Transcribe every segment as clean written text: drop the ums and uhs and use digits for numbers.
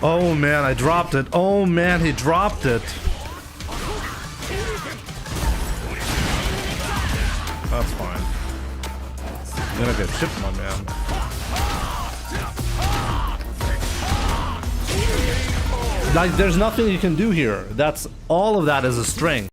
Oh man, I dropped it. Oh man, he dropped it. That's fine. I'm gonna get chipped, my man. Like, there's nothing you can do here. That's all of that is a string.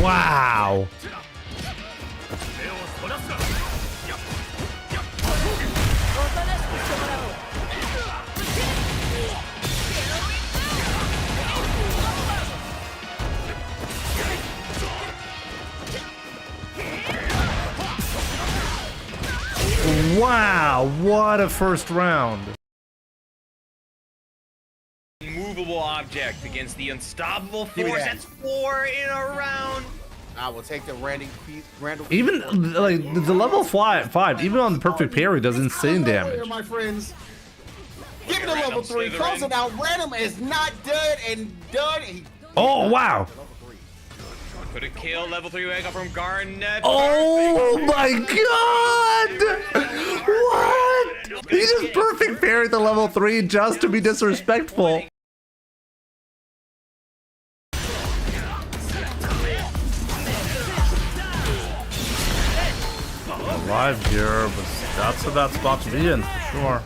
Wow. Wow, what a first round. Immovable object against the unstoppable force. That's 4 in a round. I will take the Randall. Even like the level 5, even on the perfect parry, does insane damage. My friends, give me the level 3. Close it out. Random is not dead and done. Oh wow. Could have killed level 3 wake up from Garnet. Oh my god! What? He just perfect parried the level 3 just to be disrespectful. Alive here, but that's a bad spot to be in, for sure.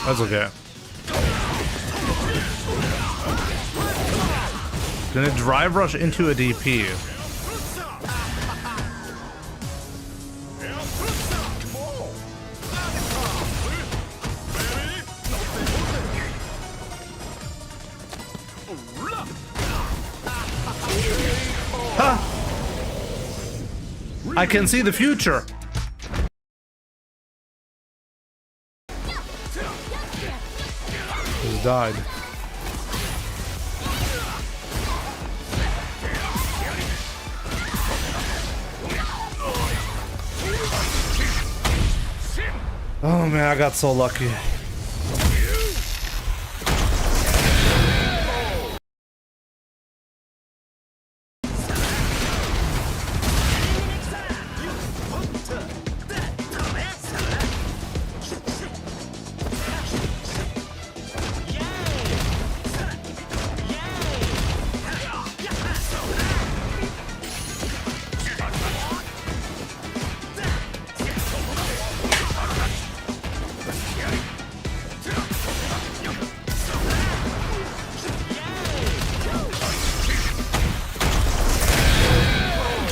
That's okay. Gonna drive rush into a DP. Huh. I can see the future. He's died. Oh man, I got so lucky.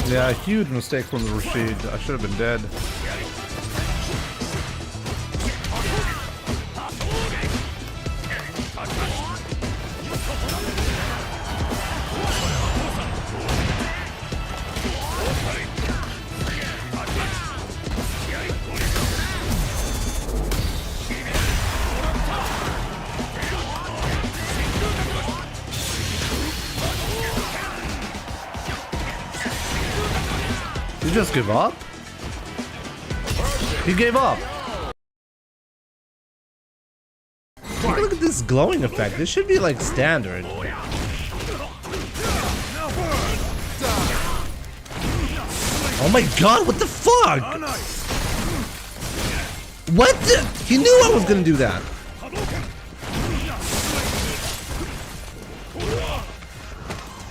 Yeah, huge mistake from the Rashid. I should have been dead. just give up? He gave up. Look at this glowing effect. This should be like standard. Oh my god, what the fuck? What the? He knew I was gonna do that.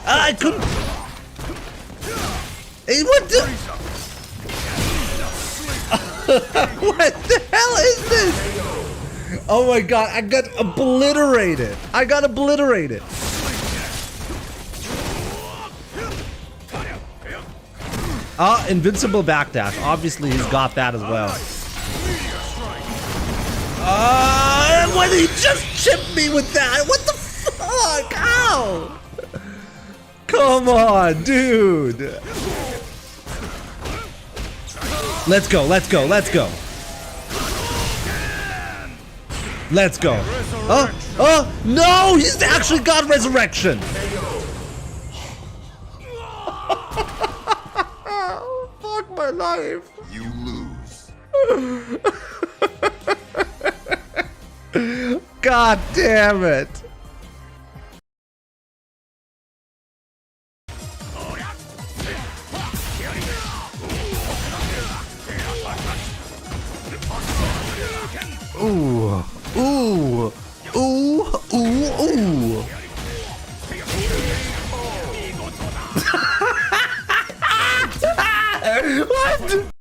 I couldn't. Hey, what the? What the hell is this? Oh my god, I got obliterated. I got obliterated. Invincible backdash. Obviously, he's got that as well. What did he just chip me with that? What the fuck? Ow! Come on, dude. Let's go, let's go, let's go. Let's go. Oh, no! He's actually got resurrection! Fuck my life. You lose. God damn it. Ooh, ooh, ooh, ooh, ooh. What?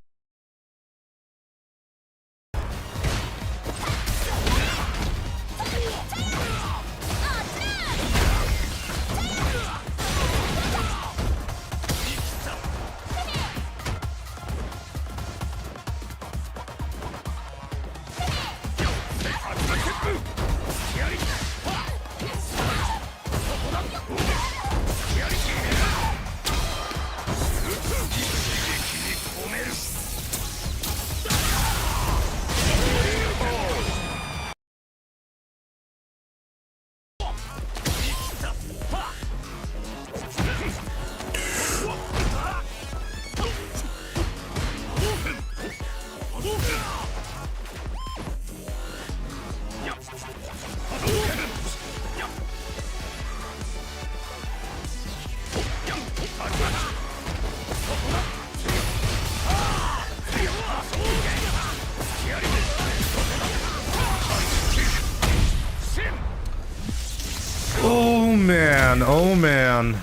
Oh man, oh man.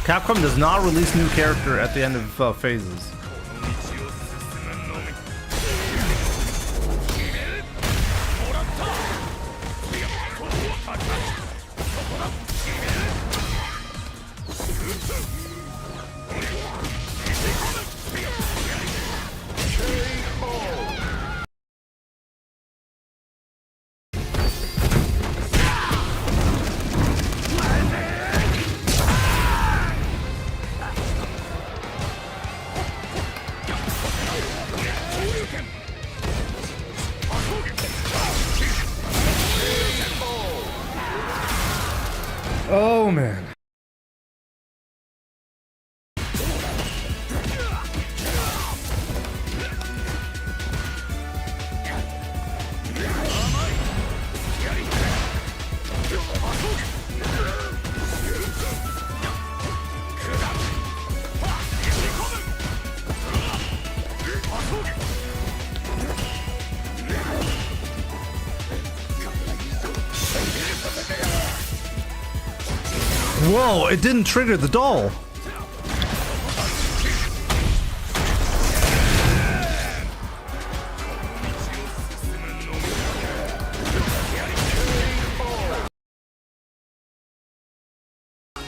Capcom does not release new character at the end of phases. Oh man. Whoa, it didn't trigger the doll.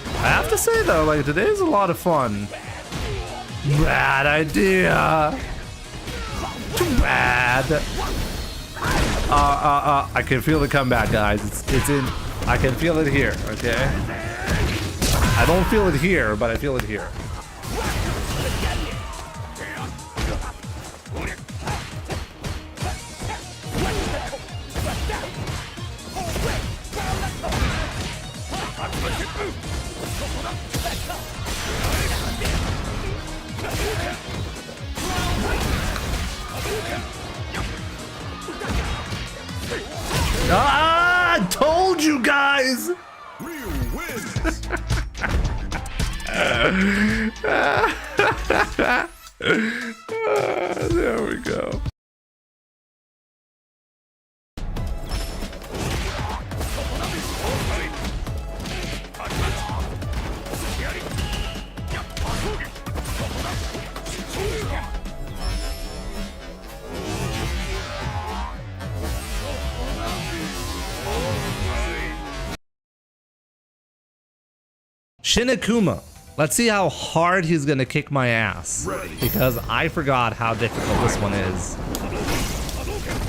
I have to say though, like today's a lot of fun. Bad idea. Too bad. I can feel the comeback, guys. It's in. I can feel it here. Okay. I don't feel it here, but I feel it here. Ah, I told you guys! There we go. Shin Akuma. Let's see how hard he's gonna kick my ass. Because I forgot how difficult this one is.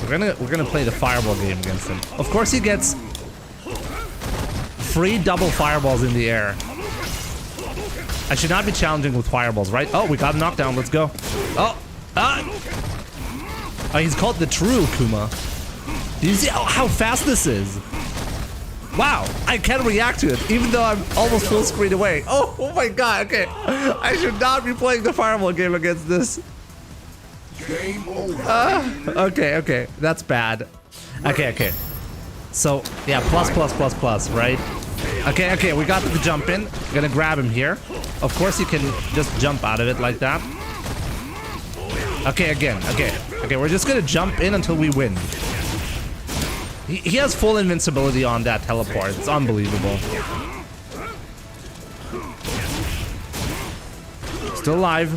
We're gonna play the fireball game against him. Of course he gets free double fireballs in the air. I should not be challenging with fireballs, right? Oh, we got a knockdown. Let's go. Oh, oh, he's called the true Akuma. Do you see how fast this is? Wow, I can react to it, even though I'm almost full screen away. Oh my god, okay. I should not be playing the fireball game against this. Game over. Okay, that's bad. Okay. So, yeah, plus, right? Okay, we got the jump in. Gonna grab him here. Of course you can just jump out of it like that. Okay, again, okay, we're just gonna jump in until we win. He has full invincibility on that teleport. It's unbelievable. Still alive.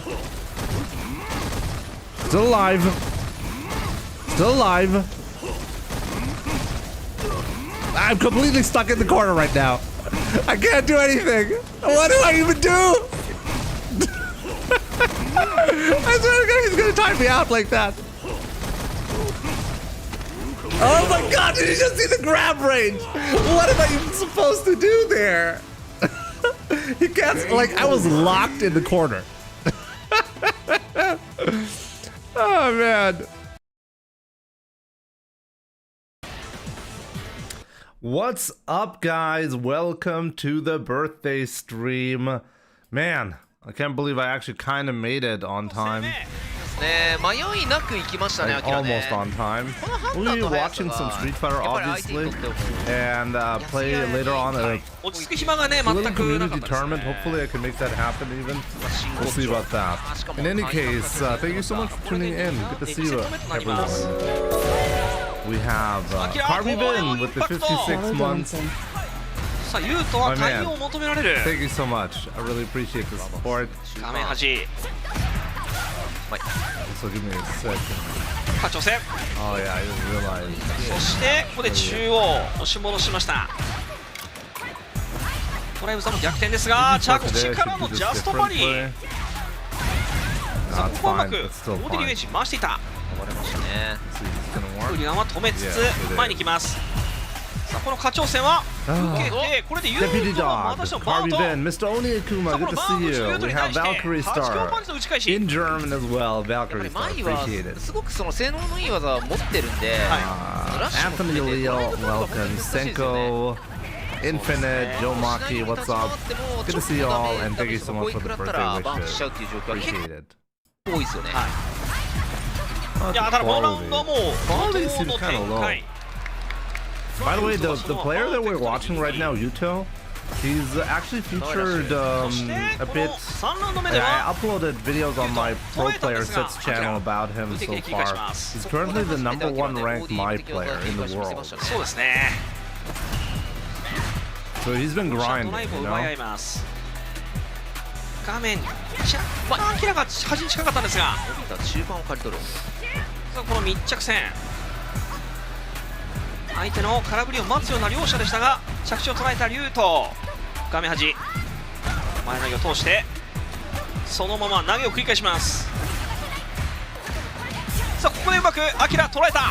Still alive. Still alive. I'm completely stuck in the corner right now. I can't do anything. What do I even do? I swear to God, he's gonna time me out like that. Oh my god, did you just see the grab range? What am I even supposed to do there? He can't, like, I was locked in the corner. Oh man. What's up, guys? Welcome to the birthday stream. Man, I can't believe I actually kind of made it on time. Like, almost on time. We'll be watching some Street Fighter, obviously, and play later on a little community tournament. Hopefully I can make that happen even. We'll see about that. In any case, thank you so much for tuning in. Good to see you, everyone. We have Harvey Bin with the 56 months. My man, thank you so much. I really appreciate the support. So give me a second. Oh yeah, I didn't realize. そしてここで中央押し戻しました。トライブさんも逆転ですが、着地からのジャストパリ。さあここうまくボディリベンジ回していた。割れましたね。クリアンは止めつつ前に来ます。さあこの課長戦は受けてこれでユートはまたしてもバウンド。 Mr. Oni Akuma, good to see you. We have Valkyrie Star in German as well. Valkyrie Star, appreciate it. すごくその性能のいい技を持ってるんで、 Anthony Leo, welcome. Senko, Infinite, Joe Maki, what's up? Good to see you all, and thank you so much for the birthday wishes. Appreciate it. 多いですよね。いやただこのラウンドはもう Quality seems kind of low. By the way, the player that we're watching right now, Yuto, he's actually featured a bit. I uploaded videos on my Pro Player Sets channel about him so far. He's currently the #1 ranked My player in the world. そうですね。 So he's been grinding, ドライブを you 奪い合い know? ます画面明らか端に近かったんですが中盤を刈り取る。さあこの密着戦相手の空振りを待つような両者でしたが着地を捉えた竜と画面端前投げを通してそのまま投げを繰り返します。さあここでうまくアキラ捉えた。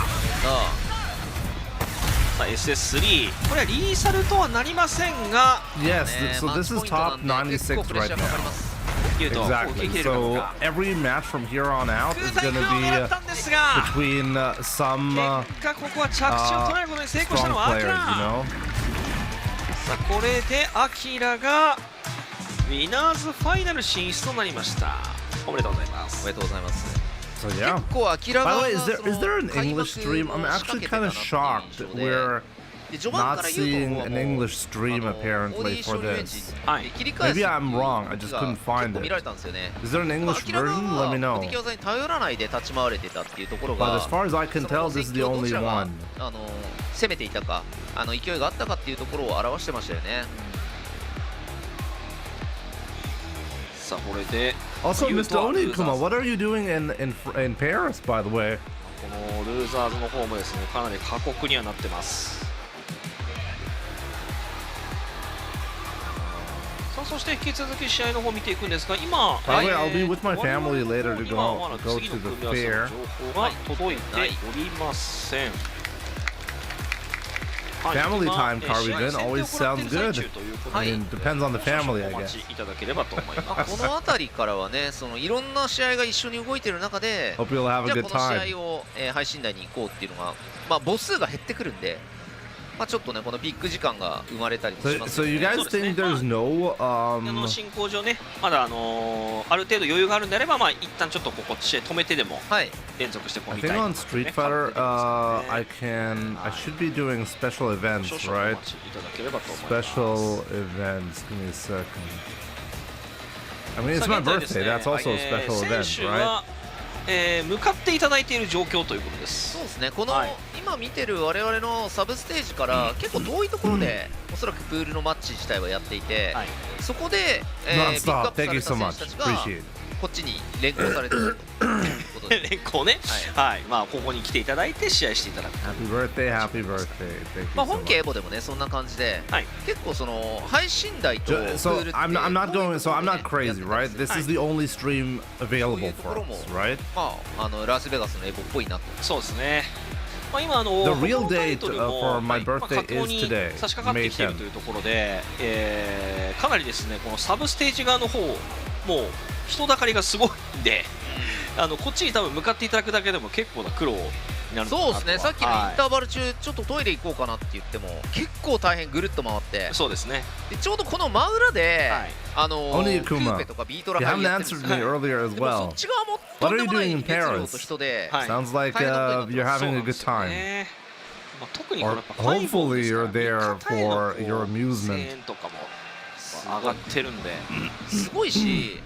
さあ SS3 これはリーサルとはなりませんが Yes, ね so マッ this チ is ポイントな top んで結構 96プレッ right シャーかかりま now. す。キュート攻撃 Exactly. 切れるかどう So か every match from here on out 空 is 対 going 空 to を狙っ be たんですが between some 結果ここは着地を捉えることに成功したの strong はアキ players, ラ you know. さあこれでアキラがウィナーズファイナル進出となりましたおめでとうございますおめでとうございます。 So yeah. 結構アキラ By the 側 way, が is there an 開幕 English stream? I'm の仕 actually 掛けてた kind な of っていう shocked 印象で we're で序盤 not から言う seeing と an English stream apparently for this. はい切り返す Maybe I'm wrong. I just couldn't find 結構見られ it. たんですよね。 Is there an まあ English アキラ側 version? は Let me 小 know. 敵技に頼らないで立ち回れてたっていうところ But が as far as I can そ tell, の this is 戦 the 況ど only ちらが one. 攻めていたか勢いがあったかっていうところを表してましたよね。さあこれで Also, ユー Mr. トはルーザー Onikuma, ズ what are you doing in Paris, by the way? このルーザーズの方もですねかなり過酷にはなってますさあそして引き続き試合の方を見ていくんですが今 By the way, I'll be with my 我々 family の方 later に to はまだ go 次の to 組 the み合わせの fair. 情報が届いておりません、はい Family 今 time, 試合 Carvey 戦 Vin. で Always 行ってい sounds る最 good. 中ということで I mean, depends on the family, I お guess. 待ちいただければと思いまあますこの辺りからはね、そのいろんな試合が一緒に動いてる中で、 Hope you'll have じ a ゃあ good この time. 試合を、配信台に行こうっていうのが、まあ母数が減ってくるんで、まあちょっとねこのビッグ時間が生まれたりもし So, ます so よ you ね。 guys think there's no 進行上ねまだある程度余裕があるんであればまあ一旦ちょっとこっちへ止めてでもはい。連続してこう I 見た think い on Street Fighter, I should be doing special 少 events, 々お right? 待ちいただければと思います Special events. Give me a second. I mean, it's さ my あ現在ですね birthday. That's also a special 選 event, 手 right? は向かっていただいている状況ということですそうですね。この、はい今見てる我々のサブステージから結構遠いところで、おそらくプールのマッチ自体はやっていて、はいそこで、ピックアッ Non-stop. プさ Thank れ you た so 選 much. 手たちが Appreciate it. こっちに連行されてるということで連行ねはい、まあここに来ていただいて試合していただく Happy birthday, happy birthday. Thank ま you あ so 本家エ much. ボでもねそんな感じで、はい結構その配信台とプール So って I'm not going. So I'm not こういう crazy, ところ right? でやって This たん is です the よ only stream available for us, right? まあラスベガスのエボっぽいなと。そうですねまあ今The real 他のタイ date トルも for my まあ birthday 佳境に is today, 差し掛かってきている May 10th. というところで、かなりですねこのサブステージ側の方もう人だかりがすごいんでこっちに多分向かっていただくだけでも結構な苦労になるのかなとはそうですね。さっきのインはターバル中、ちょっとトイレ行こうかなって言っても結構大変ぐるっと回ってい、そうですねでちょうどこの真裏で、はいク Only ー Akuma. ペとかビートラ You ハイ haven't やってるん answered です me よ。 earlier as でもそ well. っち側も What と are んで you もない doing in 熱量 Paris? と人で、はい Sounds like 大変なことに you're なって having a そうなん good ですよ time. ねまあ特にこれ Or やっぱハイボール hopefully ですから you're there 味方への for こう your amusement. 声援とかも上がってるんで、すごいし、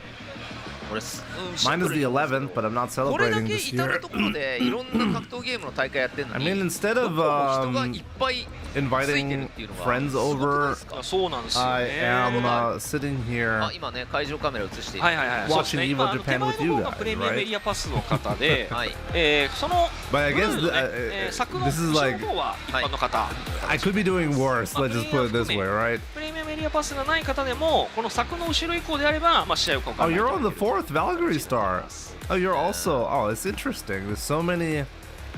俺、Mine is the 11th, but I'm not これだ celebrating け this 至る year. ところでいろんな格闘ゲームの大会やってるの I に、 mean, instead ど of こも人がいっぱいついてる inviting っていうのが friends すごくない over, ですか？そうなんですよね I am sitting あ here. 今ね会場カメラ映している。はいはいはい、そうですね Watching 今 Evo 手 Japan 前 with の you 方が guys, プレミアムエリアパスの方で、はい。その But I ブル guess ーのね、柵の this is 後ろ like の方は一般の方、 I could be doing worse. Let's just put it this way, right? プレミアムエリアパスがない方でもこの柵の後ろ以降であれば、まあ、試合を交換 Oh, you're on the 4th Valkyrie Star. Oh, you're also. Oh, it's interesting. There's so many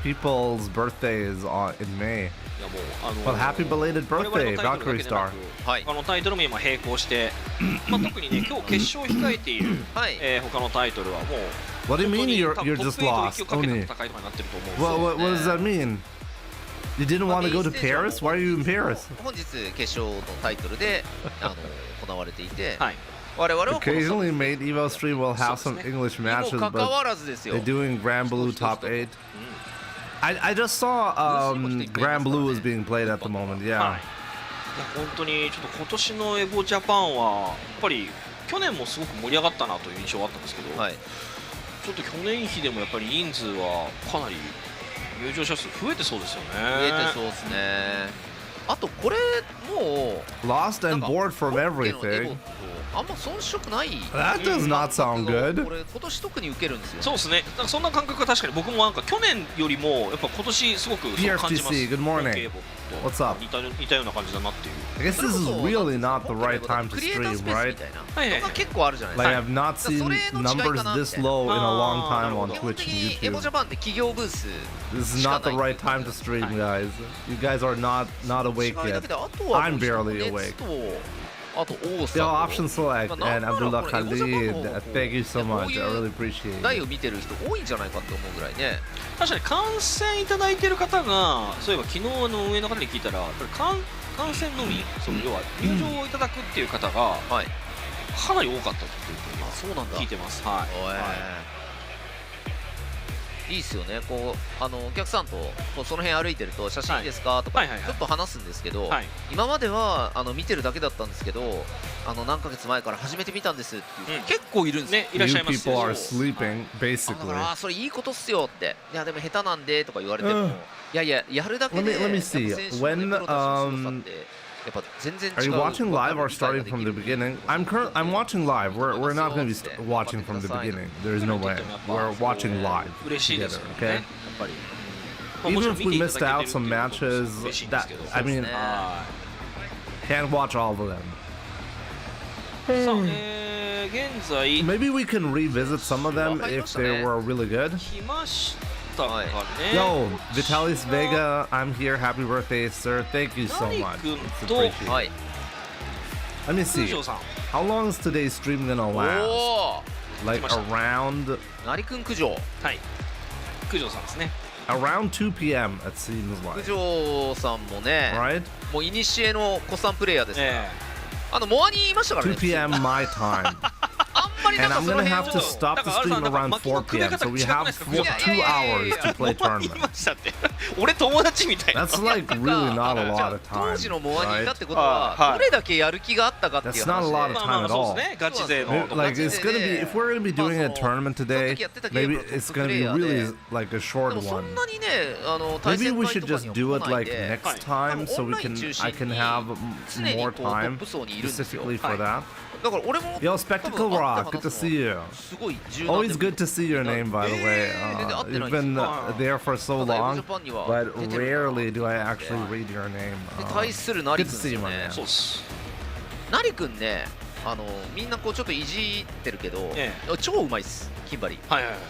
people's birthdays in May. いやもうWell, happy belated 我々 birthday, のタイトルだけ Valkyrie でな Star. くはい他のタイトルも今並行して、まあ、特にね今日決勝を控えている、はい。他のタイトルはもう What do you 本当 mean に you're 多分 you're トッ just プ8を lost, 息をかけた Oni? 戦いとかになってると思うんですよ What does that mean? You didn't want to go to メインステージはもう Paris? Why are you in Paris? 本日決勝のタイトルで行われていて、はい我々はこの Occasionally, mate, Evo stream will have some English に matches, もかか but わらずですよ。 they're doing Grand Blue top 8. I just saw Grand Blue is being played at the moment. はい、 Yeah. いや本当にちょっと今年のエボジャパンはやっぱり去年もすごく盛り上がったなという印象があったんですけど、はい。ちょっと去年比でもやっぱり人数はかなり入場者数増えてそうですよね。見えてそうですね。あとこれもう Lost な and んか bored from 本家のエボ everything. とあんま遜色ない。 That does not sound こ good. れ今年特に受けるんですよ。そうですね。なんかそんな感覚が確かに僕もなんか去年よりもやっぱ今年すごくそう感じます。 PRTC, good morning. 本家エボと What's up? 似たような感じだなっていう。 I guess this is really not the right time to クリエイター stream, スペース right? みたいなのが結構あるじゃないです Like か。 I've not seen numbers this low in a long time on 基本 Twitch 的に and エボジャ YouTube. パンって企業ブース This is not the right time to stream, guys. You guys are not awake 違いだ yet. けで、あとは I'm barely 熱とあとオーサ Yo, と option select and Abdullah Khalid. Thank you so much. I really appreciate 台 it. を見てる人多いんじゃないかって思うぐらいね。確かに観戦いただいてる方が、そういえば昨日運営の方に聞いたら、観戦のみ、その要は入場をいただくっていう方がはい。かなり多かったっていうふうにあ、そうなんだ。聞いてます。はい。おい、いいっすよね。こうお客さんとこうその辺歩いてると写真いいですかとかちはいはいはいょっと話すんですけど、はい今までは見てるだけだったんですけど、何ヶ月前から初めて見たんですっていう人、結構いるんですよ。ね、いらっし You ゃいます people よ are sleeping, だ basically. からそれいいことっすよって、いやでも下手なんでとか言われても、うんいやいややるだけで Let me see. やっぱ選手のね When, プロたちの凄さってやっぱ全然違う。 Are you watching live or 理解 starting ができ from る the beginning? I'm watching live. We're not going to be watching from the beginning. There's no way. We're watching live 嬉しいで together. すよね。 Okay. やっぱりまあもちろ Even ん if 見 we ていた missed だ out けて some るっていうの matches, も嬉しいんで that すけど。 I mean, は can't watch all of them. い。さあ、現在 Maybe we can revisit some of them if they were really good. 来ましたかね。 Yo, Vitalis Vega, I'm here. Happy birthday, sir. Thank you so much. It's は appreciated. い。 Let me 通 see. 常さん。 How long is today's stream gonna お last? お、 Like around 成くん九条。はい。九条さんですね。 around 2 p.m. It seems 九 like. 条さんもね、 Right? もういにしえの古参プレイヤーですから。えモアにいましたからね。 2 p.m. my time. あんまりなん And か I'm その gonna 辺 have to を stop the stream around 4 p.m. So we have 2 hours to え。 play モアにい tournament. ましたって。俺友達みたいな。 That's like really not a じゃ lot あ of 当 time. 時のモアにいたっ Right? てことは、はいどれだけやる気があったかっていう That's not a 話 lot で of まあまあ time at そう all. ですね。ガチ勢の。 Like it's gonna be if we're gonna be doing a tournament today, maybe it's gonna be really like a で short もそ one. んなにね、対 Maybe 戦 we 会 should とか just には do 来 it ない like で、 next time so we can I can have 常に more こうトッ time プ層にいるんですよ。 specifically for that. だから俺も Yo, Spectacle 多分 Rock, 会って good to 話す see の you. すごい柔軟 Always good to see your name, by the way. You've been there for so long, but rarely do I actually read your name. で対するナリ Good 君 to です see よ you, my ね man. そうっす。ナリ君ね、みんなこうちょっといじってるけど、え超うまいっす、キンバリー。はいはいはい。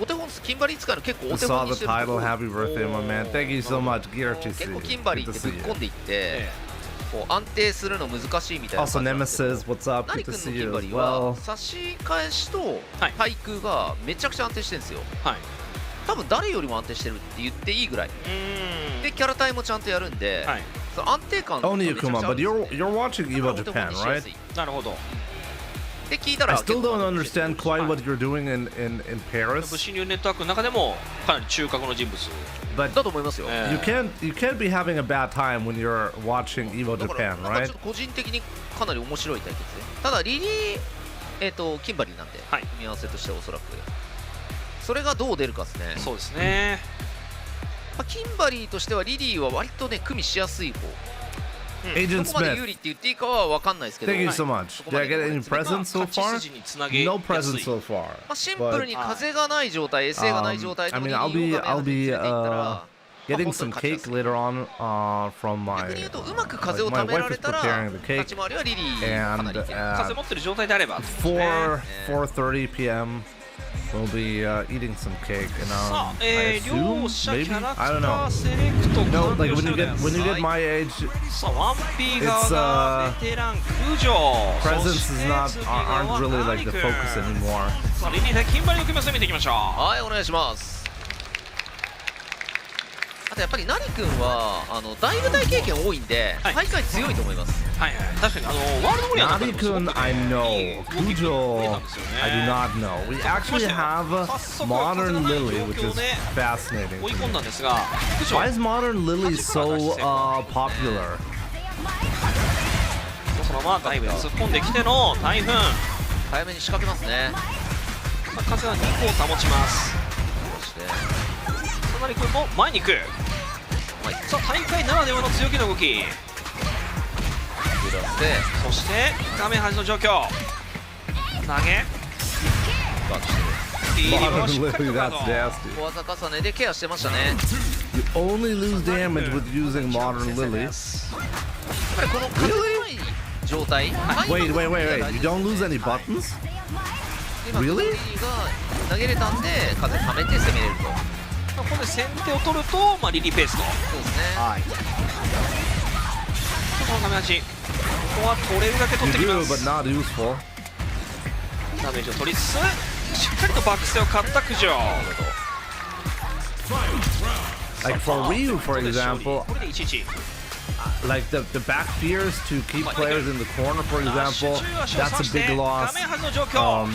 お手本キンバリー使うの結構 I お手 saw 本に the してると title. こ Happy birthday, my man. Thank you so much, Gear 結 TC. 構キンバリ Good ー to って see ぶっ you. 込んでいって、こう安定するの難しいみたいな Also, 感じなんですけど Nemesis, what's up? ナリ Good to 君の see キン you バ as リーは well. 差し返しとはい対空がめちゃくちゃ安定してるんですよ。はい。多分誰よりも安定してるって言っていいぐらい。でキャラタイもちゃんとやるんで、はい。その安定感 Only めちゃくちゃ Yukuma, ある but んですよ you're watching だから Evo お手本 Japan, にしや right? すいなるほど。で聞いた I ら still 結構 don't understand quite what you're doing in 武 Paris, 士流ネットワークの中でもかなり中核の人物。 but だと思いますよ。え you can't be having a bad time when you're watching Evo だから Japan, なんか right? ちょっと個人的にかなり面白い対決で、ただリリー、キンバリーなんで、はい組み合わせとしてはおそらくそれがどう出るかですね。そうですね。まあ、キンバリーとしてはリリーは割とね組みしやすい方、 Agent どこまで有 Smith, 利って言っていいかは分かんないですけど、 thank you ま so much. Did I get any presents so 勝ち far? 筋につなげ No やす presents い。 so far. あ、シンプルに風がない状態、衛星がない状態 I の mean, リ I'll リ be ーを画面に連れていったら getting 本当 some に勝ちや cake すい。 later on from my 逆に言うとうまく風を like た my めら wife れ is たら preparing the 立 cake ち回りはリリーかな and りいける。風持ってる状態であれば。 4:30 p.m. we'll be eating some cake and さあ、 I 両 assume 者キ maybe ャラクタ I don't ー know. セレクト No, 完 like 了したようです when you get my age, さあ、ワンピー側がベテラン九条。 presents そ is して not 次 aren't は really ナ like リ the 君 focus anymore. さあ、リリーで金張りの組み合わせ見ていきましょう。はい、お願いします。あとやっぱりナリ君は大舞台経験多いんで、はい大会強いと思います。はいはい、確かにワールドウォリアーの中でもすごく Nari-kun, ね I いい know. 動き見え Kujo, たんですよね I do not know. We actually have 早速 Modern 風のない Lily, which 状況 is で fascinating. 追い to 込ん me. だんですが、九条 Why is Modern Lily so popular? そのままダイブで突っ込んできての台風。早めに仕掛けますね。さあ風は2個保ちます。そしてさなり君も前に行く。さあ大会ならではの強気の動き。出してそして画面端の状況。投げ。バックしてる。リリーはしっ Modern かり Lily, とガー that's ド。 nasty. 小技重ねでケアしてましたね。only lose damage with using Modern Lily. やっぱりこの風のない状態 Wait. You don't lose any buttons? 今 Really? リリーが投げれたんで風溜めて攻めれると。ここで先手を取ると、まあ、リリーペースと。そうですね。はい。この画面8、ここは取れるだけ取 You ってき do, ま but す。 not useful. ダメージを取りつつ、しっかりとバックステを買った九条。 Like for Ryu, for example, これで11。 like the back fears to keep players in the corner, for example, that's a big loss. 画面端の状況。こ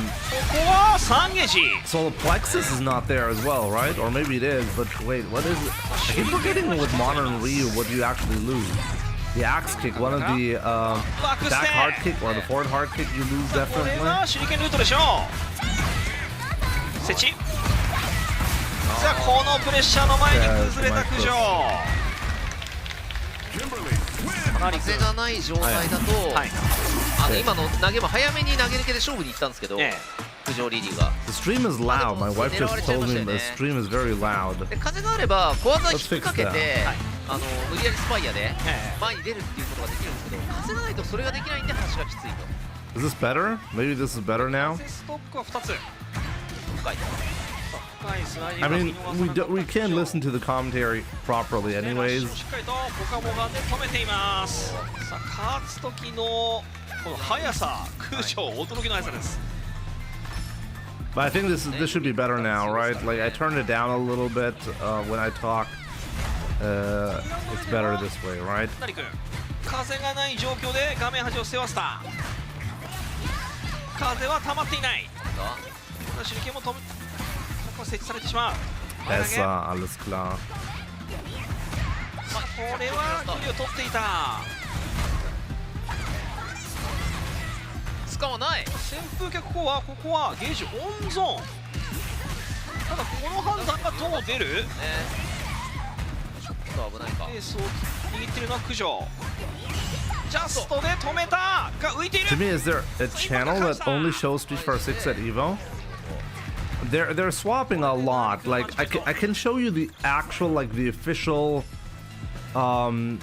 こは3ゲージ。 Solar Plexus is not there as well, right? Or maybe it is, but wait, what is it? I keep forgetting with Modern Ryu what you actually lose. The axe kick, one of the back hard kick or the forward hard kick you lose これ definitely. は手裏剣ルートでしょう。設置。さあこのプレッシャーの前に崩れた九条。風がない状態だと、今の投げも早めに投げ抜けで勝負に行ったんですけど、九条リリーが The stream is loud. My wife just told me the stream is very loud. で風があれば小技引っ掛け Let's fix て無理やりスパイアで前に出るっていうことができるんですけど、風がないとそれができないんで端がきついと。 Is this better? Maybe this is better now? ストックは2つ。深い。深いスライディ I ング mean, we can't listen to the commentary properly し anyways. っかりとボカボカで止めています。さあ勝つ時のこの速さ、九条驚きの速さです。 But I think this should be better now, right? Like I turned it down a little bit when I talk. It's better this way, right? 成君、風がない状況で画面端を背負わせた。風は溜まっていない。手裏剣もここ設置されてしまう。 Essa, alles klar. これは距離を取っていた。使わない。扇風客ここはゲージオンゾーン。ただこの判断がどう出る？ちょっと危ないか。ペースを握っているのは九条。ジャストで止めたが浮いている。 To me, is there a channel that only shows Street Fighter 6 at Evo? They're swapping a lot. Like I can show you the actual like the official 中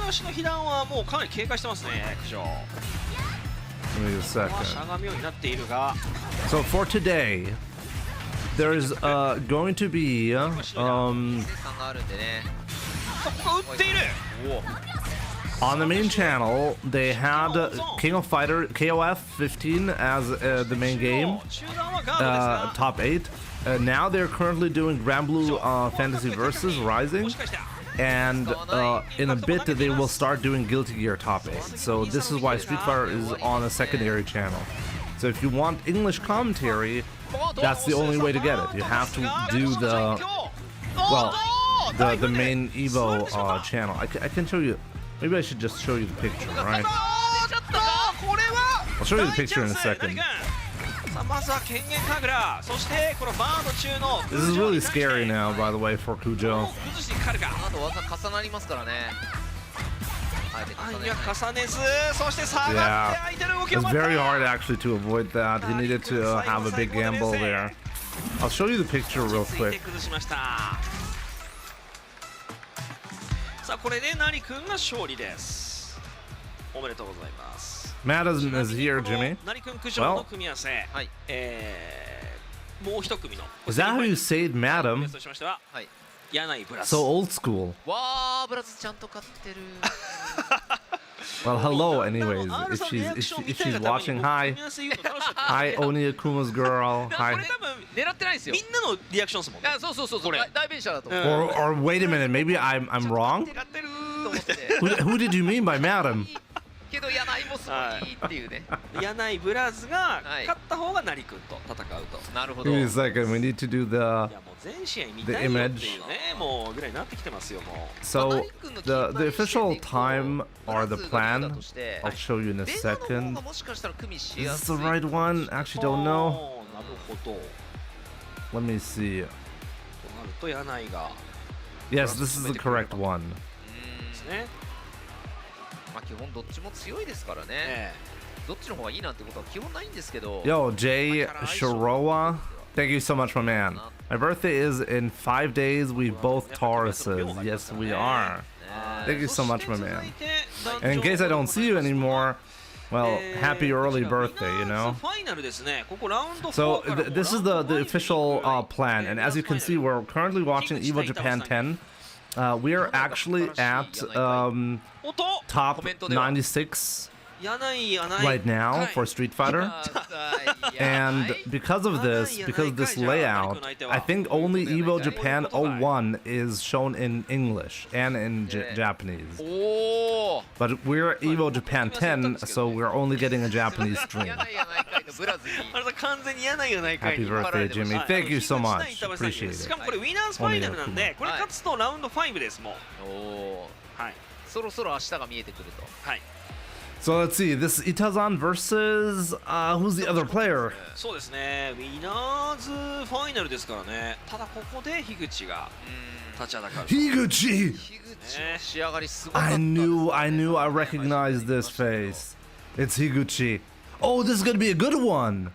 足の被弾はもうかなり警戒してますね、九条。 Give me a しゃ second. がみようになっているが、 So for today, there's going to be 時間があるんでね。そこが打っている。 on the main channel. They had King of Fighter KOF 15 as the main game, 中段はガードですが、 top 8. Now they're currently doing Grand Blue Fantasy Versus も Rising. しかしたら And in a bit they will start doing Guilty Gear Top 8. So this is why Street Fighter is on a secondary channel. So if you want English commentary, that's the only way to get it. You have to do the main Evo channel. I can show you. Maybe I should just show you the picture, right? これは I'll show you the picture in a second. さあまずは権限神楽、そしてこのバード中の This is really scary now, by the way, for Kujo. 崩しにかかるか。あと技重なりますからね。あえて重ねいやない。重ねず、そして下がって相手の動きを It's 待った。 very hard actually to avoid that. He needed to have a big gamble there. I'll show you the picture real ついて quick. 崩しました。さあこれで成君が勝利です。おめでとうございます。 Madison is here, Jimmy. 成君九条の組み合わせ、はい。もう一組の Is that how you say it, madam? としましてははい。柳井ブラス。 So old school. わー、ブラズちゃんと買ってる。 Well, hello, anyways. If she's watching, hi, hi, Oni Akuma's girl, こ hi. れ多分狙ってないですよ。みんなのリアクションですもんね。あ、そうそうそうそう。代弁者だと思う。 Or wait a minute, maybe I'm wrong. やってると思って。 Who did you mean by madam? けど柳井もすごいっていうね。柳井ブラズがはい勝った方が成君と戦うと。なるほど。 Give me a second. We need to do the. いやもう全試合見たいよ The っていうね、もうぐらいになってきてますよもう。 So the official time or the plan. I'll show you in a ベガの方 second. がもしかしたら組みし Is や this すい。 the right one? Actually, don't know. なるほど。と Let me see. なると柳井が Yes, this is the correct one. ですね。まあ基本どっちも強いですからね。えどっちの方がいいなんてことは基本ないんですけど。 Yo, Jay Shiroa. Thank you so much, my man. My birthday is in 5 days. We both Tauruses. Yes, we are. Thank you so much, my man. And in case I don't see you anymore, well, happy early birthday, you know? So this is the official plan, and as you can see, we're currently watching Evo Japan 10. We are actually at top 96 right now for Street Fighter. And because of this layout, I think only Evo Japan 01 is shown in English and in Japanese. But we're Evo Japan 10, so we're only getting a Japanese stream. Happy birthday, Jimmy. Thank you so much. Appreciate it. これウィナーズファイナルなんで、これ勝つとラウンド5ですもん。はい。そろそろ明日が見えてくると。はい。 So let's see, this Itazan versus who's the other player? そうですね、ウィナーズファイナルですからね。ただここで樋口が立ちはだかる。Higuchi! 仕上がりすごかった。 I knew I recognized this face. It's Higuchi. Oh, this is gonna be a good one.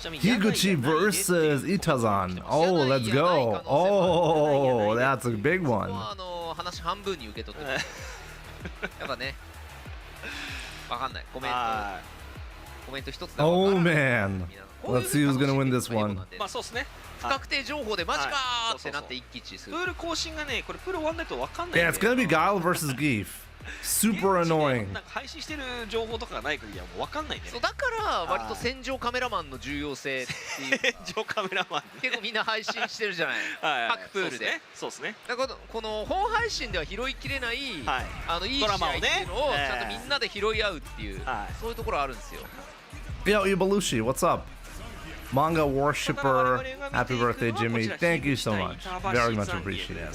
Higuchi versus Itazan. Oh, let's go. Oh, that's a big one. 話半分に受け取ってる。やっぱね。 わかんない。コメント一つで。Oh man. Let's see who's gonna win this one. まあそうですね。不確定情報でマジかーってなって一喜一憂する。プール更新がね、これプール終わんないとわかんない。Yeah, it's gonna be Guile versus Geef. Super annoying. なんか配信してる情報とかがない限りはもうわかんないね。そうだから割と戦場カメラマンの重要性っていう。戦場カメラマン。結構みんな配信してるじゃない。各プールで。そうですね。だからこの本配信では拾いきれないいい試合っていうのをちゃんとみんなで拾い合うっていうそういうところあるんですよ。Yo, Ibelushi, what's up? Manga Worshipper, happy birthday, Jimmy. Thank you so much. Very much appreciated.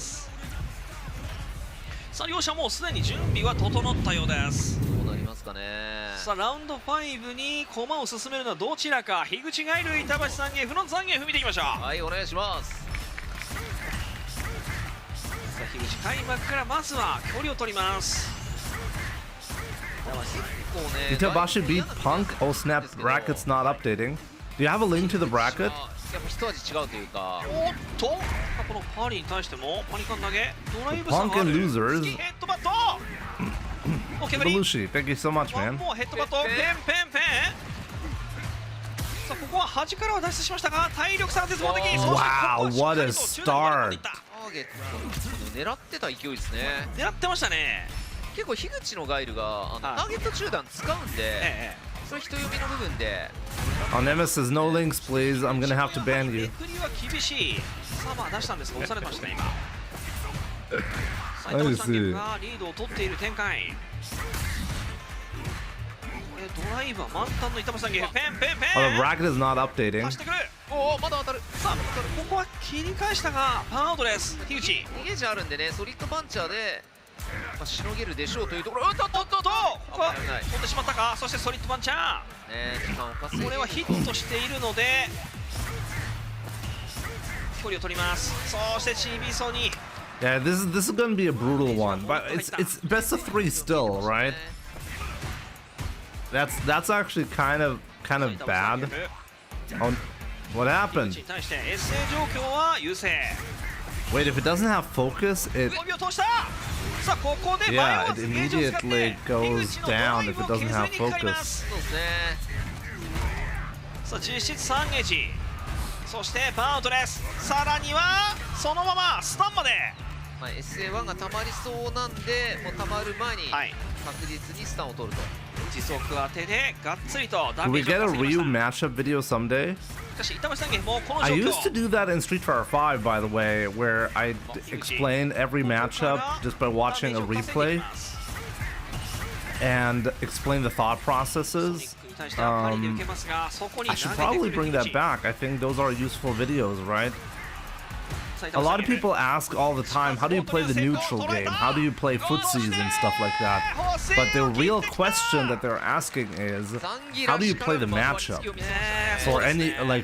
さあ両者もうすでに準備は整ったようです。どうなりますかね。さあラウンド5に駒を進めるのはどちらか。樋口ガイル、板橋さんへフロント3ゲーム見ていきましょう。はい、お願いします。さあ樋口開幕からまずは距離を取ります。 Itabashi beat Punk. Oh snap! Bracket's not updating. Do you have a link to the bracket? やっぱ一味違うというか。おっと、このパーリーに対してもパニカン投げ。ドライブさんがある。 Punk and losers. ヘッドバット。Ibelushi, thank you so much, man. もうヘッドバット。ペン。さあここは端からは脱出しましたが体力差が絶望的。 Wow, what a start! ターゲット狙ってた勢いですね。狙ってましたね。 結構樋口のガイルがターゲット中段使うんで、それ人読みの部分で。 Oh, Nemesis, no links, please. I'm gonna have to ban you. めくりは厳しい。さあまあ出したんですが押されましたね今。埼玉さんがリードを取っている展開。ドライブは満タンの板橋さんゲーム。ペン。Oh, the bracket is not updating. 走ってくる。おおまだ当たる。さあここは切り返したがパンアウトです。樋口。逃げ地あるんでね、ソリッドパンチャーで。 しのげるでしょうというところ。ここは飛んでしまったか。そしてソリッドパンチャー。これはヒットしているので距離を取ります。そしてチビソに。 Yeah, this is gonna be a brutal one, but it's best of 3 still, right? That's actually kind of bad. Oh, what happened? Wait, if it doesn't have focus, it yeah, it immediately goes down if it doesn't have focus. さあ実質3ゲージ。そしてパンアウトです。さらにはそのままスタンまで。 SA1 がたまりそうなんで、もうたまる前に確実にスタンを取ると。時速当てでがっつりとダ Do メ we ージ get を a 稼ぎま Ryu した。 matchup video someday? しかし板橋さんゲームもこの状 I 況。 used to do that in Street Fighter 5, by the way, where I'd explain every matchup just by watching a replay and explain the thought processes. I should probably bring that back. I think those are useful videos, right? A lot of people ask all the time, how do you play the neutral game? How do you play footsies and stuff like that? But the real question that they're asking is, how do you play the matchup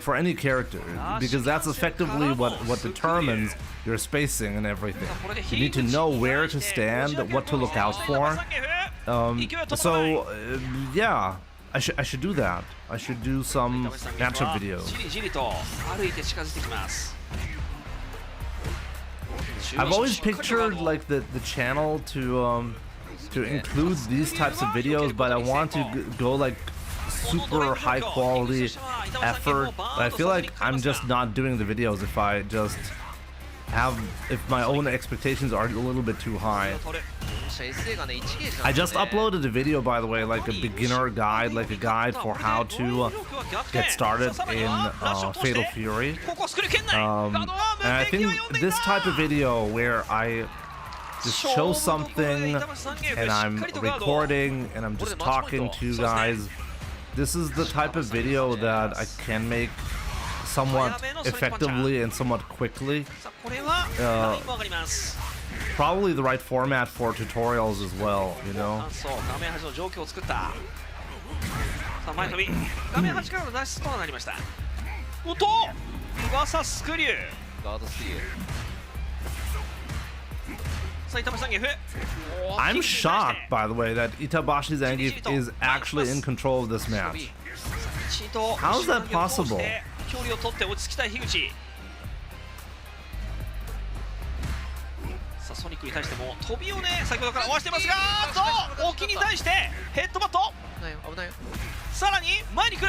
for any character? Because that's effectively what determines your spacing and everything. You need to know where to stand, what to look out for. Yeah, I should do that. I should do some matchup videos. じりじりと歩いて近づいてきます。 I've always pictured like the channel to include these types of videos, but I want to go like super high quality effort. But I feel like I'm just not doing the videos if I just if my own expectations are a little bit too high. I just uploaded a video, by the way, like a beginner guide, like a guide for how to get started in Fatal Fury. And I think this type of video where I just show something and I'm recording and I'm just talking to you guys, this is the type of video that I can make somewhat effectively and somewhat quickly. Probably the right format for tutorials as well, you know? さあ前飛び画面端からの脱出となりました。おっと噂スクリューガードスクリュー。 さあ板橋さんゲフ。 I'm shocked, by the way, that Itabashi Zangief is actually in control of this match. How is that possible? 距離を取って落ち着きたい樋口。さあソニックに対しても飛びをね先ほどから合わせてますが、沖に対してヘッドバット。危ないよ。さらに前に来る。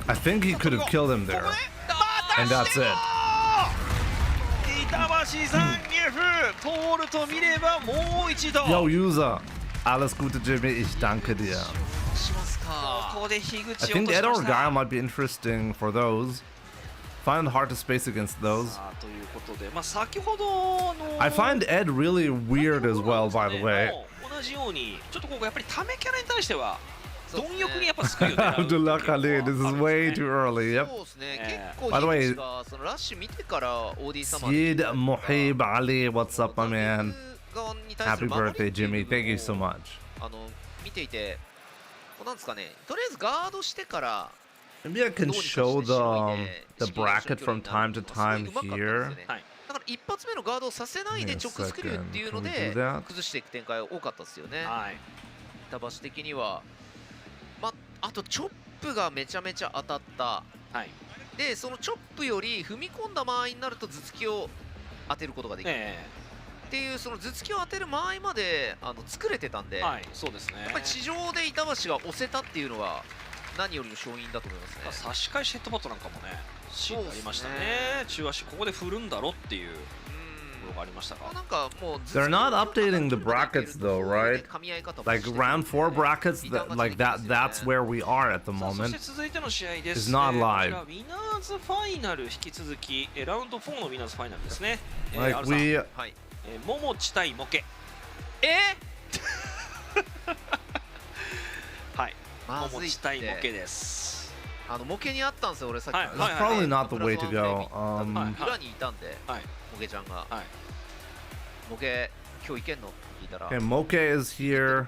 I think he could have killed him there. And that's it. 板橋ザンギエフ通ると見ればもう一度。 Yo, User. Alles Gute, Jimmy. Ich danke dir. ここで樋口 I think Ed or Gaia might be interesting for those. Find it hard to space against those. ということで、まあ先ほどの I find Ed really weird as well, by the way. 同じようにちょっとここやっぱりためキャラに対しては貪欲にやっぱスクリューを狙う。 Abdullah Khalid, this is way too early. Yep. そうですね。結構 By the way, 樋口がそのラッシュ見てから OD 様 Sid Mohib Ali, what's up, my man? 側に対す Happy る守り birthday, っていう Jimmy. Thank you の so を much. 見ていて、こうなんですかね。とりあえずガードしてから。 Maybe I can show the bracket from time to time here. だから一発目のガードをさせないで直スクリューっていうので崩していく展開多かったですよね。板橋的には、まあとチョップがめちゃめちゃ当たった。でそのチョップより踏み込んだ間合いになると頭突きを当てることができる。っていうその頭突きを当てる間合いまで作れてたんで、そうですね。やっぱり地上で板橋が押せたっていうのが何よりの勝因だと思いますね。差し返しヘッドバットなんかもね、シーンがありましたね。中足ここで振るんだろっていうところがありましたが。なんかもう They're not updating the brackets though, right? Like round 4 brackets, like that's where we are at the そ moment. して続いての試合です。 It's not live. ウィナーズファイナル引き続きラウンド4のウィナーズファイナルですね。 Like we モモチ対モケ。はい。モモチ対モケです。モケにあったんですよ俺さっき。That's probably not the way to go. 裏にいたんで、モケちゃんが。モケ今日行けんのって聞いたら。Okay, Moke is here.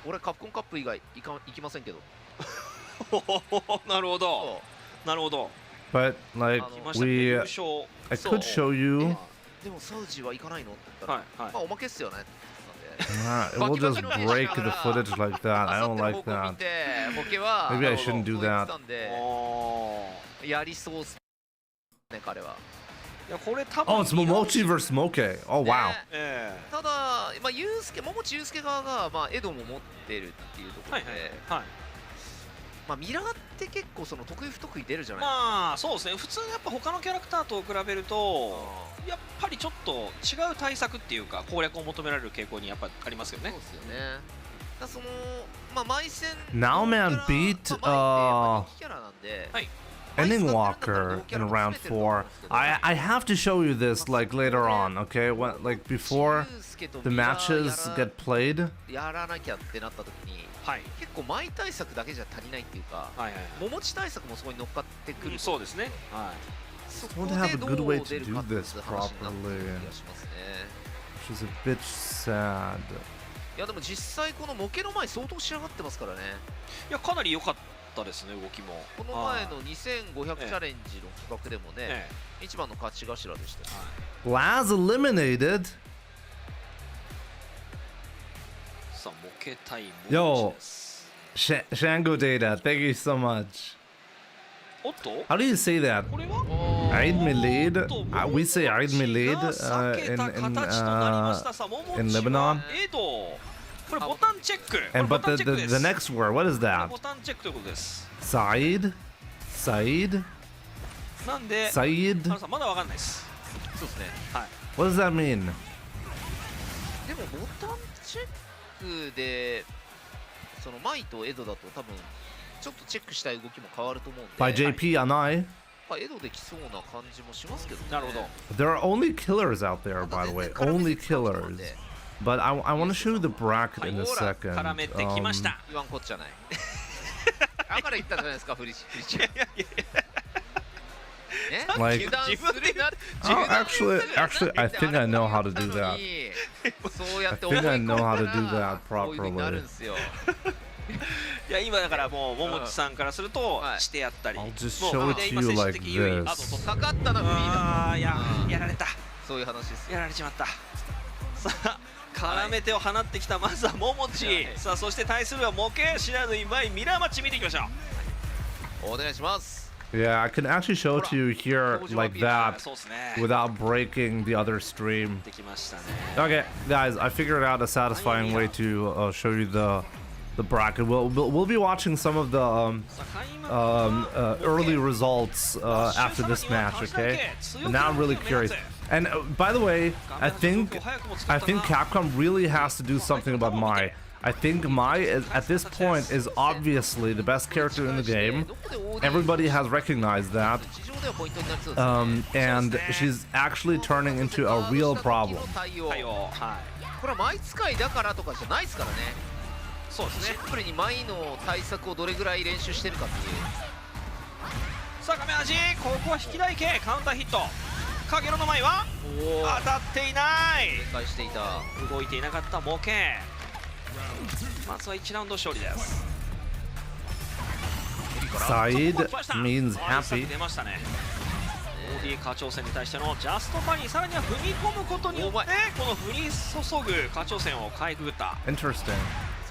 俺カプコンカップ以外行きませんけど。なるほど。なるほど。 But like I could show you. でもサウジは行かないのって言ったら、まあおまけっすよね。We'll just break the footage like that. I don't like that. Maybe I shouldn't do that. やりそうっすね彼は。Oh, it's Momochi versus Moke. Oh wow. ただまあユウスケ、桃地ユウスケ側がまあエドも持ってるっていうところで。まあミラーって結構その得意不得意出るじゃないですか。まあそうですね。普通やっぱ他のキャラクターと比べるとやっぱりちょっと違う対策っていうか攻略を求められる傾向にやっぱありますよね。そうですよね。だそのまあ毎戦 Now man beat Ending Walker in round 4. I have to show you this like later on, okay? When, like before the matches get played. やらなきゃってなった時に。結構前対策だけじゃ足りないっていうか、桃地対策もそこに乗っかってくる。そうですね。そこでどう出るかっていう話になってくる気がしますね。Which is a bit sad. いやでも実際このモケの前相当仕上がってますからね。いやかなり良かったですね動きも。この前の2500チャレンジの企画でもね、一番の勝ち頭でした。Laz eliminated. Yo, Shango Data, thank you so much. おっと How do you say that? これは Eid Milad? We say Eid が Milad 避けた形となりました。さあももち in は Lebanon. エドこれボタンチェック。 And これ but ボタンチェックです。 the next word, what is これ that? ボタンチェックということです。 Said? なんで Said? ハルさんまだわかんないです。そうですね。はい。 What does that mean? でもボタンチェックでそのマイとエドだと多分ちょっとチェックしたい動きも変わると思うんで By JP Anai? エドできそうな感じもしますけどね。なるほど。 There are only killers out there, by the way. Only killers. But I want to show you the bracket in a second. 絡めてきました。言わんこっちゃない。だから言ったじゃないですか、フリチ。ね、 Like- 油断するな。 Oh, actually, I think I know how to do that. そうや I って think 思い I 込 know ん how だ to do ら that こういう風になる properly. んですよ。いや今だからもうももちさんからするとはいしてやったり、 I'll just もう show it で to 今 you 精神 like 的優位 this. あとかかったなフリーだ。あーやられたそういう話です。やられちまった。さあ絡め手を放ってきたまずはももち、はい、さあそして対するは模型知らぬ今井ミラーマッチ見ていきましょう。お願いします。 Yeah, I can actually show it to you here like that そうですね。 without breaking the other stream. できましたね。 Okay, guys, I figured out a satisfying way to show you the bracket. We'll be watching some of the early results after this match, okay? And now I'm really curious. And by the way, I think Capcom really has to do something about Mai. I think Mai at this point is obviously the best character in the game. Everybody has recognized that. And she's actually turning into a real problem. 対応はい。これはマイ使いだからとかじゃないですからね。そうですね。シンプルにマイの対策をどれぐらい練習してるかっていう。さあ亀橋ここは引き台系カウンターヒット。影の前は当たっていない。警戒していた。動いていなかった模型。まずは1ラウンド勝利です。 Said means happy. 出ましたね。OD 課長戦に対してのジャストパニーさらには踏み込むことによってこの降り注ぐ課長戦をかいくぐった。 Interesting.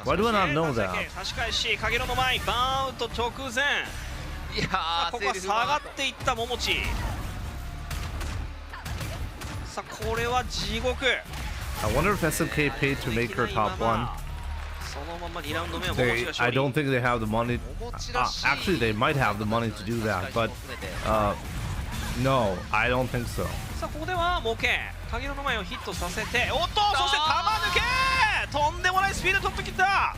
Why do I not know that? 差し返し影の前バウンド直前。いやー、ここは下がっていった桃地。さあこれは地獄。 I wonder if SNK paid to make her top one. そのまま2ラウンド目は桃地が I 勝利。 don't think they have the money. Actually, they might have the money to do that, but no, I don't think so. さあここでは模型影の前をヒットさせておっとそして玉抜けとんでもないスピードで取ってきた。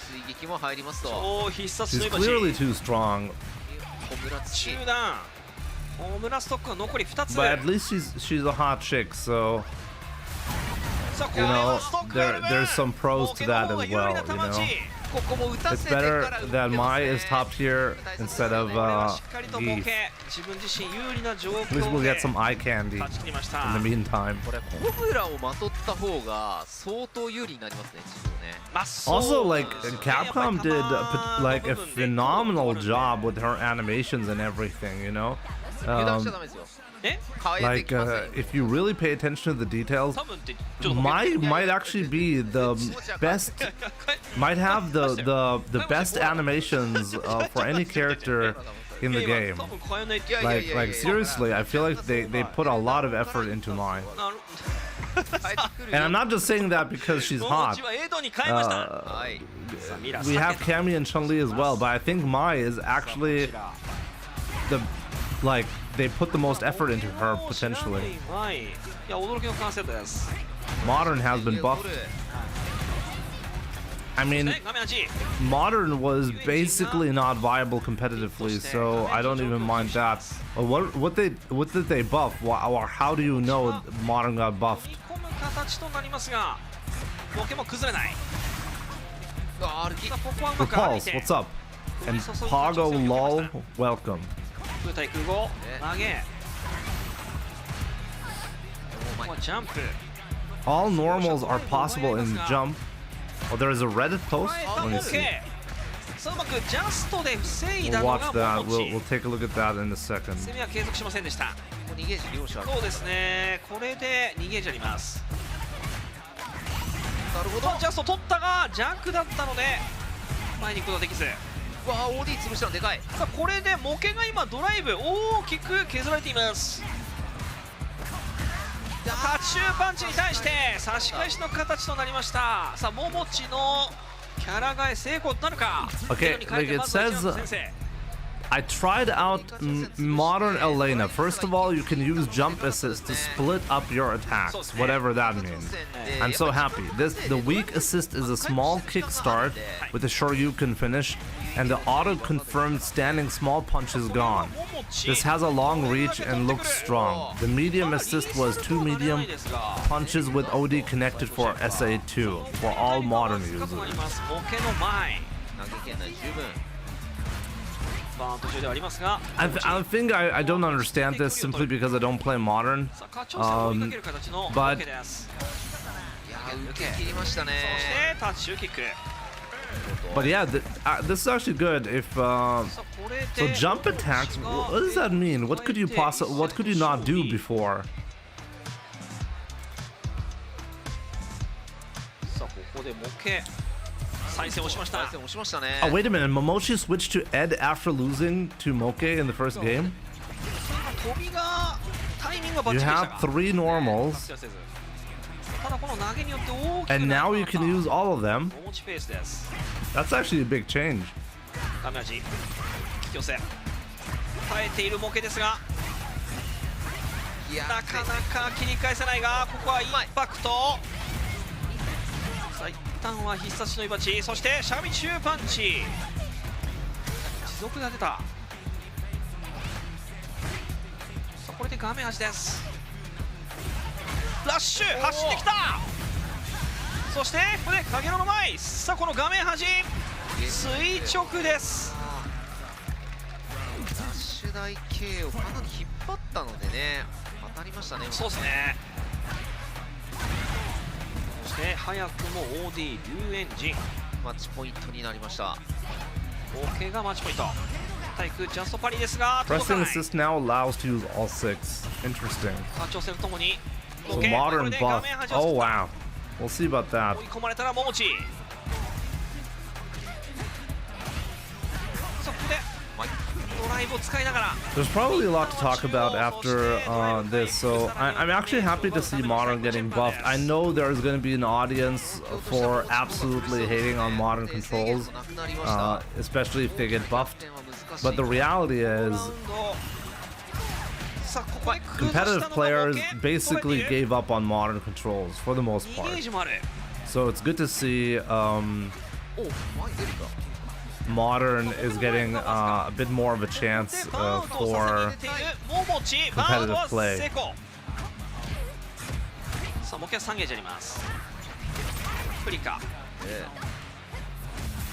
追撃も入りますと。超必殺 She's 追撃 clearly too strong, 小村土。中段ホムラストックは残り2つ。 but at least she's a hot chick, so さあこ you れ know はストックがある分 there's some pros to that as well. You know, ここも打た it's せてか better ら that Mai is top tier instead of これはしっかりと模 Geef. 型自分自身有利な状 At least 況 we'll で get some eye candy 勝ち切りました。 in the meantime. これコブラをまとった方が相当有利になりますね、自分ね。まあそう Also, like ですね Capcom did やっぱり like a 球の部分で phenomenal job with her animations and everything. You know, 油断しちゃダメですよ。え変えて like きませんよ。 if you really pay attention to the details, 多分ってちょっと might actually be the best. Might have the best animations for any character in the game. 多分変えないって Like seriously, I feel like they put a lot of effort into mine. なる変えてくる And よ I'm not just saying that because she's 桃 hot. 地はエドに変えました。 はい。さあミラ We have 避けた Cammy and Chun-Li as well, but I think Mai is actually the like they put the most effort into her potentially. はい。いや驚きの完成度です。 Modern has been buffed. I mean, ね画面8。 Modern was basically not viable competitively, so I don't even mind that. What did they buff? Or how do you know Modern got buffed? 込む形となりますが、ボケも崩れない。あー、歩きさあここはうまく歩い Repulse, て。 what's up? And Pago lol, welcome. 空対空後投げ。ここはジャンプ。 All normals are possible in jump. Oh, there is a Reddit post. 変えた Let 模 me 型 see.。さあうまくジャストで防い We'll だの watch が that. 桃 We'll 地。 take a look at that in a second. 攻めは継続しませんでした。ここ逃げ時両者ある。そうですね。これで2ゲージあります。なるほどさあジャスト取ったがジャンクだったので前に行くことができず。わあ OD 潰したのでかい。さあこれでモケが今ドライブ大きく削られています。タッチューパンチに対して差し返しの形となりました。さあももちのキャラ替え成功となるか。 Okay, like it says, I tried out modern Elena. First of all, you can use jump assist to split up your attacks, whatever that means. I'm so happy. The weak assist is a small kickstart with a Shoryuken finish, and the auto-confirmed standing small punch is gone. This has a long reach and looks strong. The medium assist was 2 medium punches with OD connected for SA2 for all modern users. I think I don't understand this simply because I don't play modern. But yeah, this is actually good. If so, jump attacks. What does that mean? What could you not do before? Oh, wait a minute. Momochi switched to Ed after losing to Moke in the first game? You have 3 normals. And now you can use all of them. That's actually a big change. Oneは必殺のイバチ、そしてしゃがみ中パンチ。持続が出た。さあこれで画面端です。ラッシュ走ってきた。そしてここで影の前。さあこの画面端垂直です。ラッシュ台系をかなり引っ張ったのでね、当たりましたね。そうですね。早くも OD 龍エンジンマッチポイントになりました。 OK がマッチポイント。対空ジャストパリですが Pressing assist now allows to use all 6. Interesting. So modern buff. Oh wow. We'll see about that. 追い込まれたらももち。そこでドライブを使いながら。 There's probably a lot to talk about after this, so I'm actually happy to see modern getting buffed. I know there's going to be an audience for absolutely hating on modern controls, especially if they get buffed. But the reality is, competitive players basically gave up on modern controls for the most part. So it's good to see modern is getting a bit more of a chance for competitive play.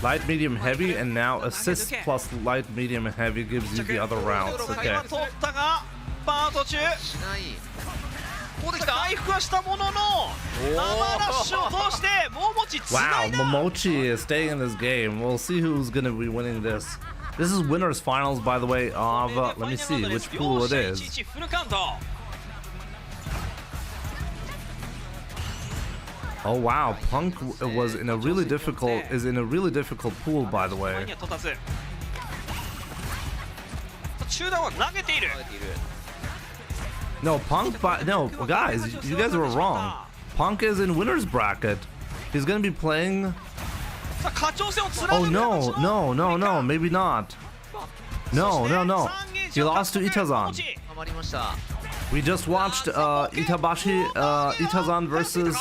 Light, medium, heavy, and now assist plus light, medium, and heavy gives you the other rounds. Okay. Wow, Momochi is staying in this game. We'll see who's gonna be winning this. This is winners finals, by the way, of let me see which pool it is. Oh wow, Punk is in a really difficult pool, by the way. No, Punk, no, guys, you guys were wrong. Punk is in winner's bracket. He's gonna be playing. Oh no, maybe not. No. He lost to Itazan. We just watched Itazan versus.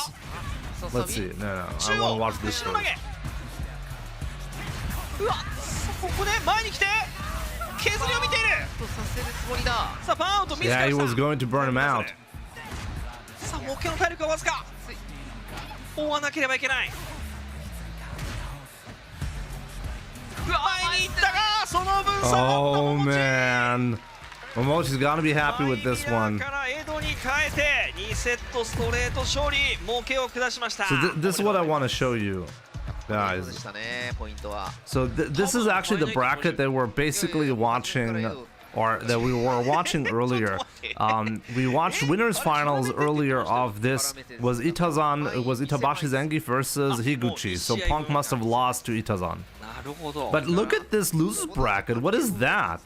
Let's see. No, I want to watch this first. Yeah, he was going to burn him out. Oh man, Momochi's gotta be happy with this one. So this is what I want to show you, guys. So this is actually the bracket that we're basically watching or that we were watching earlier. We watched winners finals earlier of this. Was Itabashi Zengi versus Higuchi. So Punk must have lost to Itazan. But look at this losers bracket. What is that?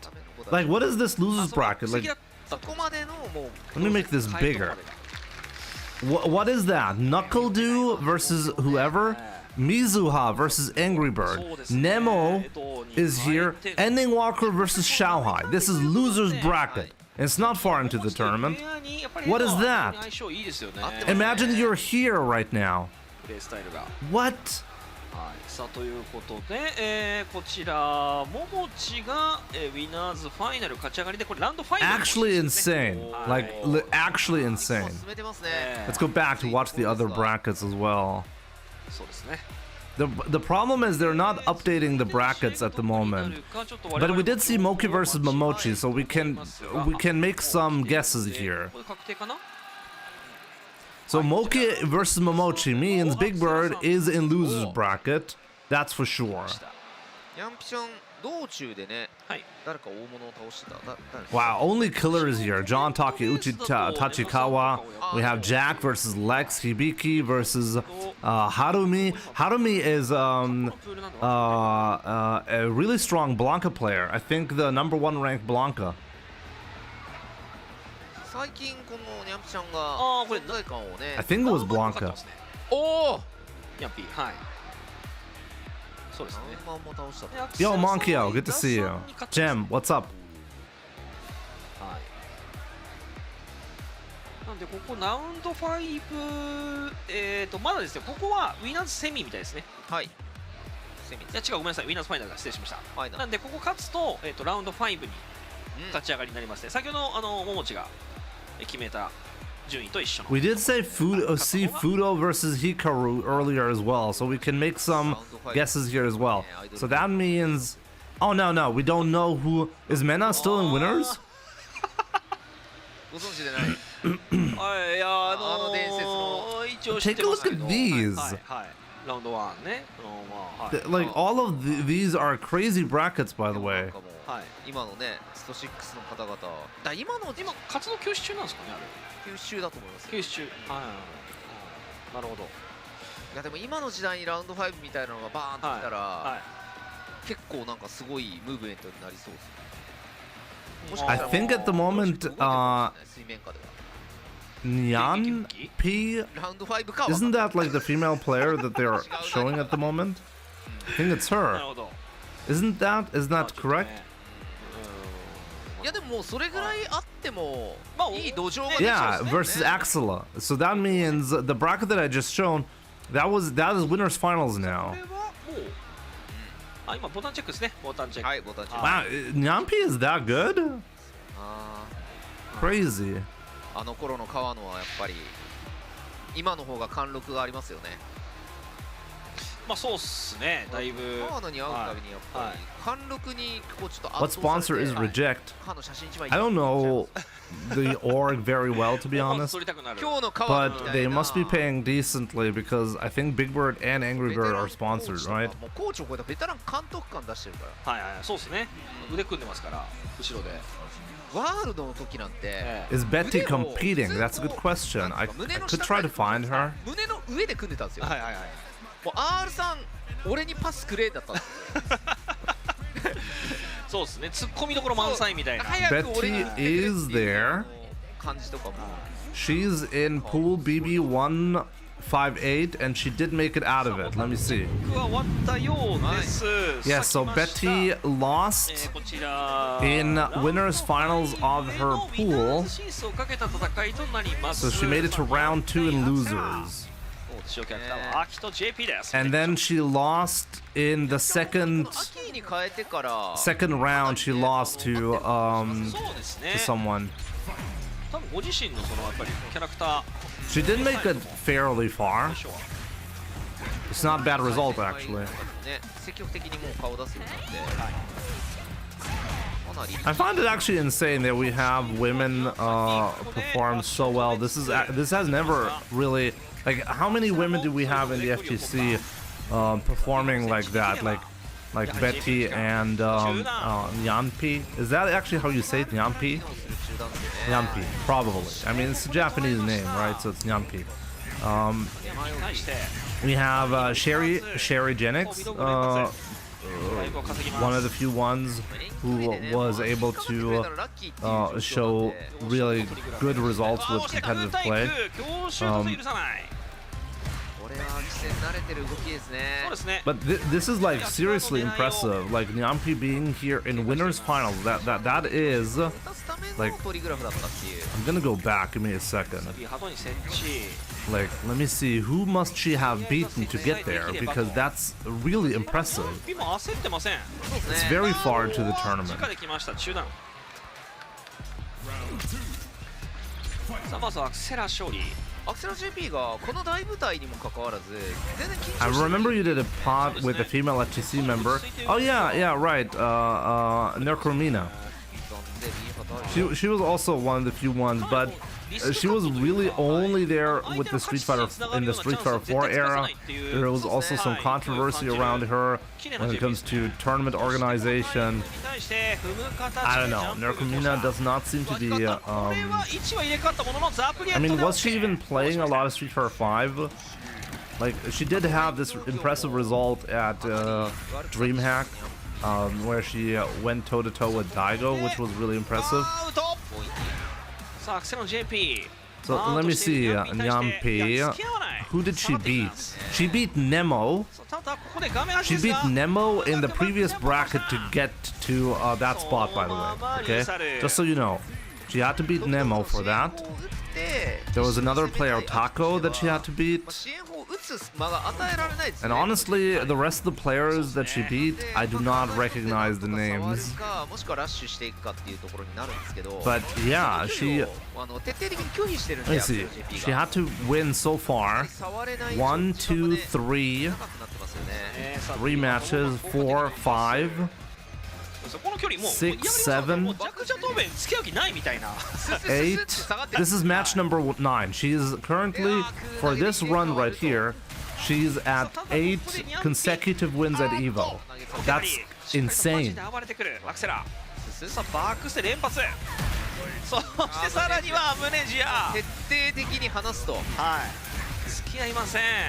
Like, what is this losers bracket? Like, let me make this bigger. What is that? Knuckle Dew versus whoever? Mizuha versus Angry Bird. Nemo is here. Ending Walker versus Xiaohai. This is losers bracket. It's not far into the tournament. What is that? Imagine you're here right now. What? さあということで、こちらももちが、ウィナーズファイナル勝ち上がりでこれラウンドファイナル Actually insane. Like, actually insane. Let's go back to watch the other brackets as well. そうですね The problem is they're not updating the brackets at the moment. But we did see Moki versus Momochi, so we can make some guesses here. これ確定かな So Moki versus Momochi means Big Bird is in losers bracket. That's for sure. ヤンピション道中でね、はい 誰か大物を倒してた。誰 Wow, only killers here. John Takeuchi Tachikawa. We have Jack versus Lex. Hibiki versus Harumi. Harumi is a really strong Blanca player. I think the #1 ranked Blanca. 最近このニャンピシャンがあーこれ存在感をね I think it was Blanca. おおヤンピーはいそうですねマンも倒したと Yo, Monkio, good to see you. Jem, what's up? はいなんでここラウンド5まだですねここはウィナーズセミみたいですねはいセミいや違うごめんなさいウィナーズファイナルが失礼しましたファイナルなんでここ勝つと、ラウンド5に勝ち上がりになりますね先ほどももちが決めた順位と一緒の We did say see Fudo versus Hikaru earlier as well, so we can make some guesses here as well. So that means... Oh, no, we don't know who... Is Mena still in winners? ご存知でないはいいや伝説の一応知ってますけど Take a look at these. はいはいラウンド1ねまあはい Like, all of these are crazy brackets, by the way. なんかもうはい今のねスト6の方々だ今活動休止中なんですかねあれ休止中だと思いますよ休止中はいなるほどいやでも今の時代にラウンド5みたいなのがバーンと来たら、はい結構なんかすごいムーブメントになりそうですね I think at the moment, 水面下では Nyan P... ラウンド5かは Isn't that like the female player that they're showing at the moment? I think it's な her. るほど Isn't that correct? いやでももうそれぐらいあってもまあいい土壌ができちゃ Yeah, うんですね versus Axela. So that means the bracket that I just shown, that is winners finals こ now. れはもうあ今ボタンチェックですねボタンチェックはいボタンチェック Wow, Nyampi is that good? あ Crazy. あの頃の川野はやっぱり今の方が貫禄がありますよねまあそうっすねだいぶ川野に会うたびにやっぱり貫禄にこうちょっと What 圧倒さ sponsor れ is て reject? 川野写真一枚 I don't know the org very well, to be もう honest. 取りたくなる今日の川野み But た they いな must be paying decently because I think Big Bird and Angry ベテ Bird ラン are sponsored, コー right? チとかもうコーチを超えたベテラン監督官出してるからはいはいそうっすね腕組んでますから後ろでワールドの時なんて Is Betty competing? That's a good question. I 胸の could 下 try to find her. 胸の上で組んでたんですよはいはいはいもう R さん俺にパスくれだったんですよそうっすねツッコミどころ満載みたいな早く俺に Betty is there. 感じとかも She's in pool BB158 and she did make it out of it. Let me see. 僕は終わったようです Yeah, so さっきました Betty lost こちら in winners finals of her pool. 進出をかけた戦いとなります So she made it to round 2 in losers. 塩キャラクターは秋と JP です And then she lost in the second 秋に変えてから round. She lost to そうですね someone. 多分ご自身のそのやっぱりキャラクター She did make it fairly far. でしょう It's not a bad result actually. ね積極的にもう顔出すようになってかなり I find it actually insane that we have women perform so well. This has never really, like, how many women do we have in the FGC performing like that? Like like Betty and Nyanpi. Is that actually how you say it, Nyanpi? Nyanpi, probably. I mean, it's a Japanese name, right? So it's Nyanpi. We have Sherry Genix, one of the few ones who was able to show really good results with competitive play. But this is like seriously impressive. Like Nyanpi being here in winners finals, that is like. I'm gonna go back. Give me a second. Like, let me see, who must she have beaten to get there? Because that's really impressive. It's very far into the tournament. アクセラ JP がこの大舞台にもかかわらず全然緊張して I remember you did a pod with a female HTC member. Oh yeah, right. Necromina. She was also one of the few ones, but she was really only there with the Street Fighter in the Street Fighter 4 era. There was also some controversy around her when it comes to tournament organization. I don't know. Necromina does not seem to be. I mean, was she even playing a lot of Street Fighter 5? Like, she did have this impressive result at DreamHack, where she went toe-to-toe with Daigo, which was really impressive. So let me see, Nyanpi. Who did she beat? She beat Nemo. She beat Nemo in the previous bracket to get to that spot, by the way. Okay? Just so you know. She had to beat Nemo for that. There was another player, Taco, that she had to beat. And honestly, the rest of the players that she beat, I do not recognize the names. But yeah, she... Let me see. She had to win so far 1, 2, 3 matches, 4, 5, 6, 7, 8. This is match number 9. She is currently, for this run right here, she's at 8 consecutive wins at EVO. That's insane.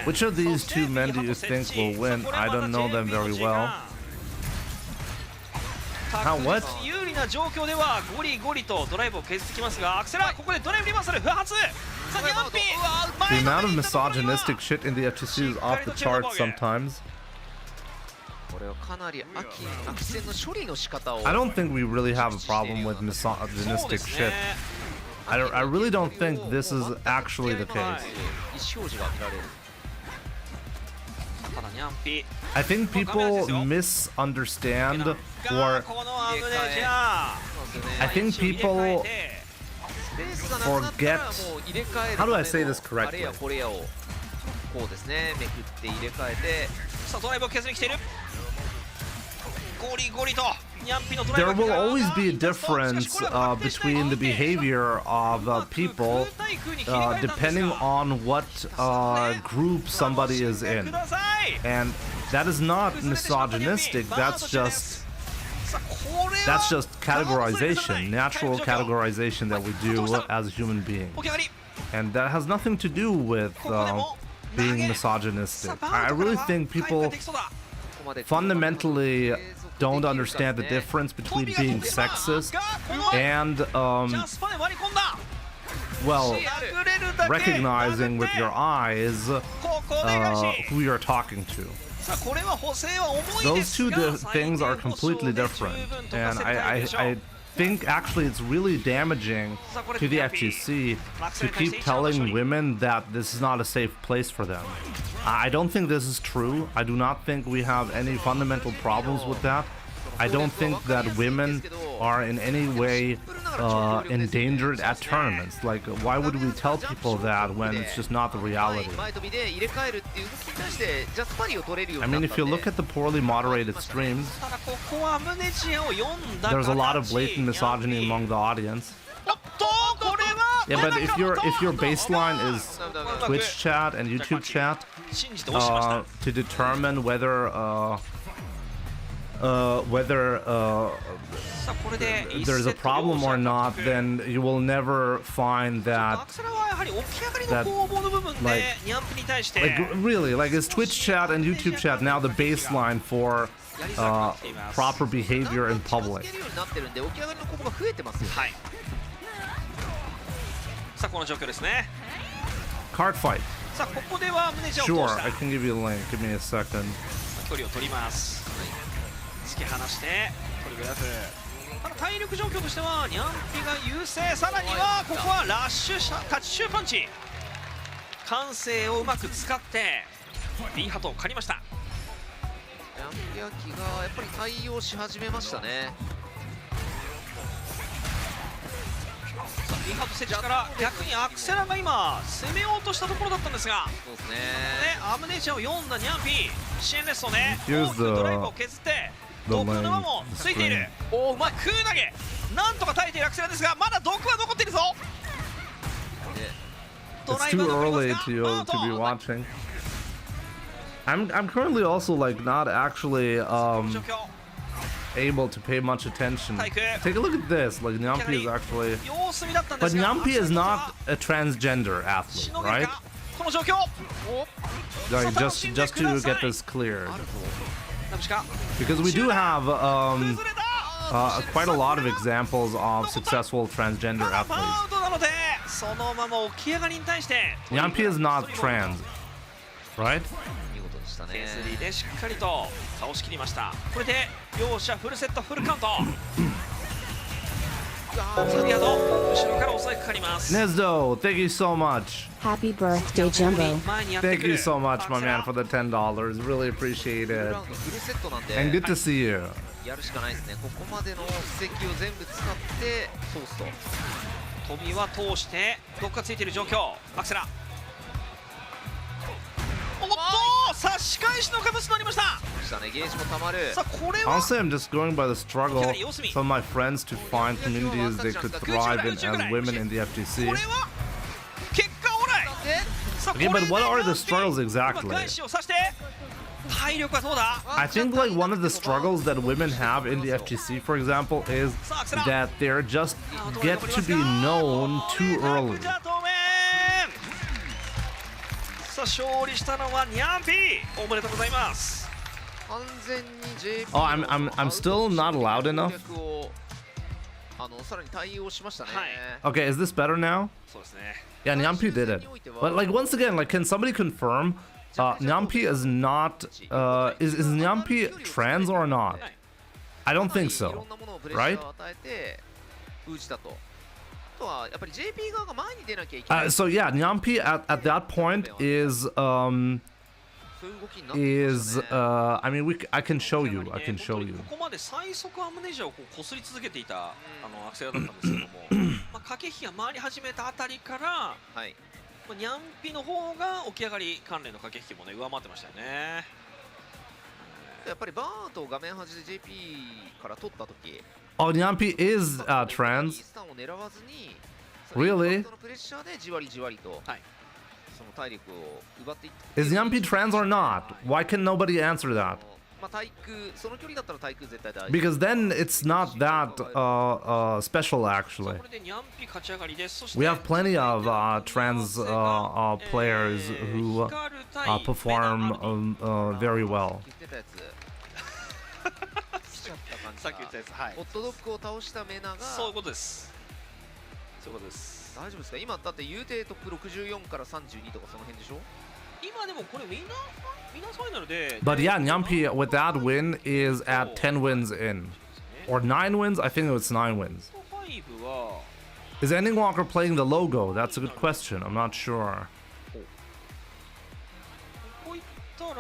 Which of these two men do you think will win? I don't know them very well. How, what? The amount of misogynistic shit in the FTC is off the charts sometimes. I don't think we really have a problem with misogynistic shit. I really don't think this is actually the case. I think people misunderstand, or I think people forget. How do I say this correctly? There will always be a difference between the behavior of people depending on what group somebody is in. And that is not misogynistic, that's just categorization, natural categorization that we do as a human being. And that has nothing to do with being misogynistic. I really think people fundamentally don't understand the difference between being sexist and, well, recognizing with your eyes who you're talking to. Those two things are completely different, and I think actually it's really damaging to the FGC to keep telling women that this is not a safe place for them. I don't think this is true. I do not think we have any fundamental problems with that. I don't think that women are in any way endangered at tournaments. Like, why would we tell people that when it's just not the reality? I mean, if you look at the poorly moderated streams, there's a lot of blatant misogyny among the audience. Yeah, but if your baseline is Twitch chat and YouTube chat, to determine whether whether さあこれで there's a problem or not, then you will never find ア that クセラはやはり起き上がりの攻防の部分で like- ニャンプに対して like really like is Twitch chat and YouTube chat now the baseline for proper behavior in 近づ public? けるようになってるんで起き上がりの攻防が増えてますよ。はいさあこの状況ですね Card fight. さあここでは胸ジャを Sure, 通した I can give you a link. Give me a second. 距離を取ります突き放してトリグラフただ体力状況としてはニャンピが優勢さらにはここはラッシュタッチシューパンチ感性をうまく使って B ハトを借りましたヤンピアキがやっぱり対応し始めましたね。 B ハト設置から逆にアクセラが今攻めようとしたところだったんですがそうですね。アムネチャを読んだニャンピ支援レストね Here's 大きくドライブを削って毒の沼もついているおおうまい空投げなんとか耐えているアクセラですがまだ毒は残っているぞ It's too early to be watching. I'm currently also like not actually 状況 able to pay much attention. Take a look at this. Like Nyampi is actually, 様子見だったんで but すが Nyampi is not a transgender し athlete, のげる right? かこの状況 Like just to get this cleared, ナブシカ because we do have 崩れた quite a lot of examples of successful transgender ただ athletes. バウンドなのでそのまま起き上がりに対して Nyampi is not trans, right? 見事でしたね。手すりでしっかりと倒しきりましたこれで両者フルセットフルカウントサディアド後ろから襲いかかります Nezdo, thank you so much. Happy birthday, Jumbo. 前にやって Thank くる you so much, my man, for the $10. Really appreciate フル it. ラウンドフルセットなんで And good to see you. やるしかないですね。ここまでの布石を全部使って通すと。飛びは通してどっかついている状況アクセラおっと差し返しの形となりましたしたね。ゲージもたまる。さあこれは Honestly, I'm just going by the struggle of some of my friends to find communities they could thrive in as women in the こ FGC. れは結果オーライさあ Okay, これ but で what are the ニャンピ struggles exactly? 今返しを刺して体力はどうだ I think like one of the struggles that women have in the FGC, for example, is that they're just get to be known too early. さあ勝利したのはニャンピーおめでとうございます完全に JP Oh, I'm still not loud enough. さらに対応しましたね。はい Okay, is this better now? そうですね Yeah, Nyampi did it. But like once again, like can somebody confirm Nyampi is not is Nyampi trans or not? I don't think いろ so. んなものをプレッシャーを与えて封じたと。あとはやっぱり JP 側が前に出なきゃいけない。 So yeah, Nyampi at that point is そういう動きになってましたね。I mean I can show you. I can show you. ここまで最速アムネジアをこう擦り続けていたアクセラだったんですけどもまあ駆け引きが回り始めたあたりからはい。まあニャンピの方が起き上がり関連の駆け引きもね上回ってましたよねやっぱりバーと画面端で JP から取った時、 Oh, Nyampi is ス trans. タンを狙わずに、 Really? インパクトのプレッシャーでじわりじわりと、はいその体力を奪っていって Is Nyampi trans or not? Why can nobody answer that? まあ対空その距離だったら対空絶対大丈夫。 Because then it's not that special さあ actually. これでニャンピ勝ち上がりですそして We have plenty of trans players who perform very well. 言ってたやつ。来ちゃった感じさっき言ったやつはいホットドッグを倒したメナがそういうことですそういうことです大丈夫ですか。今だって言うてトップ64から32とかその辺でしょ。今でもこれみんなファイナルで But yeah, Nyampi with that win is at 10 wins in. Or 9 wins? I think it was 9 wins. 5は Is Ending Walker playing the logo? That's a good question. I'm not sure. こういったら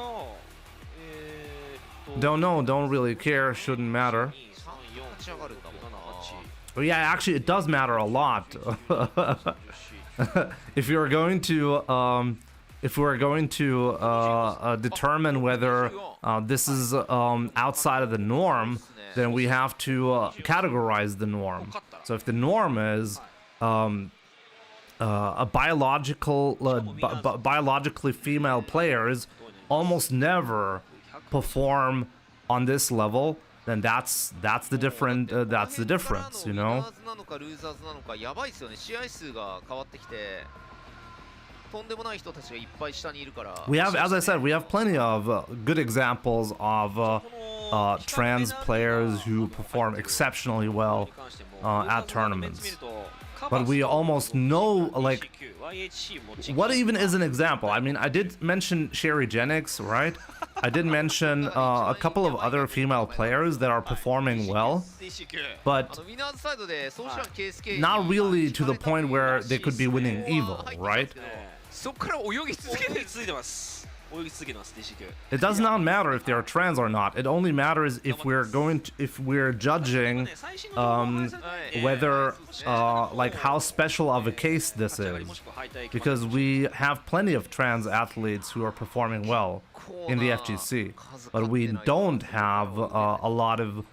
Don't know, don't really care, shouldn't matter. 立ち上がるんだもんな。 But yeah, actually, it does matter a lot. If you're going to, determine whether this is outside of the norm, then we have to categorize the norm. So if the norm is a biologically female players almost never perform on this level, then that's the different that's the difference, you know. We have, as I said, we have plenty of good examples of trans players who perform exceptionally well at tournaments. But we almost know, like, what even is an example? I mean, I did mention Sherry Jennings, right? I did mention a couple of other female players that are performing well, but not really to the point where they could be winning EVO, right? It does not matter if they're trans or not. It only matters if we're judging whether like how special of a case this is, because we have plenty of trans athletes who are performing well in the FGC, but we don't have a lot of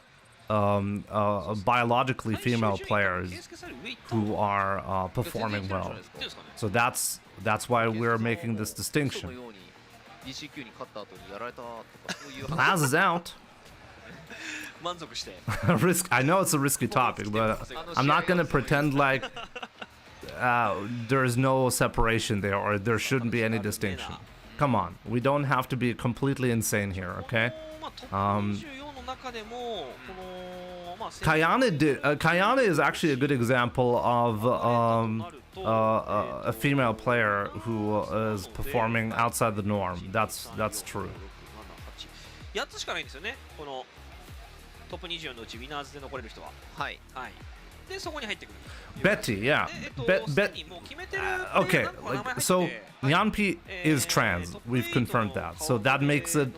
biologically female players who are performing well. So that's why we're making this distinction. Plaz is out. I know it's a risky topic, but I'm not gonna pretend like there's no separation there or there shouldn't be any distinction. Come on, we don't have to be completely insane here, okay? Kayane is actually a good example of a female player who is performing outside the norm. That's true. Betty, yeah. Okay, so Nyanpi is trans. We've confirmed that. So that makes it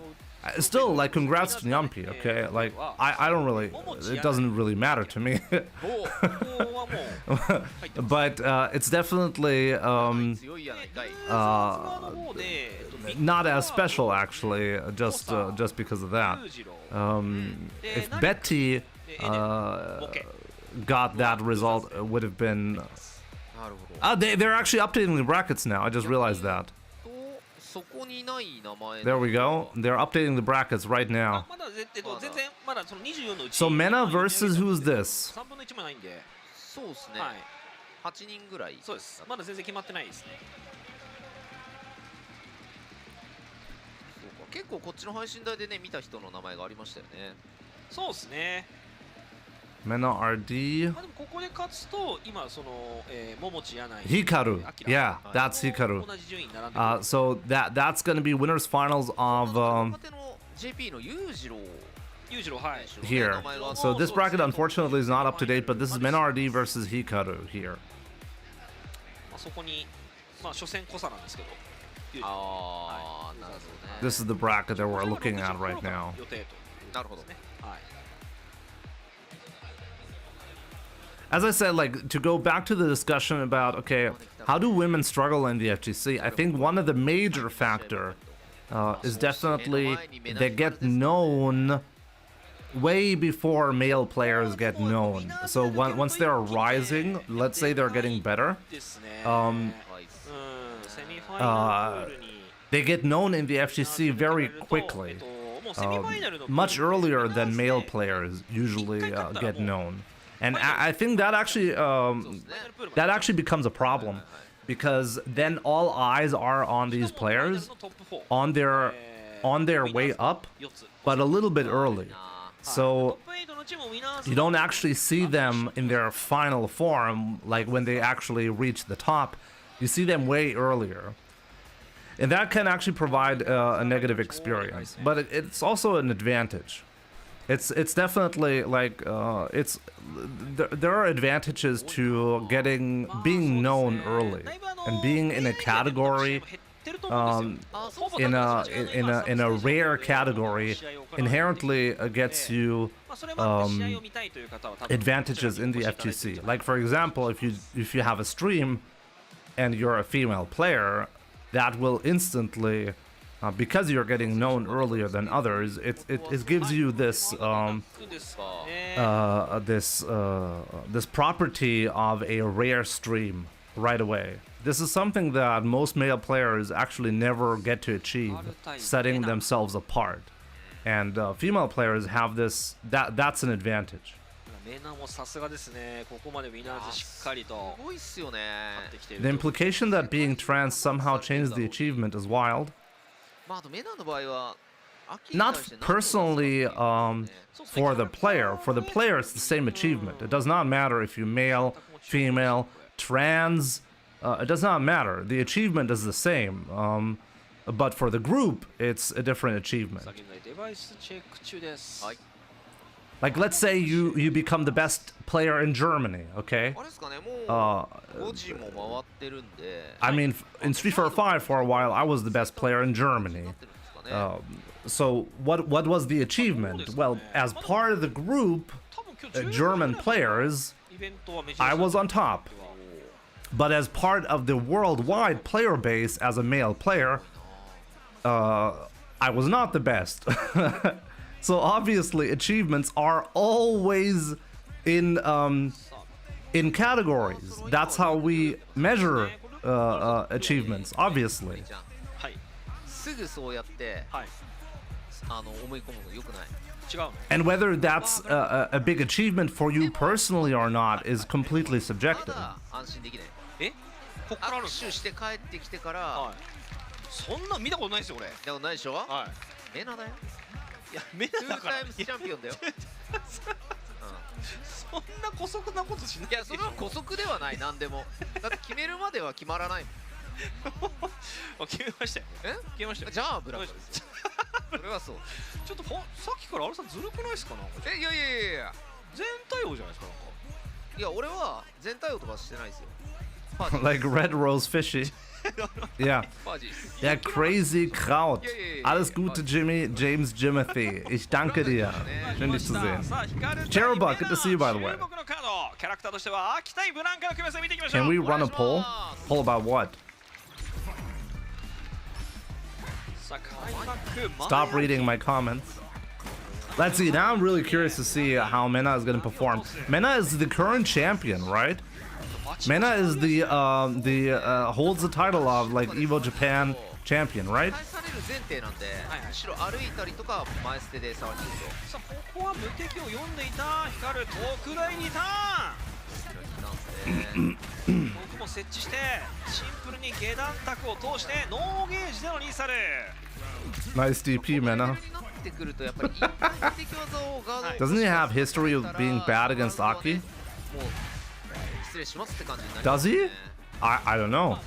still, like, congrats to Nyanpi, okay? Like, I don't really, it doesn't really matter to me. But it's definitely not as special, actually, just because of that. If Betty got that result, it would have been... they're actually updating the brackets now, I just realized that. There we go. They're updating the brackets right now. So Mena versus who's this? Mena RD. Hikaru. Yeah, that's Hikaru. So that's gonna be winners finals of here. So this bracket unfortunately is not up to date, but this is Mena RD versus Hikaru here. This is the bracket that we're looking at right now. As I said, like, to go back to the discussion about, okay, how do women struggle in the FGC? I think one of the major factor is definitely they get known way before male players get known. So once they're rising, let's say they're getting better, they get known in the FGC very quickly, much earlier than male players usually get known. And I think that actually becomes a problem, because then all eyes are on these players on their way up, but a little bit early. So you don't actually see them in their final form, like when they actually reach the top. You see them way earlier. And that can actually provide a negative experience, but it's also an advantage. It's definitely like there are advantages to being known early and being in a category, in a rare category, inherently gets you advantages in the FGC. Like, for example, if you have a stream and you're a female player, that will instantly, because you're getting known earlier than others, it gives you this this property of a rare stream right away. This is something that most male players actually never get to achieve, setting themselves apart. and female players have this. That's an advantage. メナもさすがですね。ここまでウィナーズしっかりと。すごいっすよね。 The implication that being trans somehow changed the achievement is wild. まああとメナの場合は Not personally for the player. For the player, it's the same achievement. It does not matter if you're male, female, trans. It does not matter. The achievement is the same. But for the group, it's a different achievement. 現在デバイスチェック中です。 Like, let's say you become the best player in Germany, okay? あれですかね、もう5時も回ってるんで。 I mean, in Street Fighter 5 for a while, I was the best player in Germany. So what was the achievement? Well, as part of the group, German players, I was on top. But as part of the worldwide player base as a male player, I was not the best. So obviously, achievements are always in categories. That's how we measure achievements, obviously. はい。すぐそうやってはい。思い込むの良くない。違うの。 And whether that's a big achievement for you personally or not is completely ま subjective. だ安心できない。え？こっからあるんですか？握手して帰ってきてから、はい。そんな見たことないですよ俺。見たことないでしょ？はい。メナだよ。いやメツナだから。ータイムスチャンピオンだよ。そんな姑息なことしない。いやそれは姑息ではない何でも。だって決めるまでは決まらないもん。決めましたよ。え？決めましたよ。じゃあブラックですよ。それはそう。ちょっとさっきからアルさんずるくないですかなんか。いやいやいやいや。全対応じゃないですかなんか。いや俺は全対応とかしてないですよ。Like Red Rose Fishy. Yeah. パージ。 Ja, Crazy Kraut. Alles Gute, Jimmy. James Jimothy. Ich danke dir. Schön, dich zu sehen. Cherubuk, good to see you, by the way. Can we run a poll? Poll about what? Stop reading my comments. Let's see. Now I'm really curious to see how Mena is going to perform. Mena is the current champion, right? Mena is the holds the title of like Evo Japan champion, right? 返される前提なんで、むしろ歩いたりとか前捨てで触りに行くと。さあここは無敵を読んでいた光る特大2ターン僕も設置してシンプルに下段卓を通してノーゲージでのリーサル Nice DP, Mena. Doesn't he have history of being bad against Aki? Does he? I don't know. こ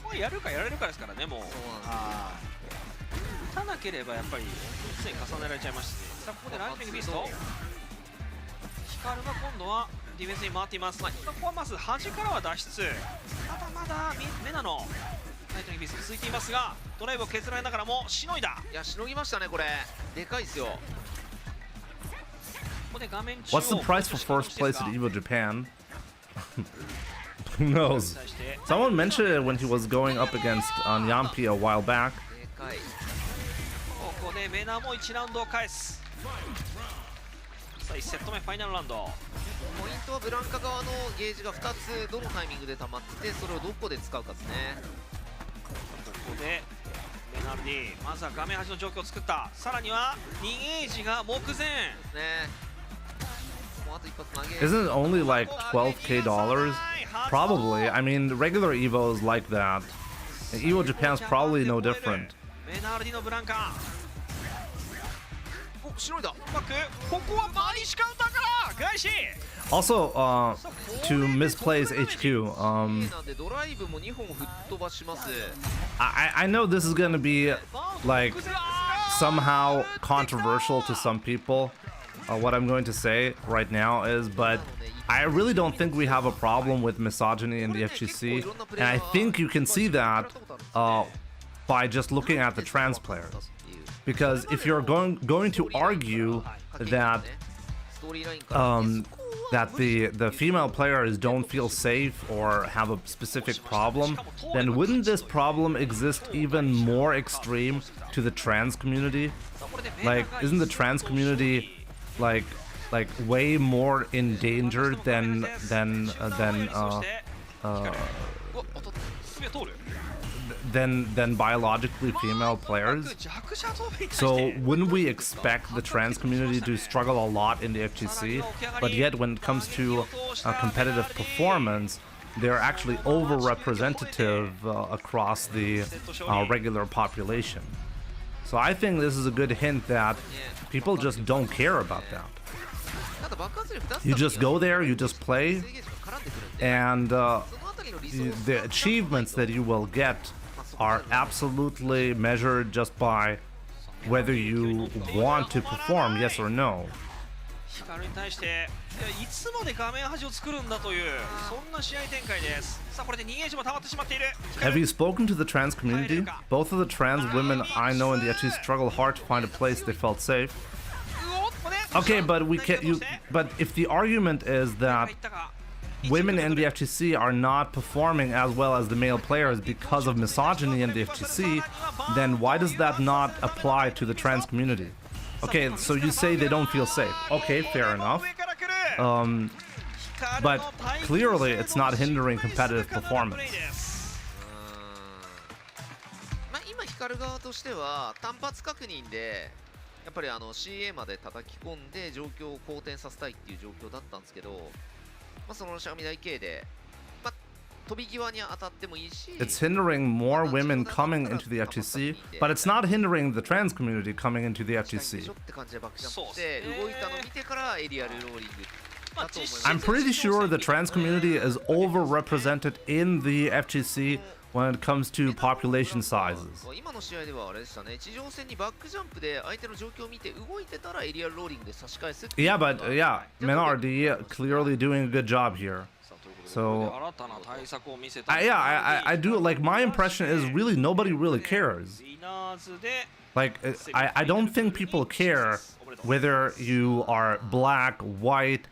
こはやるかやられるかですからねもう打たなければやっぱり常に重ねられちゃいましたしさあここでライトニングビースト光が今度はディフェンスに回っています、ここはまず端からは脱出ただまだメナのライトニングビースト続いていますがドライブを削られながらもしのいだいやしのぎましたねこれでかいっすよ What's the price for first place at Evo Japan? Who knows? Someone mentioned it when he was going up against Nyampi a while back. ここでメナも1ラウンドを返すさあ1セット目ファイナルラウンドポイントはブランカ側のゲージが2つどのタイミングで溜まっててそれをどこで使うかですねここでメナルディまずは画面端の状況を作ったさらには2ゲージが目前ね Isn't it only like $12K? Probably. I mean, the regular Evo is like that. And Evo Japan's probably no different. Also, to misplace HQ, I know this is gonna be like somehow controversial to some people. What I'm going to say right now is, but I really don't think we have a problem with misogyny in the FGC, and I think you can see that by just looking at the trans players. Because if you're going to argue that that the female players don't feel safe or have a specific problem, then wouldn't this problem exist even more extreme to the trans community? Like, isn't the trans community like way more endangered than biologically female players. So wouldn't we expect the trans community to struggle a lot in the FGC? But yet when it comes to competitive performance, they're actually overrepresentative across the regular population. So I think this is a good hint that people just don't care about that. You just go there, you just play, and the achievements that you will get are absolutely measured just by whether you want to perform, yes or no. Have you spoken to the trans community? Both of the trans women I know in the FGC struggle hard to find a place they felt safe. Okay, but we can't. But if the argument is that women in the FGC are not performing as well as the male players because of misogyny in the FGC, then why does that not apply to the trans community? Okay, so you say they don't feel safe. Okay, fair enough. But clearly it's not hindering competitive performance. 今光側としては単発確認でやっぱりCA まで叩き込んで状況を好転させたいっていう状況だったんですけど、そのシャミ大 K で飛び際に当たってもいいし。 It's hindering more women coming into the FGC, but it's not hindering the trans community coming into the FGC. I'm pretty sure the trans community is overrepresented in the FGC when it comes to population sizes. Yeah, but yeah, Menardi clearly doing a good job here. So I do like, my impression is really nobody really cares. Like I don't think people care whether you are black, white,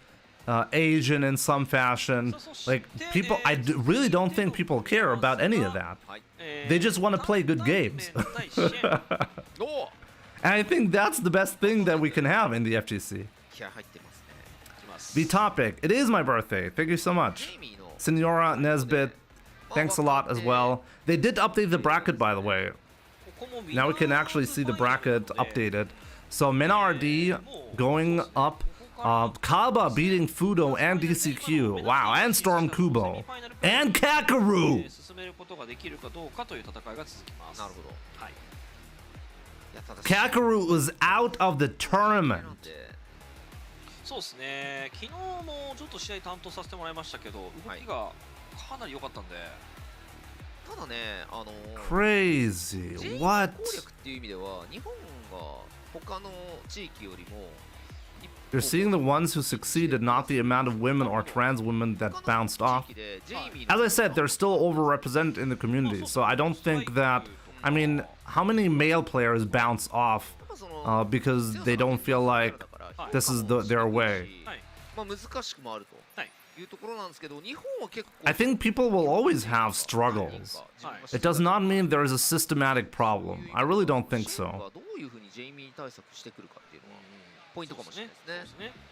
Asian in some fashion. Like people, really don't think people care about any of that. They just want to play good games. And I think that's the best thing that we can have in the FGC. The topic. It is my birthday. Thank you so much. Senora Nesbit, thanks a lot as well. They did update the bracket, by the way. Now we can actually see the bracket updated. So Menardi going up. Kaba beating Fudo and DCQ. Wow, and Storm Kubo. And Kakaru! Kakaru was out of the tournament. そうですね。昨日もちょっと試合担当させてもらいましたけど、動きがかなり良かったんで。ただね、Crazy. What? 攻略っていう意味では日本が他の地域よりも You're seeing the ones who succeeded, not the amount of women or trans women that bounced off. As I said, they're still overrepresented in the community, so I don't think that... I mean, how many male players bounce off because they don't feel like this is their way? I think people will always have struggles. It does not mean there is a systematic problem. I really don't think so.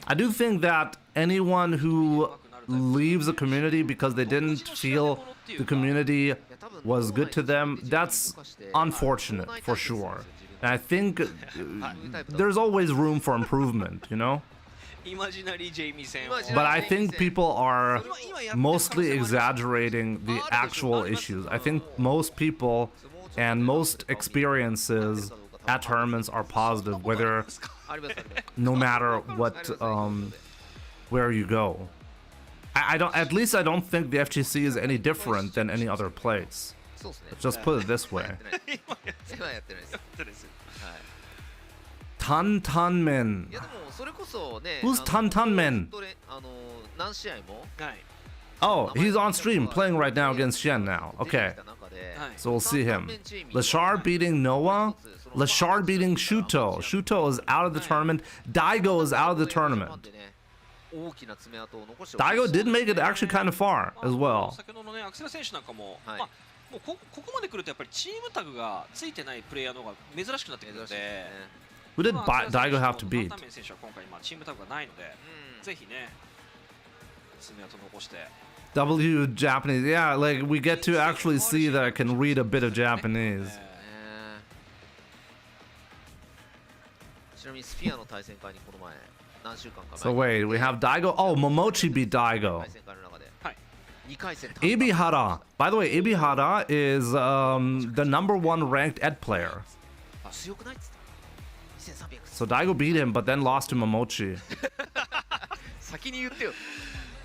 I do think that anyone who leaves a community because they didn't feel the community was good to them, that's unfortunate for sure. And I think there's always room for improvement, you know? But I think people are mostly exaggerating the actual issues. I think most people and most experiences at tournaments are positive, whether no matter what where you go. I don't, at least I don't think the FGC is any different than any other place. Let's just put it this way. Tan Tan Men. Who's Tan Tan Men? Oh, he's on stream playing right now against Shen now. Okay. So we'll see him. Lashard beating Noah. Lashard beating Shuto. Shuto is out of the tournament. Daigo is out of the tournament. Daigo did make it actually kind of far as well. Who did Daigo have to beat? W Japanese. Yeah, like we get to actually see that I can read a bit of Japanese. ちなみにスフィアの対戦会にこの前何週間か So wait, we have Daigo. Oh, Momochi beat Daigo. 対戦会の中で2回戦 Ibihara. By the way, Ibihara is the #1 ranked Ed player. 強くないっつって2300 So Daigo beat him, but then lost to Momochi. 先に言ってよ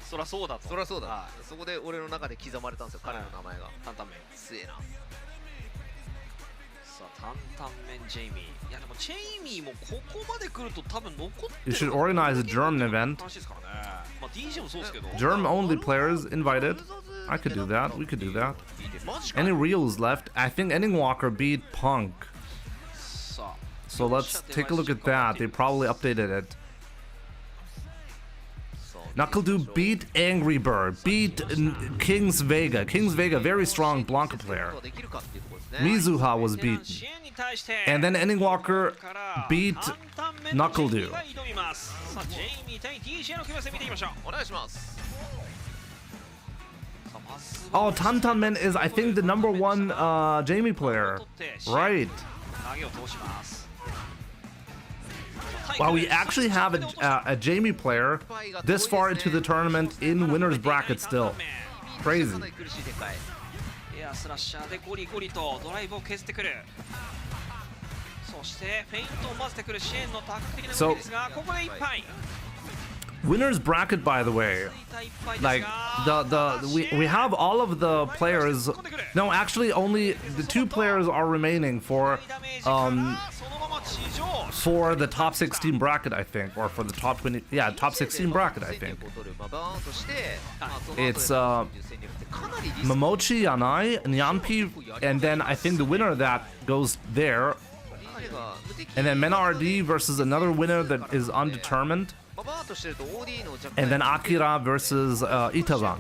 そりゃそうだと。そりゃそうだそこで俺の中で刻まれたんですよ彼の名前が担々麺。強えなさあ担々麺ジェイミー。いやでもジェイミーもここまで来ると多分残ってる。 You should organize a German event. 楽しいですからね。まあ DJ もそうですけど。 German only players invited. I could do that. We could do that. マジか Any reels left? I think Ending Walker beat Punk. さあ So let's take a look at that. They probably updated it. NuckleDu beat Angry Bird, beat King's Vega. King's Vega, very strong Blanca player. できるかっていうところですね Mizuha was beaten. 支援に対して And then Ending Walker beat 担々麺の NuckleDu. ジェイミーが挑みます。さあジェイミー対 DJ の組み合わせ見ていきましょう。お願いします さあまずは Oh, Tantanmen is, I think, the #1 Jamie player. Right. 投げを通します。 Wow, we actually have a Jamie player this far into the tournament in winner's bracket still. Crazy. かなり苦しい展開エアスラッシャーでゴリゴリとドライブを削ってくる。そしてフェイントを混ぜてくる支援のタック的な動きですが、ここで1敗。 Winner's bracket, by the way. Like we have all of the players. No, actually, only the 2 players are remaining for the top 16 bracket, I think, or for the top 20. Yeah, top 16 bracket, I think. バーンとして It's Momochi, Yanai, Nyanpi, and then I think the winner that goes there, and then Menardi versus another winner that is undetermined. And then Akira versus Itazan.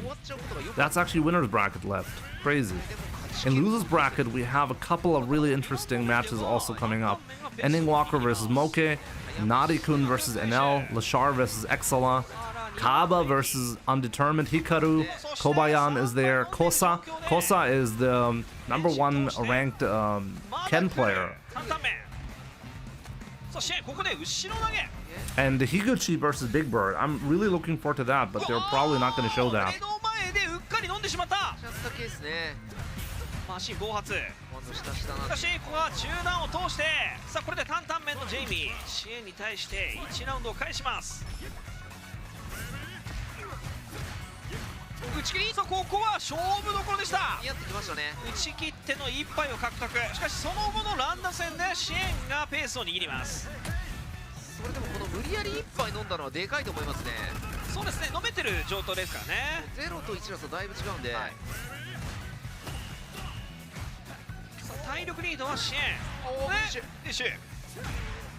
That's actually winner's bracket left. Crazy. In loser's bracket, we have a couple of really interesting matches also coming up. Ending Walker versus Moke, Nadi-kun versus NL, Lashar versus Exala, Kaba versus Undetermined, Hikaru, Kobayan is there, Kosa. Kosa is the #1 ranked Ken player. And the Higuchi versus Big Bird. I'm really looking forward to that, but they're probably not going to show that. マシン暴発。しかしここは中段を通して、さあこれで担々麺のジェイミー支援に対して1ラウンドを返します。打ち切り。さあここは勝負どころでした。やってきましたね打ち切っての1敗を獲得。しかしその後の乱打戦で支援がペースを握ります。それでもこの無理やり1杯飲んだのはでかいと思いますねそうですね、飲めてる状態ですからね。0と1だとだいぶ違うんで、体力リードは支援。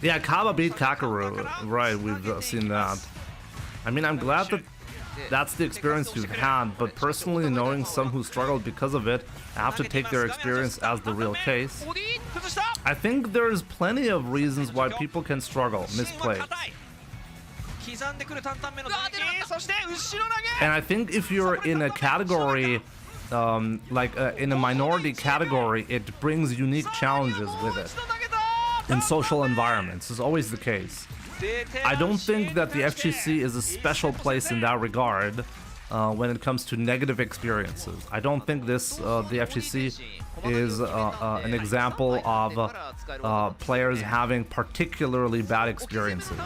Yeah, Kaba beat Kakaru. Right, we've seen that. I mean, I'm glad that that's the experience we've had, but personally, knowing some who struggled because of it, I have to take their experience as the real case. I think there's plenty of reasons why people can struggle, misplay. And I think if you're in a category, in a minority category, it brings unique challenges with it. In social environments, it's always the case. I don't think that the FGC is a special place in that regard when it comes to negative experiences. I don't think the FGC is an example of players having particularly bad experiences.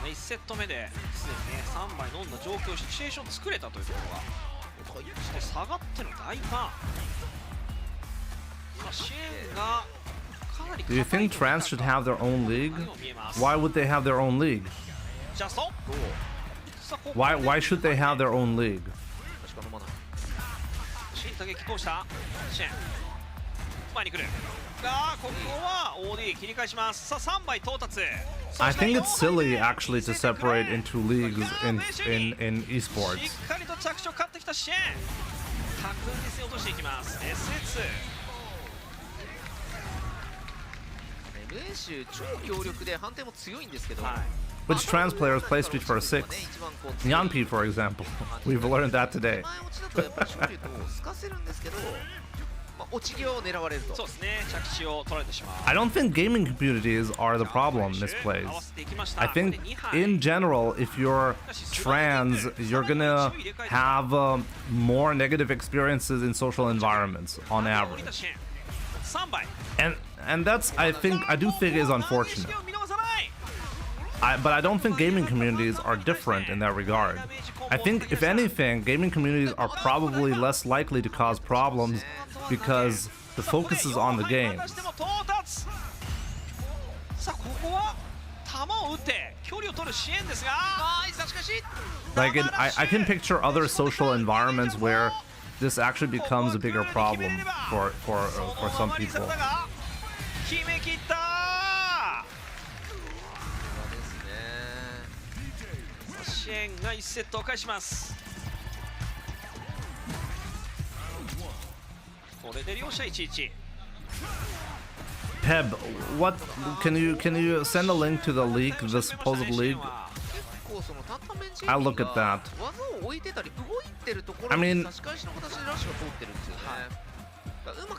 1セット目ですでにね3枚飲んだ状況シチュエーション作れたというところがそして下がっての大パン。支援がかなり Do you think trans should have their own league? Why would they have their own league? ジャスト Why should they have their own league? 打撃こうした支援前に来るがここは OD 切り返します。さあ3枚到達。 I think it's silly actually to separate into leagues in esports. しっかりと着地を勝ってきた支援確実に落としていきます。 S2 ルエンシュ超強力で判定も強いんですけど、 Which trans players play Street Fighter 6? Yanpi, for example. We've learned that today. 前落ちだとやっぱり勝利と透かせるんですけど、落ち際を狙われると。そうですね、着地を取られてしまう。 I don't think gaming communities are the problem in this place. I think, in general, if you're trans, you're gonna have more negative experiences in social environments on average. And that's, I do think is unfortunate. But I don't think gaming communities are different in that regard. I think, if anything, gaming communities are probably less likely to cause problems because the focus is on the games. Like, I can picture other social environments where this actually becomes a bigger problem for some people. 支援が1セットを返します。これで両者1-1。 Peb, what can you send a link to the leak, the supposed leak? I'll look at that. I mean,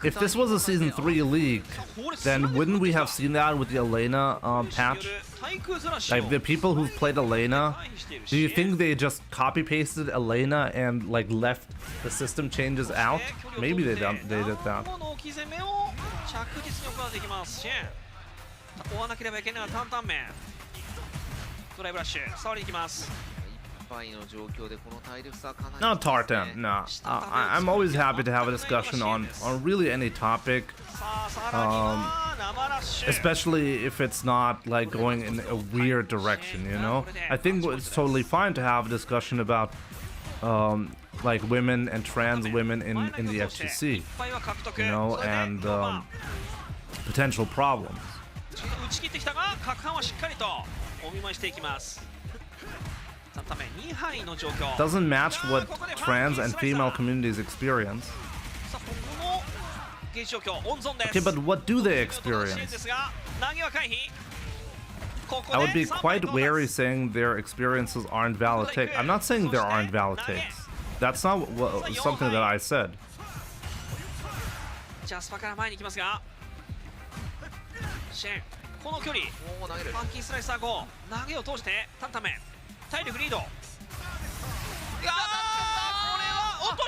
if this was a Season 3 leak, then wouldn't we have seen that with the Elena patch? Like, the people who've played Elena, do you think they just copy-pasted Elena and, like, left the system changes out? Maybe they did that. No, Tartan, no. I'm always happy to have a discussion on really any topic. Especially if it's not like going in a weird direction, you know? I think it's totally fine to have a discussion about like women and trans women in the FGC, you know, and potential problems. Doesn't match what trans and female communities experience. Okay, but what do they experience? I would be quite wary saying their experiences aren't valid takes. I'm not saying there aren't valid takes. That's not something that I said.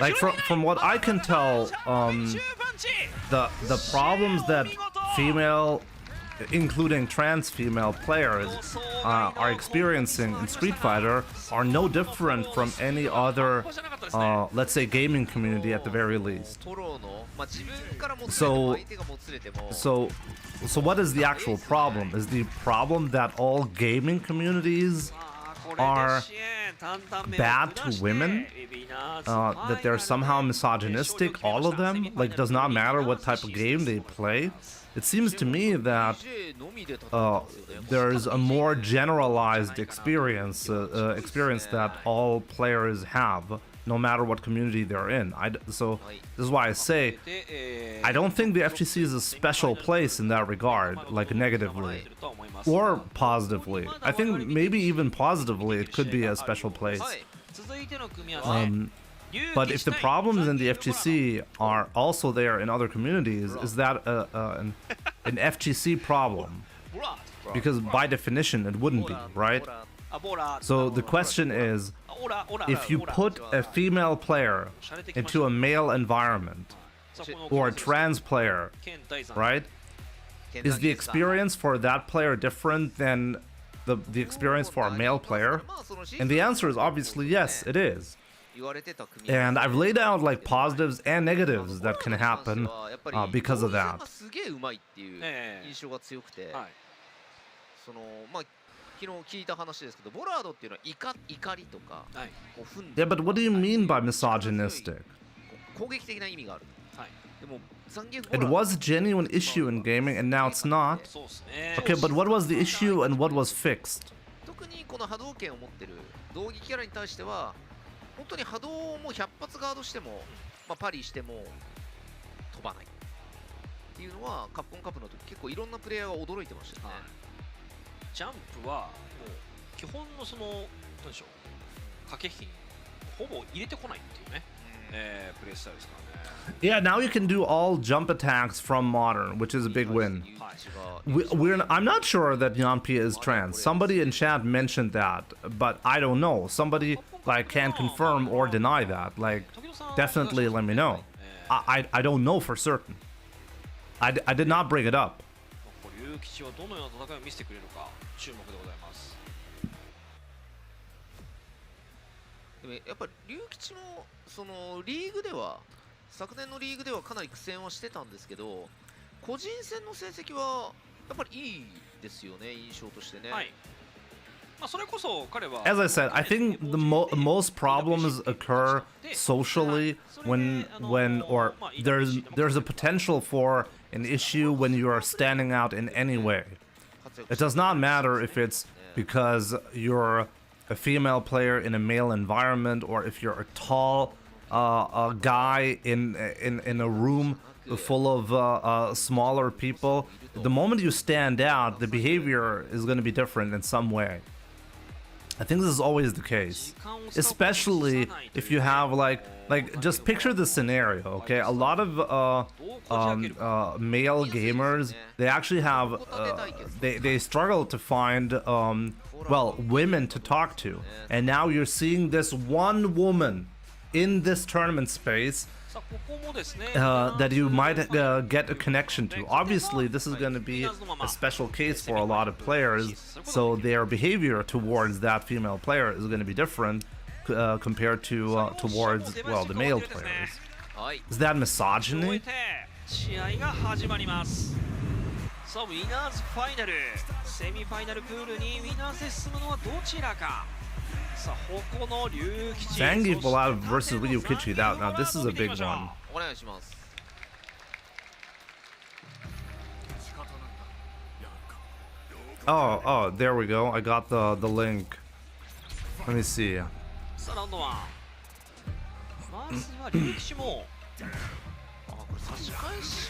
Like, from what I can tell, the problems that female, including trans female players, are experiencing in Street Fighter are no different from any other, let's say, gaming community at the very least. So what is the actual problem? Is the problem that all gaming communities are bad to women? That they're somehow misogynistic, all of them? Like, does not matter what type of game they play? It seems to me that there's a more generalized experience that all players have, no matter what community they're in. So this is why I say I don't think the FGC is a special place in that regard, like negatively or positively. I think maybe even positively it could be a special place. But if the problems in the FGC are also there in other communities, is that an FGC problem? Because by definition it wouldn't be, right? So the question is, if you put a female player into a male environment, or a trans player, right? Is the experience for that player different than the experience for a male player? And the answer is obviously yes, it is. And I've laid out like positives and negatives that can happen because of that. Yeah, but what do you mean by misogynistic? It was a genuine issue in gaming and now it's not. Okay, but what was the issue and what was fixed? 本当に波動も100発ガードしても、パリしても飛ばない。っていうのはカップコンカップの時結構いろんなプレイヤーが驚いてましたよね。ジャンプはもう基本のそのなんでしょう駆け引きにほぼ入れてこないっていうね、プレイスタイルですからね。Yeah, now you can do all jump attacks from modern, which is a big win. I'm not sure that Yanpia is trans. Somebody in chat mentioned that, but I don't know. Somebody like can confirm or deny that. Like, definitely let me know. I don't know for certain. I did not bring it up. 龍吉はどのような戦いを見せてくれるのか注目でございます。でもやっぱ龍吉もそのリーグでは昨年のリーグではかなり苦戦はしてたんですけど、個人戦の成績はやっぱりいいですよね、印象としてね。はい。まあそれこそ彼は As I said, I think the most problems occur socially when or there's a potential for an issue when you are standing out in any way. It does not matter if it's because you're a female player in a male environment, or if you're a tall a guy in a room full of smaller people. The moment you stand out, the behavior is going to be different in some way. I think this is always the case, especially if you have like just picture the scenario, okay? A lot of male gamers, they actually have they struggle to find well, women to talk to, and now you're seeing this one woman in this tournament space that you might get a connection to. Obviously, this is going to be a special case for a lot of players, so their behavior towards that female player is going to be different compared to towards, well, the male players. Is that misogyny? さあウィナーズファイナルセミファイナルプールにウィナーズで進むのはどちらか。さあ矛の龍吉 Zangief versus Ryukichi. Now this is a big one. お願いします。Oh, there we go. I got the link. Let me see. さあラウンド1。まずは龍吉も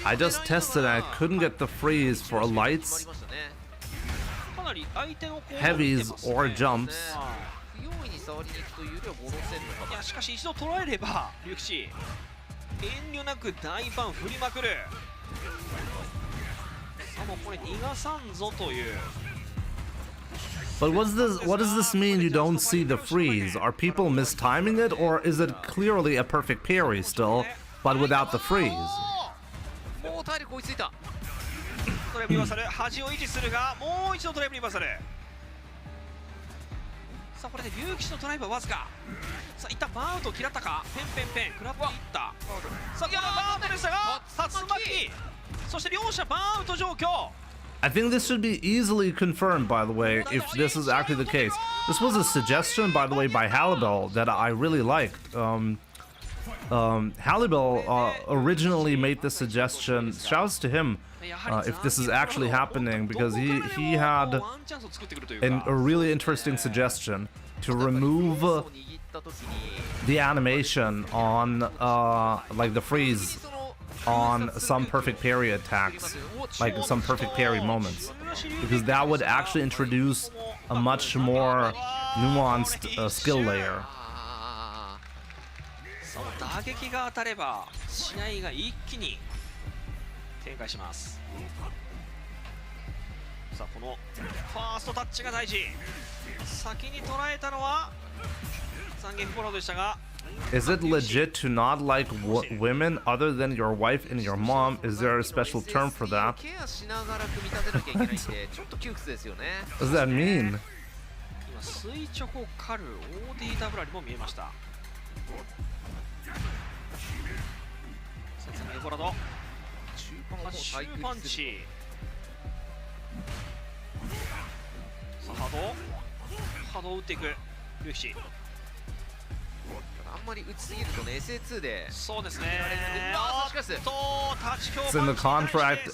I just tested and I couldn't get the freeze for lights, heavies, or jumps. いやしかし一度捉えれば龍吉遠慮なく大パン振りまくる。さあもうこれ逃がさんぞという。 But what does this mean you don't see the freeze? Are people mistiming it, or is it clearly a perfect parry still, but without the freeze? もう体力追いついた。トライブリバーサル端を維持するがもう一度トライブリバーサル。さあこれで龍騎士のトライブはわずか。さあ一旦バーアウトを嫌ったか。ペンクラップにいった。さあこのバーアウトでしたが竜巻。そして両者バーアウト状況。 I think this should be easily confirmed, by the way, if this is actually the case. This was a suggestion, by the way, by Halibel that I really liked. Halibel originally made this suggestion. Shouts to him if this is actually happening, because he had a really interesting suggestion to remove the animation on like the freeze on some perfect parry attacks, like some perfect parry moments, because that would actually introduce a much more nuanced skill layer. 打撃が当たれば試合が一気に展開します。さあこのファーストタッチが大事。先に捉えたのはザンゲフフォローでしたが。 Is it legit to not like women other than your wife and your mom? Is there a special term for that? What does that mean? 今垂直を狩る OD ダブラリも見えました。ザンゲフォロード中パンチ。さあ波動を打っていく龍騎士。 あんまり打ちすぎるとね SA2 でそうですね。 It's in the contract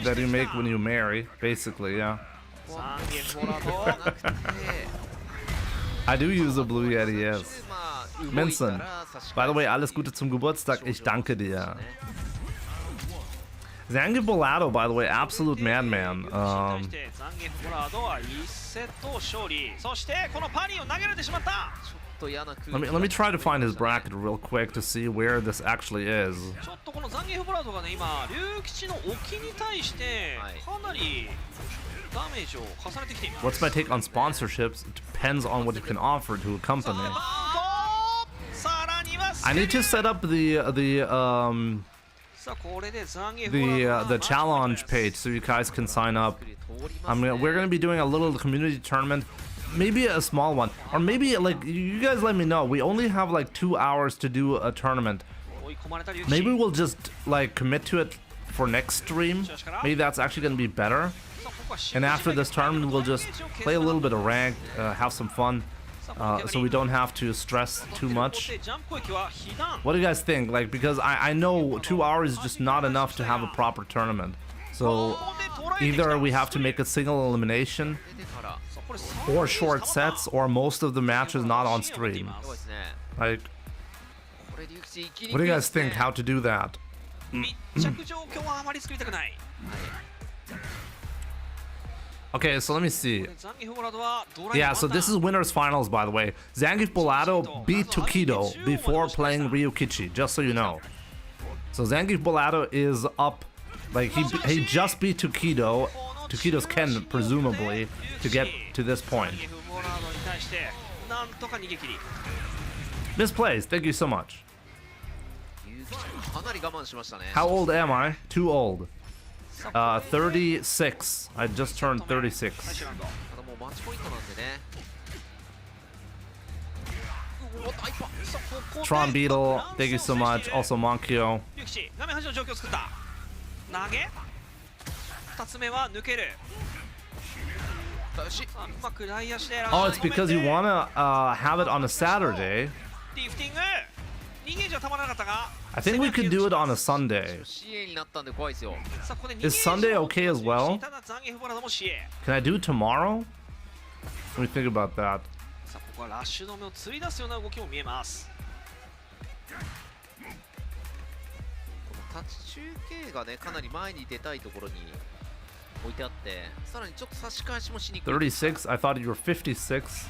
that you make when you marry, basically, yeah. I do use a Blue Yeti, yes. Minson, by the way, alles Gute zum Geburtstag. Ich danke dir. Zangief Bolado, by the way, absolute madman. ザンギエフ・ボラードは1セット勝利。そしてこのパニーを投げられてしまった。 Let me try to find his bracket real quick to see where this actually is. ちょっとこのザンギエフ・ボラードがね今龍吉の沖に対してかなりダメージを重ねてきています。 What's my take on sponsorships? It depends on what you can offer to a company. I need to set up the challenge page so you guys can sign up. We're gonna be doing a little community tournament, maybe a small one, or maybe like you guys let me know. We only have like 2 hours to do a tournament. Maybe we'll just like commit to it for next stream. Maybe that's actually gonna be better. And after this tournament, we'll just play a little bit of ranked, have some fun. So we don't have to stress too much. What do you guys think? Like, because I know 2 hours is just not enough to have a proper tournament. So either we have to make a single elimination, or short sets, or most of the matches not on stream. Like, what do you guys think? How to do that? Okay, so let me see. Yeah, so this is winners finals, by the way. Zangief Bolado beat Tokido before playing Ryukichi, just so you know. So Zangief Bolado is up, like he just beat Tokido, Tokido's Ken presumably, to get to this point. Misplaced, thank you so much. How old am I? Too old. 36. I just turned 36. Tron Beetle, thank you so much. Also Monkyo. Oh, it's because you wanna have it on a Saturday. I think we could do it on a Sunday. Is Sunday okay as well? Can I do it tomorrow? Let me think about that. "36? I thought you were 56.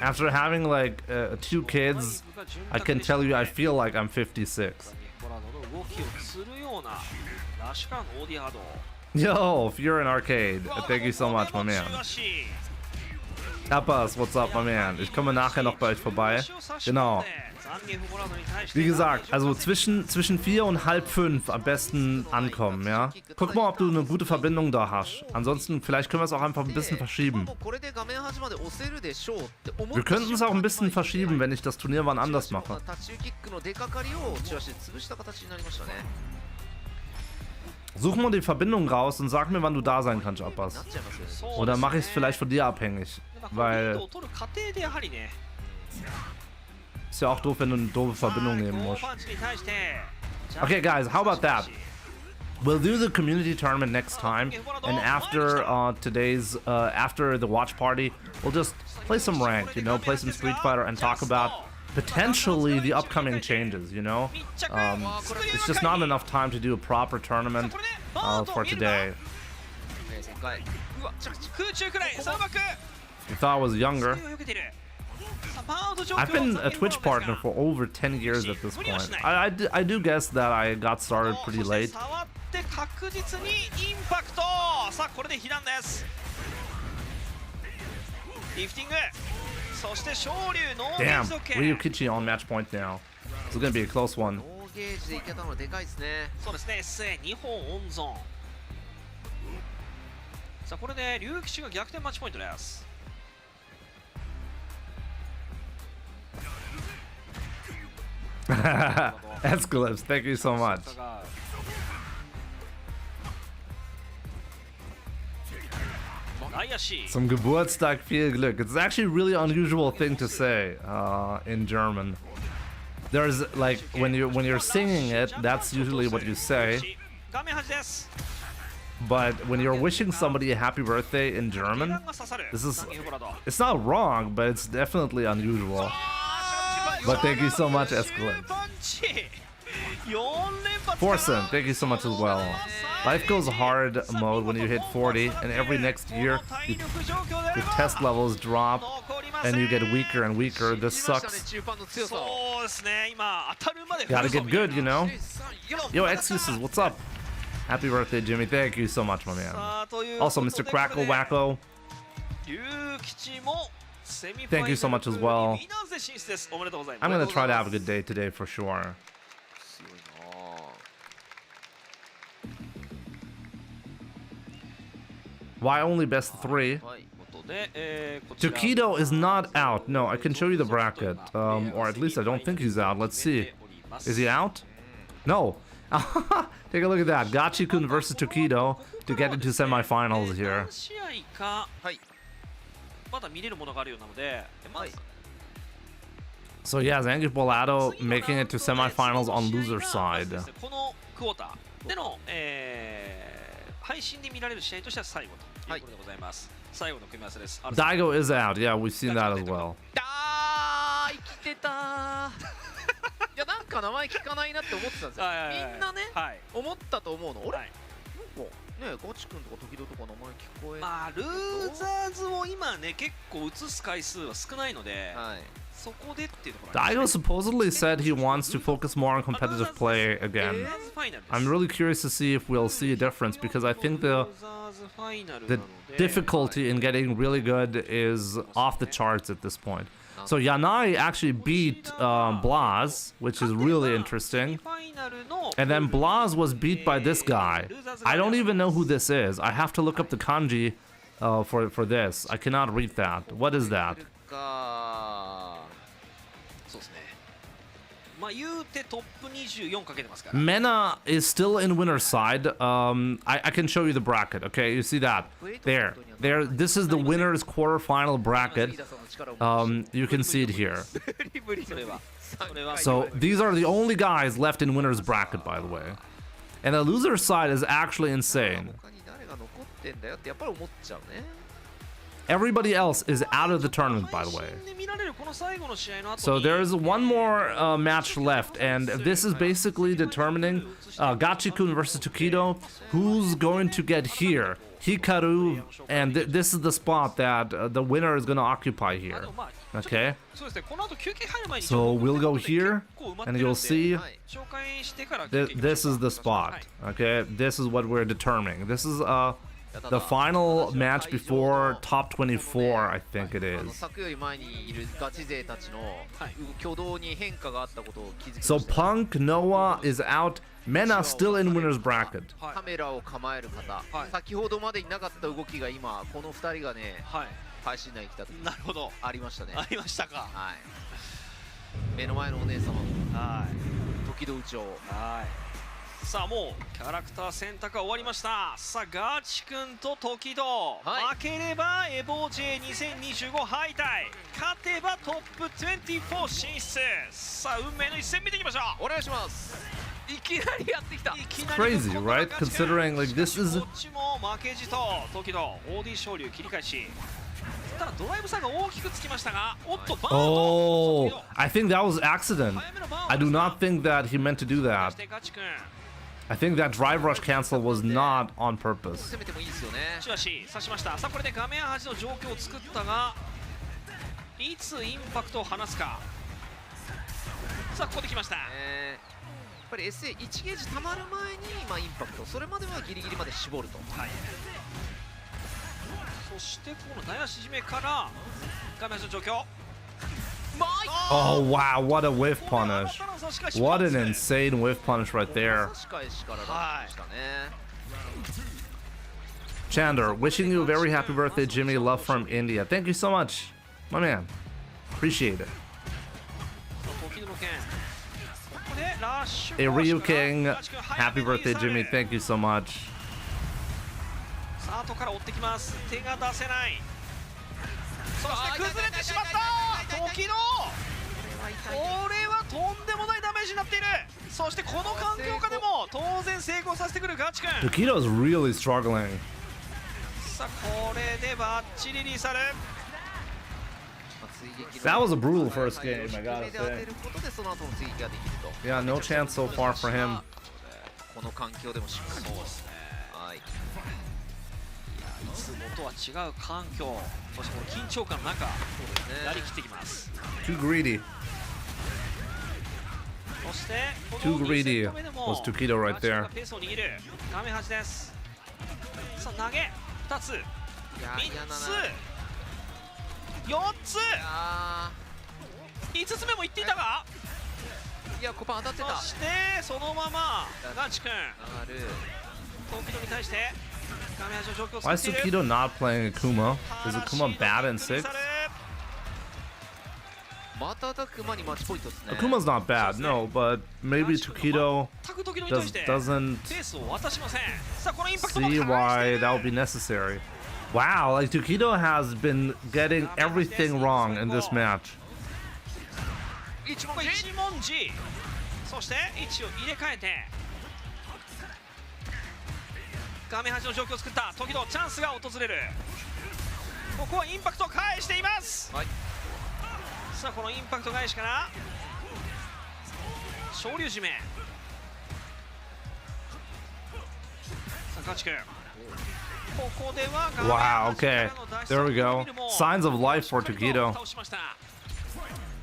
After having like 2 kids, I can tell you I feel like I'm 56. Yo, if you're an arcade, thank you so much, my man. Appas, what's up, my man? Ich komme nachher noch bei euch vorbei. Genau. Wie gesagt, also zwischen 4 und halb 5 am besten ankommen, ja? Guck mal, ob du eine gute Verbindung da hast. Ansonsten, vielleicht können wir es auch einfach ein bisschen verschieben. Wir könnten es auch ein bisschen verschieben, wenn ich das Turnier wann anders mache. Such mal die Verbindung raus und sag mir, wann du da sein kannst, Appas. Oder mache ich es vielleicht von dir abhängig, weil... Ist ja auch doof, wenn du eine doofe Verbindung nehmen musst. Okay, guys, how about that? We'll do the community tournament next time, and after after the watch party, we'll just play some ranked, you know, play some Street Fighter and talk about potentially the upcoming changes, you know? It's just not enough time to do a proper tournament for today. You thought I was younger. I've been a Twitch partner for over 10 years at this point. I do guess that I got started pretty late. Damn, Ryukichi on match point now. This is gonna be a close one. Escalipse, thank you so much. Zum Geburtstag viel Glück. It's actually a really unusual thing to say in German. There's like when you're singing it, that's usually what you say. But when you're wishing somebody a happy birthday in German, it's not wrong, but it's definitely unusual. But thank you so much, Escalade. Forsen, thank you so much as well. Life goes hard mode when you hit 40, and every next year your test levels drop and you get weaker and weaker. This sucks. Gotta get good, you know? Yo, Excuses, what's up? Happy birthday, Jimmy. Thank you so much, my man. Also, Mr. Crackle Wacko. Thank you so much as well. I'm gonna try to have a good day today for sure. Why only best 3? Tokido is not out. No, I can show you the bracket. Or at least I don't think he's out. Let's see. Is he out? No. Take a look at that. Gachi-kun versus Tokido to get into semifinals here. So yeah, Zangief Bolado making it to semifinals on loser side. Daigo is out. Yeah, we've seen that as well. いやなんか名前聞かないなって思ってたんですよ。みんなね、思ったと思うの。俺なんかね、ガチ君とか時々とか名前聞こえる。まあルーザーズを今ね結構映す回数は少ないので、そこでっていうところ。Daigo supposedly said he wants to focus more on competitive play again. I'm really curious to see if we'll see a difference because I think the difficulty in getting really good is off the charts at this point. So Yanai actually beat Blaz, which is really interesting. And then Blaz was beat by this guy. I don't even know who this is. I have to look up the kanji for this. I cannot read that. What is that? Mena is still in winner's side. I can show you the bracket. Okay, you see that? There. This is the winner's quarterfinal bracket. You can see it here. So these are the only guys left in winner's bracket, by the way. And the loser's side is actually insane. Everybody else is out of the tournament, by the way. So there's one more match left, and this is basically determining Gachi-kun versus Tokido, who's going to get here. Hikaru, and this is the spot that the winner is going to occupy here. Okay? So we'll go here, and you'll see this is the spot. Okay? This is what we're determining. This is the final match before top 24, I think it is. So Punk, Noah is out. Mena still in winner's bracket. Hi. さあもうキャラクター選択は終わりました。さあガチ君と時戸、負ければエボ J2025 敗退、勝てばトップ24進出。さあ運命の一戦見ていきましょう。お願いします。いきなりやってきた。 Crazy, right? Considering like this is こっちも負けじと時戸 OD 勝利切り返し。ただドライブ差が大きくつきましたが、おっとバーン。 Oh, I think that was accident. I do not think that he meant to do that. I think that drive rush cancel was not on purpose. しかし刺しました。さあこれで画面端の状況を作ったが、いつインパクトを放つか。さあここで来ました。やっぱり SA1 ゲージ溜まる前にインパクト、それまではギリギリまで絞ると。そしてこの大足締めから画面端の状況。 Oh wow, what a whiff punish. What an insane whiff punish right there. Chandler, wishing you a very happy birthday, Jimmy. Love from India. Thank you so much, my man. Appreciate it. Hey, Ryu King, happy birthday, Jimmy. Thank you so much. さあ後から追ってきます。手が出せない。そして崩れてしまった。時のこれはとんでもないダメージになっている。そしてこの環境下でも当然成功させてくるガチ君。 Tokido is really struggling. さあこれでバッチリリーサル。That was a brutal first game, I gotta 低めで当て say. ることでその後の追撃ができると。 Yeah, no chance so far for him. この環境でもしっかりと。はい。いつもとは違う環境、そしてこの緊張感の中、やりきってきます。 Too greedy. そしてこ Too の greedy 2セット目でも was Tokido right ガチ君 there. がペースを握る画面端です。さあ投げ2つ、いや3嫌だな。つ、4つ、あ5つ目もいっていたが、ーいやコパン当たってた。そしてそのままガチ君、ある。トキドに対して画面端の状況を Why 作 is っている。 Tokido not playing Akuma? Is Akuma bad in 6? またクマにマッチポイントですね。 Akuma's not bad, no, but maybe Tokido 全くトキドに対してペ doesn't ースを渡しません。さあこのインパクトも see 返 why している。 that would be necessary. Wow, like Tokido has been getting everything wrong in this match. 一問一文字、そして位置を入れ替えて画面端の状況を作った時のチャンスが訪れる。ここはインパクト返しています。はい。さあこのインパクト返しから昇竜締め。さあガチ君、ここでは画面 Wow, 端 okay. からの脱出 There we go. を見るも Signs of life for しっかり Tokido. と倒しました。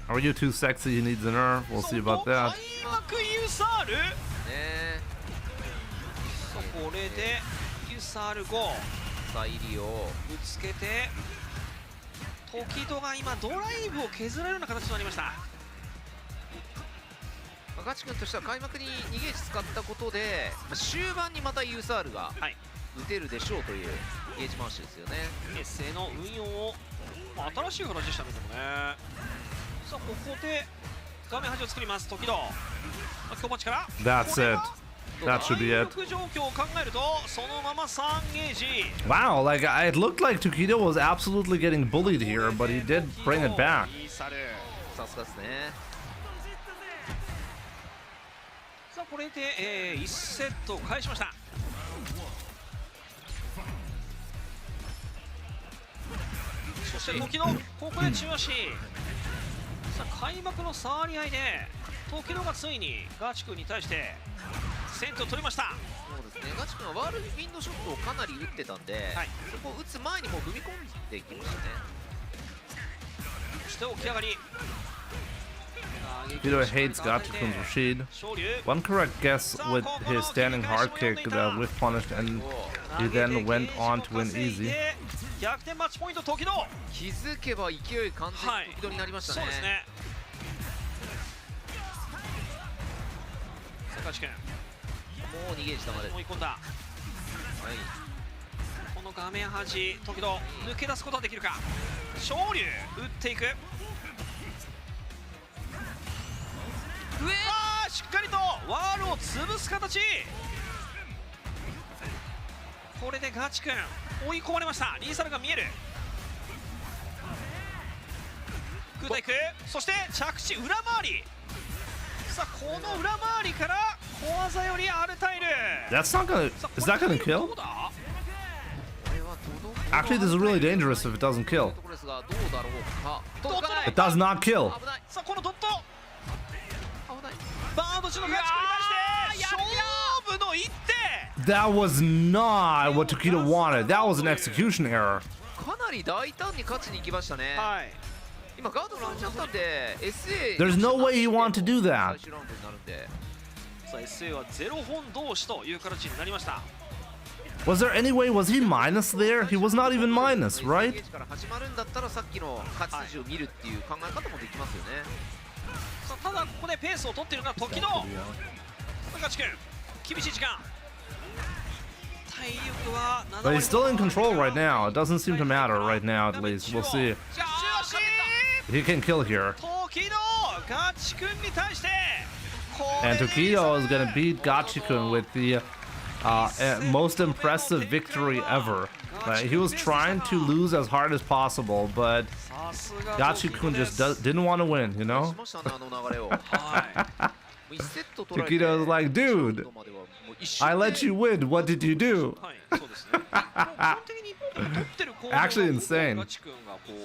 Are you too sexy? He needs a nerve. We'll see about that. 開幕ユサール。ね。これでユサール5サイリをぶつけて、時戸が今ドライブを削られるような形となりました。ガチ君としては開幕に逃げ値使ったことで終盤にまたユーサールがはい、打てるでしょうというゲージ回しですよね。結成の運用を、新しい形でしたね。でもね、さあここで画面端を作ります時戸。今日から That's it. That should be 体 it. 力状況を考えるとそのまま3ゲージ。 Wow, like it looked like Tokido was absolutely getting bullied here, but he did bring it back. ユサール。さすがですね。さあこれで、1セットを返しました。そして時野、ここで中足。さあ開幕の触り合いで時野がついにガチ君に対して先手を取りました。そうですね。ガチ君はワールドウィンドショットをかなり打ってたんで、はい、そこを打つ前にもう踏み込んできましたね。そして起き上がり。 Tokido hates Gachikun's Rashid. 昇竜。 One correct guess with his standing hard kick that whiff punished, and he then went on to win easy. 逆転マッチポイント時野。気づけば勢い完全に時々になりましたね。そうですね。坂地君、もう逃げしたまで。追い込んだ。はい。この画面端、時々抜け出すことはできるか。昇竜打っていく。上、しっかりとワールを潰す形。これでガチ君追い込まれました。リーサルが見える。グータイク、そして着地裏回り。さあこの裏回りから小技よりアルタイル。 That's not gonna. Is that gonna ど kill? うだ。 Actually, this is really dangerous if it doesn't kill. ところですがどうだろうか。ドットだ。 It does not kill. 危ないさあこのドット。危ない。バードチのガチ君に対して勝負の一手。 That was not what Tokido wanted. That was an execution error. かなり大胆に勝ちに行きましたね。はい。今ガードさんちゃったんで SA There's no way he wanted to do that. 最終ラウンドになるんで。さあ SA はゼロ本同士という形になりました。 Was there any way? Was he minus there? He was not even minus, ゲ right? ージから始まるんだったらさっきの勝ち筋を見るっていう考え方もできますよね。さあただここでペースを取っているのは時野。ガチ君厳しい時間。体力は7 But he's still in control right now. It doesn't seem to matter right now, at least. We'll see. 中足。 He can kill here. 時野ガチ君に対して。 And Tokido is gonna beat Gachikun with the most impressive victory ever. He was trying to lose as hard as possible, but さすが Gachikun just didn't want to win, you know? しましたね、あの流れを。はい。 1セット取られて Tokido's like, dude, I let you win. What did you do? はい、そうですね。基本的に取ってる行動 Actually insane. ガチ君がこう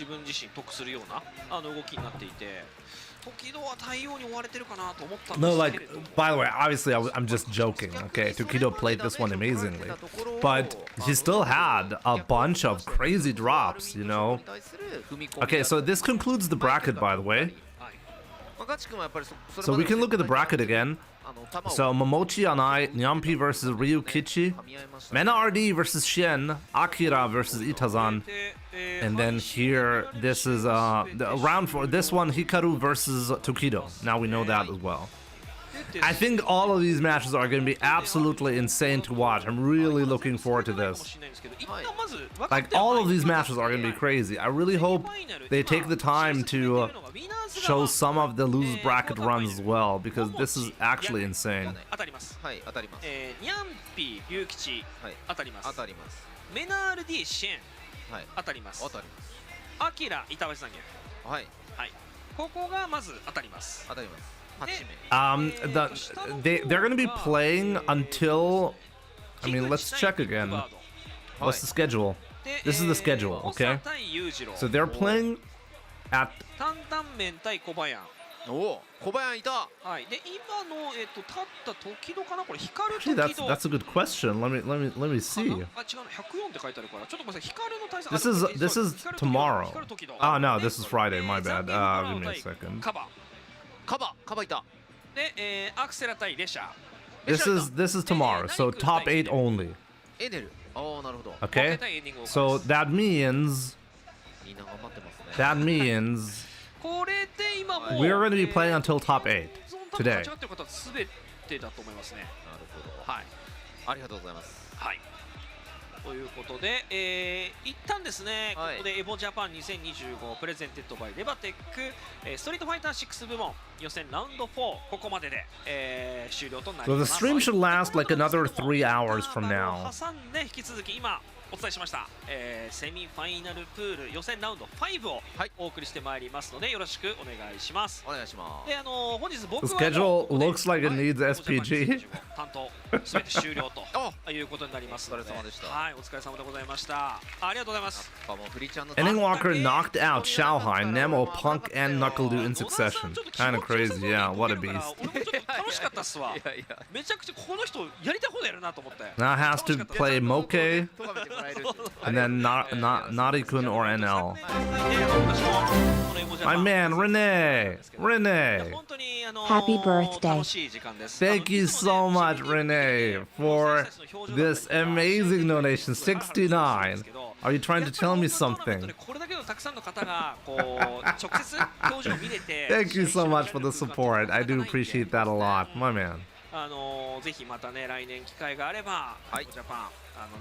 自分自身得するような動きになっていて、時々は対応に追われてるかなと思ったんで No, す like, けれども。 by the way, obviously I'm just joking, okay? Tokido played this one amazingly. But he still had a bunch of crazy drops, you know? Okay, so this concludes the bracket, by the way. So we can look at the bracket again. So Momochi Anai, Nyampi versus Ryukichi, Mena RD versus Shen, Akira versus Itazan, and then here this is the round for this one, Hikaru versus Tokido. Now we know that as well. I think all of these matches are going to be absolutely insane to watch. I'm really looking forward to this. Like, all of these matches are going to be crazy. I really hope they take the time to show some of the losers bracket runs as well, because this is actually insane. 当たります。ニャンピー、リュウキチ、当たります。メナール D シェン、当たります。アキラ、板橋さんげ。はい。ここがまず当たります。当たります。they're going to be playing until, I mean, let's check again. What's the schedule? This is the schedule, okay? So they're playing at... 担々麺対小林。お、小林いた。はい。で、今の立った時々かな、これ光る Actually, 時々。 that's a good question. Let me see. あ、違うの、104って書いてあるから、ちょっとごめんなさい、光の対策。This is tomorrow. Oh no, this is Friday. My bad. Give me a second. カバいた。で、アクセラ対レシャ。This is tomorrow. So top 8 only. エネル。ああ、なるほど。 Okay. So that means we're going to be playing until top 8 today. はい。ありがとうございます。はい。ということで、一旦ですね、ここでエボジャパン2025プレゼンテッドバイレバテック、ストリートファイター6部門予選ラウンド4、ここまでで、終了となります。 So the stream should last like another 3 hours from now. 挟んで引き続き今お伝えしました、セミファイナルプール予選ラウンド5をお送りしてまいりますのでよろしくお願いします。お願いします。で、本日僕は The schedule looks like it needs SPG. 担当すべて終了ということになりますので、はい、お疲れ様でございました。ありがとうございます。Ending Walker knocked out Xiaohai, Nemo, Punk, and Knuckledu in succession. Kind of crazy, yeah. What a beast. 楽しかったっすわ。めちゃくちゃこの人やりたいことやるなと思って。Now has to play Moke. And then Nari-kun or NL. My man, Renee! Happy birthday. Thank you so much, Renee, for this amazing donation. 69. Are you trying to tell me something? Thank you so much for the support. I do appreciate that a lot. My man. ぜひまたね、来年機会があれば、ジャパン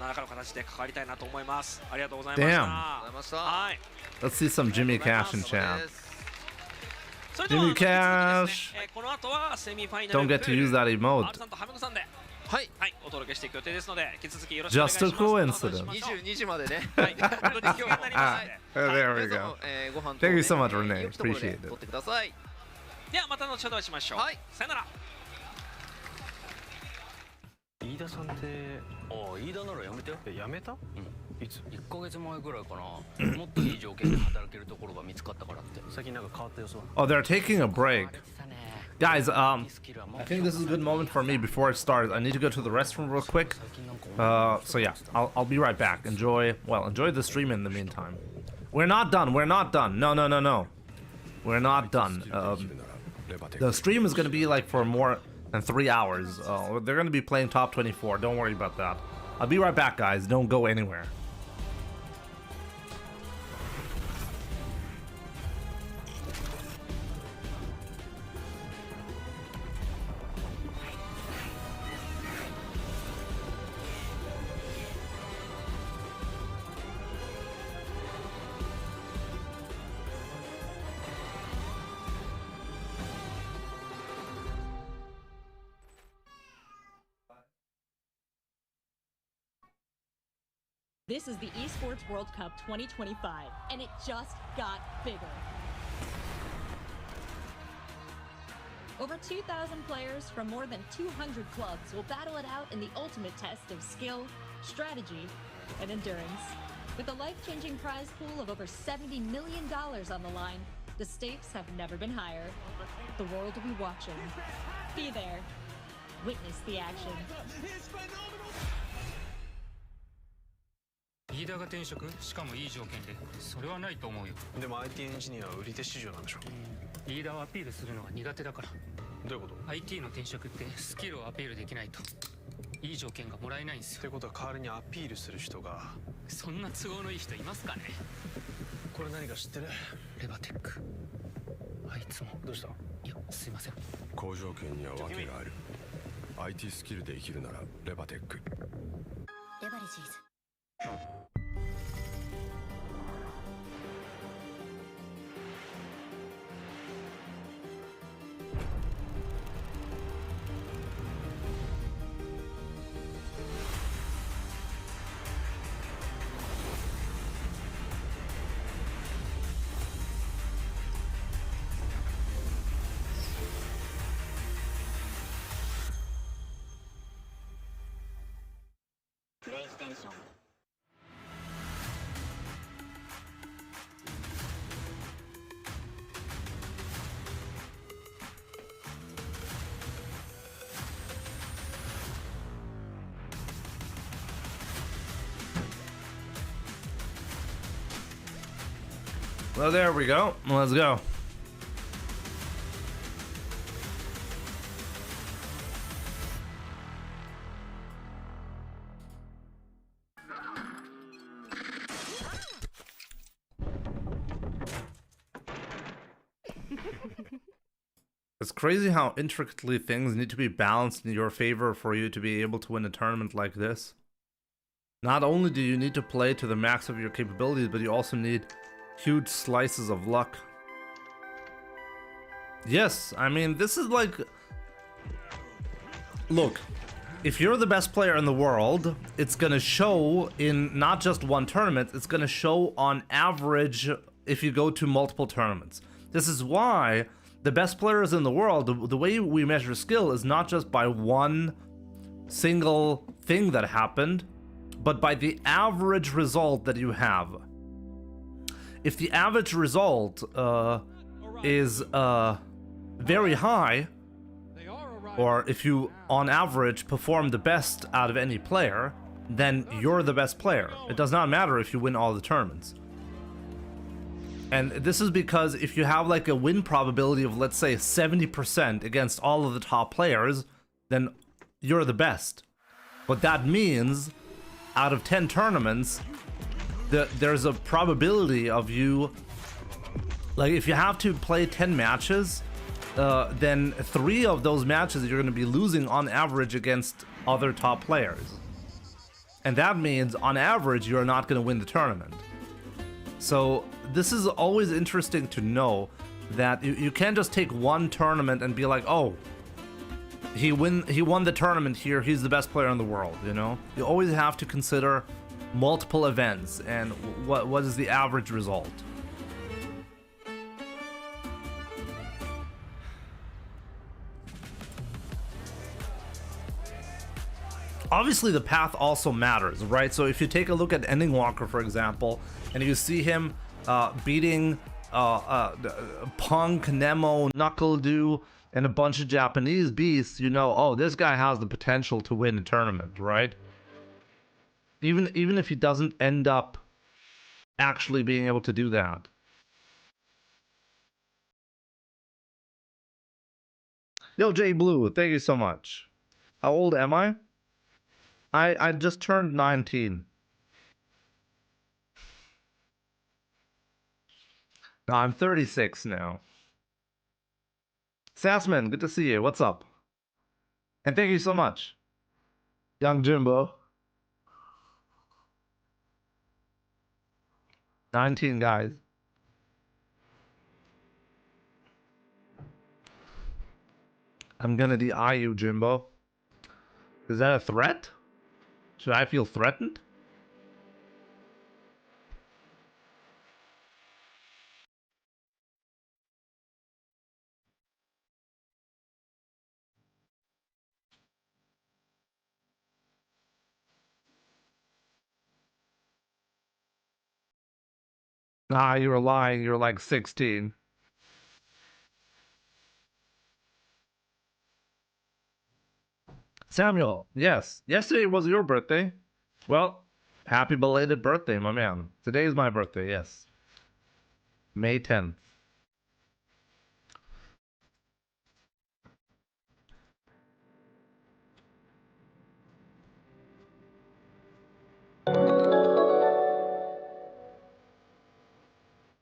何らかの形で関わりたいなと思います。ありがとうございました。はい。 Let's see some Jimmy Cash in chat. Jimmy Cash. Don't get to use that emote. Just a coincidence. There we go. Thank you so much, Renee. Appreciate it. ではまた後ほどお会いしましょう。さよなら。飯田さんって、ああ、飯田なら辞めたよ。辞めた？うん。いつ？1ヶ月前ぐらいかな。もっといい条件で働けるところが見つかったからって。最近なんか変わった様子は？ Oh, they're taking a break. Guys, I think this is a good moment for me before it starts. I need to go to the restroom real quick. So yeah, I'll be right back. Enjoy the stream in the meantime. We're not done. No. We're not done. The stream is gonna be like for more than 3 hours. They're gonna be playing top 24. Don't worry about that. I'll be right back, guys. Don't go anywhere. This is the Esports World Cup 2025, and it just got bigger. Over 2,000 players from more than 200 clubs will battle it out in the ultimate test of skill, strategy, and endurance. With a life-changing prize pool of over $70 million on the line, the stakes have never been higher. The world will be watching. Be there. Witness the action. リーダーが転職、しかもいい条件で、それはないと思うよ。でも IT エンジニアは売り手市場なんでしょ。リーダーをアピールするのが苦手だから。どういうこと？ IT の転職ってスキルをアピールできないといい条件がもらえないんですよ。ってことは代わりにアピールする人が。そんな都合のいい人いますかね。これ何か知ってる？レバテック。あいつも。どうした？いや、すいません。好条件には訳がある。IT スキルで生きるならレバテック。レバレジーズ。PlayStation. Well, there we go. Let's go. It's crazy how intricately things need to be balanced in your favor for you to be able to win a tournament like this. Not only do you need to play to the max of your capabilities, but you also need huge slices of luck. Yes, I mean, this is like... Look, if you're the best player in the world, it's gonna show in not just one tournament, it's gonna show on average if you go to multiple tournaments. This is why the best players in the world, the way we measure skill is not just by one single thing that happened, but by the average result that you have. If the average result is very high, or if you on average perform the best out of any player, then you're the best player. It does not matter if you win all the tournaments. And this is because if you have like a win probability of, let's say, 70% against all of the top players, then you're the best. But that means out of 10 tournaments, there's a probability of you, like if you have to play 10 matches, then 3 of those matches you're going to be losing on average against other top players. And that means on average you're not going to win the tournament. So this is always interesting to know that you can't just take one tournament and be like, oh, he won the tournament here, he's the best player in the world, you know? You always have to consider multiple events and what is the average result. Obviously the path also matters, right? So if you take a look at Ending Walker, for example, and you see him beating Punk, Nemo, NuckleDu, and a bunch of Japanese beasts, you know, oh, this guy has the potential to win a tournament, right? Even if he doesn't end up actually being able to do that. Yo, Jay Blue, thank you so much. How old am I? I just turned 19. No, I'm 36 now. Sassman, good to see you. What's up? And thank you so much. Young Jimbo. 19, guys. I'm gonna DI you, Jimbo. Is that a threat? Should I feel threatened? Nah, you were lying. You're like 16. Samuel, yes. Yesterday was your birthday. Well, happy belated birthday, my man. Today is my birthday, yes. May 10th.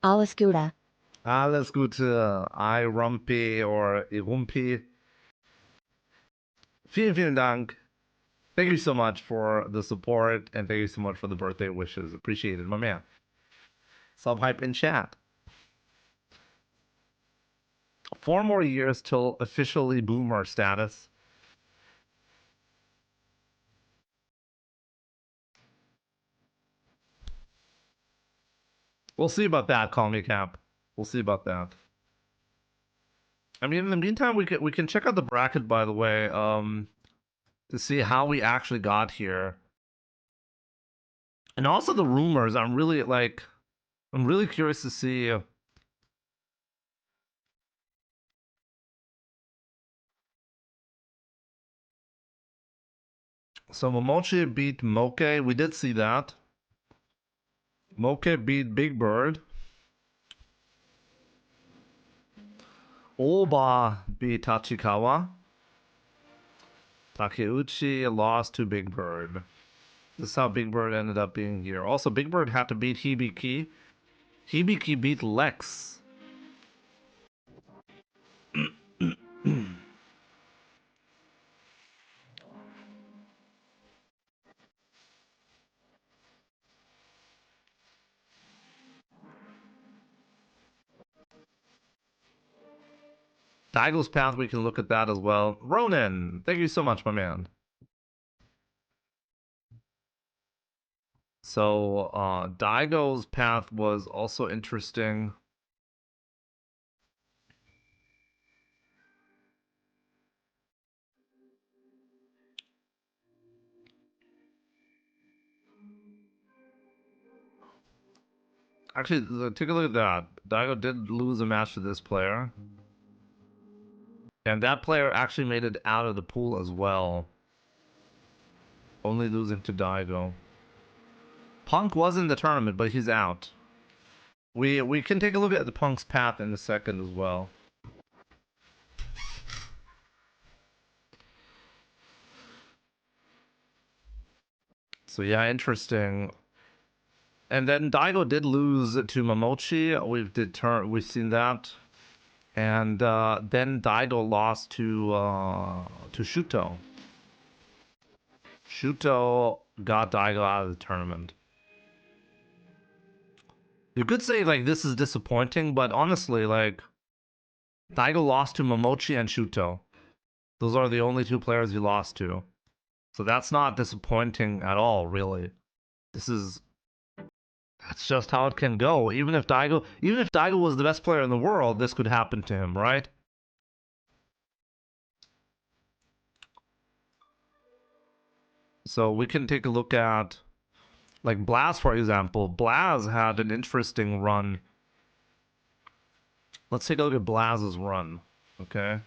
Alles Gute. Alles Gute, I Rumpy or Irumpi. Vielen Dank. Thank you so much for the support and thank you so much for the birthday wishes. Appreciate it, my man. Sub hype in chat. 4 more years till officially boomer status. We'll see about that, Call Me Cap. We'll see about that. I mean, in the meantime, we can check out the bracket, by the way, to see how we actually got here. And also the rumors. I'm really curious to see. So Momochi beat Moke. We did see that. Moke beat Big Bird. Oba beat Tachikawa. Takeuchi lost to Big Bird. This is how Big Bird ended up being here. Also, Big Bird had to beat Hibiki. Hibiki beat Lex. Daigo's path, we can look at that as well. Ronan, thank you so much, my man. So, Daigo's path was also interesting. Actually, take a look at that. Daigo did lose a match to this player. And that player actually made it out of the pool as well. Only losing to Daigo. Punk was in the tournament, but he's out. We can take a look at the Punk's path in a second as well. So yeah, interesting. And then Daigo did lose to Momochi. We've seen that. And then Daigo lost to Shuto. Shuto got Daigo out of the tournament. You could say like this is disappointing, but honestly, like Daigo lost to Momochi and Shuto. Those are the only 2 players he lost to. So that's not disappointing at all, really. That's just how it can go. Even if Daigo was the best player in the world, this could happen to him, right? So we can take a look at like Blaz, for example. Blaz had an interesting run. Let's take a look at Blaz's run, okay?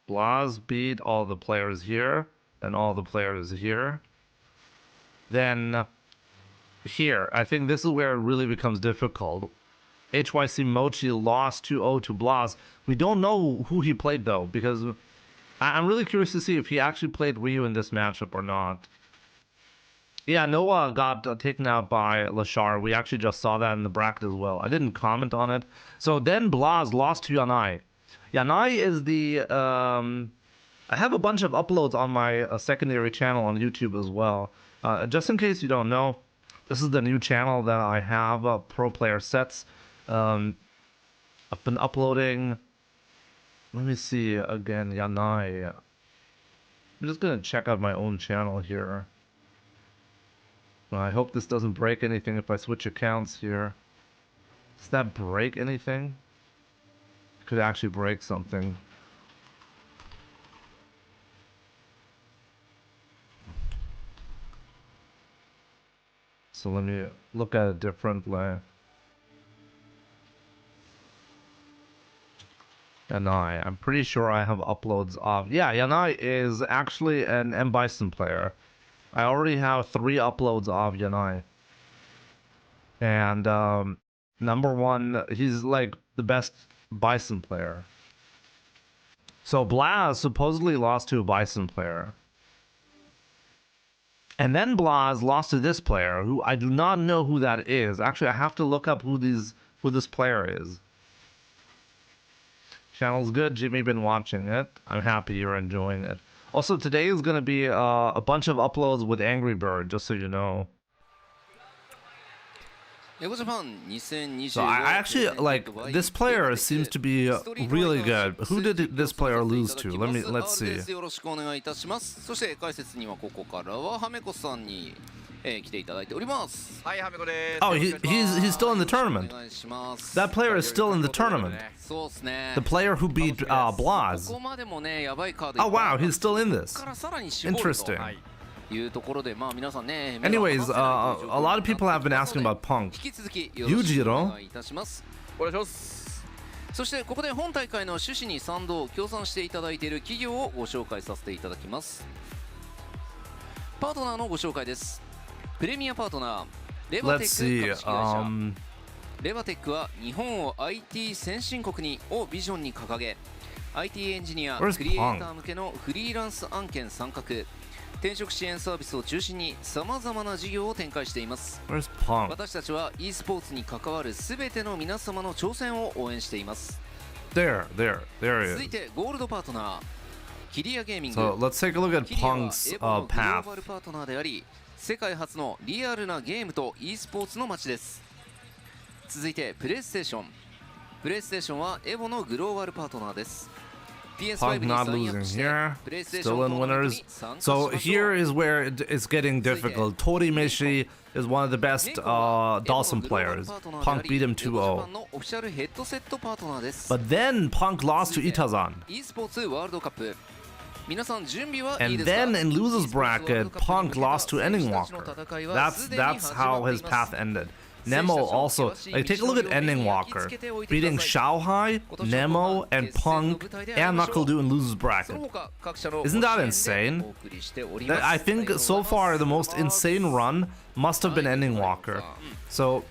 Blaz beat all the players here, and all the players here. Then here, I think this is where it really becomes difficult. HYC Mochi lost 2-0 to Blaz. We don't know who he played though, because I'm really curious to see if he actually played Ryu in this matchup or not. Yeah, Noah got taken out by Lashar. We actually just saw that in the bracket as well. I didn't comment on it. So then Blaz lost to Yanai. Yanai is the... I have a bunch of uploads on my secondary channel on YouTube as well. Just in case you don't know, this is the new channel that I have, Pro Player Sets. I've been uploading... Let me see again, Yanai. I'm just gonna check out my own channel here. I hope this doesn't break anything if I switch accounts here. Does that break anything? It could actually break something. So let me look at it differently. Yanai. I'm pretty sure I have uploads of... Yeah, Yanai is actually an M. Bison player. I already have 3 uploads of Yanai. And, number 1, he's like the best Bison player. So Blaz supposedly lost to a Bison player. And then Blaz lost to this player, who I do not know who that is. Actually, I have to look up who this player is. Channel's good. Jimmy been watching it. I'm happy you're enjoying it. Also, today is going to be a bunch of uploads with Angry Bird, just so you know. So I actually, like, this player seems to be really good. Who did this player lose to? Let's see. Oh, he's still in the tournament. That player is still in the tournament. The player who beat Blaz. Oh wow, he's still in this. Interesting. Anyways, a lot of people have been asking about Punk. Yujiro. そしてここで本大会の趣旨に賛同協賛していただいている企業をご紹介させていただきます。パートナーのご紹介です。プレミアパートナーレバテック株式会社。レバテックは日本を IT 先進国にをビジョンに掲げ、IT エンジニア、クリエイター向けのフリーランス案件参画、転職支援サービスを中心に様々な事業を展開しています。私たちは e スポーツに関わるすべての皆様の挑戦を応援しています。There he is. 続いてゴールドパートナー、キリアゲーミング。So let's take a look at Punk's path. グローバルパートナーであり、世界初のリアルなゲームと e スポーツの街です。続いてプレイステーション。プレイステーションはエボのグローバルパートナーです。Punk not losing here, still in winners. So here is where it's getting difficult. Torimeshi is one of the best Dawson players. Punk beat him 2-0. But then Punk lost to Itazan. And then in losers bracket, Punk lost to Ending Walker. That's how his path ended. Nemo also, like, take a look at Ending Walker, beating Xiaohai, Nemo, and Punk, and NuckleDu in losers bracket. Isn't that insane? I think so far the most insane run must have been Ending Walker. So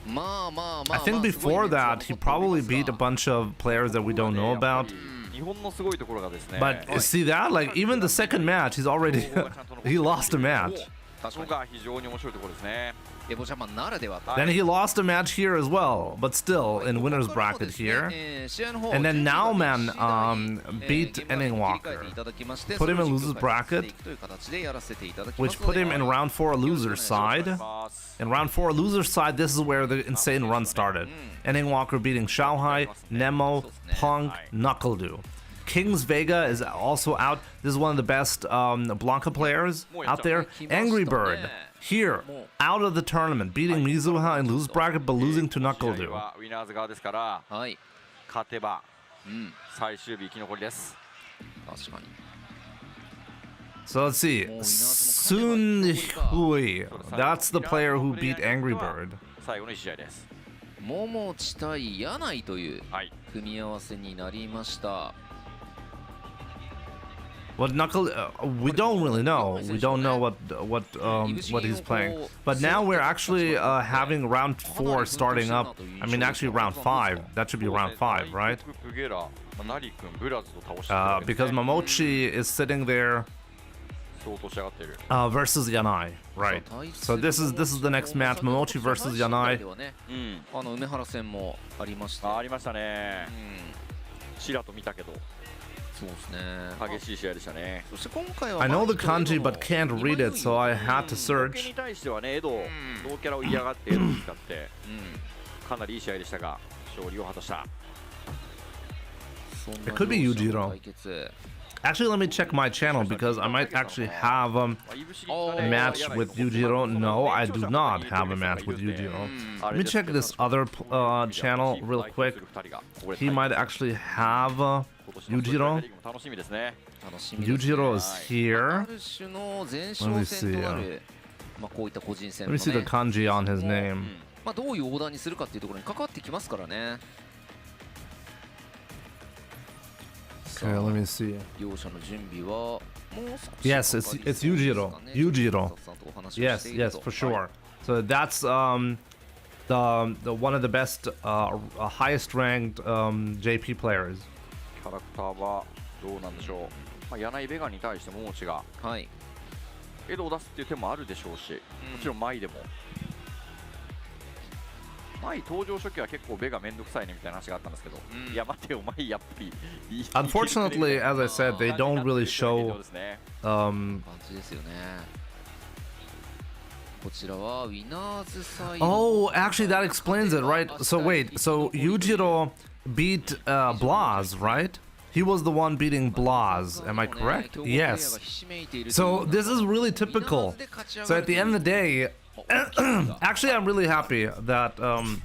I think before that he probably beat a bunch of players that we don't know about. But see that, like, even the second match, he's already he lost a match. Then he lost a match here as well, but still in winner's bracket here. And then Nauman beat Ending Walker, put him in loser's bracket, which put him in round 4 loser side. In round 4 loser side, this is where the insane run started. Ending Walker beating Xiaohai, Nemo, Punk, NuckleDu. Kings Vega is also out. This is one of the best Blanca players out there. Angry Bird here, out of the tournament, beating Mizuha in lose bracket, but losing to NuckleDu. So let's see. Sun Hui, that's the player who beat Angry Bird. 桃地対柳井という組み合わせになりました。 What we don't really know. We don't know what he's playing. But now we're actually having round 4 starting up. I mean, actually round 5. That should be round 5, right? Because Momochi is sitting there versus Yanai, right? So this is the next match. Momochi versus Yanai. 梅原戦もありました。ありましたね。ちらと見たけど。 I know the kanji but can't read it, so I had to search. It could be Yujiro. Actually, let me check my channel because I might actually have a match with Yujiro. No, I do not have a match with Yujiro. Let me check this other channel real quick. He might actually have Yujiro. Yujiro is here. Let me see. まあこういった個人戦 Let の me see the ね、 kanji on his name. まあどういうオーダーにするかっていうところに関わってきますからね。 Okay, let me see. 両者の準備はもう少し Yes, it's Yujiro. Yujiro. Yes, yes, for sure. So that's the one of the best highest ranked JP players. キャラクターはどうなんでしょう。まあ、柳井ベガに対して桃地がエドを出すっていう手もあるでしょうし、もちろんマイでも。マイ登場初期は結構ベガめんどくさいねみたいな話があったんですけど、いや待てよ、マイやっぱり。Unfortunately, as I said, they don't really show 感じですよね。こちらはウィナーズサイド。 Oh, actually that explains it, right? So wait, so Yujiro beat Blaz, right? He was the one beating Blaz, am I correct? Yes. So this is really typical. So at the end of the day, actually I'm really happy that I'm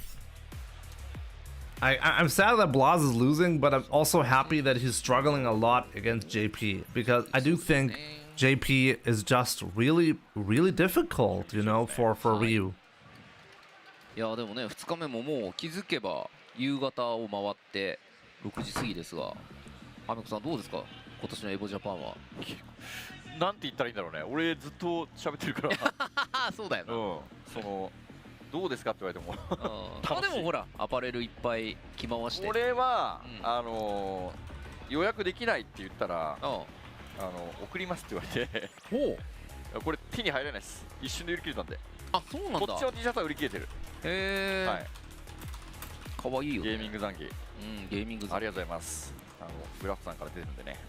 sad that Blaz is losing, but I'm also happy that he's struggling a lot against JP, because I do think JP is just really difficult, you know, for Ryu. いやでもね、2日目ももう気づけば夕方を回って6時過ぎですが、アメコさんどうですか、今年のエボジャパンは。なんて言ったらいいんだろうね。俺ずっと喋ってるから。そうだよな。そのどうですかって言われても。まあでもほらアパレルいっぱい着回して。俺は、予約できないって言ったら、送りますって言われて。ほう。これ手に入らないです。一瞬で売り切れたんで。あ、そうなんだ。こっちの T シャツは売り切れてる。へえ。はい。可愛いよ、ね。ゲーミング残機。ゲーミング残機。ありがとうございます。グラフさんから出てるんでね。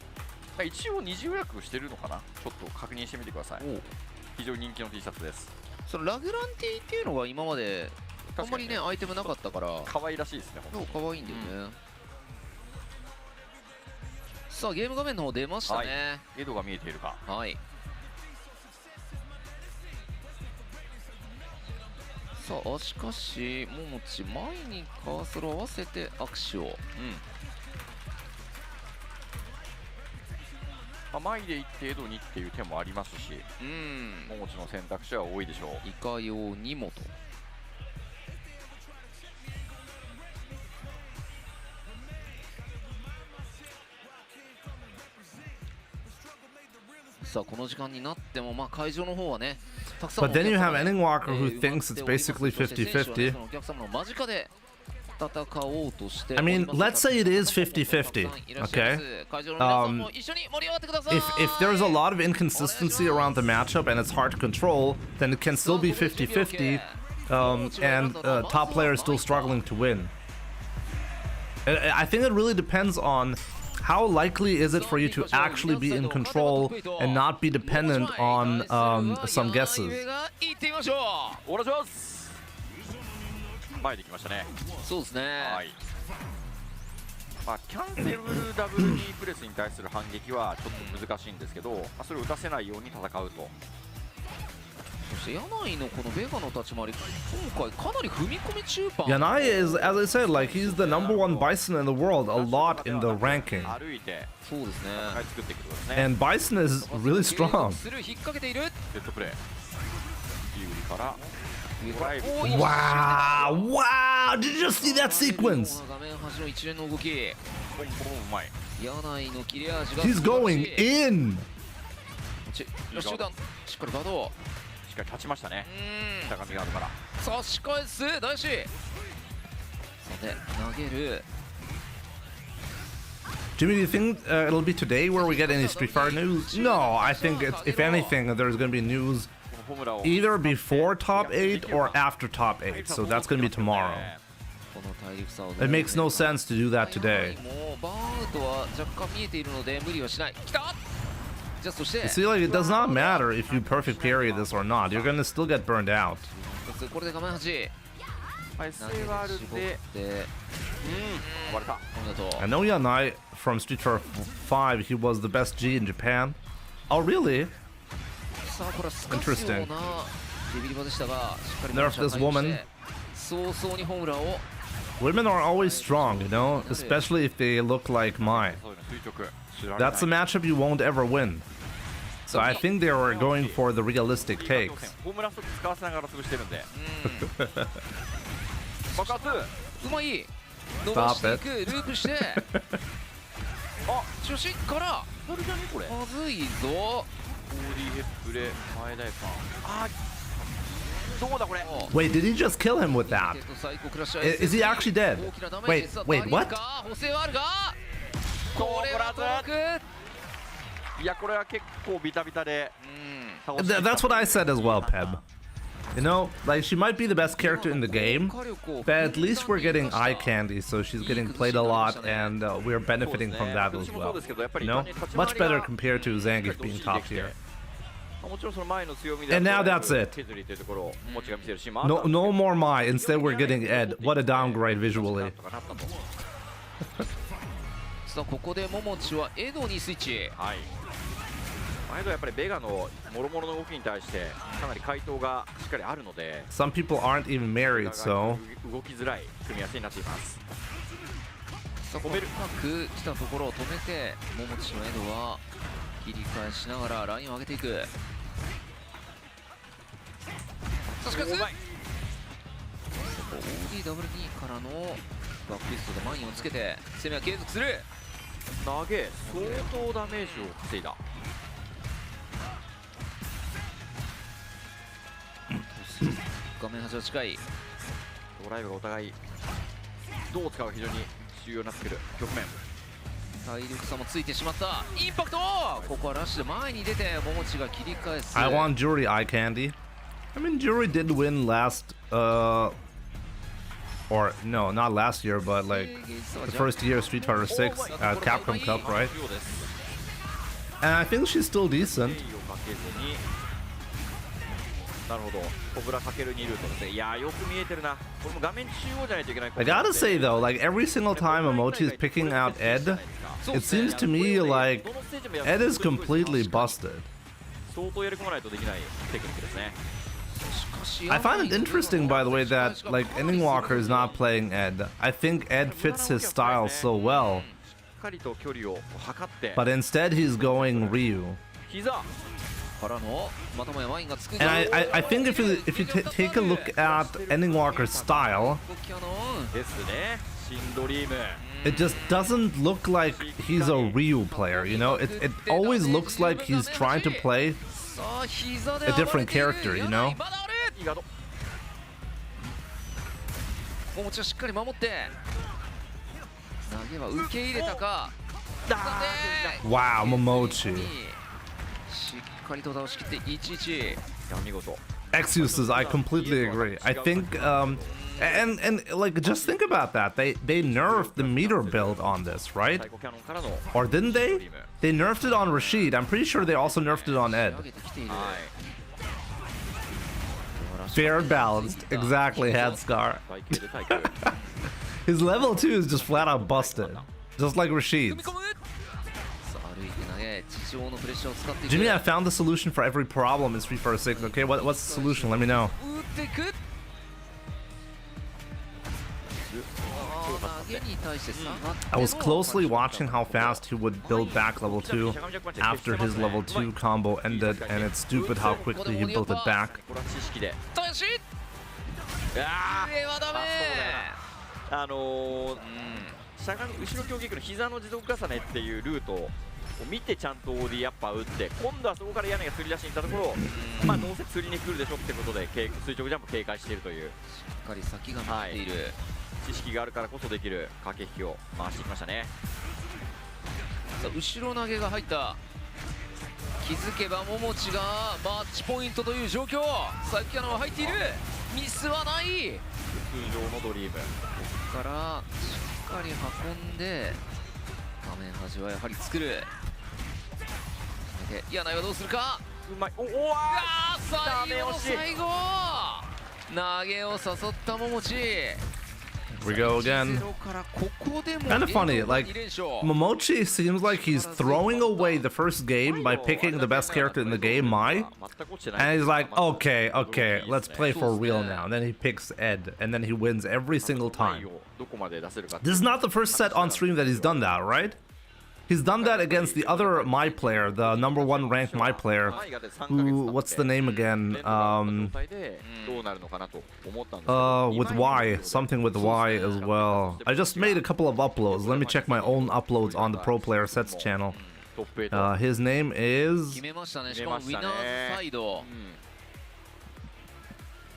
一応二次予約してるのかな。ちょっと確認してみてください。非常に人気の T シャツです。そのラグランティっていうのが今まであんまりねアイテムなかったから可愛らしいですね。可愛いんだよね。さあゲーム画面の方出ましたね。エドが見えているか。はい。さあしかし桃地前にカーソルを合わせて握手を。前で行ってエドにっていう手もありますし、桃地の選択肢は多いでしょう。いかようにもと。さあこの時間になってもまあ会場の方はねたくさんのお客様が But then you have Endwalker who thinks it's basically 50-50. お客様の間近で I mean, let's say it is 50-50, okay? If there's a lot of inconsistency around the matchup and it's hard to control, then it can still be 50-50, and top player is still struggling to win. I think it really depends on how likely is it for you to actually be in control and not be dependent on some guesses. 前できましたね。そうですね。はい。まあキャンセルダブルニープレスに対する反撃はちょっと難しいんですけど、まあそれを打たせないように戦うと。そして柳井のこのベガの立ち回り、今回かなり踏み込み中盤。Yanai is, as I said, like he's the #1 Bison in the world a lot in the ranking. 歩いて。そうですね。作っていくことですね。And Bison is really strong. 引っ掛けている。デッドプレイ。有利から。Wow! Wow! Did you just see that sequence? He's going in! しっかりガード。しっかり立ちましたね。北上ガードから。差し返す大志。さて投げる。 Jimmy, do you think it'll be today where we get any Street Fighter news? No, I think it's, if anything, there's gonna be news either before top 8 or after top 8, so that's gonna be tomorrow. It makes no sense to do that today. You see, like, it does not matter if you perfect parry this or not, you're gonna still get burned out. I know Yanai from Street Fighter 5, he was the best G in Japan. Oh, really? Interesting. Nerf this woman. Women are always strong, you know, especially if they look like Mai. That's a matchup you won't ever win. So I think they were going for the realistic takes. ホームラスト使わせながら潰してるんで爆発うまい伸ばしていくループしてあ調子からなるじゃねこれまずいぞボディヘップで前大パンあどうだこれ Wait, did he just kill him with that? Is he actually dead? Wait, what? 補正はあるがこれは遠くいやこれは結構ビタビタで That's what I said as well, Peb. You know, like she might be the best character in the game, but at least we're getting eye candy, so she's getting played a lot, and we're benefiting from that as well. You know, much better compared to Zangief being top tier. And now that's it. No more Mai. Instead, we're getting Ed. What a downgrade visually. さあここで桃地はエドにスイッチ。はい。エドはやっぱりベガの諸々の動きに対してかなり回答がしっかりあるので。Some people aren't even married, so. 動きづらい組み合わせになっています。さあここうまく来たところを止めて桃地のエドは切り返しながらラインを上げていく。さあしかし OD ダブル2からのバックピストでマインをつけて攻めは継続する。投げ相当ダメージを防いだ。画面端は近い。ドライブがお互いどう使うか非常に重要になってくる局面。体力差もついてしまった。インパクトここはラッシュで前に出て桃地が切り返す。 I want Jury eye candy. I mean, Jury did win last, or no, not last year, but like the first year of Street Fighter 6 at Capcom Cup, right? And I think she's still decent. なるほど。コブラかける2ルートですね。いやーよく見えてるな。これも画面中央じゃないといけない。I gotta say though, like every single time Momochi is picking out Ed, it seems to me like Ed is completely busted. 相当やり込まないとできないテクニックですね。 I find it interesting, by the way, that like Ending Walker is not playing Ed. I think Ed fits his style so well, but instead he's going Ryu. And I think if you take a look at Ending Walker's style, it just doesn't look like he's a Ryu player. You know, it always looks like he's trying to play a different character. You know. 桃地はしっかり守って投げは受け入れたか。 Wow, Momochi. しっかりと倒しきって1-1。見事。 Excuses, I completely agree. I think and like just think about that. They nerfed the meter build on this, right? Or didn't they? They nerfed it on Rashid. I'm pretty sure they also nerfed it on Ed. Fair balanced, exactly, Headscar. His level 2 is just flat out busted, just like Rashid's. Jimmy, I found the solution for every problem in Street Fighter 6. Okay, what's the solution? Let me know. I was closely watching how fast he would build back level 2 after his level 2 combo ended, and it's stupid how quickly he built it back. しゃがみ後ろ強撃の膝の持続重ねっていうルートを見てちゃんと OD やっぱ打って今度はそこから屋根がすり出しに行ったところまあどうせ釣りに来るでしょってことで垂直ジャンプ警戒しているというしっかり先が見えている、知識があるからこそできる駆け引きを回してきましたね。さあ後ろ投げが入った。気づけば桃地がマッチポイントという状況。サイキャノは入っている。ミスはない。通常のドリームからしっかり運んで画面端はやはり作る。柳はどうするか。うまい。おお最後の最後投げを誘った桃地。 We go again. Kind of funny, like Momochi seems like he's throwing away the first game by picking the best character in the game, Mai, and he's like, okay, let's play for real now. And then he picks Ed, and then he wins every single time. This is not the first set on stream that he's done that, right? He's done that against the other My player, the #1 ranked My player, who, what's the name again? With Y, something with Y as well. I just made a couple of uploads. Let me check my own uploads on the Pro Player Sets channel. His name is... 決めましたね。しかもウィナーズサイド。や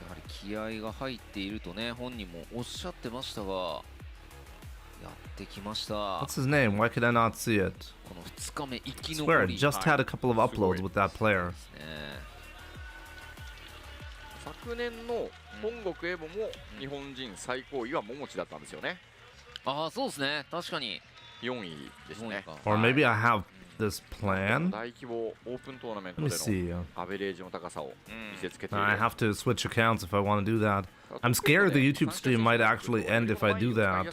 はり気合が入っているとね、本人もおっしゃってましたが、やってきました。 What's his name? Why could I not see it? この2日目生き Swear, 残り。 just had a couple of uploads with that player. 昨年の本国エボも日本人最高位は桃地だったんですよね。ああ、そうですね。確かに。 4位ですね。 Or maybe I have this plan. 大規模オープントーナメント Let で me see. のアベレージの高さを見せつけている。 I have to switch accounts if I want to do that. I'm scared the YouTube stream might actually end if I do that.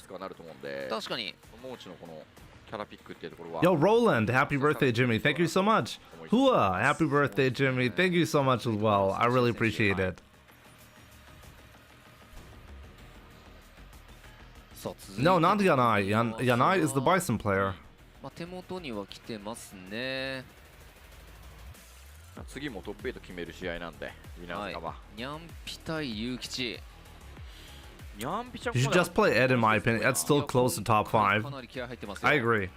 確かに。 桃地のこのキャラピックっていうところは。 Yo, Roland, happy birthday, Jimmy. Thank you so much. Hua, happy birthday, Jimmy. Thank you so much as well. I really appreciate it. No, not Yanai. Yanai is the Bison player. 手元には来てますね。次もトップ8決める試合なんで、ウィナーズかは。ニャンピ対ユウキチ。 ニャンピちゃん You should just play Ed in my opinion. Ed's still close to top 5. かなり気合入ってますよ。 I agree.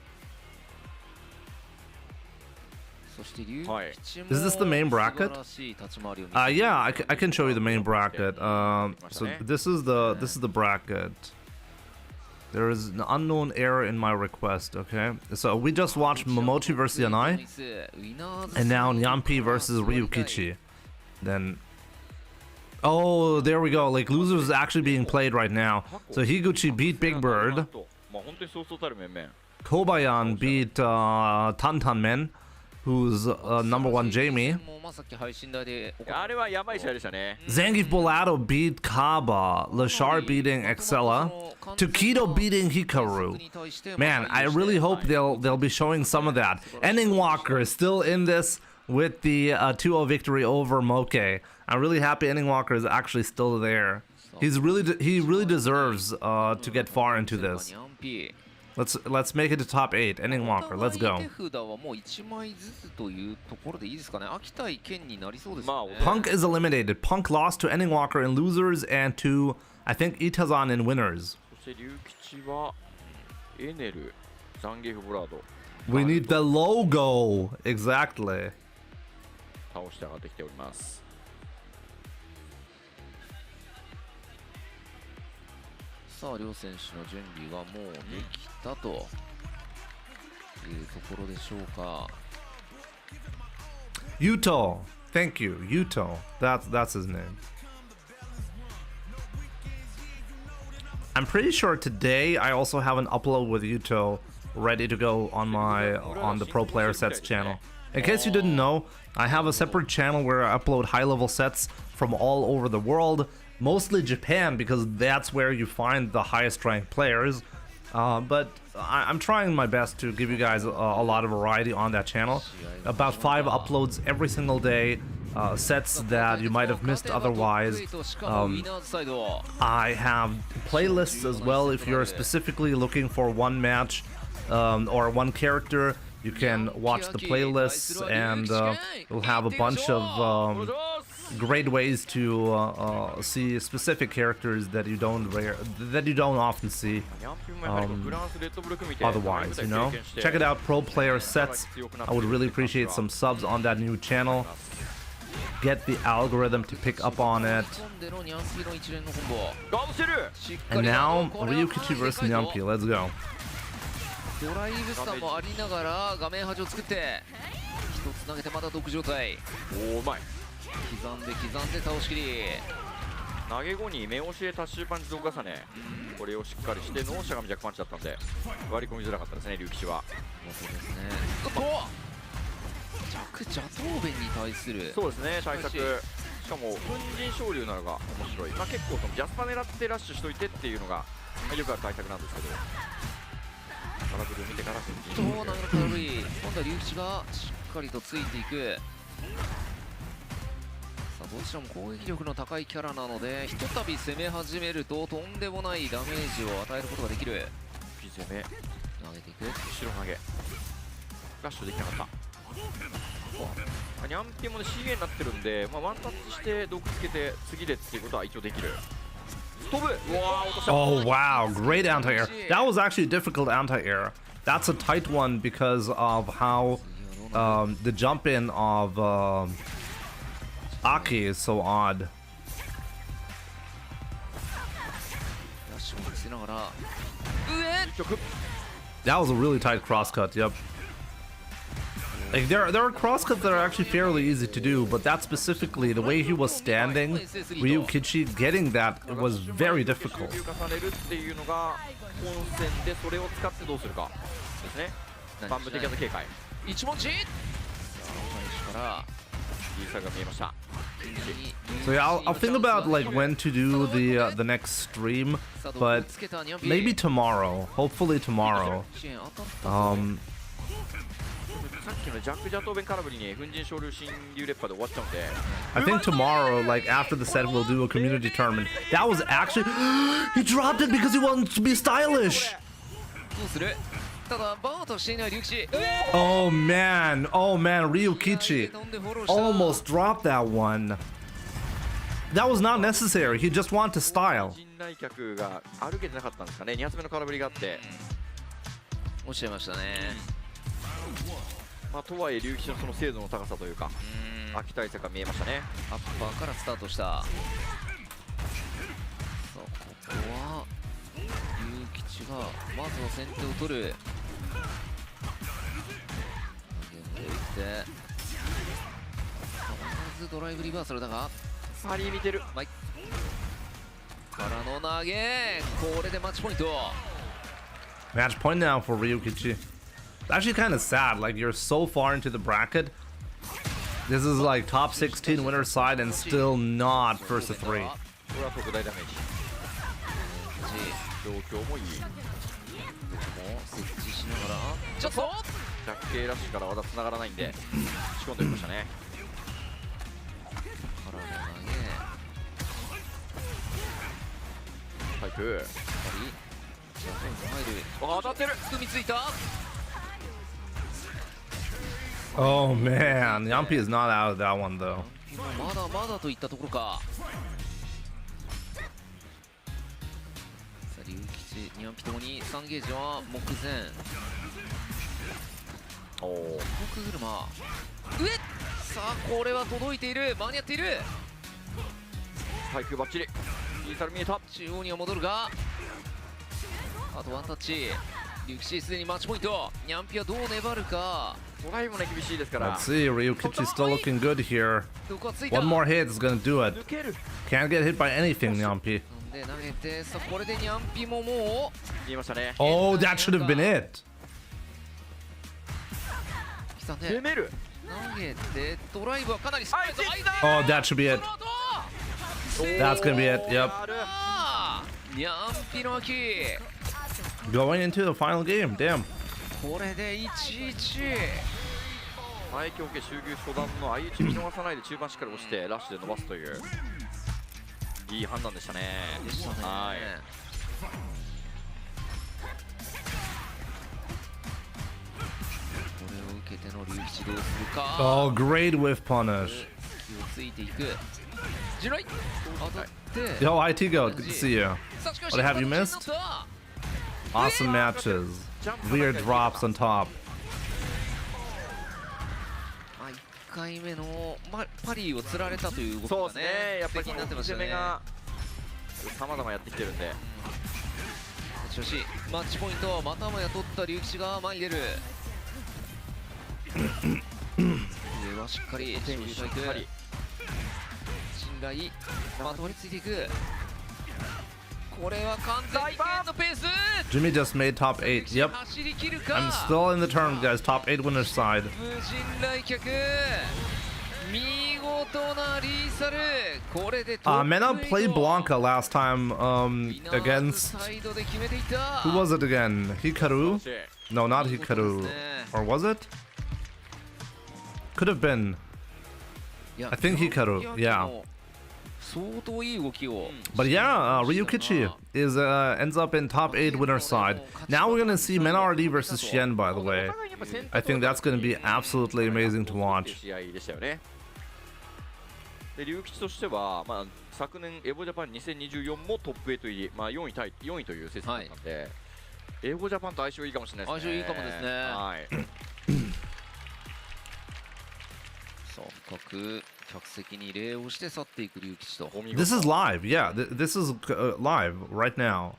そしてユウキチも Is this the main bracket? 素晴らしい立ち回りを見せて Yeah, I can show you the main bracket. So this is the bracket. There is an unknown error in my request, okay? So we just watched Momochi versus Yanai, and now Nyampi versus Ryukichi. Then... Oh, there we go. Like, losers is actually being played right now. So Higuchi beat Big Bird. Kobayan beat Tantanmen, who's #1 Jamie. まあさっき配信台で あれはやばい試合でしたね。 Zangief Bolado beat Kaba, Lashar beating Excella, Tokido beating Hikaru. Man, I really hope they'll be showing some of that. Ending Walker is still in this with the 2-0 victory over Moke. I'm really happy Ending Walker is actually still there. He really deserves to get far into this. Let's make it to top 8. Ending Walker, let's go. Punk is eliminated. Punk lost to Ending Walker in losers and to, I think, Itazan in winners. We need the logo. Exactly. 倒して上がってきております。さあ両選手の準備がもうできたというところでしょうか。Yuto, thank you, Yuto. That's his name. I'm pretty sure today I also have an upload with Yuto ready to go on the Pro Player Sets channel. In case you didn't know, I have a separate channel where I upload high-level sets from all over the world. Mostly Japan, because that's where you find the highest ranked players. But I'm trying my best to give you guys a lot of variety on that channel. About 5 uploads every single day. Sets that you might have missed otherwise. I have playlists as well if you're specifically looking for one match or one character. You can watch the playlists and we'll have a bunch of great ways to see specific characters that you don't often see otherwise, you know. Check it out, Pro Player Sets. I would really appreciate some subs on that new channel. Get the algorithm to pick up on it. And now Ryukichi versus Nyampi. Let's go. ドライブスターもありながら画面端を作って一つ投げてまた毒状態。おお、うまい。刻んで倒しきり。投げ後に目押しでタッシュパンチ同重ね、これをしっかりしてのしゃがみ弱パンチだったんで割り込みづらかったですね、龍騎士は。そうですね。弱邪刀弁に対するそうですね、対策。しかも粉塵昇竜なのが面白い。まあ結構そのジャスパ狙ってラッシュしといてっていうのがよくある対策なんですけど、空振りを見てから粉塵昇竜。そうなの空振り。今度は龍騎士がしっかりとついていく。さあどちらも攻撃力の高いキャラなので、ひとたび攻め始めるととんでもないダメージを与えることができる。攻め投げていく。後ろ投げラッシュできなかった。ニャンピもね CA になってるんで、ワンタッチして毒つけて次でっていうことは一応できる。飛ぶ。うわー落とした。 Oh wow, great anti-air. That was actually a difficult anti-air. That's a tight one because of how the jump in of Aki is so odd. ラッシュを見せながら That was a really tight crosscut. Yep. Like there are crosscuts that are actually fairly easy to do, but that specifically, the way he was standing, Ryukichi getting that was very difficult. 重ねるっていうのが本戦でそれを使ってどうするかですね。バンブ的な警戒。一文字。さあからリーサが見えました。 So yeah, I'll think about like when to do the next stream, but maybe tomorrow. Hopefully tomorrow. さっきのジャック・ジャトーベン空振りに粉塵昇竜新竜烈波で終わっちゃうんで I think tomorrow, like after the set, we'll do a community tournament. That was actually he dropped it because he wanted to be stylish. どうする。ただバーとしていない龍騎。 Oh man, Ryukichi almost dropped that one. That was not necessary. He just wanted to style. 陣内客が歩けてなかったんですかね。2発目の空振りがあって落ちちゃいましたね。とはいえ龍騎のその精度の高さというか秋対策が見えましたね。アッパーからスタートした。さあここは龍吉がまずは先手を取る。投げていってまずドライブリバーサルだがパリ見てる。からの投げ。これでマッチポイント。 Match point now for Ryukichi. It's actually kind of sad. Like you're so far into the bracket. This is like top 16 winner side and still not first to 3. これは特大ダメージ。状況もいい。も設置しながらちょっとジャッケーラッシュから技つながらないんで仕込んできましたね。からの投げ。タイプ。当たってる。組みついた。 Oh man, Yampi is not out of that one though. まだまだといったところか。さあ龍吉、ニャンピともに3ゲージは目前。奥車上。さあこれは届いている。間に合っている。対空バッチリ。リーサル見えた。中央には戻るがあとワンタッチ。龍吉すでにマッチポイント。ニャンピはどう粘るか。 トライもね厳しいですから。 Let's see, Ryukichi still looking good here. One more hit is gonna do it. Can't get hit by anything, Nyampi. で投げてさこれでニャンピもも見えましたね。 Oh, that should have been it. う来たね。攻める。投げてドライブはかなりスピード間。 Oh, that should be it. That's gonna be it. Yep. ニャンピの秋。 Going into the final game. Damn. これで1-1。前強化周牛初段の相打ち見逃さないで中盤しっかり押してラッシュで伸ばすといういい判断でしたね。はい。これを受けての龍吉どうするか。 Oh, great whiff punish. 気をついていく。ジュライ当たって。 Yo, IT Goat, good to see you. What have you missed? Awesome matches. Weird drops on top. 1回目のパリを釣られたということがね、やっぱりになってましたね。が様々やってきてるんで。しかしマッチポイントまたもや取った龍吉が前に出る。上はしっかり手にしていく。信頼まとわりついていく。これは完全にゲーのペース。 Jimmy just made top 8. Yep. I'm still in the tournament, guys. Top 8 winners side. 無人来客。見事なリーサル。これでMena played Blanca last time against who was it again? Hikaru? No, not Hikaru. Or was it? Could have been. I think Hikaru. Yeah. But yeah, Ryukichi is ends up in top 8 winner side. Now we're gonna see Mena RD versus Shen, by the way. I think that's gonna be absolutely amazing to watch. で龍吉としては、まあ、昨年エボジャパン2024もトップ8入り、まあ、4位という成績だったので、エボジャパンと相性いいかもしれないですね。相性いいかもですね。はい。さあ深く客席に礼をして去っていく龍吉と。This is live, yeah. This is live right now.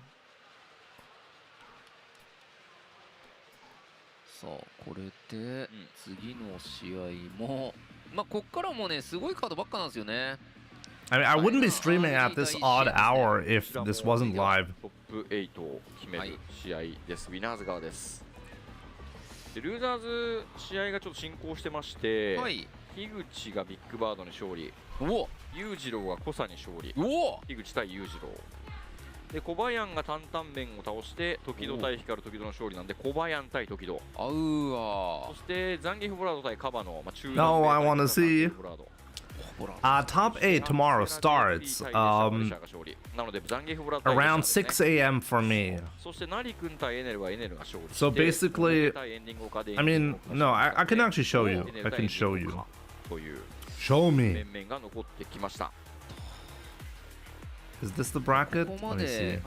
さあこれで次の試合も、まあこっからもねすごいカードばっかなんですよね。I mean, I wouldn't be streaming at this odd hour if this wasn't live. トップ8を決める試合です。ウィナーズ側です。でルーザーズ試合がちょっと進行してまして、樋口がビッグバードに勝利、裕次郎がコサに勝利、樋口対裕次郎で、コバヤンが担々麺を倒して時戸対光時戸の勝利なんで、コバヤン対時戸。あうわ。そしてザンギフブラード対カバの、まあ、中段 No, I want to see. Top 8 tomorrow starts around 6 a.m. for me. So basically, I mean, no, I can actually show you. I can show you. Show me. Is this the bracket? Let me see.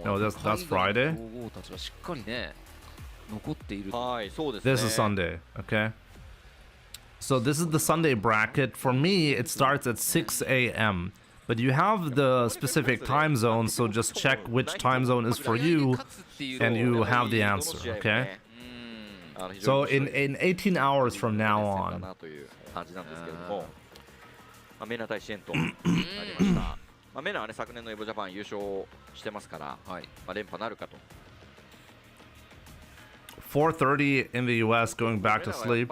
No, that's Friday. This is Sunday. Okay. So this is the Sunday bracket. For me, it starts at 6 a.m. But you have the specific time zone, so just check which time zone is for you, and you have the answer, okay? So in 18 hours from now on. メナ対シェンとなりました。まあメナはね昨年のエボジャパン優勝してますから、まあ連覇なるかと。4:30 in the US, going back to sleep.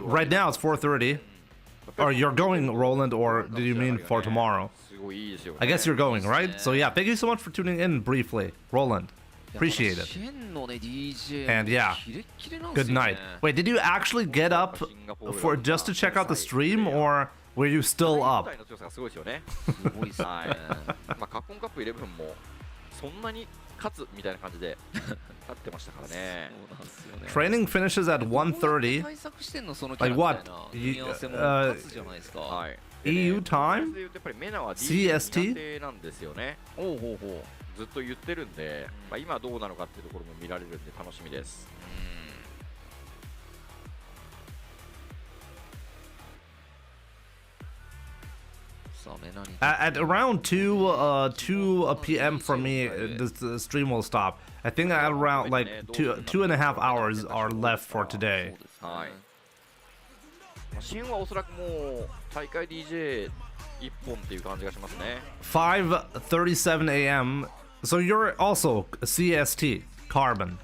Right now it's 4:30. Or you're going, Roland, or did you mean for tomorrow? I guess you're going, right? So yeah, thank you so much for tuning in briefly, Roland. Appreciate it. And yeah, good night. Wait, did you actually get up for just to check out the stream, or were you still up? Training finishes at 1:30. Like what? EU time? CST? ずっと言ってるんで、まあ今どうなのかっていうところも見られるんで楽しみです。At around 2 p.m. for me, the stream will stop. I think at around like 2.5 hours are left for today. シェンはおそらくもう大会 DJ 1本っていう感じがしますね。5:37 a.m. So you're also CST Carbon.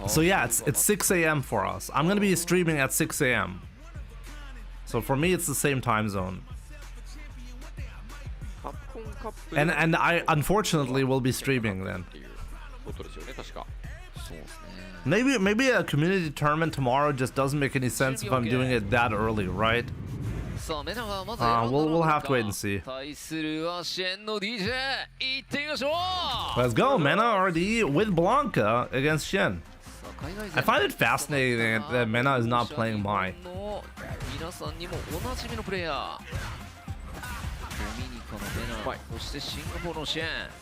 So yeah, it's 6 a.m. for us. I'm gonna be streaming at 6 a.m. So for me, it's the same time zone. And I unfortunately will be streaming then. Maybe a community tournament tomorrow just doesn't make any sense if I'm doing it that early, right? We'll have to wait and see. Let's go, Mena RD with Blanca against Shen. I find it fascinating that Mena is not playing Mai.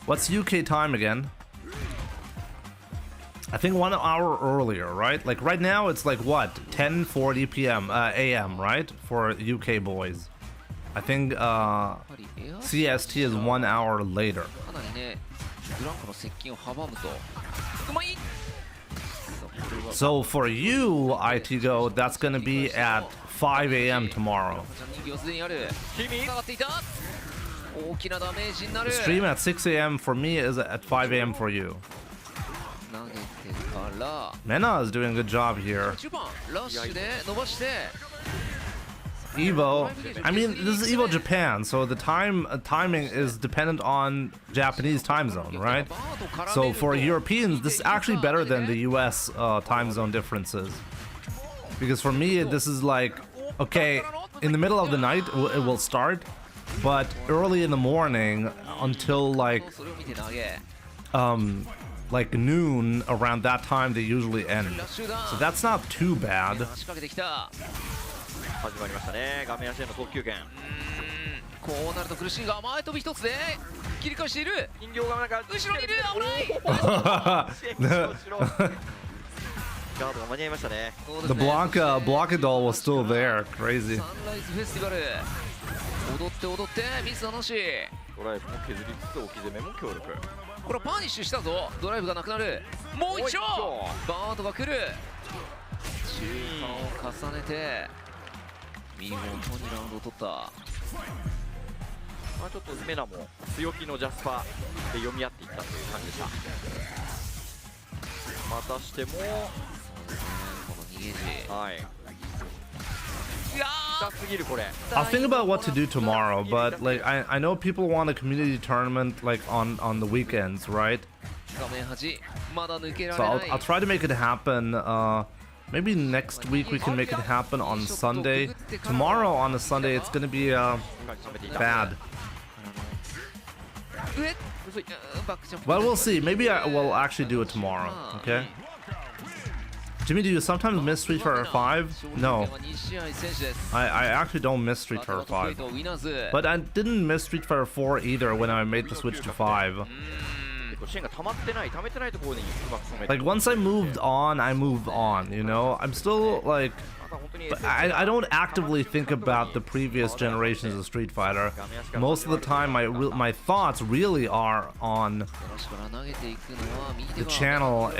What's UK time again? I think 1 hour earlier, right? Like right now it's like what? 10:40 p.m. AM, right? For UK boys. I think CST is 1 hour later. So for you, ITGO, that's gonna be at 5 a.m. tomorrow. The stream at 6 a.m. for me is at 5 a.m. for you. Mena is doing a good job here. Evo, I mean, this is Evo Japan, so the timing is dependent on Japanese time zone, right? So for Europeans, this is actually better than the US time zone differences. Because for me, this is like okay, in the middle of the night it will start, but early in the morning until like noon, around that time they usually end. So that's not too bad. 始まりましたね。画面足への特急券。こうなると苦しいが前飛び一つで切り返している。人形がなんか後ろにいる。危ない。ガードが間に合いましたね。 The Blockadol was still there. Crazy. サンライズフェスティバル。踊って踊ってミスなし。ドライブも削りつつ置き攻めも強力。これパーニッシュしたぞ。ドライブがなくなる。もう一丁。バートが来る。中間を重ねて見事にラウンドを取った。まあちょっとメナも強気のジャスパーで読み合っていったという感じでした。またしてもこの逃げ時。はい。痛すぎるこれ。 I'll think about what to do tomorrow, but like I know people want a community tournament like on the weekends, right? 画面端まだ抜けら So れない。 I'll try to make it happen. Maybe next week we can make it happen on Sunday. Tomorrow on a Sunday it's gonna be bad. 上バックジャンプ。 But we'll see. Maybe I will actually do it tomorrow. Okay. Jimmy, do you sometimes miss Street Fighter 5? No. I actually don't miss Street Fighter 5. But I didn't miss Street Fighter 4 either when I made the switch to 5. Like once I moved on, you know? I'm still like... But I don't actively think about the previous generations of Street Fighter. Most of the time my thoughts really are on the channel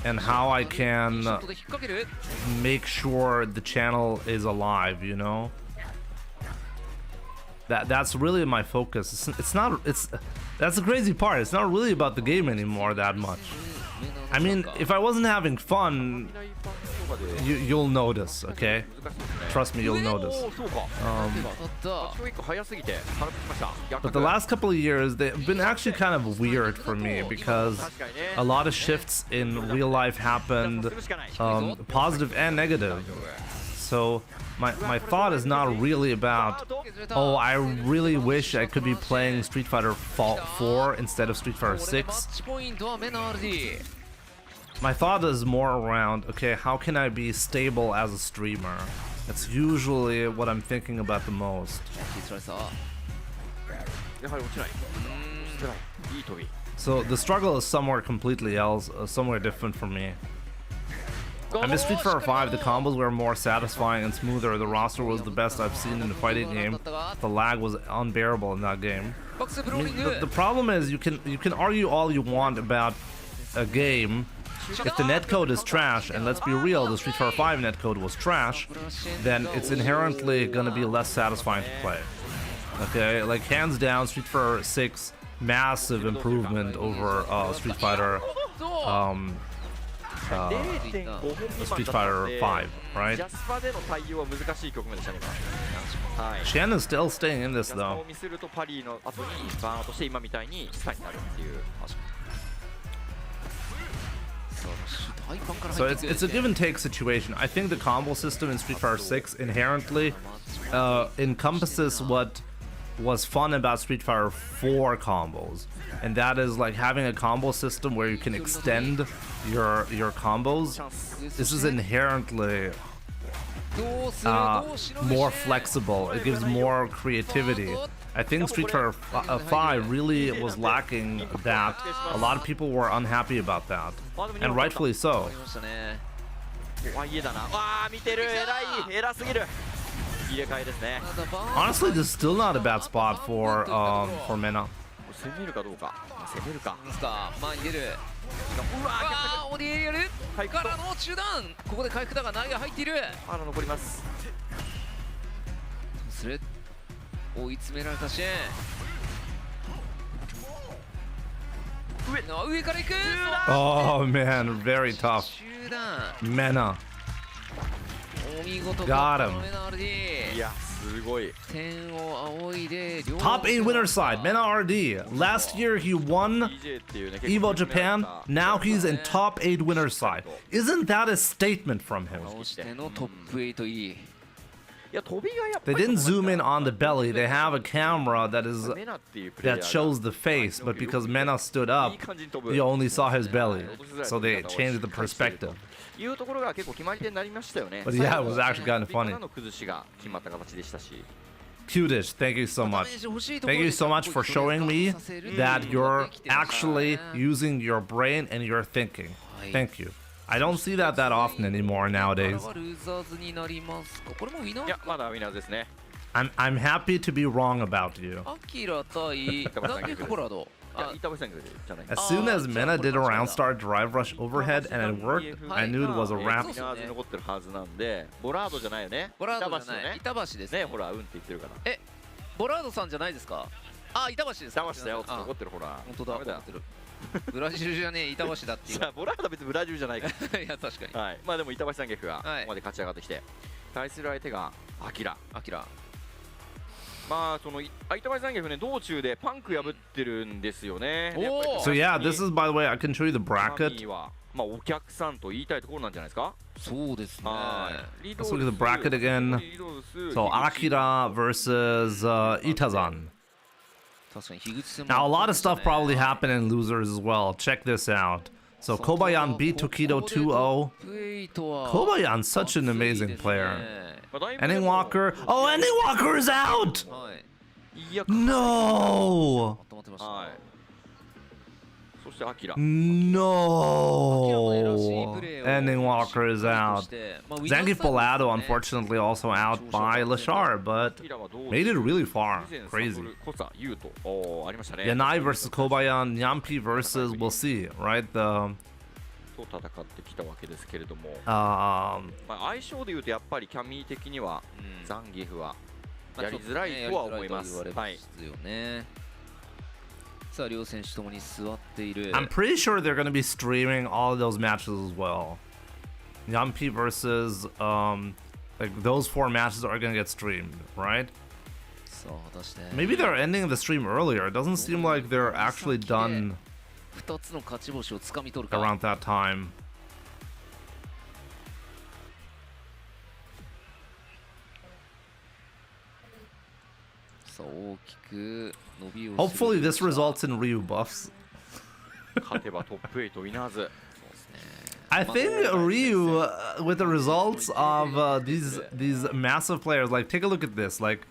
and how I can make sure the channel is alive, you know? That's really my focus. That's the crazy part. It's not really about the game anymore that much. I mean, if I wasn't having fun, you'll notice, okay? Trust me, you'll notice. But the last couple of years, they've been actually kind of weird for me because a lot of shifts in real life happened, positive and negative. So my thought is not really about, oh, I really wish I could be playing Street Fighter 4 instead of Street Fighter 6. My thought is more around, okay, how can I be stable as a streamer? That's usually what I'm thinking about the most. So the struggle is somewhere completely else, somewhere different for me. I miss Street Fighter 5, the combos were more satisfying and smoother, the roster was the best I've seen in a fighting game, the lag was unbearable in that game. I mean, the problem is you can argue all you want about a game. If the netcode is trash, and let's be real, the Street Fighter 5 netcode was trash, then it's inherently gonna be less satisfying to play. Okay, like hands down, Street Fighter 6, massive improvement over Street Fighter 5, right? Shen is still staying in this though. So it's a give and take situation. I think the combo system in Street Fighter 6 inherently encompasses what was fun about Street Fighter 4 combos, and that is like having a combo system where you can extend your combos. This is inherently more flexible. It gives more creativity. I think Street Fighter 5 really was lacking that. A lot of people were unhappy about that, and rightfully so. Honestly, this is still not a bad spot for Mena. Oh man, very tough. Mena. Got him. Top 8 winner side, Mena RD. Last year he won Evo Japan. Now he's in top 8 winner side. Isn't that a statement from him? They didn't zoom in on the belly. They have a camera that shows the face, but because Mena stood up, you only saw his belly. So they changed the perspective. But yeah, it was actually kind of funny. Cutish, thank you so much. Thank you so much for showing me that you're actually using your brain and your thinking. Thank you. I don't see that often anymore nowadays. I'm happy to be wrong about you. As soon as Mena did a round start drive rush overhead and it worked, I knew it was a wrap. ボラードじゃない。板橋ですね。ほら、うんって言ってるから。ボラードさんじゃないですか。あ、板橋です。板橋だよ。怒ってるほら。本当だ。怒ってる。ブラジルじゃねえ、板橋だっていう。ボラードは別にブラジルじゃないから。いや、確かに。はい。まあでも板橋三脚がここまで勝ち上がってきて、対する相手がアキラ。まあその板橋三脚ね、道中でパンク破ってるんですよね。So yeah, this is by the way, I can show you the bracket. まあお客さんと言いたいところなんじゃないですか。そうですね。Let's look at the bracket again. So Akira versus Itazan. Now a lot of stuff probably happened in losers as well. Check this out. So Kobayan beat Tokido 2-0. Kobayan's such an amazing player. Ending Walker. Oh, Ending Walker is out! No! No! Ending Walker is out. Zangief Bolado, unfortunately, also out by Lashar, but made it really far. Crazy. Yanai versus Kobayan, Nyampi versus, we'll see, right? The と戦ってきたわけですけれども、相性でいうとやっぱりキャミー的にはザンギフはやりづらいとは思います。はい。さあ両選手ともに座っている。I'm pretty sure they're going to be streaming all of those matches as well. Nyampi versus like those 4 matches are going to get streamed, right? Maybe they're ending the stream earlier. It doesn't seem like they're actually done around that time. Hopefully this results in Ryu buffs. I think Ryu, with the results of these massive players, like take a look at this. Like,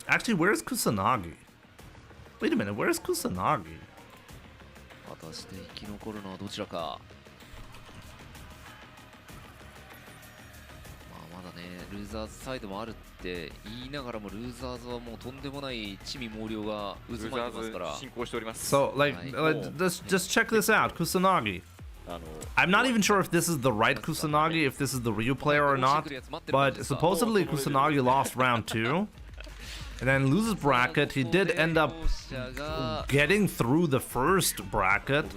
actually, where's Kusanagi? Wait a minute, where's Kusanagi? 果たして生き残るのはどちらか。まあまだね、ルーザーズサイドもあるって言いながらもルーザーズはもうとんでもない地味猛量が渦巻いてますから。進行しております。So like, just check this out, Kusanagi. I'm not even sure if this is the right Kusanagi, if this is the Ryu player or not, but supposedly Kusanagi lost round 2. And then loses bracket. He did end up getting through the first bracket. And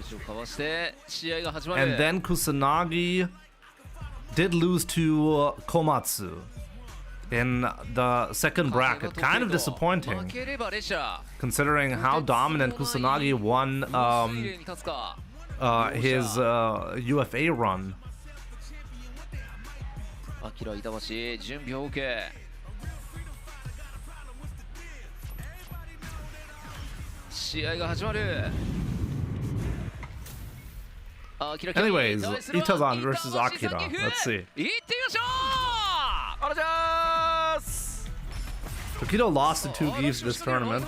then Kusanagi did lose to Komatsu in the second bracket. Kind of disappointing, considering how dominant Kusanagi won his UFA run. Anyways, Itazan versus Akira. Let's see. Tokido lost to 2 Geefs this tournament.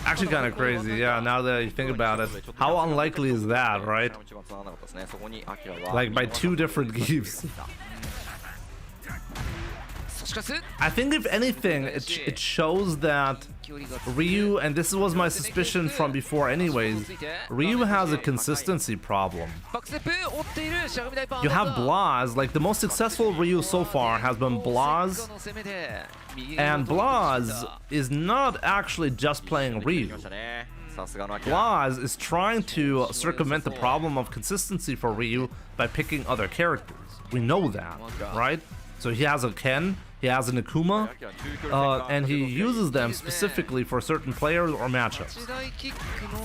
Actually kind of crazy, yeah, now that you think about it. How unlikely is that, right? Like by 2 different Geefs. I think if anything, it shows that Ryu, and this was my suspicion from before anyways, Ryu has a consistency problem. You have Blaz, like the most successful Ryu so far has been Blaz, and Blaz is not actually just playing Ryu. Blaz is trying to circumvent the problem of consistency for Ryu by picking other characters. We know that, right? So he has a Ken, he has an Akuma, and he uses them specifically for certain players or matchups.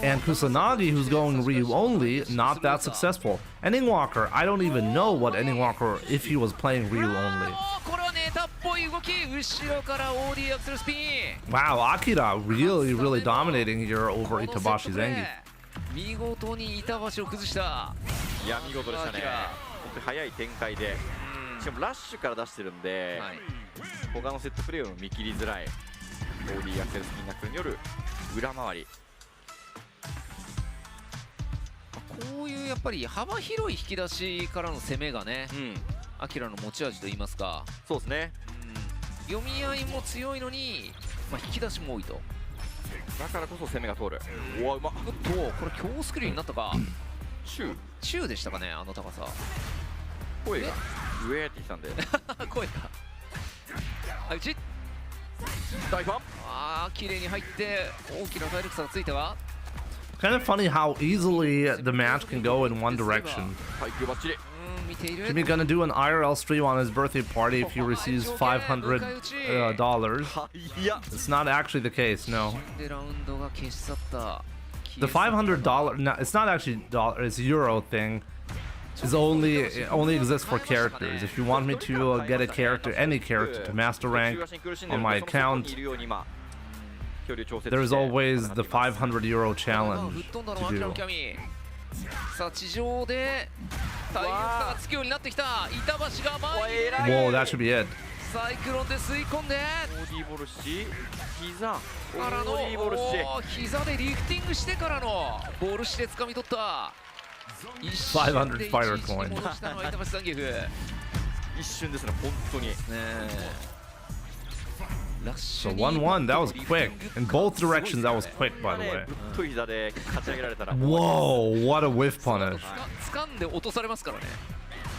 And Kusanagi, who's going Ryu only, not that successful. Ending Walker, I don't even know what Ending Walker if he was playing Ryu only. Wow, Akira really dominating here over Itabashi Zengi. 見事に板橋を崩した。いや見事でしたね。本当に早い展開で、しかもラッシュから出してるんで、他のセットプレーを見切りづらい OD アクセルスピンナックルによる裏回り。こういうやっぱり幅広い引き出しからの攻めがね、アキラの持ち味と言いますか。そうですね。読み合いも強いのに、引き出しも多いと。だからこそ攻めが通る。おお、うまっ。これ強スクリーンになったか。中でしたかね、あの高さ。声が上ってきたんで。声か。内。大ファン。綺麗に入って大きな体力差がついたわ。Kind of funny how easily the match can go in one direction. Jimmy gonna do an IRL stream on his birthday party if he receives $500. It's not actually the case, no. The $500, no, it's not actually dollar, it's euro thing. It only exists for characters. If you want me to get a character, any character, to master rank on my account, there is always the €500 challenge to do. さあ地上で体力差がつくようになってきた板橋が前に出る。 Whoa, that should be it. サイクロンで吸い込んでオーディーボルシ膝からの膝でリフティングしてからのボルシで掴み取った500 fighter coin. 一瞬ですね、本当に。So 1-1, that was quick. In both directions, that was quick, by the way. Whoa, what a whiff punish. 掴んで落とされますからね。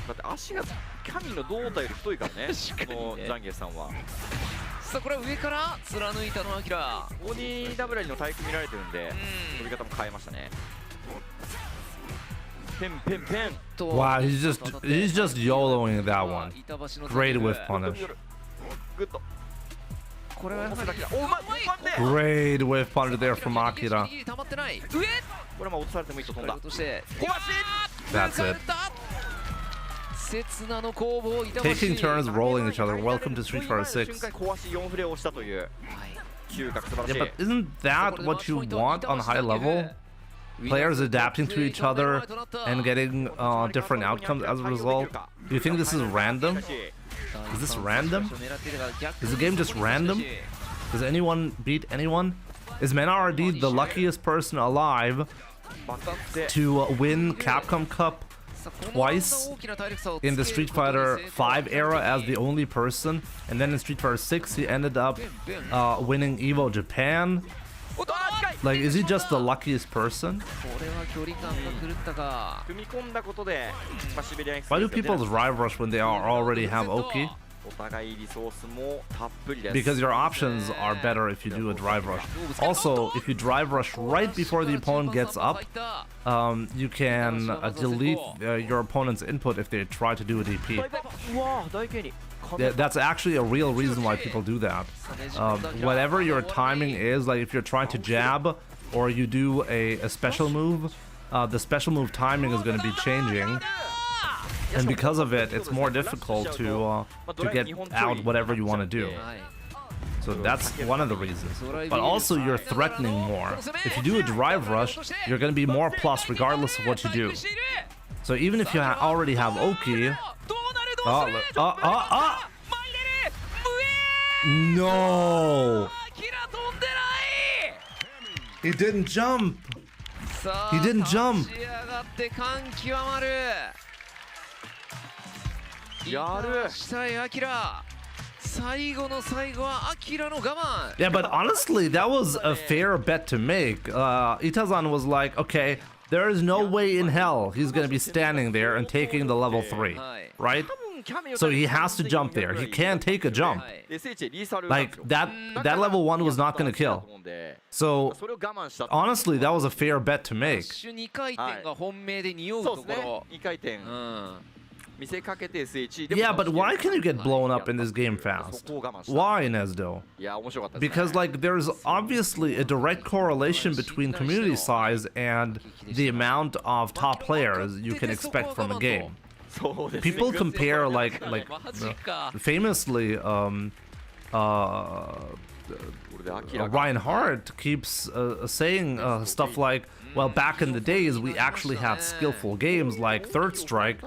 だって足がキャミの胴体より太いからね、このジャンゲさんは。さあこれは上から貫いたのアキラ。オーディーダブラリの体育見られてるんで、飛び方も変えましたね。ペンペンペン。Wow, he's just YOLOing that one. Great whiff punish. グッド。 Great whiff punish there from Akira. That's it. Taking turns rolling each other. Welcome to Street Fighter 6. Yeah, but isn't that what you want on high level? Players adapting to each other and getting different outcomes as a result? Do you think this is random? Is this random? Is the game just random? Does anyone beat anyone? Is Menardi the luckiest person alive to win Capcom Cup twice in the Street Fighter 5 era as the only person, and then in Street Fighter 6 he ended up winning EVO Japan? Like, is he just the luckiest person? Why do people drive rush when they already have Oki? Because your options are better if you do a drive rush. Also, if you drive rush right before the opponent gets up, you can delete your opponent's input if they try to do a DP. That's actually a real reason why people do that. Whatever your timing is, like if you're trying to jab or you do a special move, the special move timing is going to be changing. And because of it, it's more difficult to get out whatever you want to do. So that's one of the reasons. But also, you're threatening more. If you do a drive rush, you're going to be more plus regardless of what you do. So even if you already have Oki... No! He didn't jump! He didn't jump! Yeah, but honestly, that was a fair bet to make. Itazan was like, okay, there is no way in hell he's gonna be standing there and taking the level 3, right? So he has to jump there. He can't take a jump. Like, that level 1 was not gonna kill. So, honestly, that was a fair bet to make. Yeah, but why can you get blown up in this game fast? Why, Nesdo? Because like there's obviously a direct correlation between community size and the amount of top players you can expect from a game. People compare like famously Ryan Hart keeps saying stuff like, well, back in the days we actually had skillful games like Third Strike,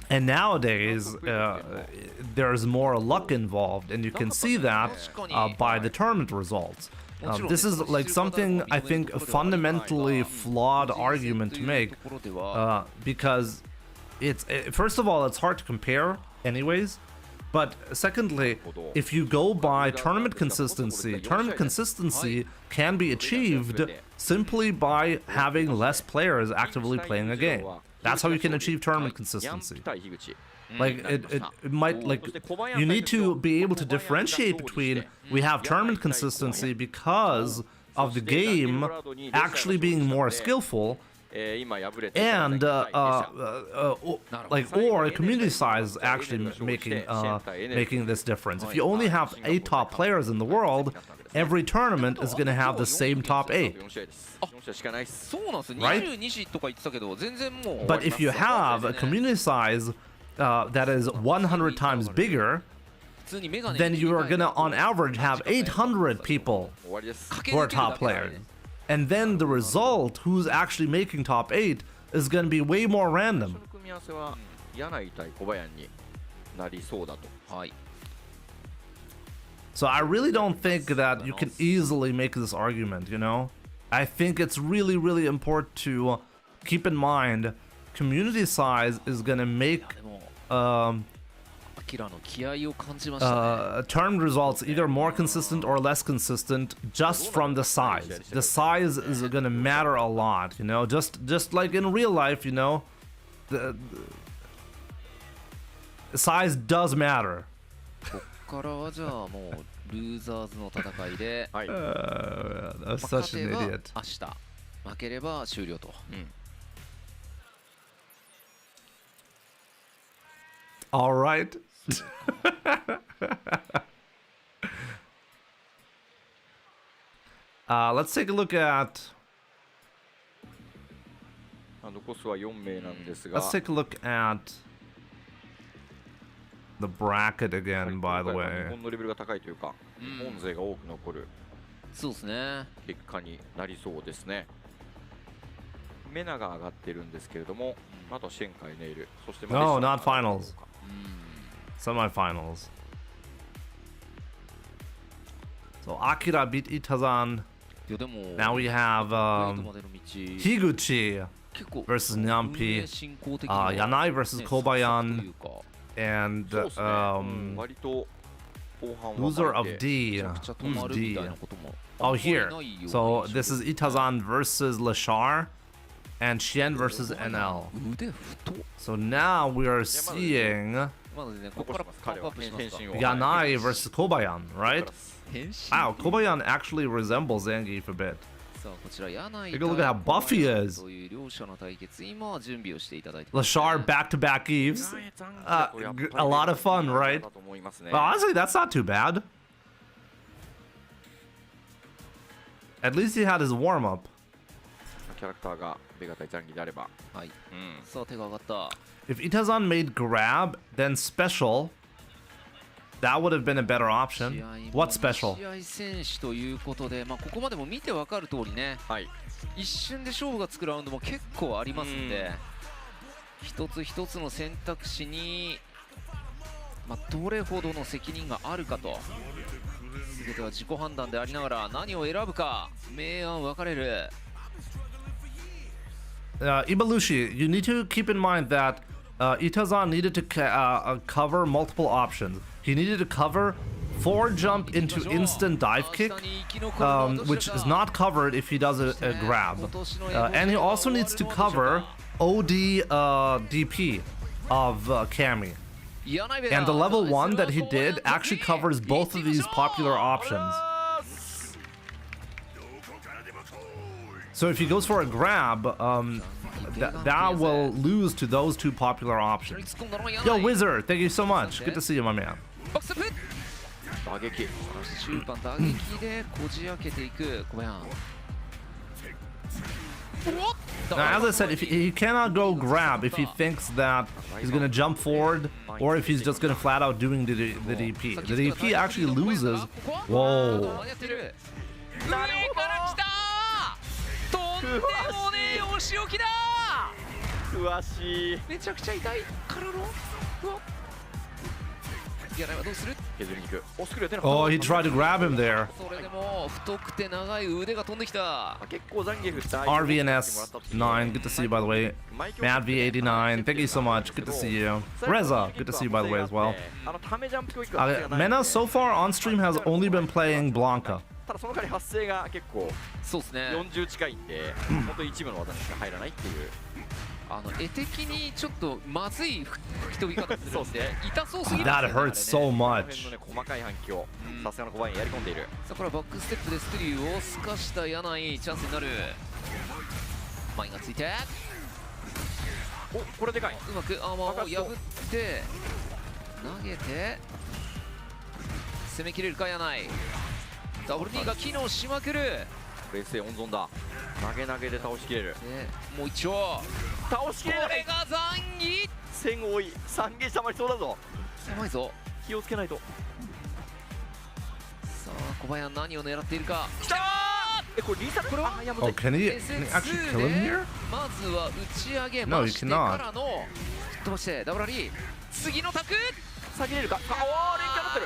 and nowadays there's more luck involved, and you can see that by the tournament results. This is like something I think a fundamentally flawed argument to make, because it's first of all, it's hard to compare anyways. But secondly, if you go by tournament consistency can be achieved simply by having less players actively playing a game. That's how you can achieve tournament consistency. Like it might, like, you need to be able to differentiate between we have tournament consistency because of the game actually being more skillful, and like, or community size actually making this difference. If you only have 8 top players in the world, every tournament is going to have the same top 8, right? But if you have a community size that is 100 times bigger, then you are going to on average have 800 people who are top players. And then the result, who's actually making top 8, is going to be way more random. So I really don't think that you can easily make this argument, you know? I think it's really, really important to keep in mind community size is going to make tournament results either more consistent or less consistent just from the size. The size is going to matter a lot, you know, just like in real life, you know, the size does matter. That's such an idiot. All right. Let's take a look at. Let's take a look at the bracket again, by the way. No, not finals. Semifinals. So Akira beat Itazan. Now we have Higuchi versus Nyampi, Yanai versus Kobayan, and loser of D. Who's D? Oh, here. So this is Itazan versus Lashar, and Xian versus NL. So now we are seeing Yanai versus Kobayan, right? Wow, Kobayan actually resembles Zangief a bit. Take a look at how buff he is. Lashar back-to-back Eves. A lot of fun, right? Well, honestly, that's not too bad. At least he had his warm-up. If Itazan made grab, then special, that would have been a better option. What special? 一瞬で勝負がつくラウンドも結構ありますんで、一つ一つの選択肢に、どれほどの責任があるかと、全ては自己判断でありながら何を選ぶか明暗分かれる。Ibelushi, you need to keep in mind that Itazan needed to cover multiple options. He needed to cover 4 jump into instant dive kick, which is not covered if he does a grab. And he also needs to cover OD DP of Cammy. And the level 1 that he did actually covers both of these popular options. So if he goes for a grab, that will lose to those two popular options. Yo, Wizard, thank you so much. Good to see you, my man. 打撃終盤打撃でこじ開けていく小林。 Now, as I said, if he cannot go grab if he thinks that he's gonna jump forward, or if he's just gonna flat out doing the DP. The DP actually loses. Whoa. 上から来たとんでもねえお仕置きだ詳しいめちゃくちゃ痛いからのうわ柳はどうする削りに行くおスクリュー出なかった Oh, he tried to grab him there. それでも太くて長い腕が飛んできた結構ザンギエフ RVNS9, good to see you by the way. MadV89, thank you so much, good to see you. Reza, good to see you by the way as well. Mena so far on stream has only been playing Blanca. ただその代わり発生が結構そうですね40近いんで本当に一部の技にしか入らないっていう絵的にちょっとまずい吹き飛び方するんで痛そうすぎる That hurts so much. 細かい反響さすがの小林やり込んでいるさあこれはバックステップでスクリューをすかした柳井チャンスになる前がついておこれでかいうまくアーマーを破って投げて攻めきれるか柳井ダブル2が機能しまくる冷静温存だ投げ投げで倒しきれるもう一丁倒しきれないこれがザンギ線多い三撃溜まりそうだぞ狭いぞ気をつけないとさあ小林何を狙っているかきたーこれリーサルこれは Oh, can he actually kill him here? まずは打ち上げましてからの飛ばしてダブルリー次のタク下げれるかああ連キャンになってる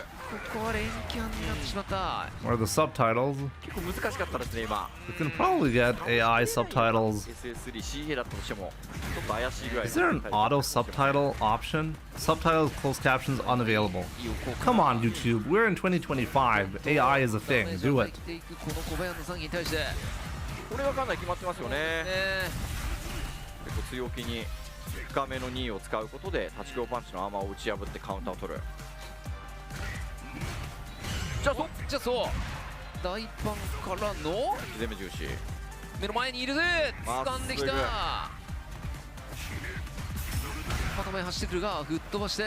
ここは連キャンになってしまった Where are the subtitles? 結構難しかったですね今 You can probably get AI subtitles. SS3CA だったとしてもちょっと怪しいぐらい Is there an auto subtitle option? Subtitles, closed captions unavailable. Come on, YouTube. We're in 2025. AI is a thing. Do it. この小林の3に対してこれはかなり決まってますよね結構強気に深めの2を使うことで立ち強パンチのアーマーを打ち破ってカウンターを取るじゃあそう大パンからの全部重視目の前にいるぜ掴んできたまとめ走ってくるが吹っ飛ばして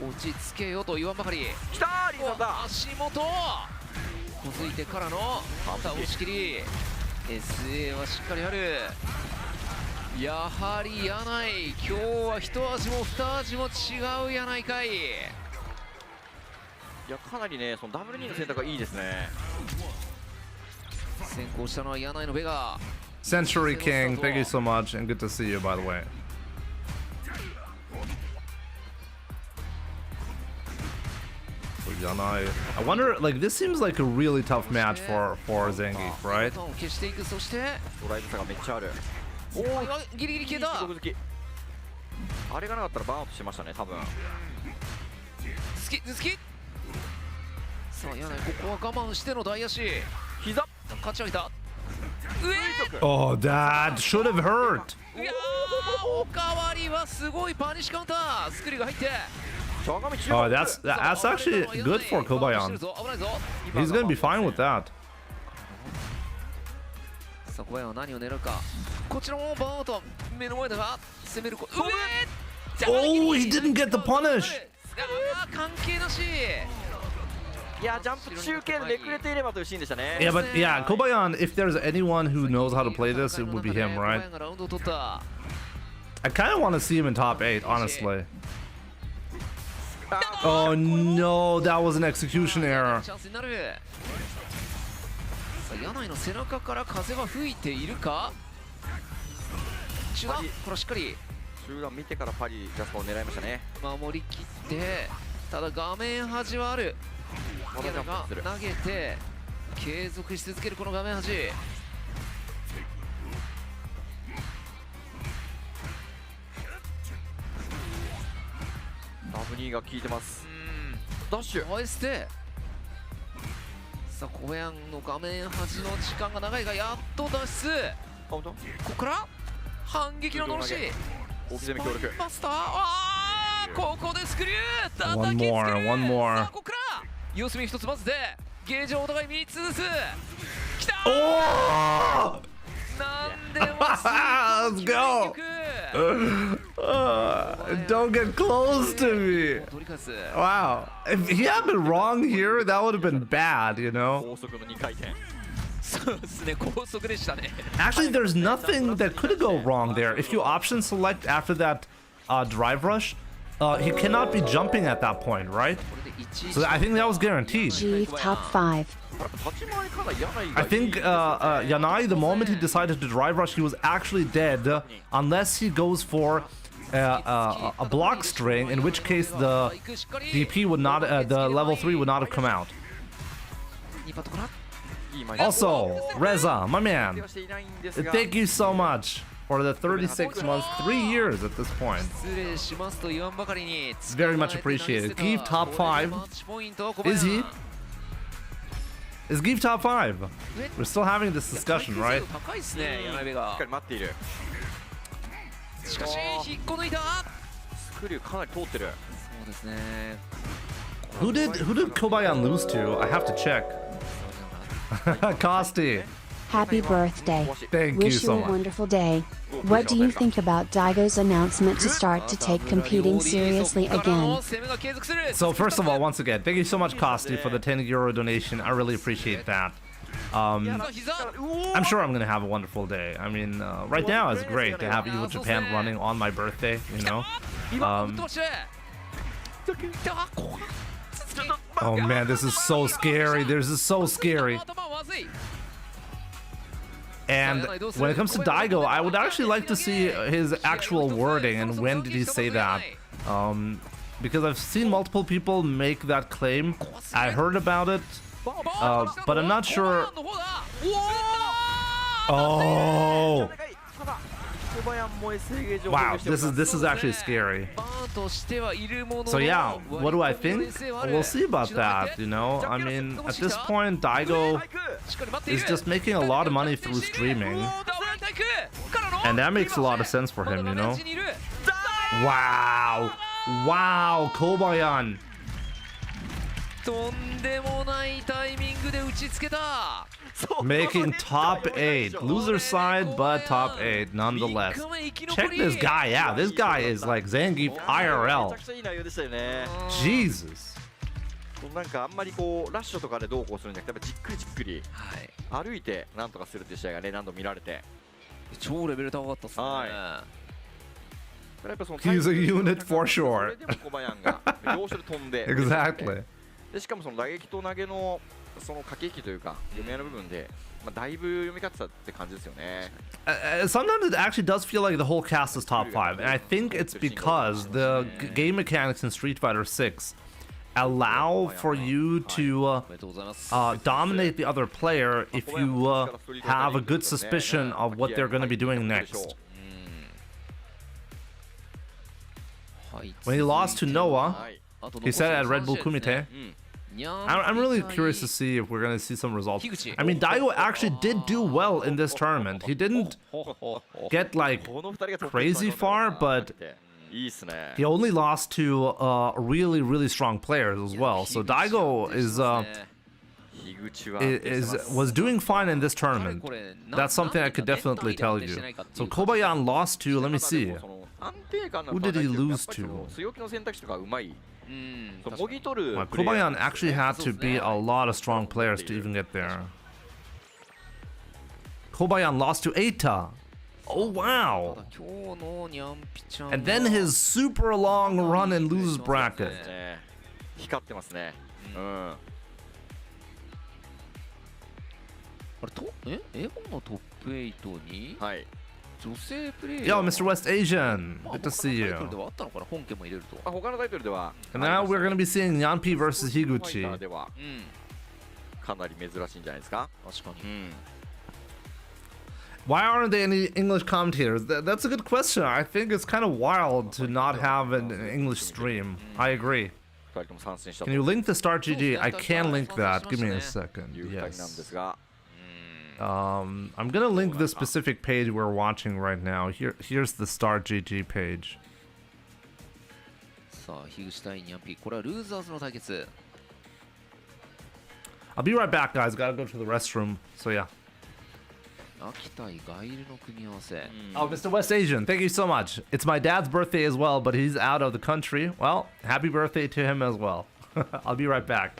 落ち着けよと言わんばかりきたーリーさんだ足元こづいてからの倒しきり SA はしっかりあるやはり柳井今日は一味も二味も違う柳かいいやかなりねそのダブル2の選択がいいですね先行したのは柳井のベガ Century King, thank you so much, and good to see you, by the way. Yanai. I wonder, like, this seems like a really tough match for Zangief, right? 消していくそしてドライブ差がめっちゃあるおおギリギリ消えたあれがなかったらバーンアウトしてましたね多分好きさあ柳井ここは我慢しての大足膝勝ち上げた上 Oh, that should have hurt. いやーおかわりはすごいパニッシュカウンタースクリューが入って Oh, that's actually good for Kobayan. He's gonna be fine with that. さあ小林は何を狙うかこちらもバーンアウト目の前だが攻めるOh, he didn't get the punish. 関係なしいやジャンプ中継でめくれていればというシーンでしたね Yeah, but yeah, Kobayan, if there's anyone who knows how to play this, it would be him, right? I kind of want to see him in top 8, honestly. Oh no, that was an execution error. 柳井の背中から風は吹いているかこれしっかり集団見てからパリジャスパを狙いましたね守りきってただ画面端はある柳井が投げて継続し続けるこの画面端ダブニーが効いてますダッシュ OST さあ小林の画面端の時間が長いがやっと脱出ここから反撃ののろしスパイバスターここでスクリュー叩きつける One more. さあここから四隅一つまずでゲージをお互い3つずつきた Oh! なんでも Let's go! Don't get close to me. トリカス Wow. If he had been wrong here, that would have been bad, you know? 高速の2回転。そうですね高速でしたね Actually, there's nothing that could go wrong there. If you option select after that drive rush, he cannot be jumping at that point, right? So I think that was guaranteed. G top 5. 立ち回りかなり柳井が I think Yanai, the moment he decided to drive rush, he was actually dead, unless he goes for a block string, in which case the DP would not, the level 3 would not have come out. いいパットかな Also, Reza, my man, はしていないんですが thank you so much for the 36 months, 3 years at this point. 失礼しますと言わんばかりに Very much appreciated. Give top 5. Is he? Is Give top 5? We're still having this discussion, right? 高いですね柳部しっがかり待っている。しかし引っこ抜いたスクリューかなり通ってる。そうですね Who did Kobayan lose to? I have to check. Kosti. Happy birthday. Thank you Wish you so a much. wonderful day. What do you think about Daigo's announcement to start to take competing seriously again? So first of all, once again, thank you so much, Kosti, for the 10 euro donation. I really appreciate that. I'm sure I'm gonna have a wonderful day. I mean, right now it's great to have Evo Japan running on my birthday, you know? Oh man, this is so scary. This is so scary. And when it comes to Daigo, I would actually like to see his actual wording and when did he say that. Because I've seen multiple people make that claim. I heard about it, but I'm not sure. Oh! Wow, this is actually scary. So yeah, what do I think? We'll see about that, you know? I mean, at this point, Daigo is just making a lot of money through streaming. And that makes a lot of sense for him, you know? Wow! Wow, Kobayan! とんでもないタイミングで打ちつけた Making top 8. Loser side, but top 8 nonetheless. Check this guy out. This guy is like Zangief IRL. めちゃくちゃいい内容でしたよね。 Jesus. なんかあんまりこうラッシュとかでどうこうするんじゃなくて、じっくりじっくり歩いてなんとかするっていう試合がね何度見られて、超レベル高かったっすね。やっぱその He's a unit for sure. でも小林が両手で飛んで Exactly. でしかもその打撃と投げのその駆け引きというか読み合いの部分で、まあ、だいぶ読み勝ってたって感じですよね。Sometimes it actually does feel like the whole cast is top 5, and I think it's because the game mechanics in Street Fighter 6 allow for you to dominate the other player if you have a good suspicion of what they're going to be doing next. When he lost to Noah, he said at Red Bull Kumite, I'm really curious to see if we're going to see some results. I mean, Daigo actually did do well in this tournament. He didn't get like crazy far, but he only lost to really, really strong players as well. So Daigo was doing fine in this tournament. That's something I could definitely tell you. So Kobayan lost to, let me see. Who did he lose to? Kobayan actually had to beat a lot of strong players to even get there. Kobayan lost to Eita. Oh wow! And then his super long run in losers bracket. 光ってますね。あれとエゴのトップ8に 女性プレイ Yo, Mr. West Asian, good to see you. ではあったのかな本家も入れると他のタイトルでは And now we're gonna be seeing Yanpi versus Higuchi. ではかなり珍しいんじゃないですか。確かに。Why aren't there any English commentators? That's a good question. I think it's kind of wild to not have an English stream. I agree. Can you link the Start GG? I can link that. Give me a second. Yes. I'm gonna link the specific page we're watching right now. Here's the Start GG page. さあ、樋口対ニャンピー。これはルーザーズの対決。 I'll be right back, guys. Gotta go to the restroom. So yeah. 秋対ガイルの組み合わせ。Oh, Mr. West Asian, thank you so much. It's my dad's birthday as well, but he's out of the country. Well, happy birthday to him as well. I'll be right back.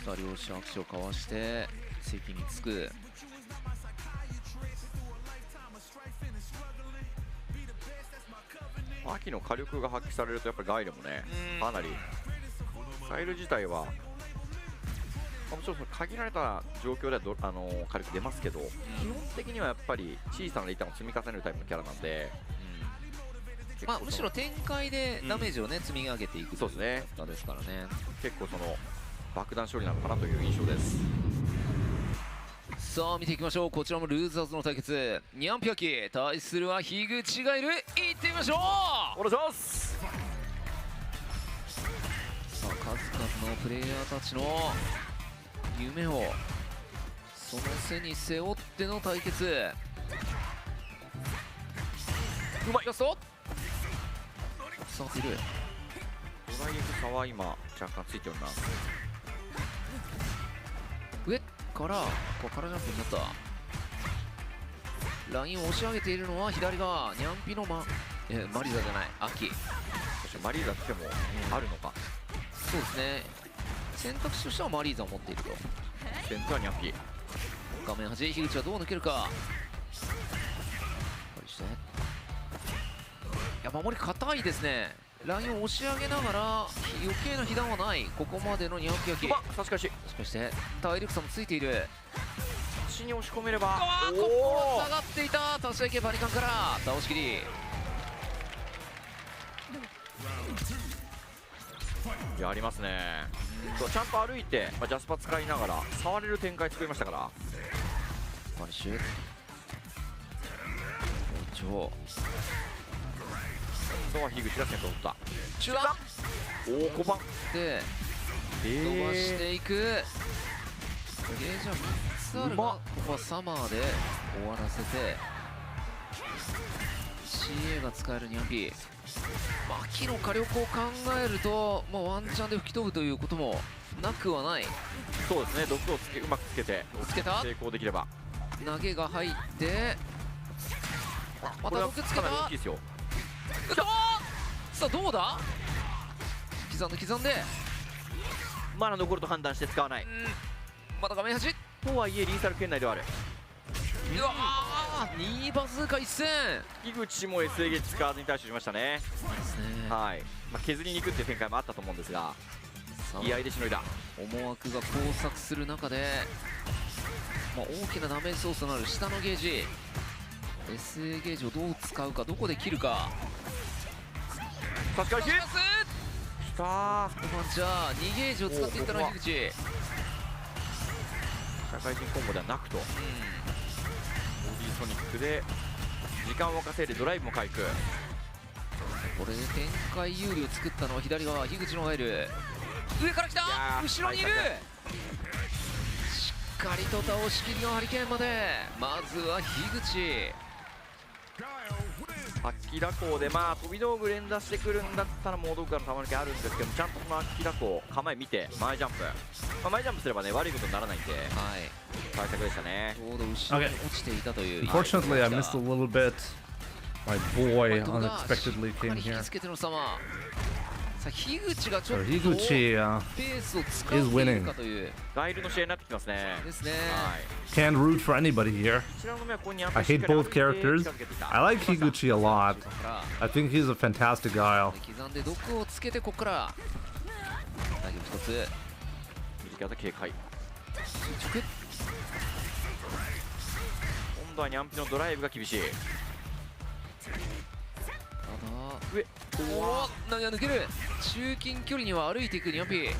さあ両者握手を交わして席に着く。秋の火力が発揮されるとやっぱりガイルもね、かなりガイル自体はもちろん限られた状況では火力出ますけど、基本的にはやっぱり小さなリターンを積み重ねるタイプのキャラなんで、まあむしろ展開でダメージをね、積み上げていくという方ですからね。結構その爆弾処理なのかなという印象です。さあ見ていきましょう。こちらもルーザーズの対決、ニャンピアキ対するは樋口がいる。いってみましょう。お願いします。さあ数々のプレイヤーたちの夢をその背に背負っての対決。うまいラストさあいる。ドライエク差は今若干ついております。上からこう空ジャンプになった。ラインを押し上げているのは左側ニャンピのマリザじゃない秋。そしてマリーザってもあるのか。そうですね、選択肢としてはマリーザを持っていると。先頭はニャンピ。画面端樋口はどう抜けるか。していや守り硬いですね。ラインを押し上げながら余計な被弾はない。ここまでのニャンピ焼き。しかし体力差もついている。足に押し込めれば。ここは下がっていた。立ち上げバリカンから倒しきり。やりますね。ちゃんと歩いて、ジャスパ使いながら触れる展開作りましたから。マリッシュ好調。あとは樋口が先頭を取った。中段おお、5番で伸ばしていく。ゲージは3つあるが、ここはサマーで終わらせて CA が使えるニャンピ。秋の火力を考えると、ワンチャンで吹き飛ぶということもなくはない。そうですね、毒をうまくつけて成功できれば。投げが入ってまた毒つけた。大きいですよ。さあどうだ。刻んでまだ残ると判断して使わない。まだ画面端とはいえリーサル圏内ではある。うわー2バズーカ一戦。樋口も SAG 使わずに対処しましたね。はい、削りに行くっていう展開もあったと思うんですが、居合でしのいだ。思惑が交錯する中で、大きなダメージソースとなる下のゲージ SA ゲージをどう使うか、どこで切るか。確かにきたー。じゃあ2ゲージを使っていったのは樋口。社会人コンボではなくと、ボディソニックで時間を稼いでドライブも回復。これで展開有利を作ったのは左側樋口の入る。上から来た。後ろにいる。しっかりと倒しきりのハリケーンまで。まずは樋口。アキラコで飛び道具連打してくるんだったら猛毒からたまる気あるんですけど、ちゃんとそのアキラコ構え見て前ジャンプ、前ジャンプすればね悪いことにならないんで、対策でしたね。ちょうど後ろに落ちていたという。Unfortunately, I missed a little bit. My boy unexpectedly came here. So Higuchi is winning. ガイルの試合になってきますね。Can't root for anybody here. I hate both characters. I like Higuchi a lot. I think he's a fantastic guy. 刻んで毒をつけてここから大丈夫。一つ右肩警戒。直今度はニャンピのドライブが厳しい。上お投げ抜ける。中近距離には歩いていくニャンピ。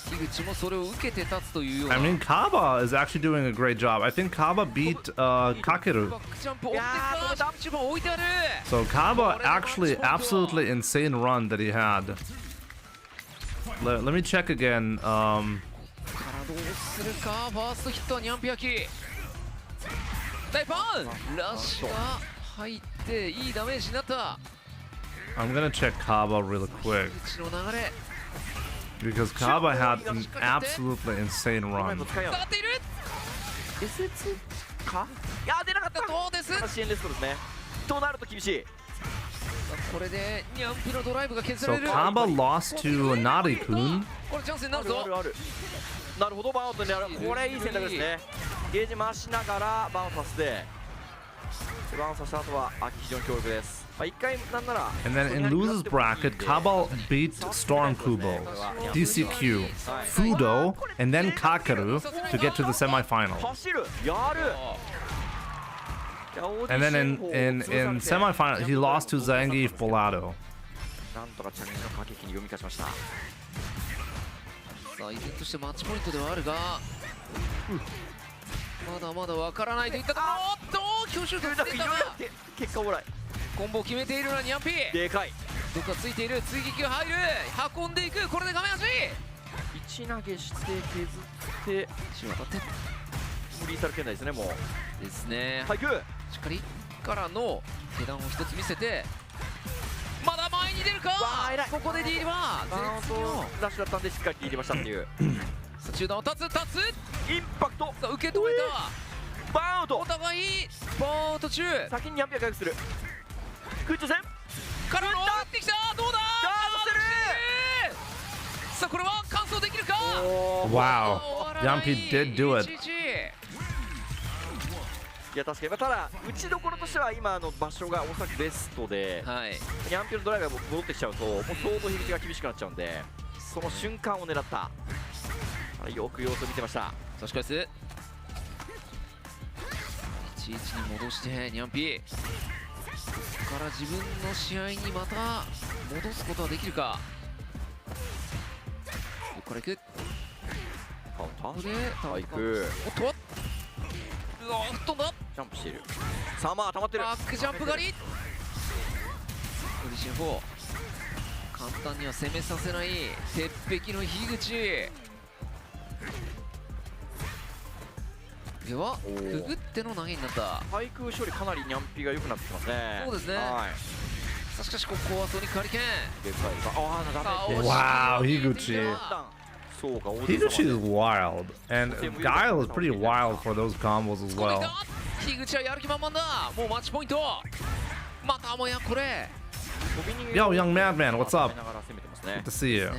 樋口もそれを受けて立つというような。I mean, Kaba is actually doing a great job. I think Kaba beat Kakeru. So Kaba actually absolutely insane run that he had. Let me check again. どうするか。ファーストヒットはニャンピ焼き。大パンラッシュが入っていいダメージになった。I'm gonna check Kaba real quick. Because Kaba had an absolutely insane run. 使っている SS かいや出なかったどうです支援レストですねとなると厳しいこれでニャンピのドライブが削 So られる Kaba lost to Nari-kun. これチャンスになあるぞるあるなるほどバーンアウトになるこれいい選択ですねゲージ回しながらバーンさせてバーンさせた後は非常に強力です1回なんなら And then in losers bracket, Kaba beat Storm Kubo, DCQ, Fudo, and then Kakaru to get to the semifinal. 走るやる And then in semifinal, he lost to Zangief Bolado. なんとかチャレンジの駆け引きに読み勝ちましたさあ依然としてマッチポイントではあるが、まだまだわからないといったところ。おっと強襲が出たが結果オーライコンボを決めているのはニャンピでかいどこかついている追撃が入る運んでいくこれで画面端1投げして削ってシュー当たってリーサル圏内ですねもうですねはいグーしっかりからの下段を一つ見せてまだ前に出るかここで D はバウンドラッシュだったんでしっかり D 入れましたっていうさあ中段を立つインパクトさあ受け止めたバーンアウトお互いバーンアウト中先にニャンピが回復する空中戦からの打ってきたどうだガードするさあこれは完走できるか Wow, Yampi did do it. いや確かに、ただ打ちどころとしては今の場所がおそらくベストで、はい、ニャンピのドライバーが戻ってきちゃうともう相当響きが厳しくなっちゃうんでその瞬間を狙ったよく様子見てました差し返す1-1に戻してニャンピここから自分の試合にまた戻すことはできるかこれいくカウンターここで行くおっとうわ吹っ飛んだジャンプしているさあまあ溜まってるバックジャンプ狩りオリジン4簡単には攻めさせない鉄壁の樋口ではくぐっての投げになった対空処理かなりニャンピが良くなってきますねそうですねさあしかしここはソニックハリケーンでかいかああダメ Wow, Higuchi. そうか Higuchi is wild, and Guile is pretty wild for those combos as well. 樋口はやる気満々だもうマッチポイントまたもやこれ Yo, young madman, what's up? ながら攻めてますね Good to see you.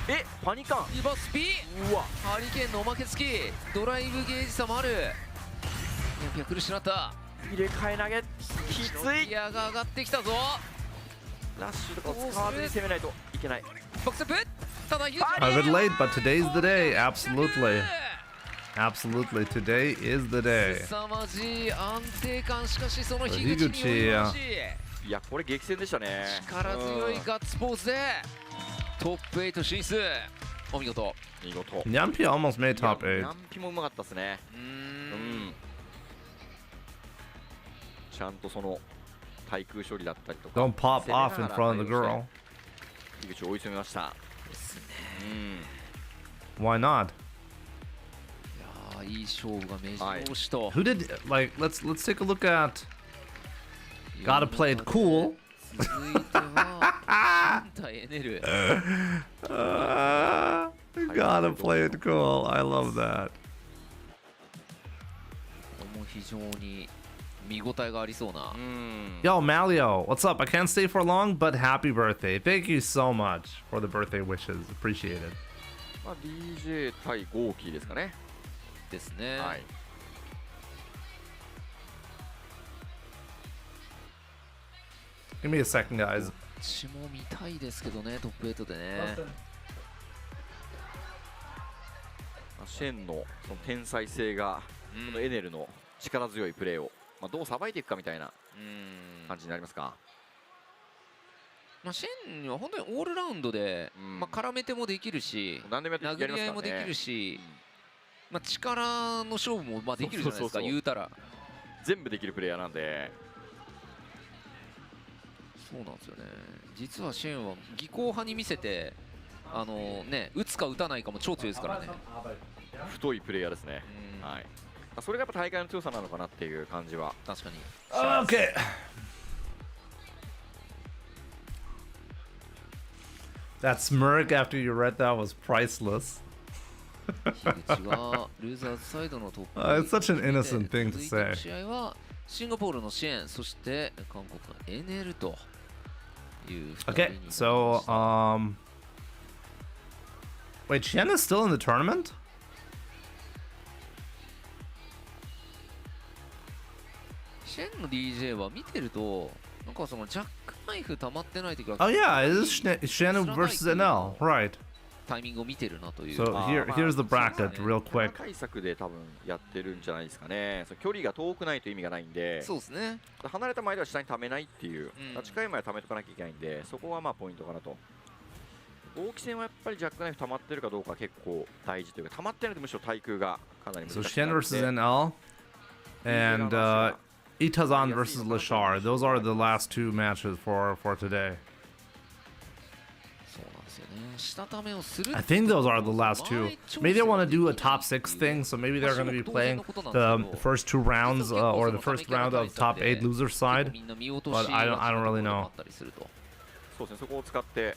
えパニカンリバスピうわハリケーンのおまけ付きドライブゲージ差もあるニャンピは苦しくなった入れ替え投げきついギアが上がってきたぞラッシュとかを使わずに攻めないといけないボックスアップただ A bit late, but today's the day. Absolutely. Absolutely, today is the day. 凄まじい安定感しかしその樋口に及ばしいやこれ激戦でしたね力強いガッツポーズでトップ8進出お見事見事 Nyampi almost made top ニャ 8. ンピもうまかったですねちゃんとその対空処理だったりとか Don't pop off in front of the girl. 樋口を追い詰めましたですね Why not? いやいい勝負が目白押しと Who did like? Let's take a look at. Gotta play it cool. 続いては身体エネル Gotta play it cool. I love that. もう非常に見応えがありそうな Yo, Malio, what's up? I can't stay for long, but happy birthday. Thank you so much for the birthday wishes. Appreciate it. まあ DJ 対ゴーキーですかねですねはい Give me a second, guys. 私も見たいですけどねトップ8でねシェンのその天才性がこのエネルの力強いプレーをどうさばいていくかみたいな感じになりますかまあシェンは本当にオールラウンドでまあ絡めてもできるし殴り合いもできるしまあ力の勝負もまあできるじゃないですか言うたら全部できるプレイヤーなんでそうなんですよね実はシェンは技巧派に見せてね打つか打たないかも超強いですからね太いプレイヤーですねはいそれがやっぱ大会の強さなのかなっていう感じは確かに Okay. That smirk after you read that was priceless. It's such an innocent thing to say. シンガポールのシェーン、そして韓国のエネルという。Okay, so wait, Shen is still in the tournament? シェンの DJ は見てると、なんかそのジャックナイフ溜まってない時は。Oh yeah, it is Shen versus NL, right? タイミングを見てるなという。So here's the bracket real quick. 対策で多分やってるんじゃないですかね。距離が遠くないと意味がないんで。そうですね。離れた前では下に溜めないっていう。近い前は溜めとかなきゃいけないんで、そこはまあポイントかなと。大き戦はやっぱりジャックナイフ溜まってるかどうか結構大事というか、溜まってないとむしろ対空がかなり難しい。So Shen versus NL and Itazan versus Lashar. Those are the last two matches for today. I think those are the last two. Maybe they want to do a top 6 thing, so maybe they're going to be playing the first 2 rounds or the first round of top 8 loser side. But I don't really know. そうですね、そこを使って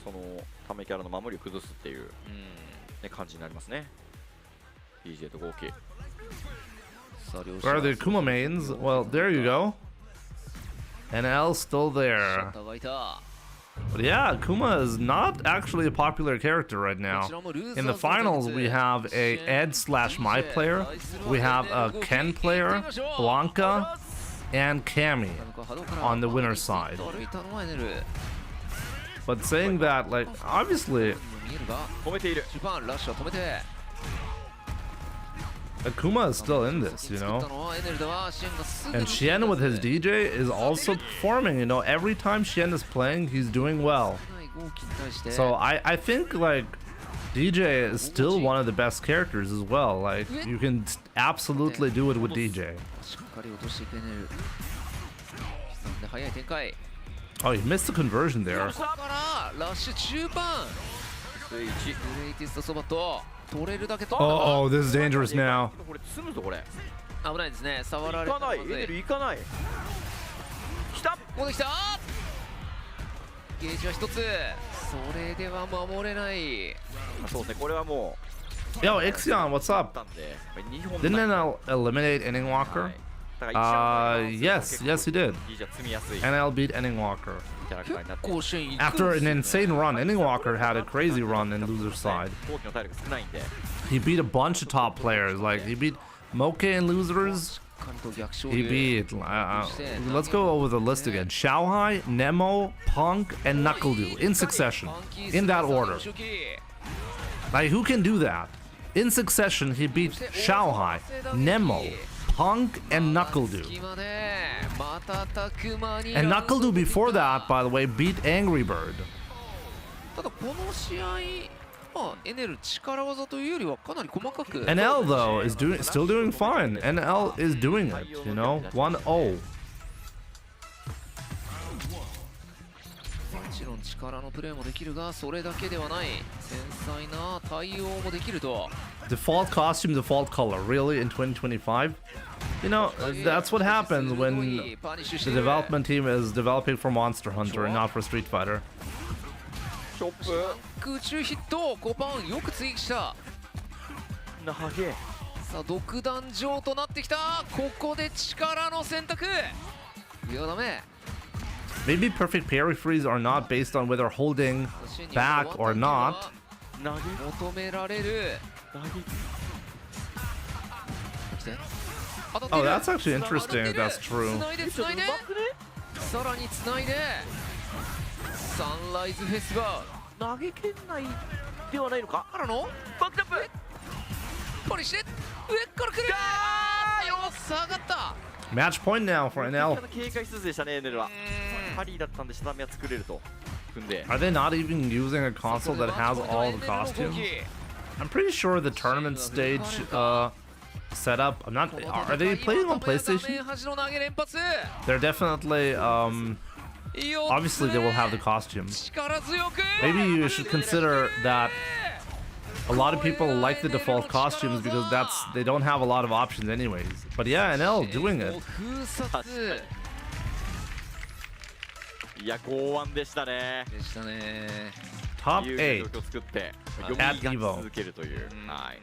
そのためキャラの守りを崩すっていう感じになりますね。DJ と合計。Where are the Kuma mains? Well, there you go. NL still there. But yeah, Kuma is not actually a popular character right now. In the finals, we have a Ed/My player, we have a Ken player, Blanca, and Cammy on the winner's side. But saying that, like, obviously, Akuma is still in this, you know? And Xian with his DJ is also performing, you know? Every time Xian is playing, he's doing well. So I think, like, DJ is still one of the best characters as well. Like, you can absolutely do it with DJ. Oh, he missed the conversion there. Oh, this is dangerous now. 危ないですね。触られてまずい。行かない。来た。ここで来た。ゲージは一つ。それでは守れない。そうですね。これはもう。Yo, Ixion, what's up? Didn't NL eliminate Ending Walker? Yes, he did. NL beat Ending Walker. After an insane run, Ending Walker had a crazy run in loser side. He beat a bunch of top players. Like, he beat Moke in losers. He beat, let's go over the list again. Xiaohai, Nemo, Punk, and NuckleDu in succession. In that order. Like, who can do that? In succession, he beat Xiaohai, Nemo, Punk, and NuckleDu. And NuckleDu before that, by the way, beat Angry Bird. NL though is still doing fine. NL is doing it, you know, 1-0. もちろん力のプレーもできるが、それだけではない。繊細な対応もできると。Default costume, default color, really in 2025? You know, that's what happens when the development team is developing for Monster Hunter and not for Street Fighter. 空中ヒット、5番よく追撃した。投げ。さあ独壇場となってきた。ここで力の選択。いやダメ。Maybe perfect parry freeze are not based on whether holding back or not. Oh, that's actually interesting if that's true. さらに繋いでサンライズフェスが投げ圏内ではないのか。からのバックタップポリして上から来る。よっ下がった。 Match point now for NL. Are they not even using a console that has all the costumes? I'm pretty sure the tournament stage setup. I'm not. Are they playing on PlayStation? They're definitely. Obviously, they will have the costumes. Maybe you should consider that. A lot of people like the default costumes because they don't have a lot of options anyways. But yeah, NL doing it. いや剛腕でしたね。でしたね。 Top いう 8 状況を作って読み at が Evo 続けるという、はい、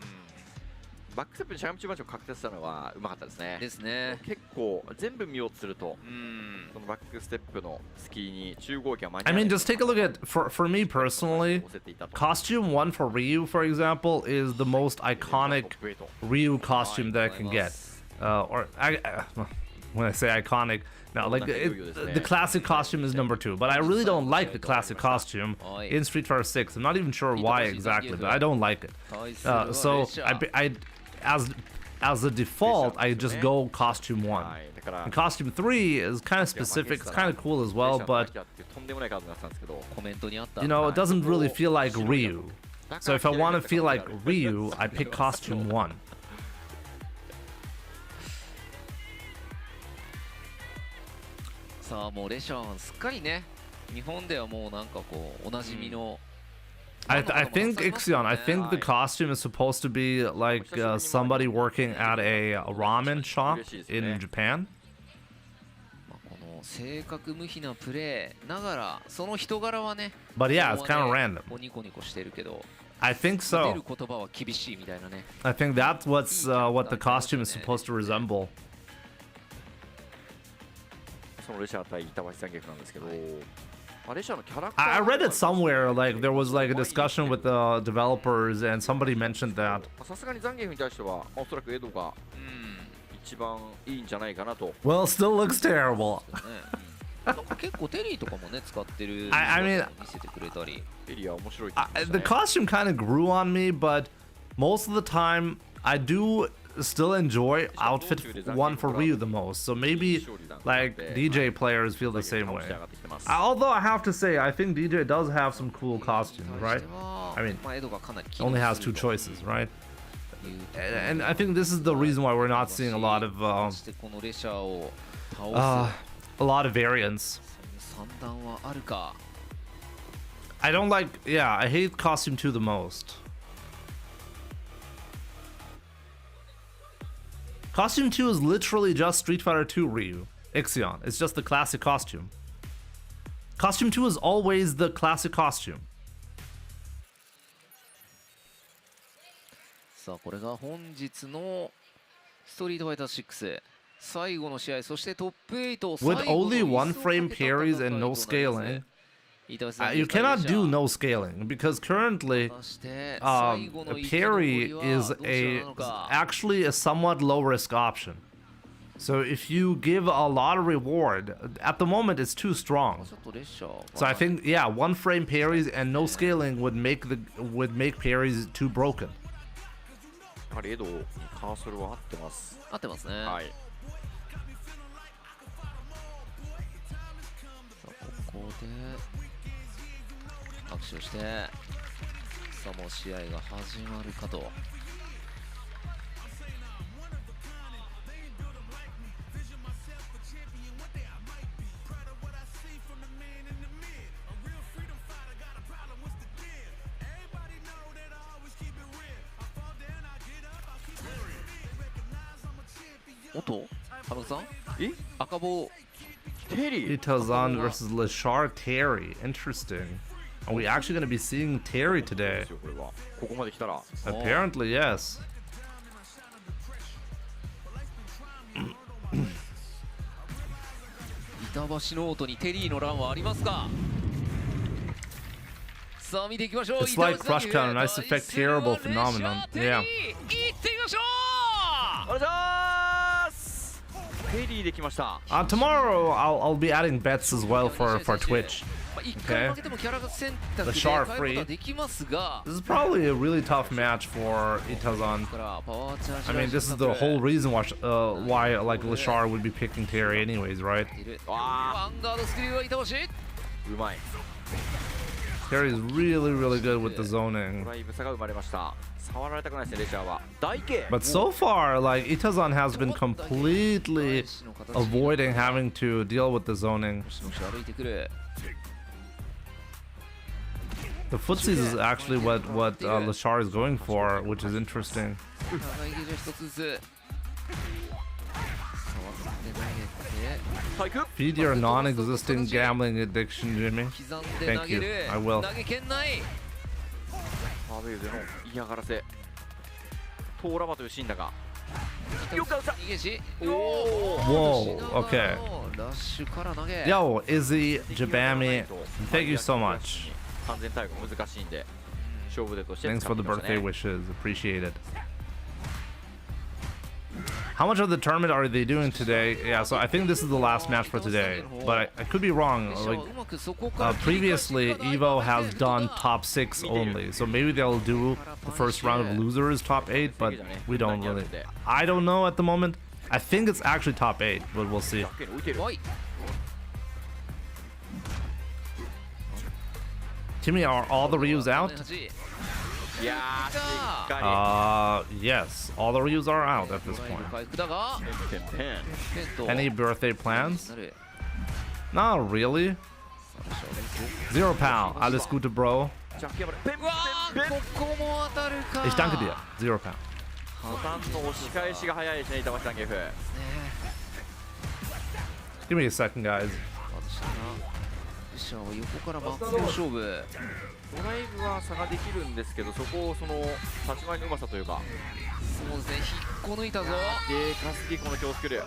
バックステップにしゃがみ中盤を確定したのはうまかったですね。ですね。結構全部見ようとすると、そのバックステップのスキーに中合機は間に合 I わない。 mean, just take a look at for me personally, costume 1 for Ryu, for example, is the most iconic Ryu costume that I can get. When I say iconic, no, like the classic costume is number 2, but I really don't like the classic costume in Street Fighter 6. I'm not even sure why exactly, but I don't like it. So as a default, I just go costume 1. And costume 3 is kind of specific. It's kind of cool as well, but you know, it doesn't really feel like Ryu. So if I want to feel like Ryu, I pick costume 1. さあもうレシャンすっかりね日本ではもうなんかこうおなじみの I think Ixion, I think the costume is supposed to be like somebody working at a ramen shop in Japan. この正確無比なプレーながらその人柄はね But yeah, it's kind of random. ニコニコしてるけど I think 出 so. る言葉は厳しいみたいなね I think that's what the costume is supposed to resemble. そのレシャー対板橋三脚なんですけど、レシャーのキャラクター I read it somewhere, like there was like a discussion with the developers and somebody mentioned that. さすがにザンギエフに対してはおそらくエドが一番いいんじゃないかなと。 Well, still looks terrible. 結構テリーとかもね使ってる I mean, 見せてくれたり テリーは面白い。 The costume kind of grew on me, but most of the time I do still enjoy outfit 1 for Ryu the most. So maybe like DJ players feel the same way. Although I have to say, I think DJ does have some cool costumes, right? I mean, only has 2 choices, right? And I think this is the reason why we're not seeing a lot of variants. I don't like, yeah, I hate costume 2 the most. Costume 2 is literally just Street Fighter 2 Ryu, Ixion. It's just the classic costume. Costume 2 is always the classic costume. さあこれが本日のストリートファイター6最後の試合そしてトップ8 With only 1 frame parries and no scaling, you cannot do no scaling because currently parry is actually a somewhat low risk option. So if you give a lot of reward, at the moment it's too strong. So I think 1 frame parries and no scaling would make parries too broken. やはりエドカーソルは合ってます。合ってますね。はい。ここで拍手をしてさあもう試合が始まるかと。おっと、田中さん？赤棒。Itazan versus Lashar Terry. Interesting. Are we actually going to be seeing Terry today? Apparently, yes. 板橋ノートにテリーのランはありますか？さあ見ていきましょう。 It's like Crush Counter, nice effect, terrible phenomenon. Yeah. 行ってみましょう。お願いします。テリーできました。Tomorrow I'll be adding bets as well for Twitch. Okay. The Char free. This is probably a really tough match for Itazan. I mean, this is the whole reason why like Lashar would be picking Terry anyways, right? Terry's really good with the zoning. But so far, like Itazan has been completely avoiding having to deal with the zoning. The footsies is actually what Lashar is going for, which is interesting. Feed your non-existing gambling addiction, Jimmy. Thank you. I will. アベルでの嫌がらせトーラバというシーンだがよく打ったWhoa, okay. Yo, Izzy, Jabami, thank you so much. 完全対応が難しいんで勝負でとして Thanks for the birthday wishes. Appreciate it. How much of the tournament are they doing today? Yeah, so I think this is the last match for today, but I could be wrong. Like previously, Evo has done top 6 only, so maybe they'll do the first round of losers top 8, but we don't really. I don't know at the moment. I think it's actually top 8, but we'll see. Timmy, are all the Ryus out? Yes, all the Ryus are out at this point. Any birthday plans? Not really. Zero Pound, alles Gute, Bro. Ich danke dir. Zero Pound. の押し返しが早いですね、板橋さんゲフ。 Give me a second, guys. 横から真っ向勝負。ドライブは差ができるんですけど、そこをその立ち回りのうまさというか。そうですね、引っこ抜いたぞ。で、カスキこの強スキル。い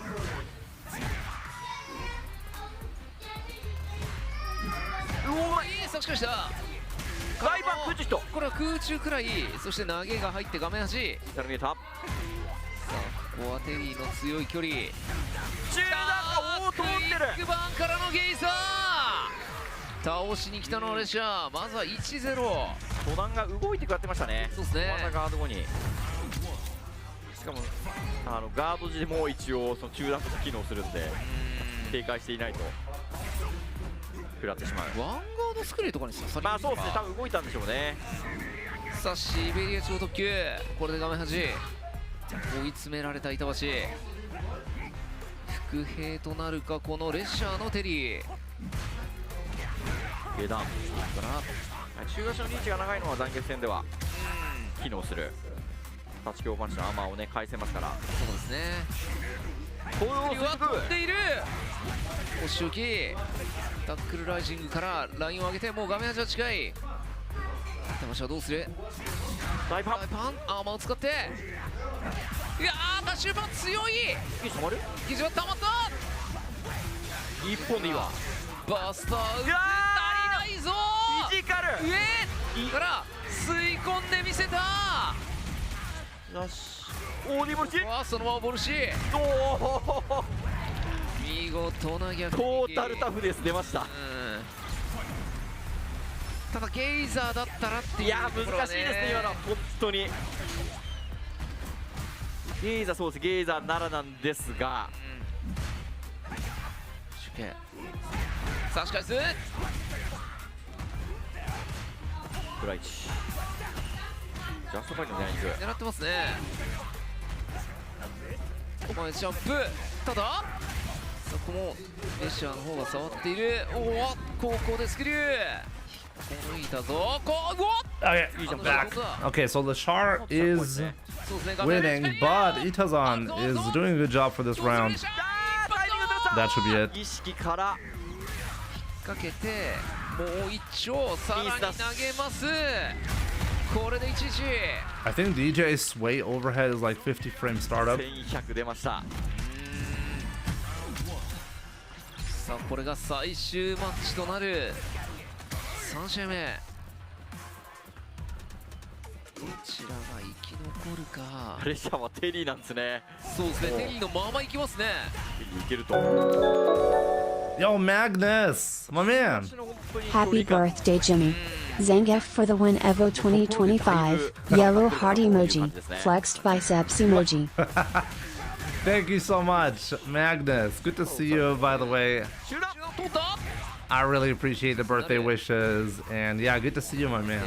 い差し返した。ライバー空中ヒット。これは空中くらい、そして投げが入って画面端。下に見えた。さあ、ここはテリーの強い距離。中段が通ってる。ビッグバンからのゲイザー。倒しに来たのはレシャー。まずは 1-0。初段が動いてくやってましたね。そうですね。またガード後に。しかもガード時でも一応その中段と機能するんで、警戒していないと食らってしまう。ワンガードスクリューとかに刺さりまあそうですね、多分動いたんでしょうね。さあ、シベリア超特急。これで画面端。追い詰められた板橋。伏兵となるか、このレッシャーのテリー。下段から中足のリーチが長いのは残月戦では機能する立ち強パンチのアーマーをね返せますから。そうですね。これを割っている。押し置きタックルライジングからラインを上げて、もう画面端は近い。板橋はどうする。大パンアーマーを使って、いやー、ダッシュパン強い。止まる。生地は溜まった。一本でいいわ。バスター足りないぞ。フィジカル上から吸い込んでみせた。よし、オーディボルシ。そのままボルシ。見事な逆。トータルタフです。出ました。ただゲイザーだったらっていう。いや難しいですね今のは本当に。ゲイザー、そうです、ゲイザーならなんですが、差し返す。フライチジャストファイトの狙いに行く。狙ってますね。前ジャンプ。ただそこもレッシャーの方が触っている。おお、ここでスクリュー抜いたぞ。Okay, back. Okay, so Lashar is winning, but Itazan is doing a good job for this round. That should be it. 意識からかけて、もう一丁さらに投げます。これで1時。I think DJ Sway overhead is like 50 frame startup. 1100出ました。さあ、これが最終マッチとなる3試合目。どちらが生き残るか。プレッシャーはテリーなんですね。そうですね、テリーのままいきますね。いけると。Yo, Magnus, my man. Happy birthday, Jimmy. Zangief for the win Evo 2025. Yellow heart emoji. Flexed biceps emoji. Thank you so much, Magnus. Good to see you, by the way. I really appreciate the birthday wishes, and yeah, good to see you, my man.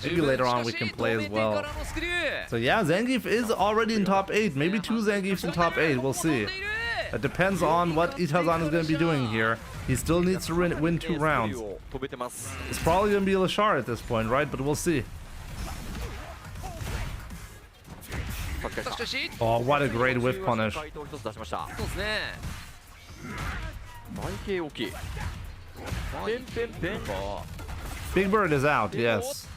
Maybe later on we can play as well. So yeah, Zangief is already in top 8. Maybe 2 Zangiefs in top 8. We'll see. It depends on what Itazan is going to be doing here. He still needs to win 2 rounds. It's probably going to be Lashar at this point, right? But we'll see. Oh, what a great whiff punish. 回答一つ出しました。そうですね。台形大きい。ペンペンペン。 Big Bird is out, yes.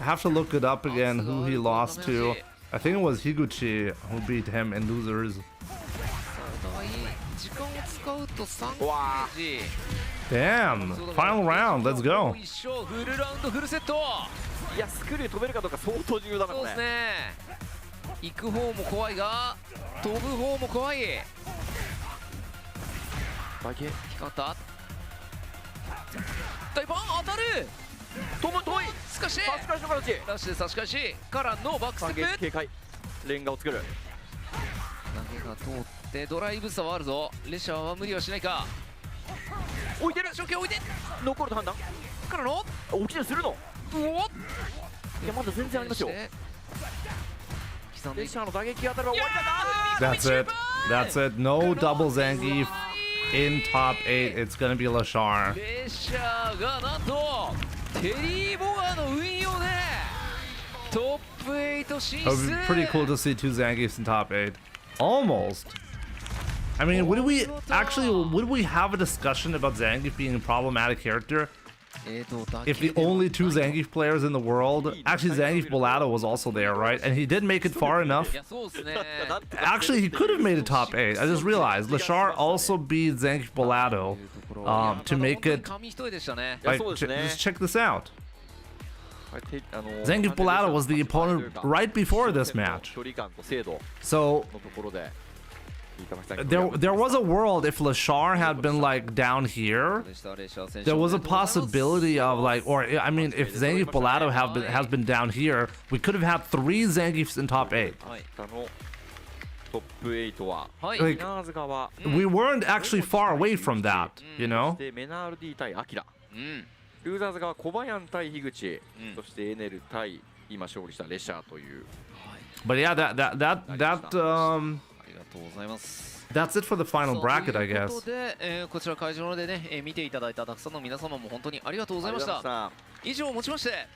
I have to look it up again who he lost to. I think it was Higuchi who beat him in losers. 時間を使うと3ゲージ。 Damn! Final round, let's go. 一勝フルラウンドフルセット。いやスクリュー飛べるかどうか相当重要だね。そうですね。行く方も怖いが飛ぶ方も怖い。台形光った。大パン当たる。飛ぶ遠い。しかし差し返しの形。ラッシュで差し返しからのバックステップ。警戒。レンガを作る。投げが通ってドライブ差はあるぞ。レシャーは無理はしないか。置いてる。初球置いて。残ると判断。からの起きるするの。うお。いやまだ全然ありますよ。レシャーの打撃当たるは終わりだな。 That's it. That's it. No double Zangief in top 8. It's gonna be Lashar. レシャーがなんとテリー・ボガーの運用でトップ8進 It would be 出。 pretty cool to see 2 Zangiefs in top 8. Almost. I mean, would we have a discussion about Zangief being a problematic character if the only 2 Zangief players in the world, actually Zangief Bolado was also there, right? And he did make it far enough. いやそうですね。 Actually, he could have made it top 8. I just realized Lashar also beat Zangief Bolado to make it. 紙一重でしたね。 Like, just check this out. Zangief Bolado was the opponent right before this match. 距離感と精度 So のところで。 there was a world if Lashar had been like down here, there was a possibility of like, or I mean, if Zangief Bolado has been down here, we could have had 3 Zangiefs in top 8. トップ8は はい。 Like, 稲塚は we weren't actually far away from that, you know? でメナール D 対アキラ。うん。ルーザーズ側小林対樋口、そしてエネル対今勝利したレシャーという。 But yeah, ありがとうございます。 that's it for the final bracket, I というこ guess. とで、こちら会場でね、見ていただいたたくさんの皆様も本当にありがとうございました。以上をもちまして、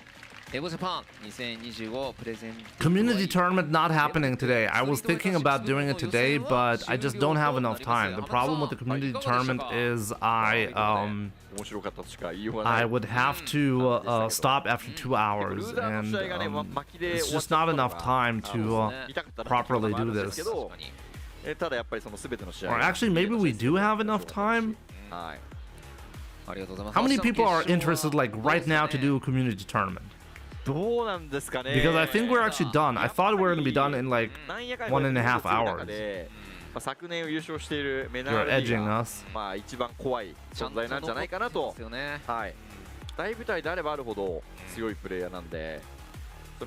エゴジャパン2025プレゼン Community tournament not happening today. I was thinking about doing it today, but I just don't have enough time. The problem with the community tournament is I would have to stop after 2 hours, and it's just not enough time to properly do this. ただやっぱりその全ての試合 Or actually, maybe we do have enough time. はい。 How many people are interested, like right now, to do a community tournament? どうなんですかね。 Because I think we're actually done. I thought we were going to be done in like 1.5 hours. 昨年優勝しているメナ You're ール edging us. まあ一番怖い存在なんじゃないかなと。はい。大舞台であればあるほど強いプレイヤーなんで、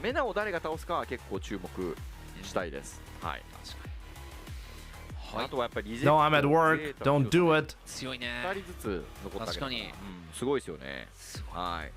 メナを誰が倒すかは結構注目したいです。はい。あとはやっぱりリゼ No, I'm at work. Don't do it. 強いね。 2人ずつ残ったけど、すごいですよね。はい。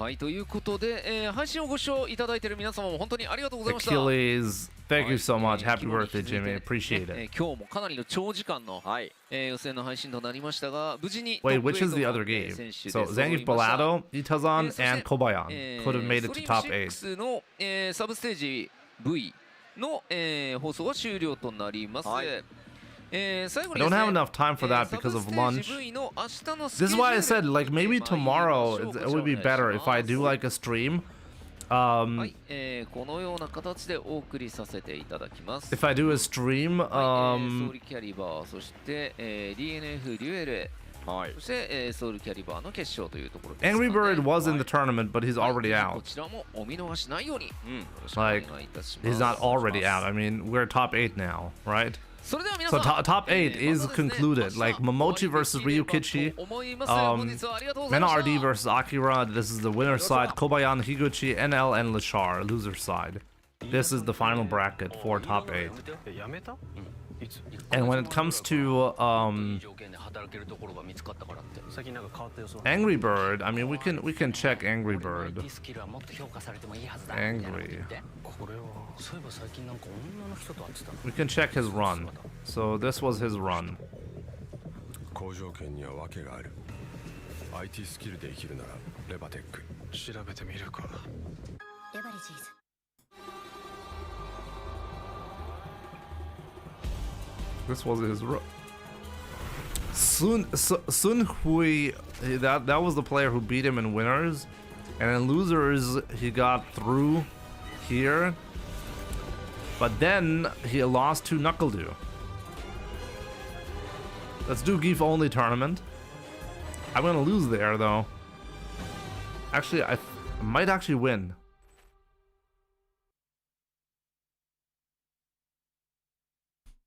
はい、ということで、配信をご視聴いただいている皆様も本当にありがとうございました。 Achilles, thank you so much. Happy birthday, Jimmy. Appreciate it. 今日もかなりの長時間の予選の配信となりましたが、無事に Wait, which is the other game? So Zangief Bolado, Itazan, and Kobayan could have made it to top 8. のサブステージ V の放送は終了となります。I don't have enough time for that because of lunch. This is why I said, like, maybe tomorrow it would be better if I do like a stream. このような形でお送りさせていただきます。 If I do a stream, ソウルキャリバー、そして、DNF デュエル、そして、ソウルキャリバーの決勝というところです。 Angry Bird was in the tournament, but he's already こ out. ちらもお見逃しないように。Like, he's not already out. I mean, we're top 8 now, right? So top 8 is concluded. Like Momochi versus Ryukichi, Mena RD versus Akira. This is the winner's side. Kobayan, Higuchi, NL, and Lashar, loser side. This is the final bracket for top 8. And when it comes to Angry Bird, I mean we can check Angry Bird. Angry. We can check his run. So this was his run. This was his Sun Hui. That was the player who beat him in winners, and in losers he got through here, but then he lost to NuckleDu. Let's do Geef only tournament. I'm gonna lose there though. Actually, I might actually win.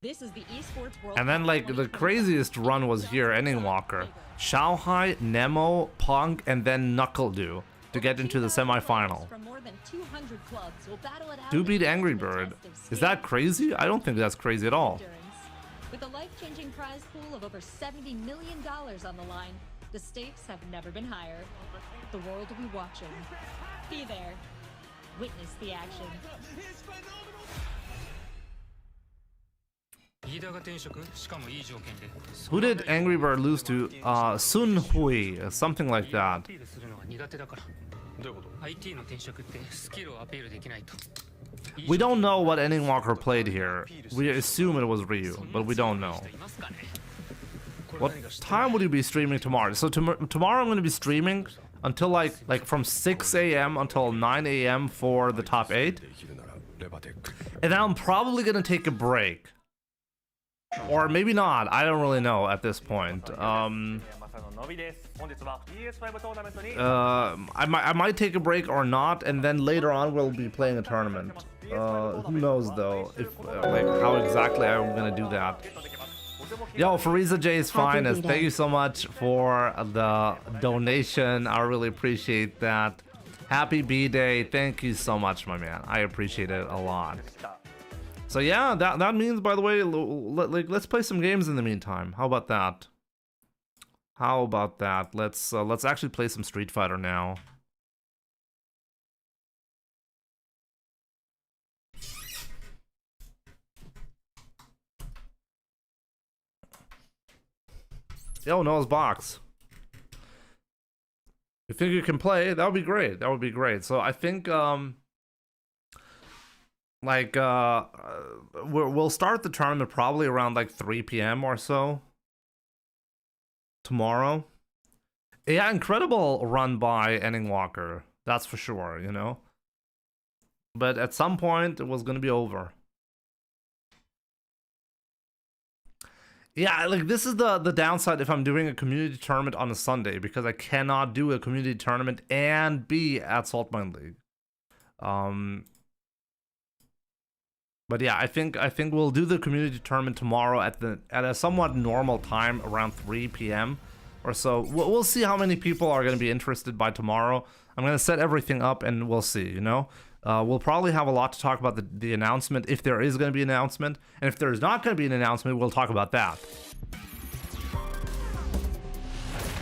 This is the esports world. And then like the craziest run was here, Ending Walker, Xiaohai, Nemo, Punk, and then NuckleDu to get into the semifinal. Do beat Angry Bird. Is that crazy? I don't think that's crazy at all. With a life-changing prize pool of over $70 million on the line, the stakes have never been higher. The world will be watching. Be there. Witness the action. Who did Angry Bird lose to? Sun Hui, something like that. We don't know what Ending Walker played here. We assume it was Ryu, but we don't know. What time would you be streaming tomorrow? So tomorrow I'm going to be streaming until like from 6 a.m. until 9 a.m. for the top 8. And then I'm probably going to take a break. Or maybe not. I don't really know at this point. I might take a break or not, and then later on we'll be playing a tournament. Who knows though, if like how exactly I'm gonna do that. Yo, Fariza J is finest. Thank you so much for the donation. I really appreciate that. Happy B-Day. Thank you so much, my man. I appreciate it a lot. So yeah, that means, by the way, let's play some games in the meantime. How about that? How about that? Let's actually play some Street Fighter now. Yo, Noah's Box. You think you can play? That would be great. That would be great. So I think we'll start the tournament probably around like 3 p.m. or so tomorrow. Yeah, incredible run by Ending Walker, that's for sure, you know. But at some point it was gonna be over. Yeah, like this is the downside if I'm doing a community tournament on a Sunday, because I cannot do a community tournament and be at Saltmine League. But yeah, I think we'll do the community tournament tomorrow at a somewhat normal time around 3 p.m. or so. We'll see how many people are going to be interested by tomorrow. I'm going to set everything up and we'll see, you know. We'll probably have a lot to talk about the announcement, if there is going to be an announcement. And if there is not going to be an announcement, we'll talk about that.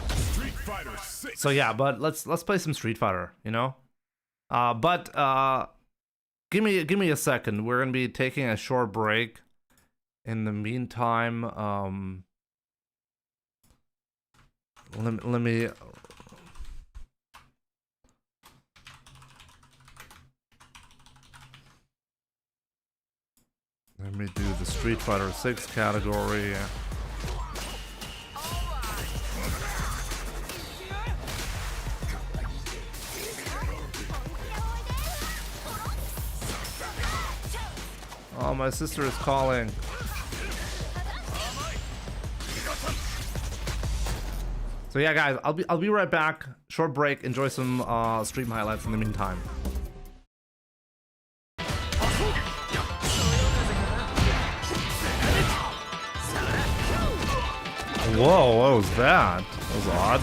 Street Fighter 6. So yeah, but let's play some Street Fighter, you know. Give me a second. We're gonna be taking a short break. In the meantime, let me do the Street Fighter 6 category. Oh, my sister is calling. So yeah, guys, I'll be right back. Short break. Enjoy some stream highlights in the meantime. Whoa, what was that? That was odd.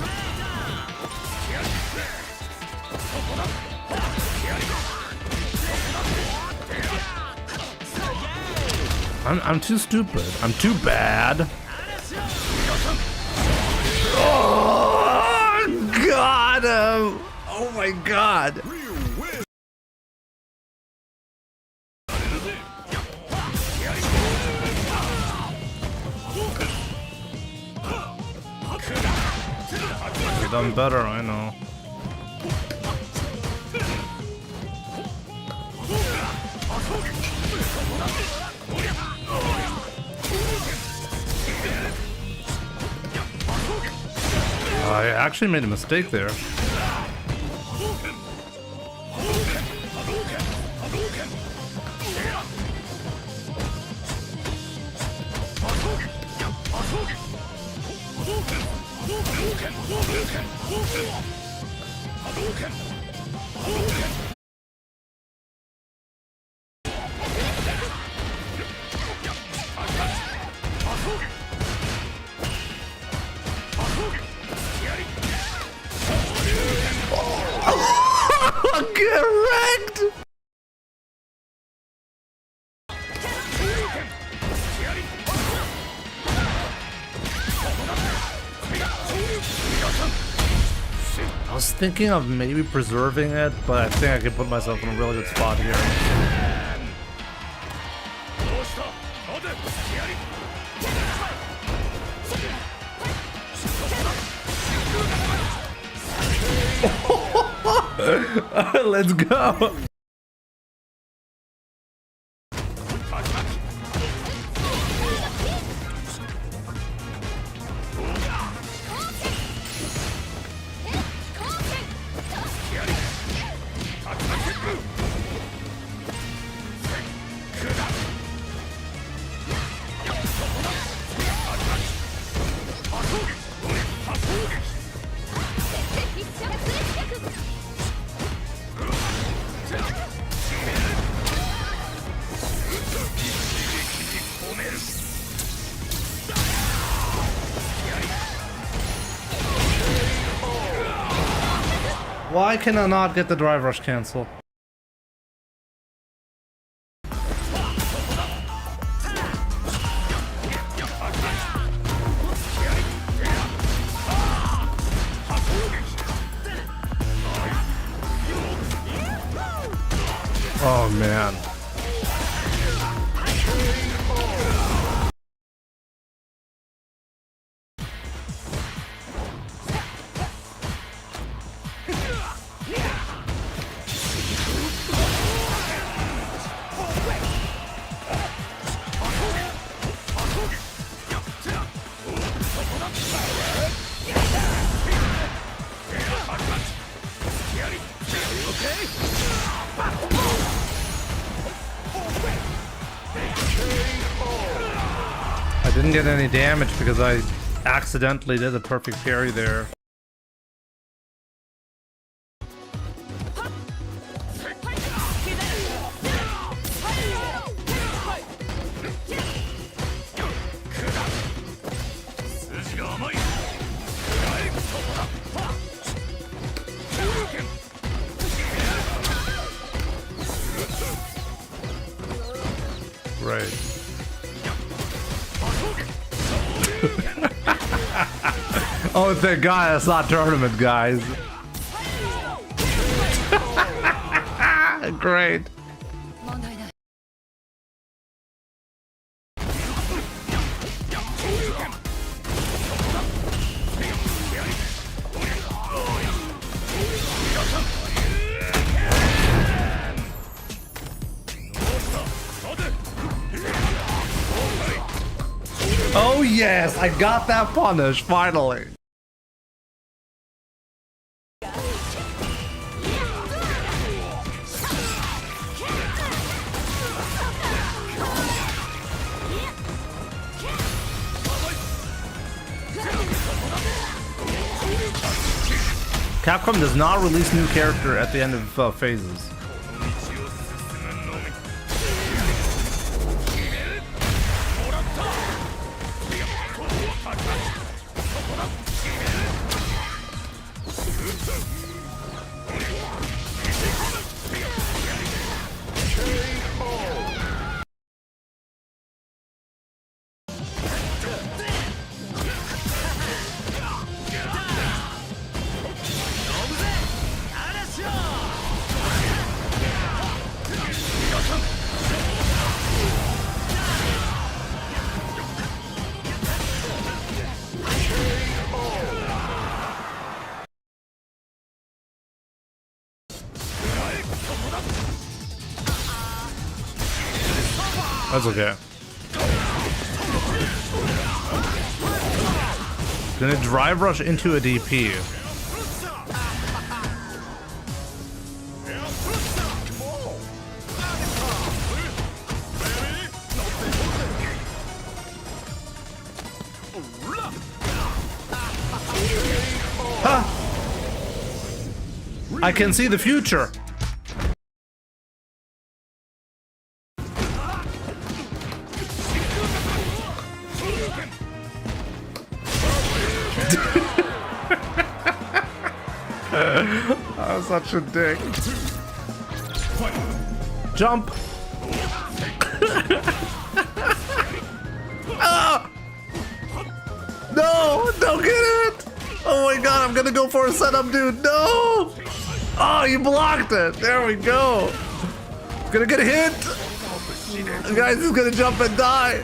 I'm too stupid. I'm too bad. Oh, God! Oh my God! You've done better, I know. I actually made a mistake there. Get wrecked! I was thinking of maybe preserving it, but I think I can put myself in a really good spot here. Let's go. Why can I not get the drive rush cancel? Oh man. I didn't get any damage because I accidentally did a perfect parry there. Right. Oh, thank God it's not tournament, guys. Great. Oh yes, I got that punish, finally. Capcom does not release new character at the end of phases. That's okay. Gonna drive rush into a DP. Huh. I can see the future. I'm such a dick. Jump. Ah! No, don't get it. Oh my god, I'm gonna go for a setup, dude. No. Oh, you blocked it. There we go. Gonna get hit. Guys, he's gonna jump and die.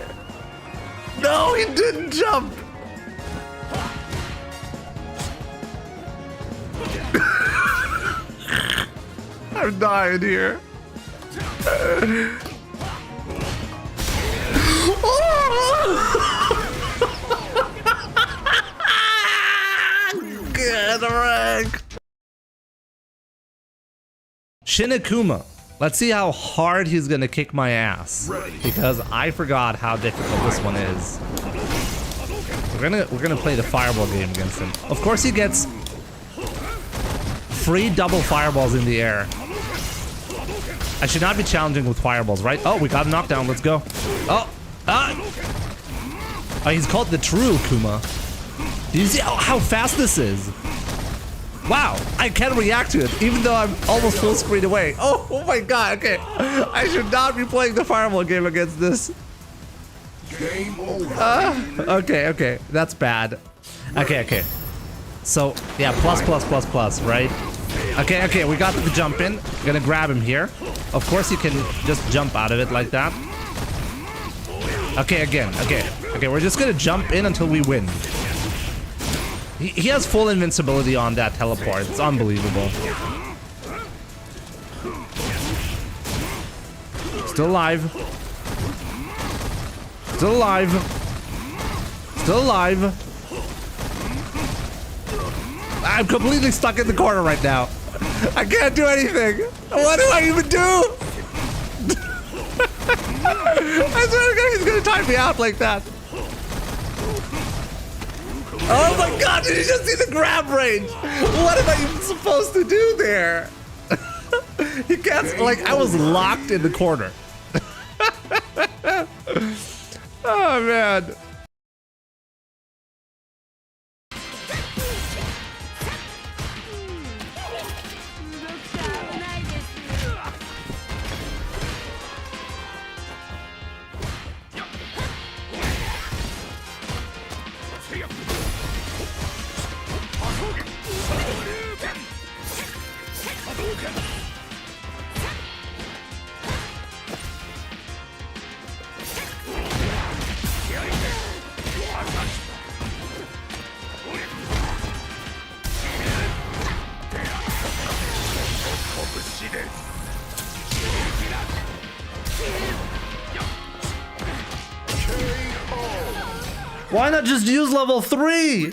No, he didn't jump. I'm dying here. Get wrecked. Shin Akuma. Let's see how hard he's gonna kick my ass. Because I forgot how difficult this one is. We're gonna play the fireball game against him. Of course he gets free double fireballs in the air. I should not be challenging with fireballs, right? Oh, we got a knockdown. Let's go. Oh, he's called the true Kuma. Do you see how fast this is? Wow, I can react to it, even though I'm almost full screen away. Oh my god, okay. I should not be playing the fireball game against this. Game over. Okay, that's bad. Okay. So, yeah, plus, right? Okay, we got the jump in. Gonna grab him here. Of course you can just jump out of it like that. Okay, again. Okay, we're just gonna jump in until we win. He has full invincibility on that teleport. It's unbelievable. Still alive. Still alive. Still alive. I'm completely stuck in the corner right now. I can't do anything. What do I even do? I swear to God, he's gonna time me out like that. Oh my god, did you just see the grab range? What am I even supposed to do there? He can't, like, I was locked in the corner. Oh man. Why not just use level 3?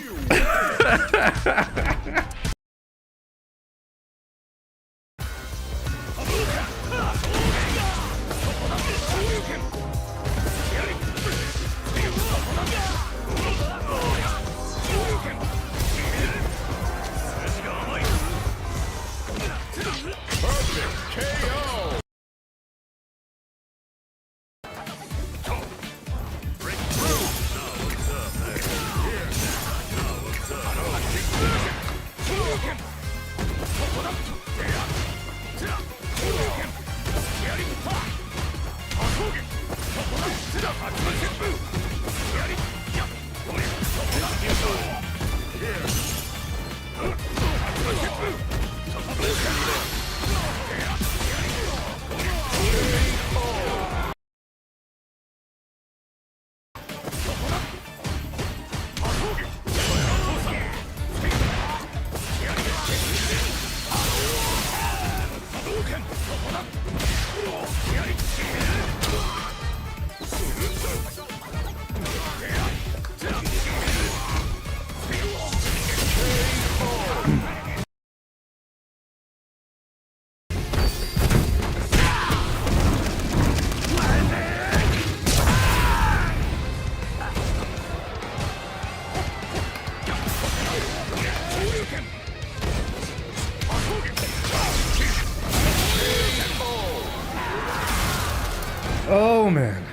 Oh man.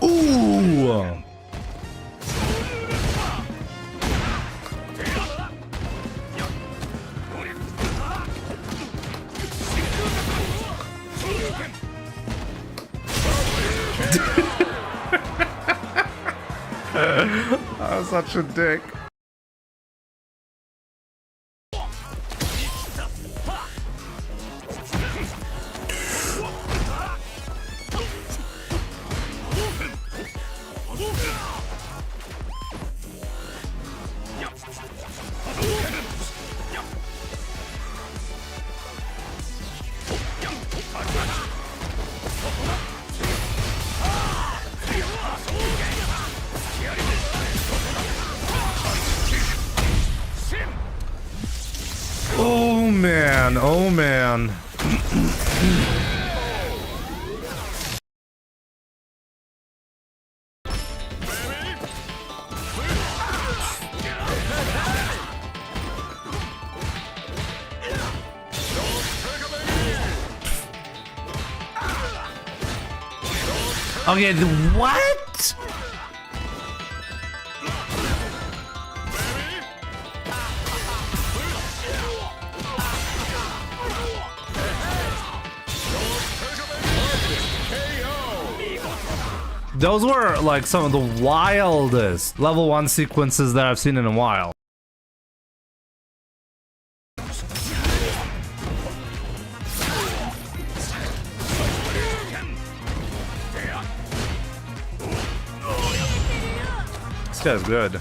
Ooh. I'm such a dick. Oh man, oh man. Okay, what? Those were like some of the wildest level 1 sequences that I've seen in a while. This guy's good.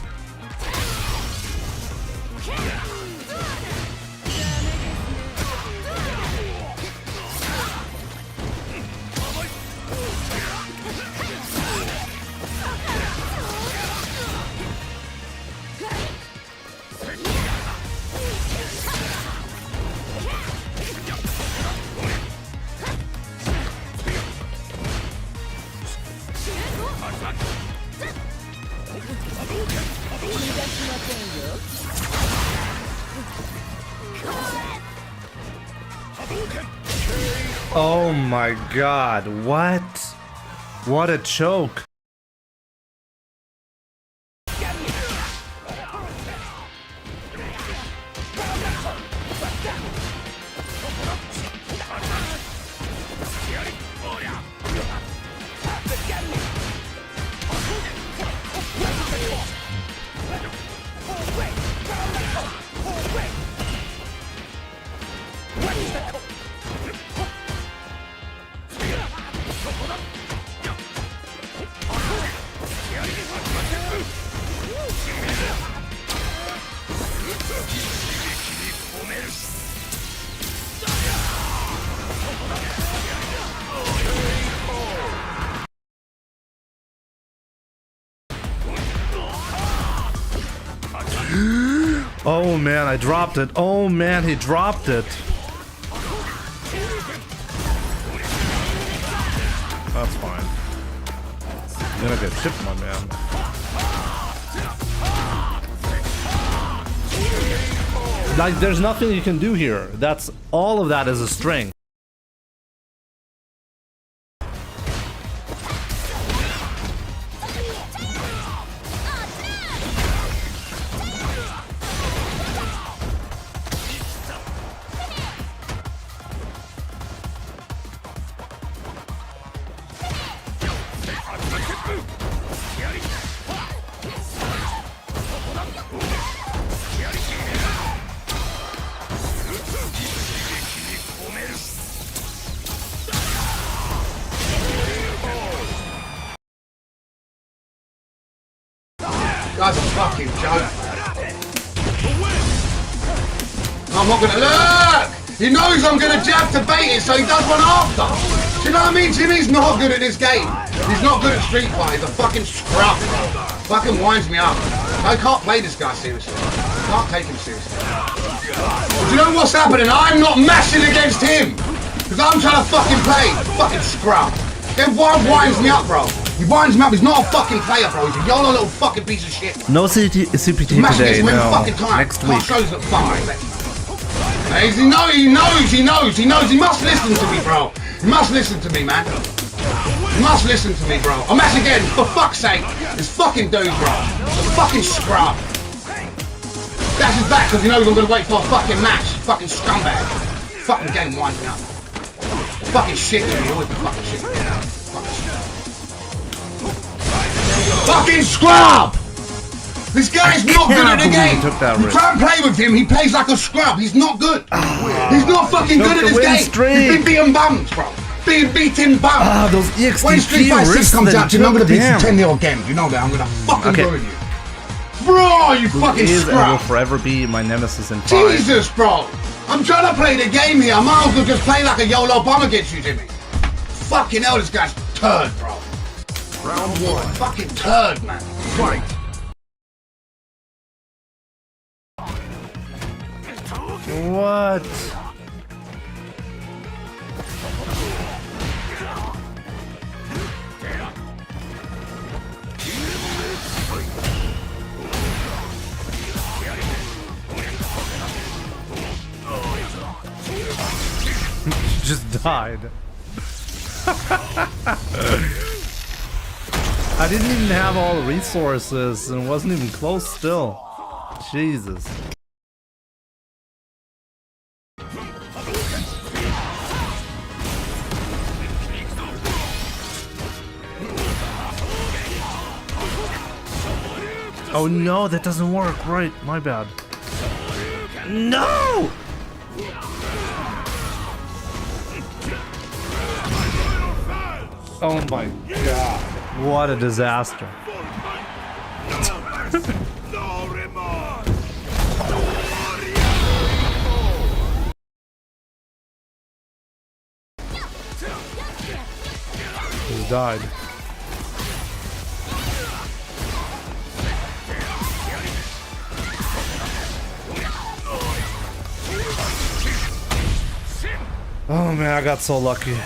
Oh my god, what? What a choke. Oh man, I dropped it. Oh man, he dropped it. That's fine. You're gonna get chipped, my man. Like, there's nothing you can do here. That's all of that is a string. Guy's a fucking joke. I'm not gonna look! He knows I'm gonna jab to bait it, so he does one after. Do you know what I mean? Jimmy's not good at this game. He's not good at Street Fighter. He's a fucking scrub, bro. Fucking winds me up. I can't play this guy seriously. Can't take him seriously. Do you know what's happening? I'm not mashing against him! Because I'm trying to fucking play. Fucking scrub. Then why winds me up, bro? He winds him up. He's not a fucking player, bro. He's a YOLO little fucking piece of shit. No CPT today, no. Next week. Shows that fire. He knows. He must listen to me, bro. He must listen to me, man. You must listen to me, bro. I'm at again, for fuck's sake. This fucking dude, bro. The fucking scrub. That's his back because he knows I'm gonna wait for a fucking match. Fucking scumbag. Fucking game winding up. Fucking shit to me. Always the fucking shit. Fucking scrub! This guy's not good at the game. You try and play with him, he plays like a scrub. He's not good. He's not fucking good at this game. He's been beating bums, bro. Being beaten bum. Those EXT when Street Fighter 6 comes out, I'm gonna beat you 10-0 again. You know that. I'm gonna fucking ruin you. Bro, you fucking scrub. And will forever be my nemesis in 5. Jesus, bro. I'm trying to play the game here. I might as well just play like a YOLO bomb against you, Jimmy. Fucking hell, this guy's turd, bro. Round 1. Fucking turd, man. Fight. What? Just died. I didn't even have all the resources and wasn't even close still. Jesus. Oh no, that doesn't work. Right, my bad. No! Oh my god. What a disaster. He died. Oh man, I got so lucky.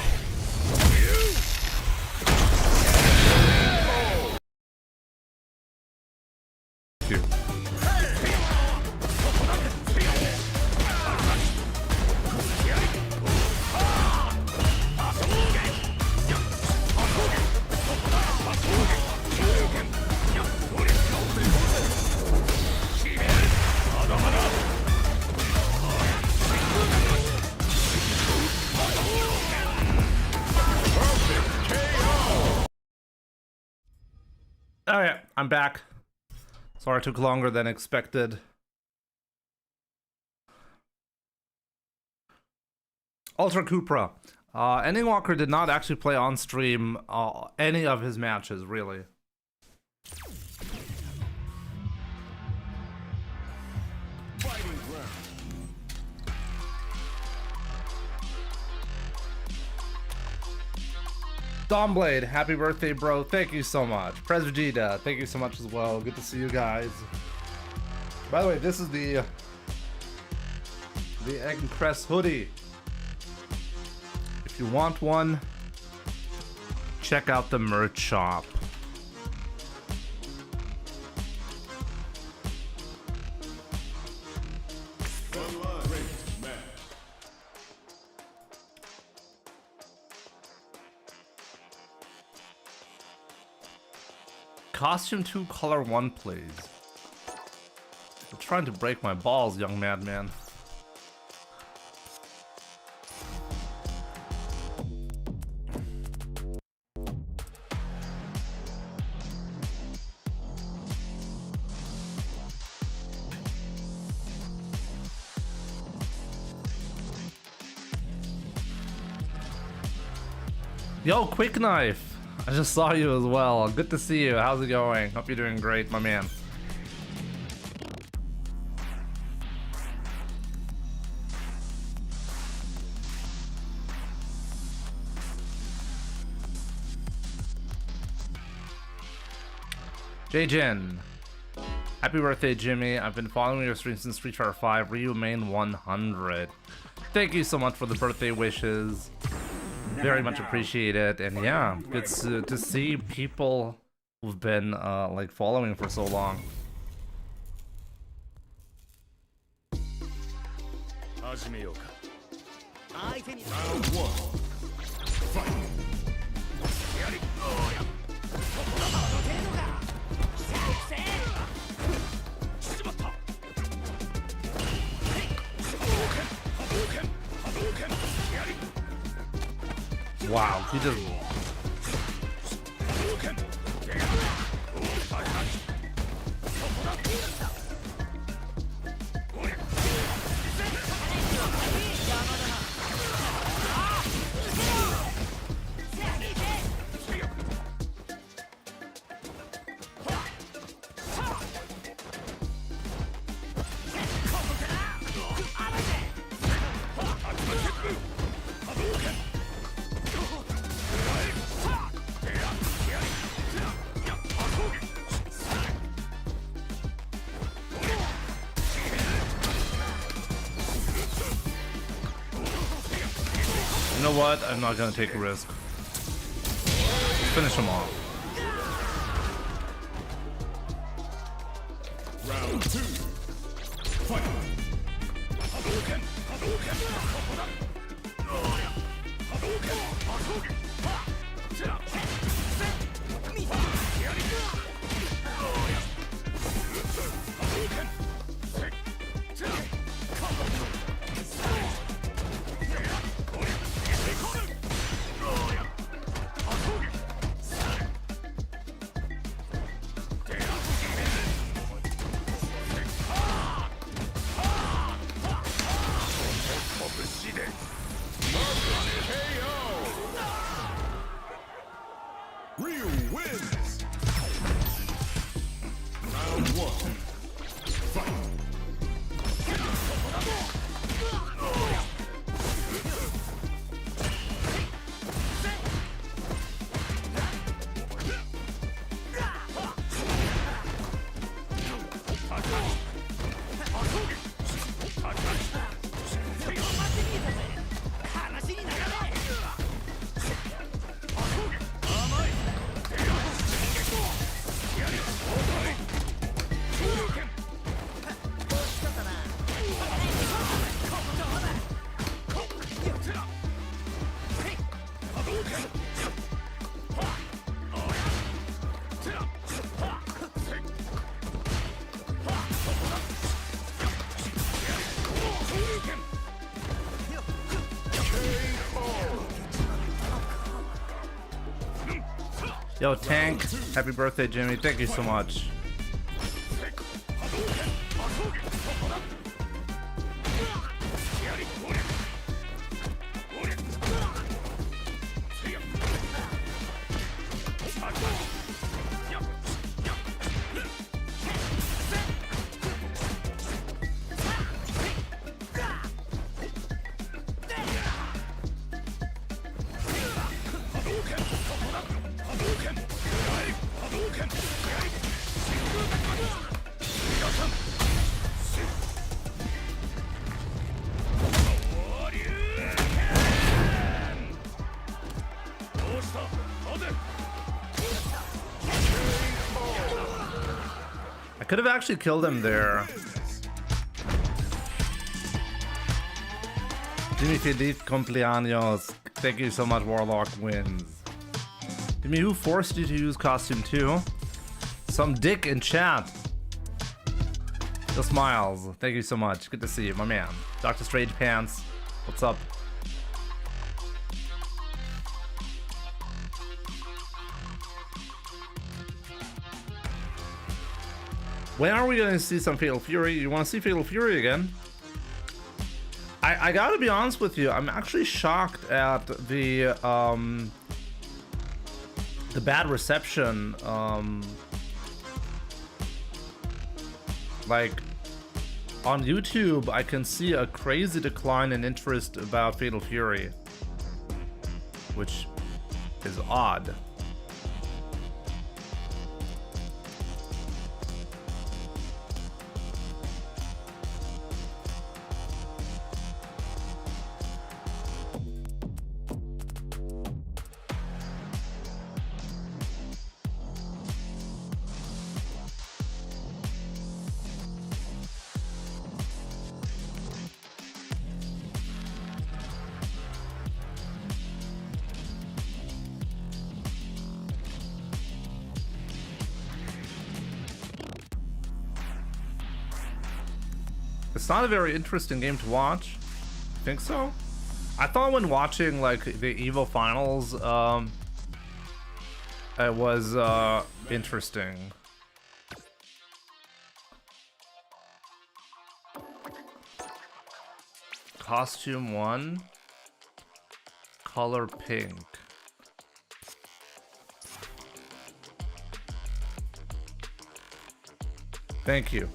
Alright, I'm back. Sorry it took longer than expected. Ultra Cupra. Ending Walker did not actually play on stream any of his matches, really. Dawnblade, happy birthday, bro. Thank you so much. Pres Vegeta, thank you so much as well. Good to see you guys. By the way, this is the Egg and Crest hoodie. If you want one, check out the merch shop. Costume 2, color 1, please. You're trying to break my balls, young madman. Yo, Quick Knife! I just saw you as well. Good to see you. How's it going? Hope you're doing great, my man. Jin. Happy birthday, Jimmy. I've been following your stream since Street Fighter 5. Ryu Main 100. Thank you so much for the birthday wishes. Very much appreciated, and yeah, good to see people who've been like following for so long. Wow, he just... You know what? I'm not gonna take a risk. Finish him off. Round 2. Fight. Ryu wins! Round 1. Fight! Yo, Tank, happy birthday, Jimmy. Thank you so much. I could have actually killed him there. Jimmy, feliz cumpleaños. Thank you so much, Warlock wins. Jimmy, who forced you to use costume 2? Some dick in chat. The smiles. Thank you so much. Good to see you, my man. Dr. Strange Pants. What's up? When are we gonna see some Fatal Fury? You wanna see Fatal Fury again? I gotta be honest with you, I'm actually shocked at the bad reception. Like on YouTube, I can see a crazy decline in interest about Fatal Fury, which is odd. It's not a very interesting game to watch. Think so? I thought when watching like the EVO finals, it was interesting. Costume 1, color pink. Thank you.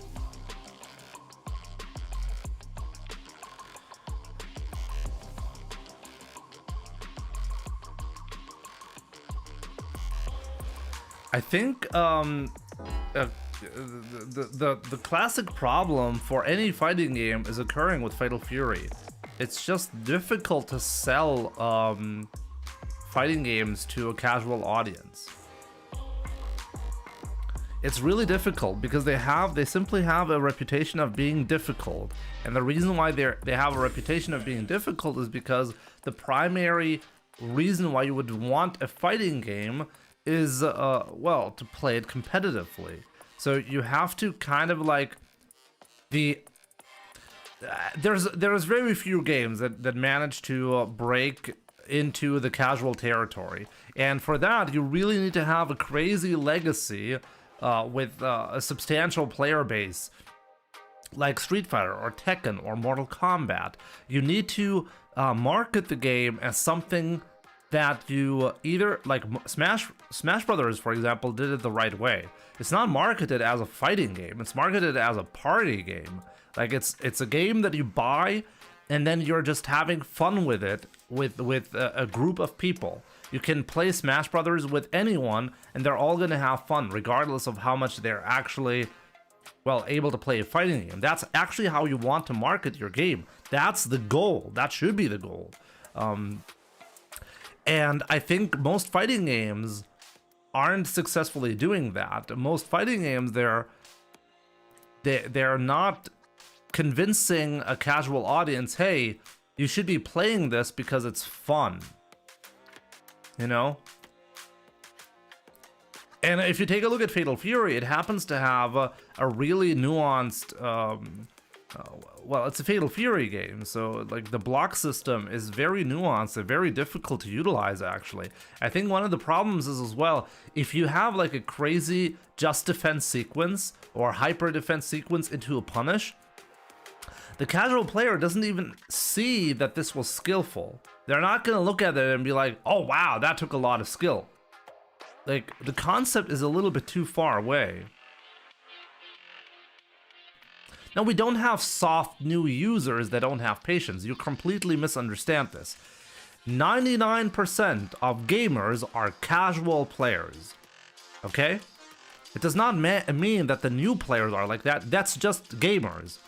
I think the classic problem for any fighting game is occurring with Fatal Fury. It's just difficult to sell fighting games to a casual audience. It's really difficult because they simply have a reputation of being difficult, and the reason why they have a reputation of being difficult is because the primary reason why you would want a fighting game is well, to play it competitively. So you have to kind of like there's very few games that manage to break into the casual territory, and for that you really need to have a crazy legacy with a substantial player base like Street Fighter or Tekken or Mortal Kombat. You need to market the game as something that you either, like Smash Brothers, for example, did it the right way. It's not marketed as a fighting game. It's marketed as a party game. Like it's a game that you buy and then you're just having fun with it with a group of people. You can play Smash Brothers with anyone and they're all going to have fun regardless of how much they're actually, well, able to play a fighting game. That's actually how you want to market your game. That's the goal. That should be the goal. And I think most fighting games aren't successfully doing that. Most fighting games, they're not convincing a casual audience, hey, you should be playing this because it's fun. You know? And if you take a look at Fatal Fury, it happens to have a really nuanced well, it's a Fatal Fury game, so like the block system is very nuanced and very difficult to utilize, actually. I think one of the problems is as well, if you have like a crazy just defense sequence or hyper defense sequence into a punish, the casual player doesn't even see that this was skillful. They're not going to look at it and be like, oh wow, that took a lot of skill. Like, the concept is a little bit too far away. Now, we don't have soft new users that don't have patience. You completely misunderstand this. 99% of gamers are casual players. Okay? It does not mean that the new players are like that. That's just gamers.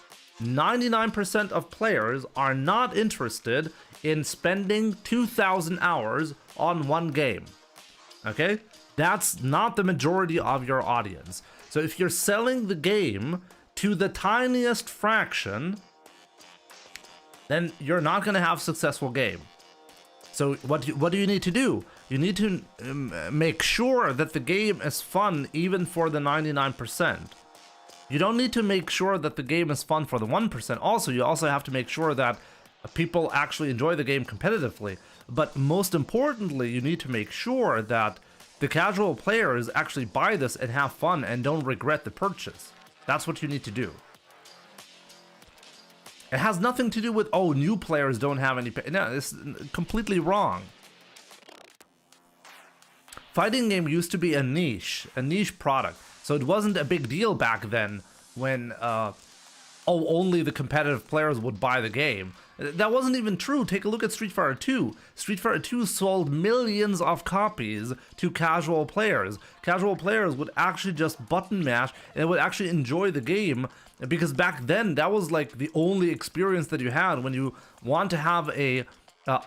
99% of players are not interested in spending 2,000 hours on one game. Okay? That's not the majority of your audience. So if you're selling the game to the tiniest fraction, then you're not going to have a successful game. So what do you need to do? You need to make sure that the game is fun even for the 99%. You don't need to make sure that the game is fun for the 1%. Also, you also have to make sure that people actually enjoy the game competitively. But most importantly, you need to make sure that the casual players actually buy this and have fun and don't regret the purchase. That's what you need to do. It has nothing to do with, oh, new players don't have any... No, it's completely wrong. Fighting game used to be a niche product. So it wasn't a big deal back then when, only the competitive players would buy the game. That wasn't even true. Take a look at Street Fighter 2. Street Fighter 2 sold millions of copies to casual players. Casual players would actually just button mash and would actually enjoy the game, because back then that was like the only experience that you had when you want to have a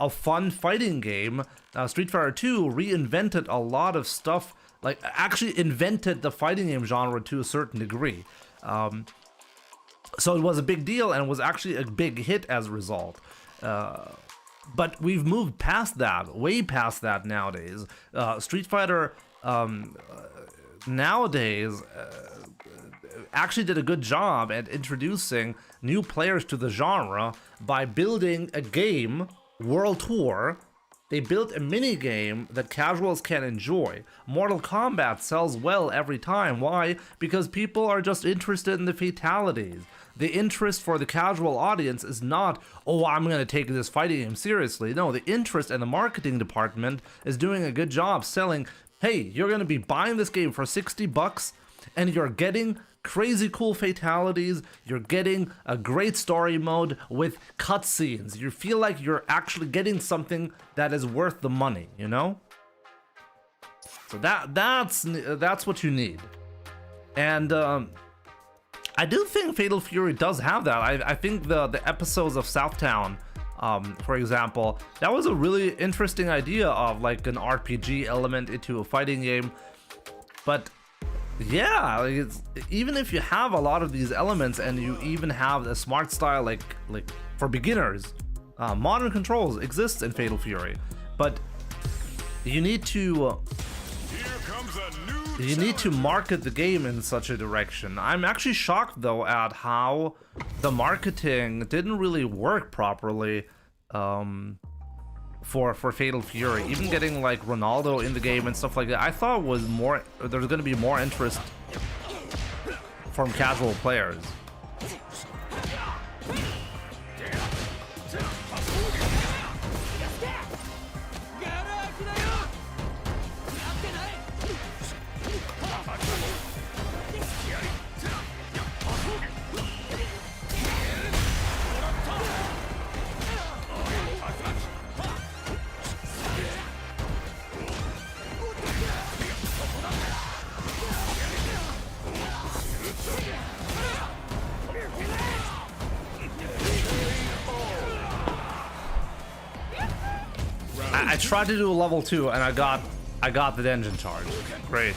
fun fighting game. Street Fighter 2 reinvented a lot of stuff, like actually invented the fighting game genre to a certain degree. So it was a big deal and was actually a big hit as a result. But we've moved past that, way past that nowadays. Street Fighter nowadays, actually did a good job at introducing new players to the genre by building a game, World Tour. They built a mini game that casuals can enjoy. Mortal Kombat sells well every time. Why? Because people are just interested in the fatalities. The interest for the casual audience is not, oh, I'm going to take this fighting game seriously. No, the interest in the marketing department is doing a good job selling, hey, you're going to be buying this game for $60 and you're getting crazy cool fatalities, you're getting a great story mode with cutscenes. You feel like you're actually getting something that is worth the money, you know? So that's what you need. And I do think Fatal Fury does have that. I think the episodes of Southtown, for example, that was a really interesting idea of like an RPG element into a fighting game. But yeah, like even if you have a lot of these elements and you even have a smart style like for beginners, modern controls exists in Fatal Fury, but you need to market the game in such a direction. I'm actually shocked though at how the marketing didn't really work properly for Fatal Fury. Even getting like Ronaldo in the game and stuff like that, I thought was there's going to be more interest from casual players. I tried to do a level 2 and I got the engine charge. Great.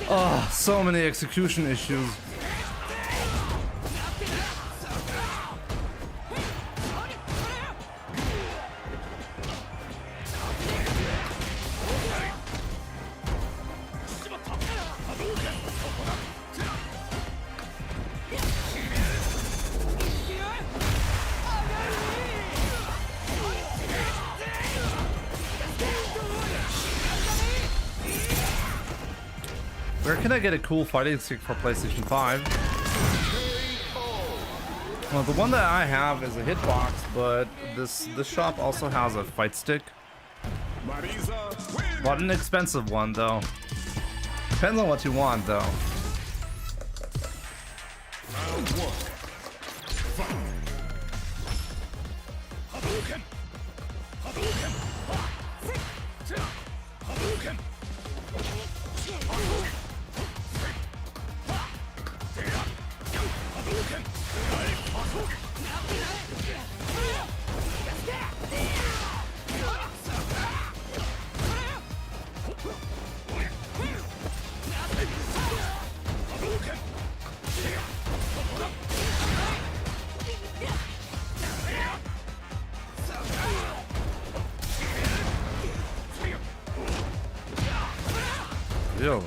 Oh, so many execution issues. Where can I get a cool fighting stick for PlayStation 5? Well, the one that I have is a hitbox, but this shop also has a fight stick. But an expensive one, though. Depends on what you want, though. Round 1. Fight. Hadouken! Hadouken! Hadouken! Yo.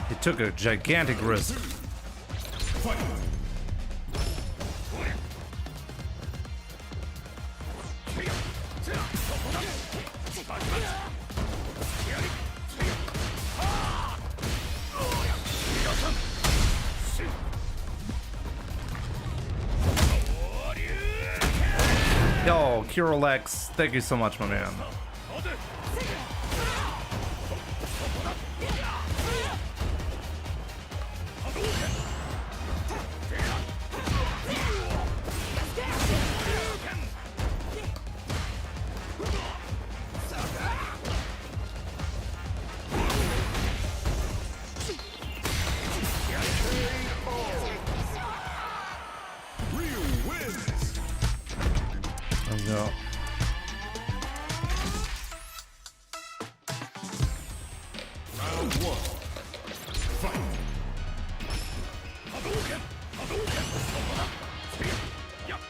He took a gigantic risk. Yo, Kirolex, thank you so much, my man. No. Round 1. Fight. Hadouken! Hadouken! Spear! Yup!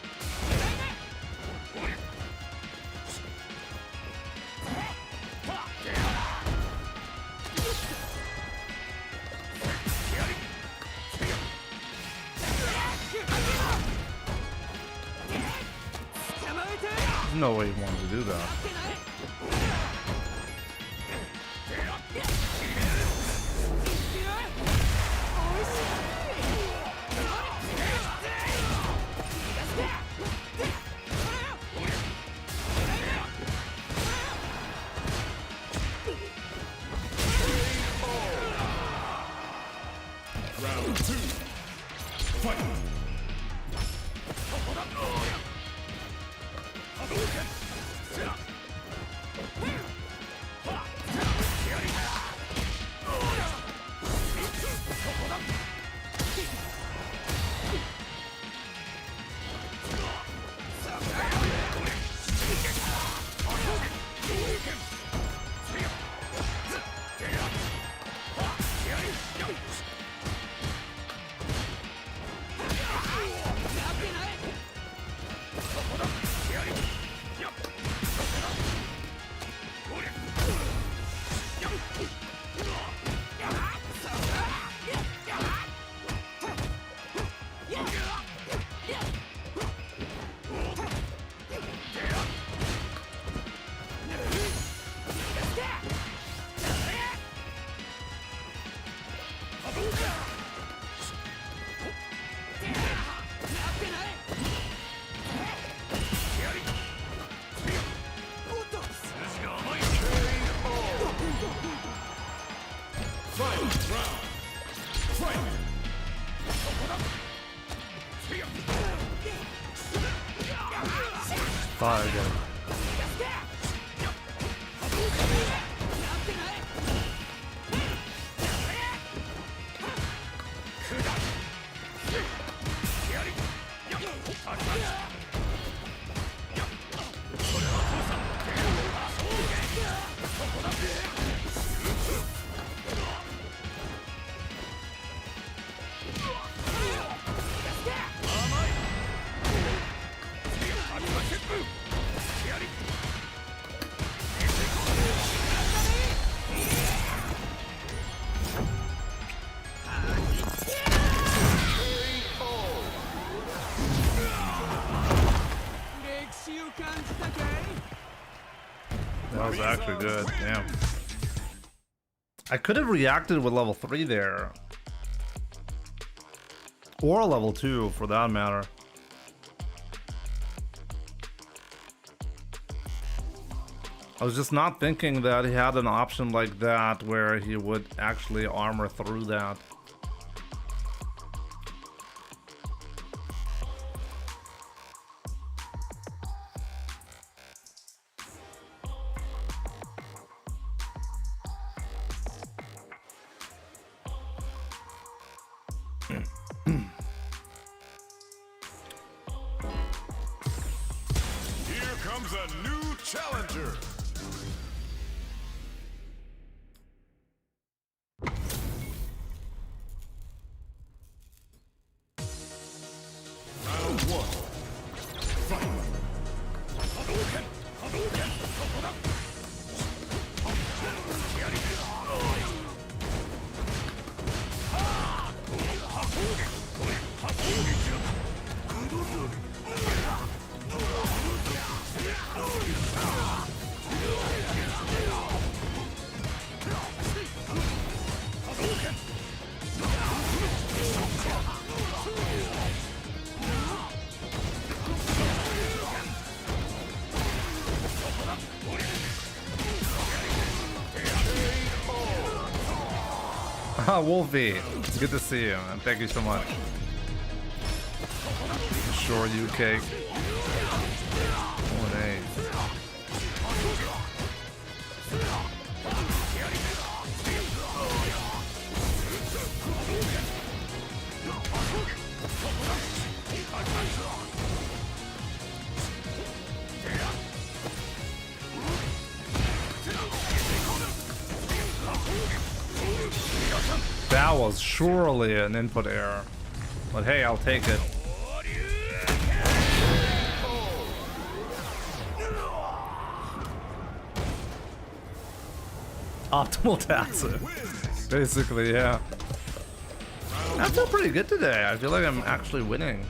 There's no way he wanted to do that. Round 2. Fight. Thought again. That was actually good. Damn. I could have reacted with level 3 there. Or level 2 for that matter. I was just not thinking that he had an option like that where he would actually armor through that. Here comes a new challenger. Round 1. Fight. Hadouken! Hadouken! Ah, Wolfie, it's good to see you, and thank you so much. Sure, you cake. Oh, hey. That was surely an input error. But hey, I'll take it. Optimal task. Basically, yeah. I feel pretty good today. I feel like I'm actually winning.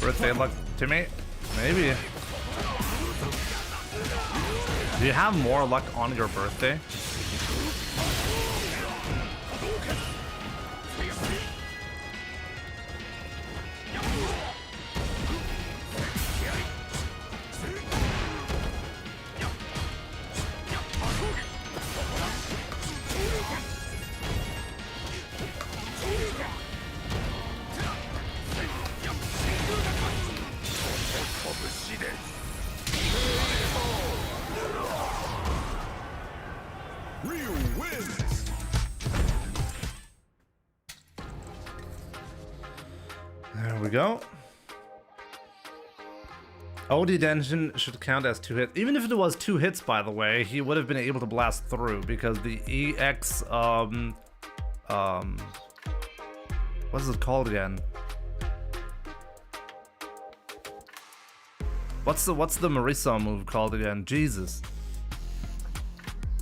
Birthday luck to me? Maybe. Do you have more luck on your birthday? There we go. OD Denshin should count as 2 hits. Even if it was 2 hits, by the way, he would have been able to blast through because the EX what's it called again? What's the Marisa move called again? Jesus.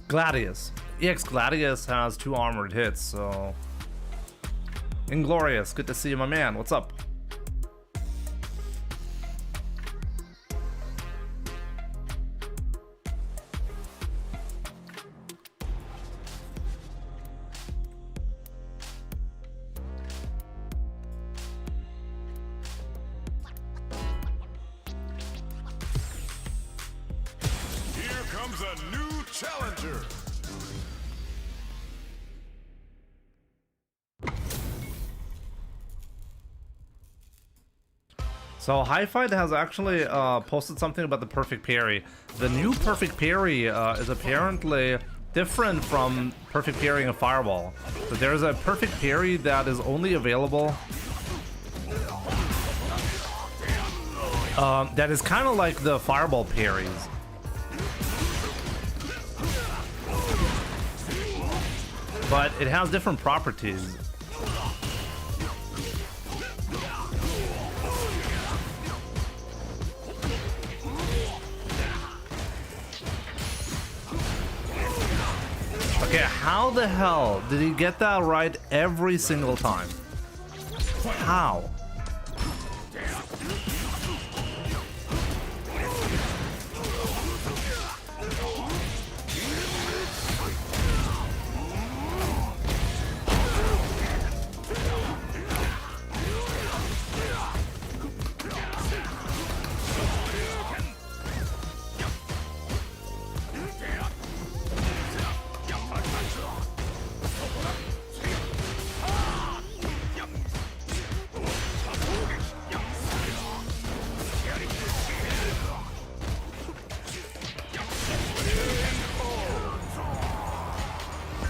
Gladius. EX Gladius has 2 armored hits, so Inglorious, good to see you, my man. What's up? Here comes a new challenger. So Hi-Fi has actually posted something about the perfect parry. The new perfect parry is apparently different from perfect parrying a fireball. So there's a perfect parry that is only available. That is kind of like the fireball parries. But it has different properties. Okay, how the hell did he get that right every single time? How?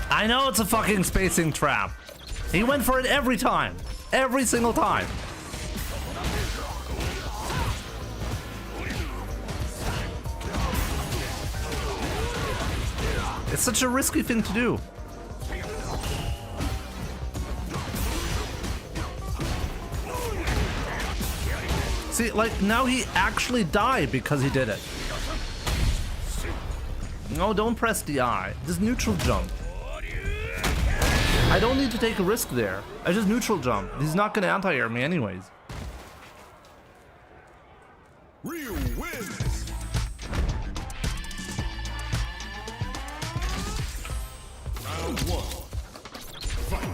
I know it's a fucking spacing trap. He went for it every time. Every single time. It's such a risky thing to do. See, like, now he actually died because he did it. No, don't press the I. Just neutral jump. I don't need to take a risk there. I just neutral jump. He's not gonna anti-air me anyways. Ryu wins. Round 1. Fight.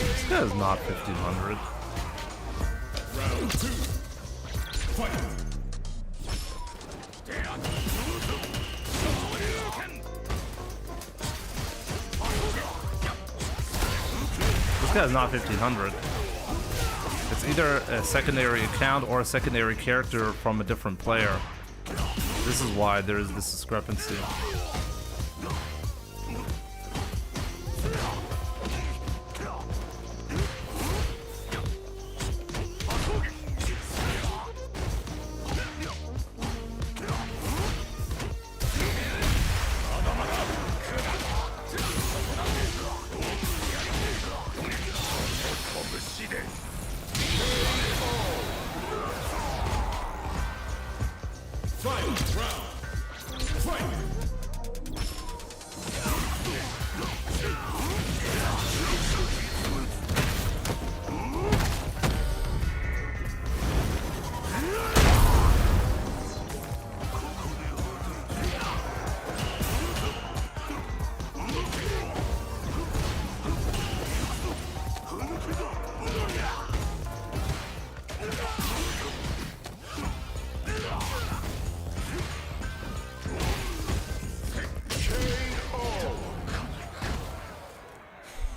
This guy is not 1500. Round 2. Fight. This guy is not 1500. It's either a secondary account or a secondary character from a different player. This is why there is this discrepancy.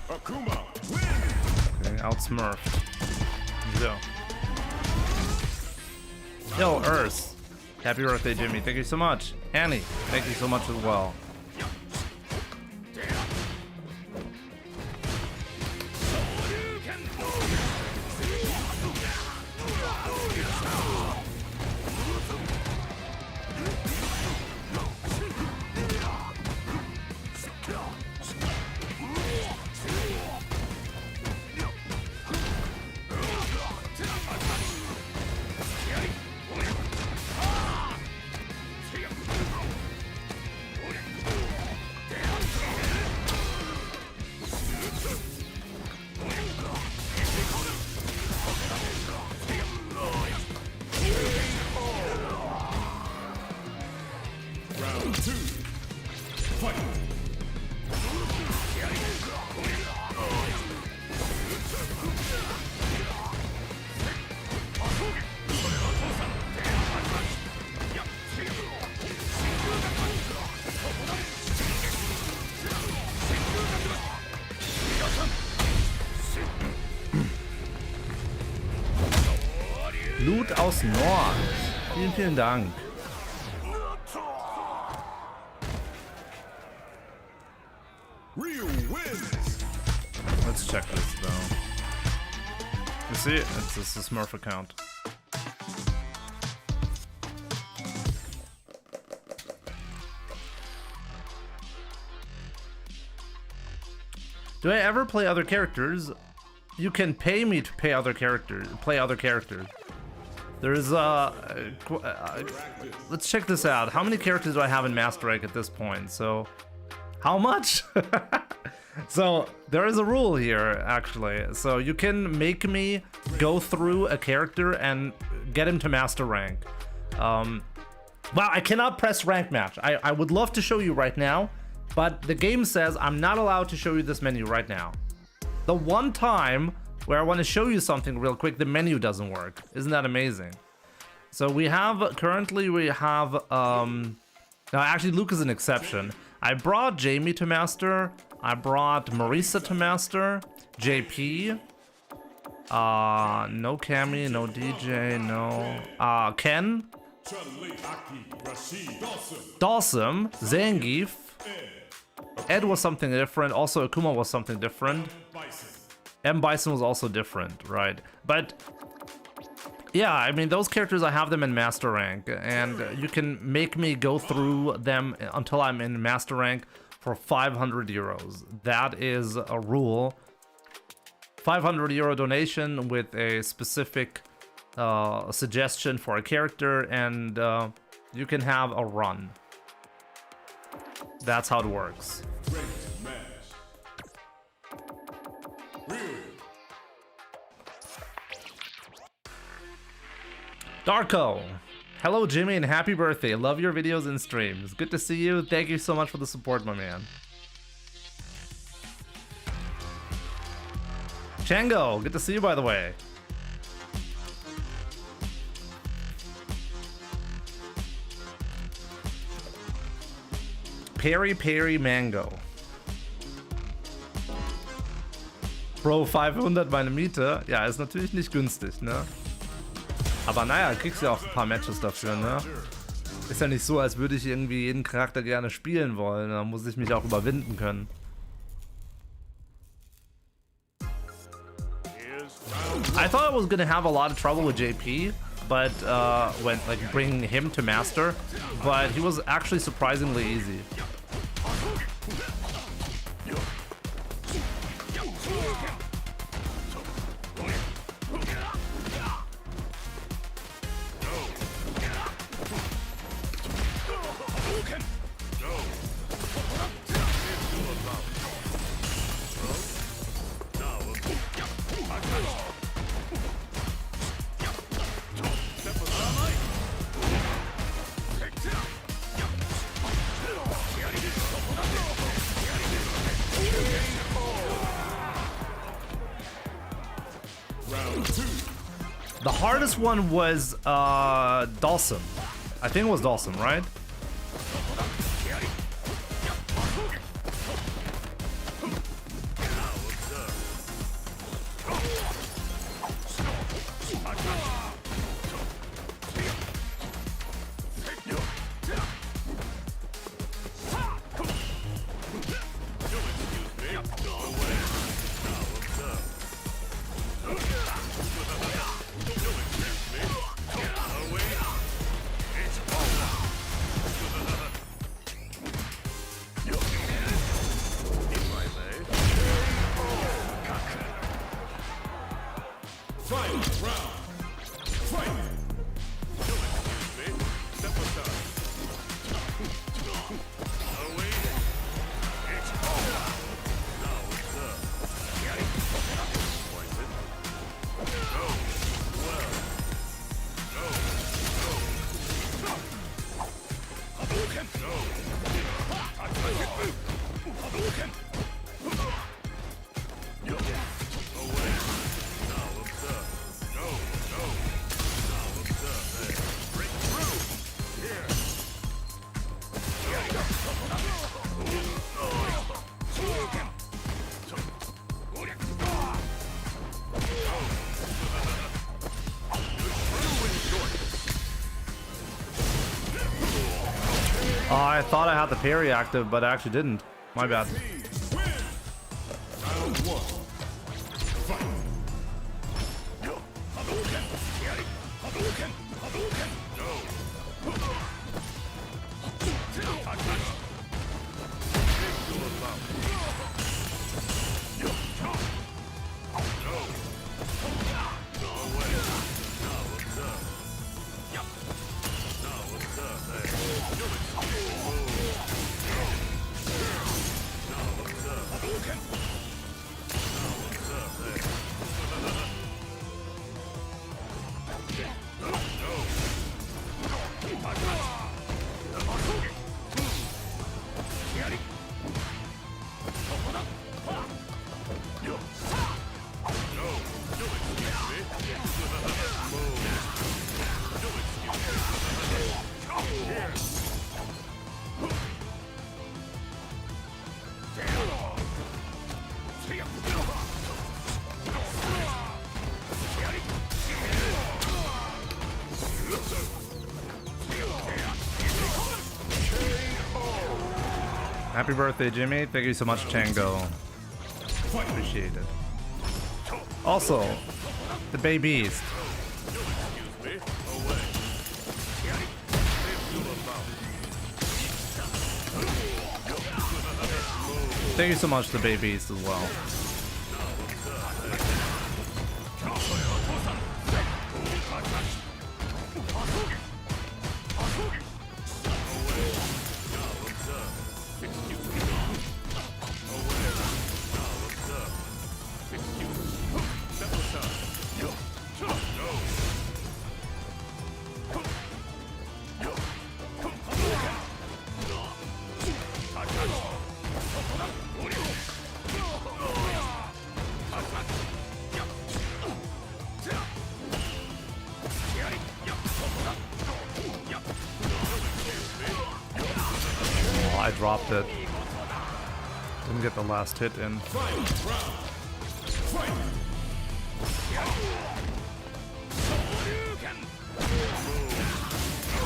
Akuma Okay, outsmurfed. Go. Yo, Earth. Happy birthday, Jimmy. Thank you so much. Annie, thank you so much as well. Round 2. Fight. Loot aus Nord. Vielen, vielen Dank. Ryu wins. Let's check this though. You see, it's a Smurf account. Do I ever play other characters? You can pay me to play other characters. There's let's check this out. How many characters do I have in Master Rank at this point? So, how much? So there is a rule here, actually. So you can make me go through a character and get him to Master Rank. Wow, I cannot press rank match. I would love to show you right now, but the game says I'm not allowed to show you this menu right now. The one time where I want to show you something real quick, the menu doesn't work. Isn't that amazing? So we have, currently we have, no, actually Luke is an exception. I brought Jamie to master. I brought Marisa to master. JP. No Cammy, no DJ, no. Ken. Dawson. Zangief. Ed was something different. Also, Akuma was something different. M. Bison was also different, right? But yeah, I mean, those characters, I have them in master rank, and you can make me go through them until I'm in master rank for 500 euros. That is a rule. 500 euro donation with a specific suggestion for a character, and you can have a run. That's how it works. Darko, hello Jimmy and happy birthday. Love your videos and streams. Good to see you. Thank you so much for the support, my man. Chango, good to see you, by the way. Peri Peri Mango. Bro, 500 meine Miete. Ja, ist natürlich nicht günstig, ne? Aber naja, kriegst ja auch ein paar Matches dafür, ne? Ist ja nicht so, als würde ich irgendwie jeden Charakter gerne spielen wollen. Da muss ich mich auch überwinden können. I thought I was gonna have a lot of trouble with JP, but when like bringing him to master, but he was actually surprisingly easy. The hardest one was Dawson. I think it was Dawson, right? I thought I had the parry active, but I actually didn't. My bad. Happy birthday, Jimmy. Thank you so much, Tango. Appreciate it. Also, the babies. Thank you so much, the babies, as well. I dropped it. Didn't get the last hit in.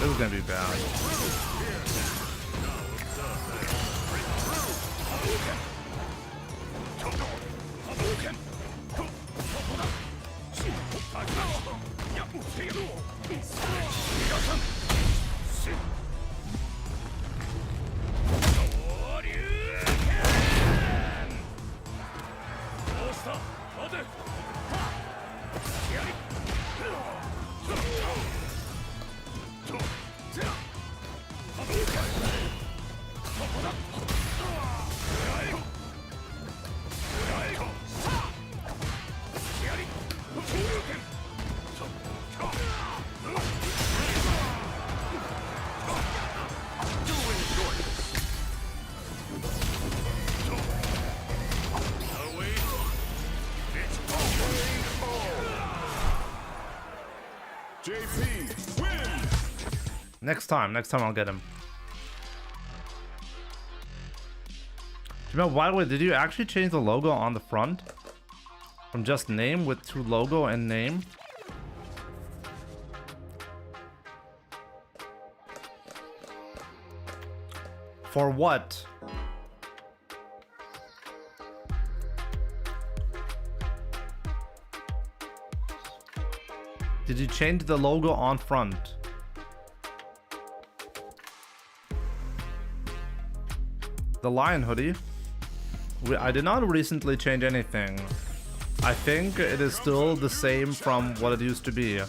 This is gonna be bad. JP win. Next time I'll get him. Jamel, by the way, did you actually change the logo on the front? From just name with to logo and name? For what? Did you change the logo on front? The lion hoodie? I did not recently change anything. I think it is still the same from what it used to be.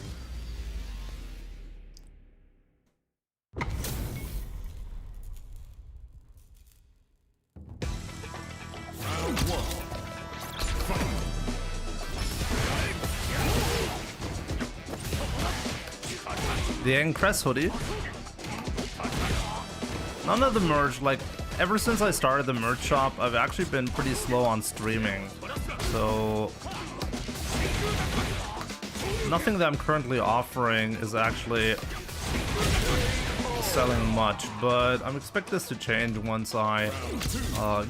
The Ingress hoodie. None of the merch, like, ever since I started the merch shop, I've actually been pretty slow on streaming. So nothing that I'm currently offering is actually selling much, but I expect this to change once I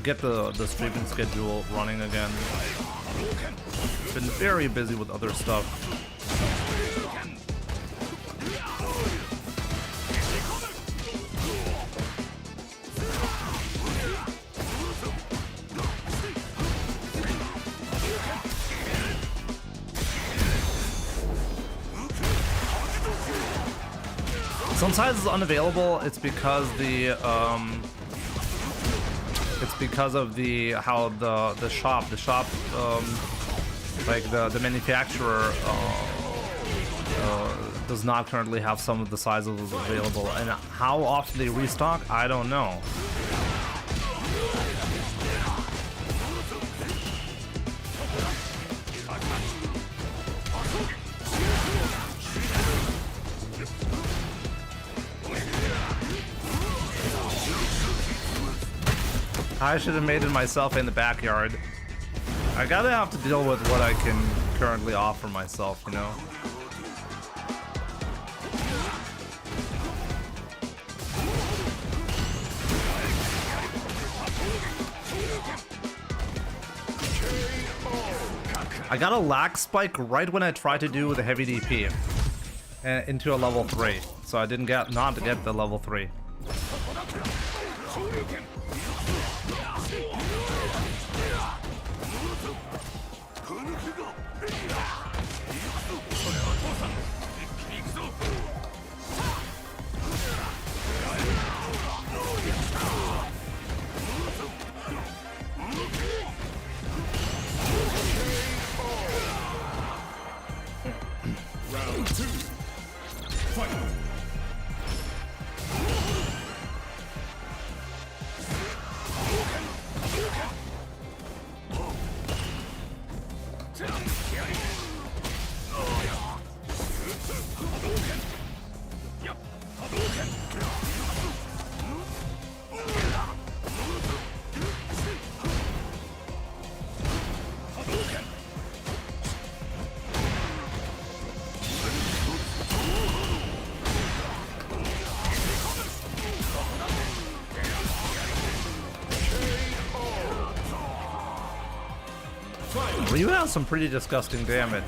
get the streaming schedule running again. Been very busy with other stuff. Some sizes unavailable. It's because the how the shop like the manufacturer does not currently have some of the sizes available, and how often they restock, I don't know. I should have made it myself in the backyard. I gotta have to deal with what I can currently offer myself, you know? I got a lag spike right when I tried to do the heavy DP into a level 3, so I didn't not get the level 3. Ryu has some pretty disgusting damage.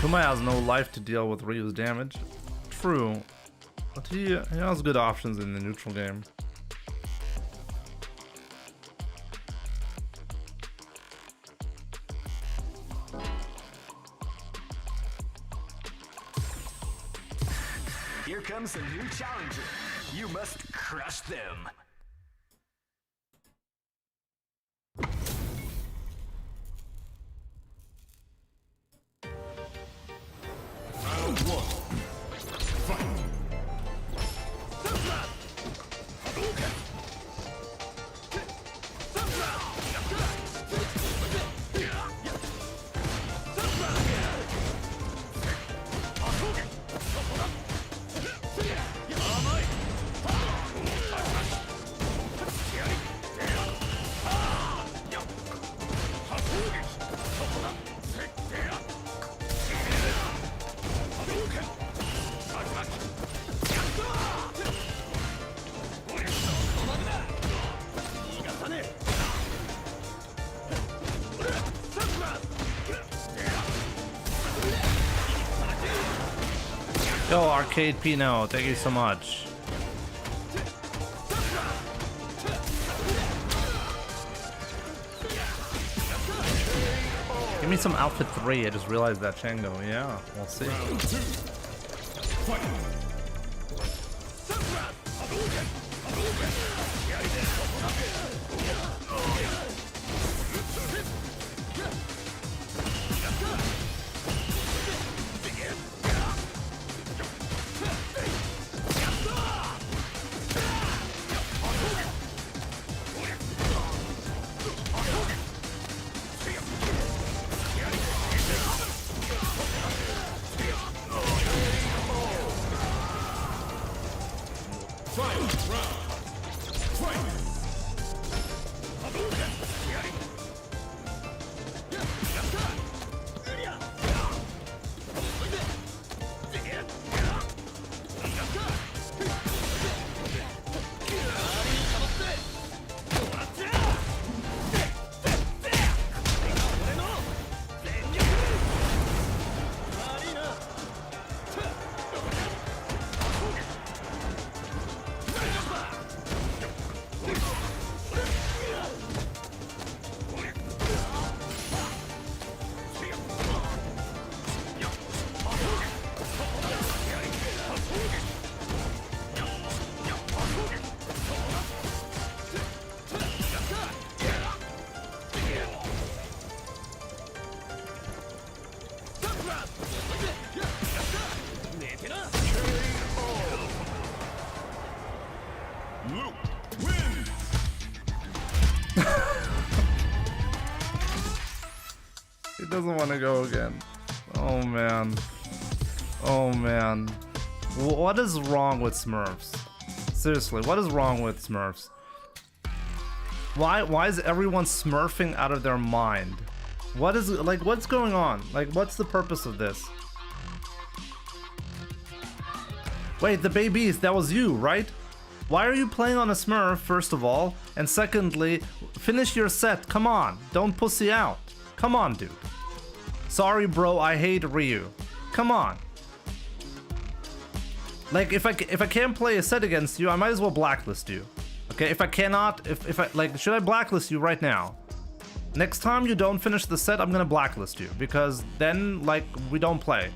Akuma has no life to deal with Ryu's damage. True, but he has good options in the neutral game. Here comes a new challenger. You must crush them. Round one. Fight. Yo, Arcade Pino, thank you so much. Give me some outfit 3, I just realized that, Chango. Yeah, we'll see. He doesn't want to go again. Oh man. Oh man. What is wrong with Smurfs? Seriously, what is wrong with Smurfs? Why is everyone smurfing out of their mind? What is, like, what's going on? Like, what's the purpose of this? Wait, the babies, that was you, right? Why are you playing on a Smurf, first of all? And secondly, finish your set, come on. Don't pussy out. Come on, dude. Sorry, bro, I hate Ryu. Come on. Like, if I can't play a set against you, I might as well blacklist you. Okay, if I cannot, if I, like, should I blacklist you right now? Next time you don't finish the set, I'm gonna blacklist you, because then, like, we don't play.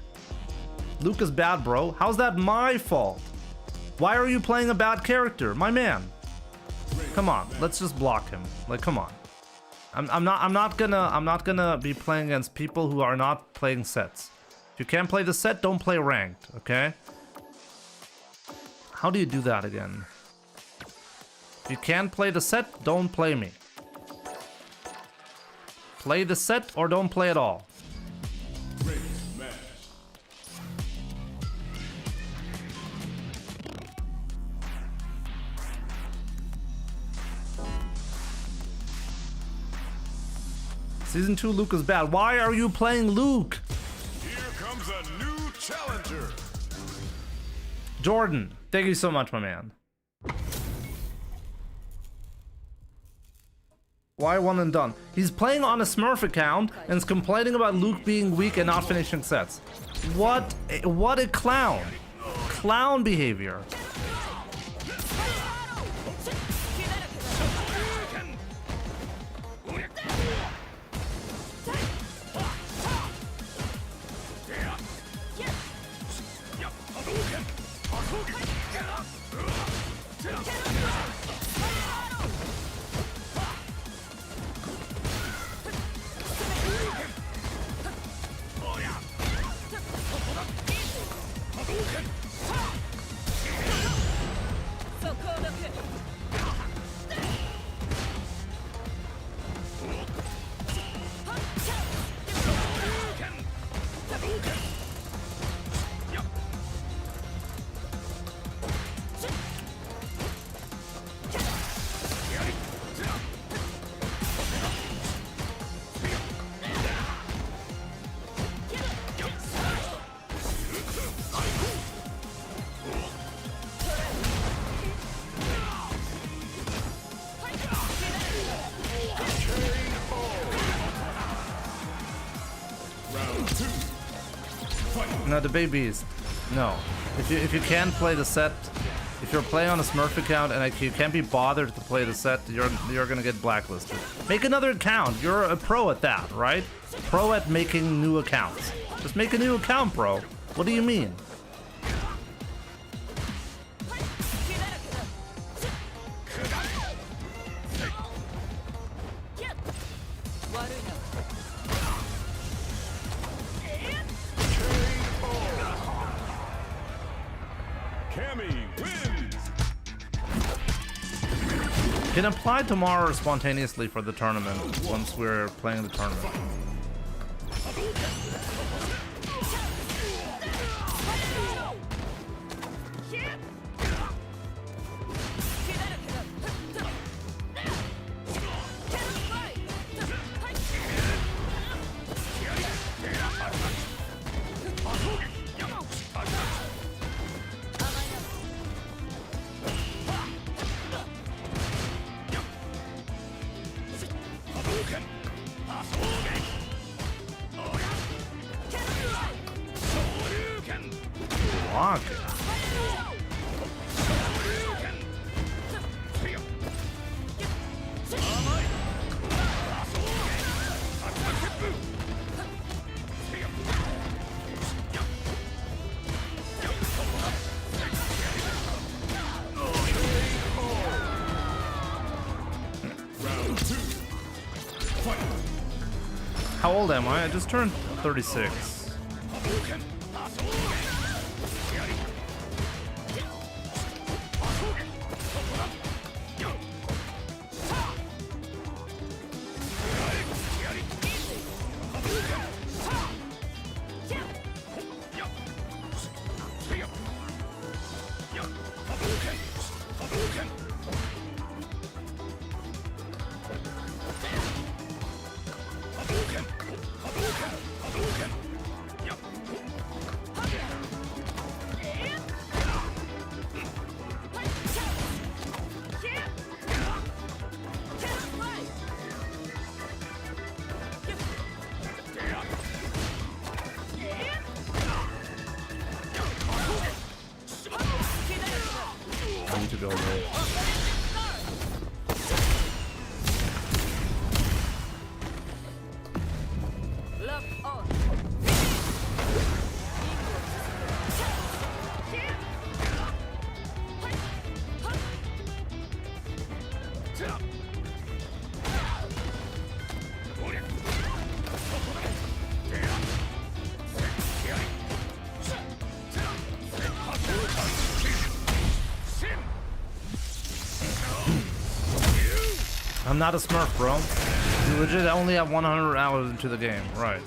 Luke is bad, bro. How's that my fault? Why are you playing a bad character? My man. Come on, let's just block him. Like, come on. I'm not gonna be playing against people who are not playing sets. If you can't play the set, don't play ranked, okay? How do you do that again? If you can't play the set, don't play me. Play the set or don't play at all. Season 2 Luke is bad. Why are you playing Luke? Here comes a new challenger. Jordan, thank you so much, my man. Why one and done? He's playing on a Smurf account and is complaining about Luke being weak and not finishing sets. What a clown. Clown behavior. No, the babies. No. If you can't play the set, if you're playing on a Smurf account and you can't be bothered to play the set, you're gonna get blacklisted. Make another account. You're a pro at that, right? Pro at making new accounts. Just make a new account, bro. What do you mean? Can apply tomorrow spontaneously for the tournament once we're playing the tournament. Fuck. How old am I? I just turned 36. need to go away. I'm not a Smurf, bro. You legit only have 100 hours into the game, right?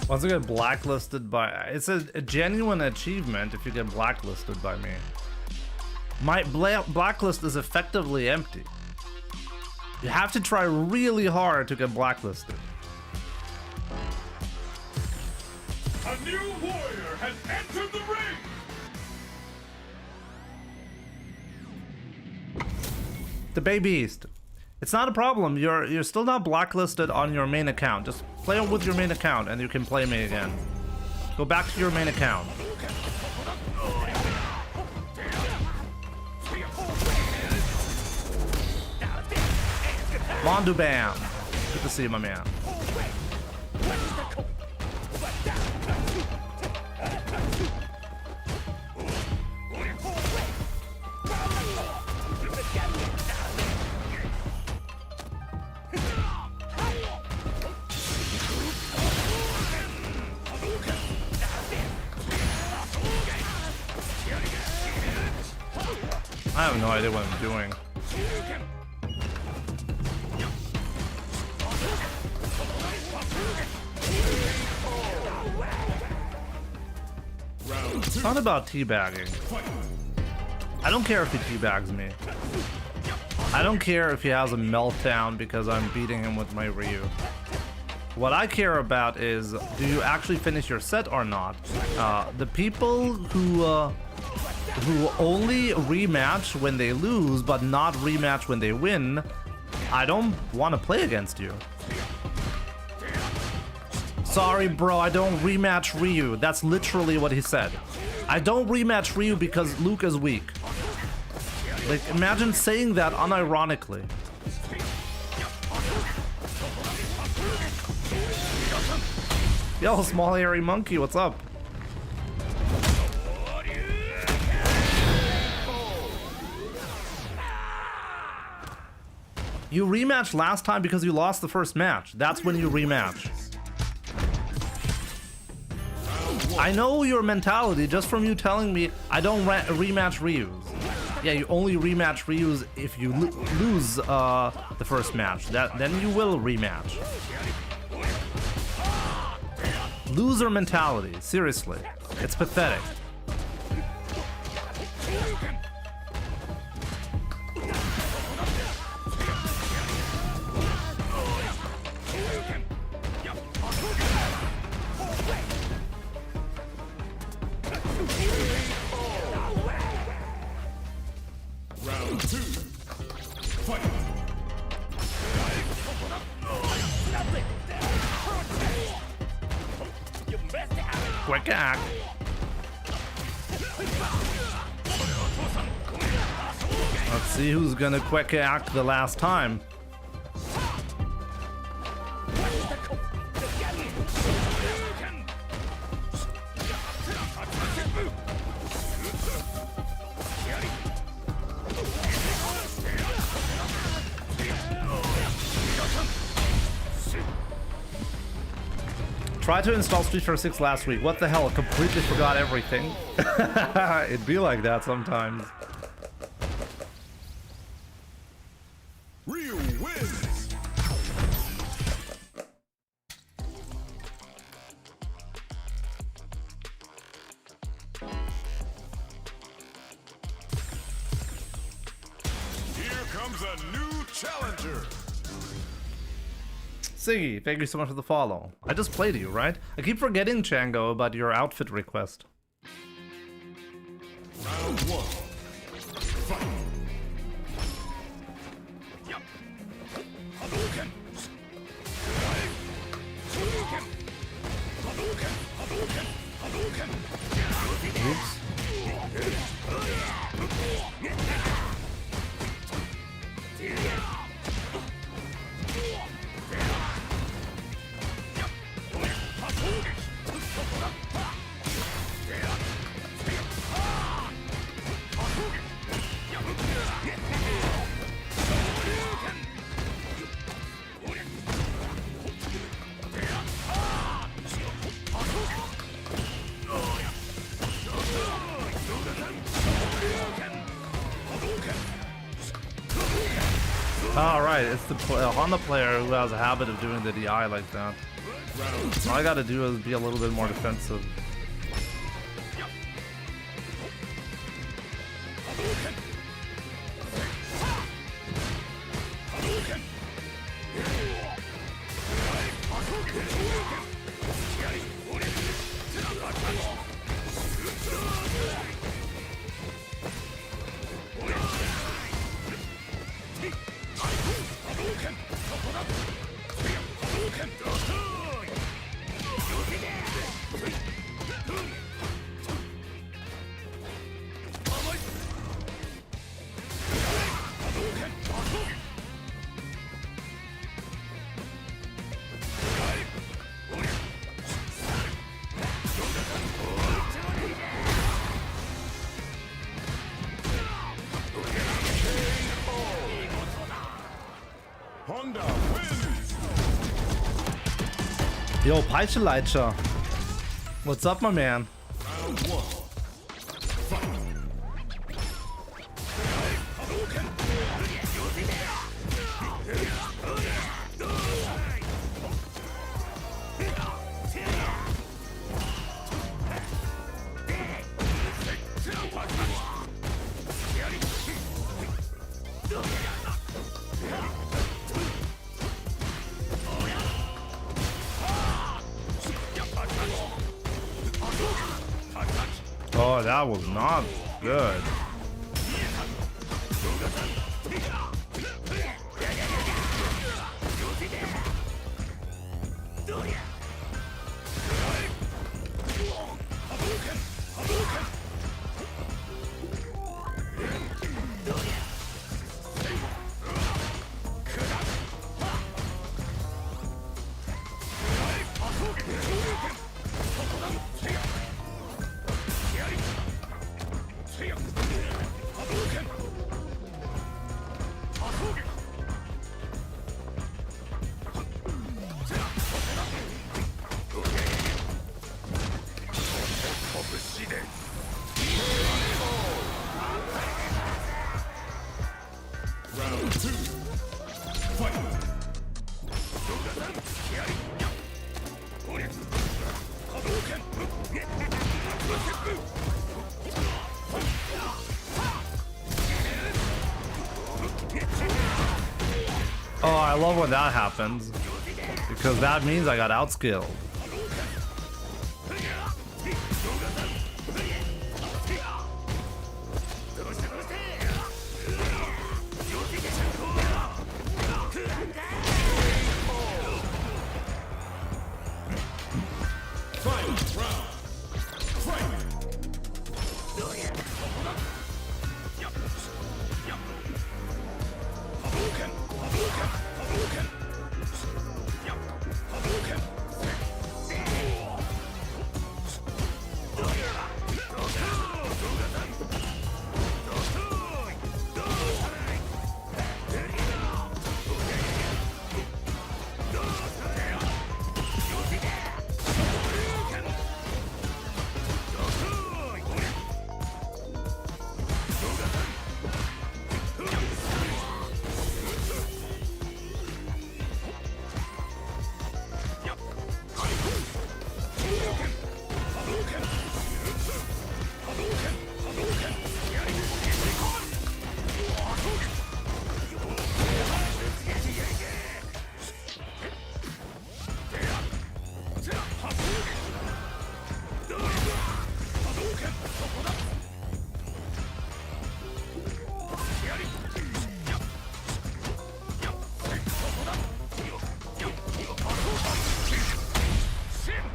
Once you get blacklisted by... It's a genuine achievement if you get blacklisted by me. My blacklist is effectively empty. You have to try really hard to get blacklisted. A new warrior has entered the ring! The Babyist. It's not a problem. You're still not blacklisted on your main account. Just play with your main account and you can play me again. Go back to your main account. Mondu Bam. Good to see you, my man. I have no idea what I'm doing. It's not about teabagging. I don't care if he teabags me. I don't care if he has a meltdown because I'm beating him with my Ryu. What I care about is, do you actually finish your set or not? The people who only rematch when they lose but not rematch when they win, I don't want to play against you. Sorry bro, I don't rematch Ryu. That's literally what he said. I don't rematch Ryu because Luke is weak. Like, imagine saying that unironically. Yo, small hairy monkey, what's up? You rematched last time because you lost the first match. That's when you rematch. I know your mentality just from you telling me I don't rematch Ryus. Yeah, you only rematch Ryus if you lose the first match. Then you will rematch. Loser mentality, seriously. It's pathetic. Round 2. Fight. Quick act. Let's see who's gonna quick act the last time. Tried to install Street Fighter 6 last week. What the hell? Completely forgot everything. It'd be like that sometimes. Ryu wins. Here comes a new challenger. Siggy, thank you so much for the follow. I just played you, right? I keep forgetting, Chango, about your outfit request. Round 1. Fight. Oops. right. It's the Honda player who has a habit of doing the DI like that. All I gotta do is be a little bit more defensive. Yo, Peitscheleitscher. What's up, my man? Oh, that was not good. Oh, I love when that happens, because that means I got outskilled.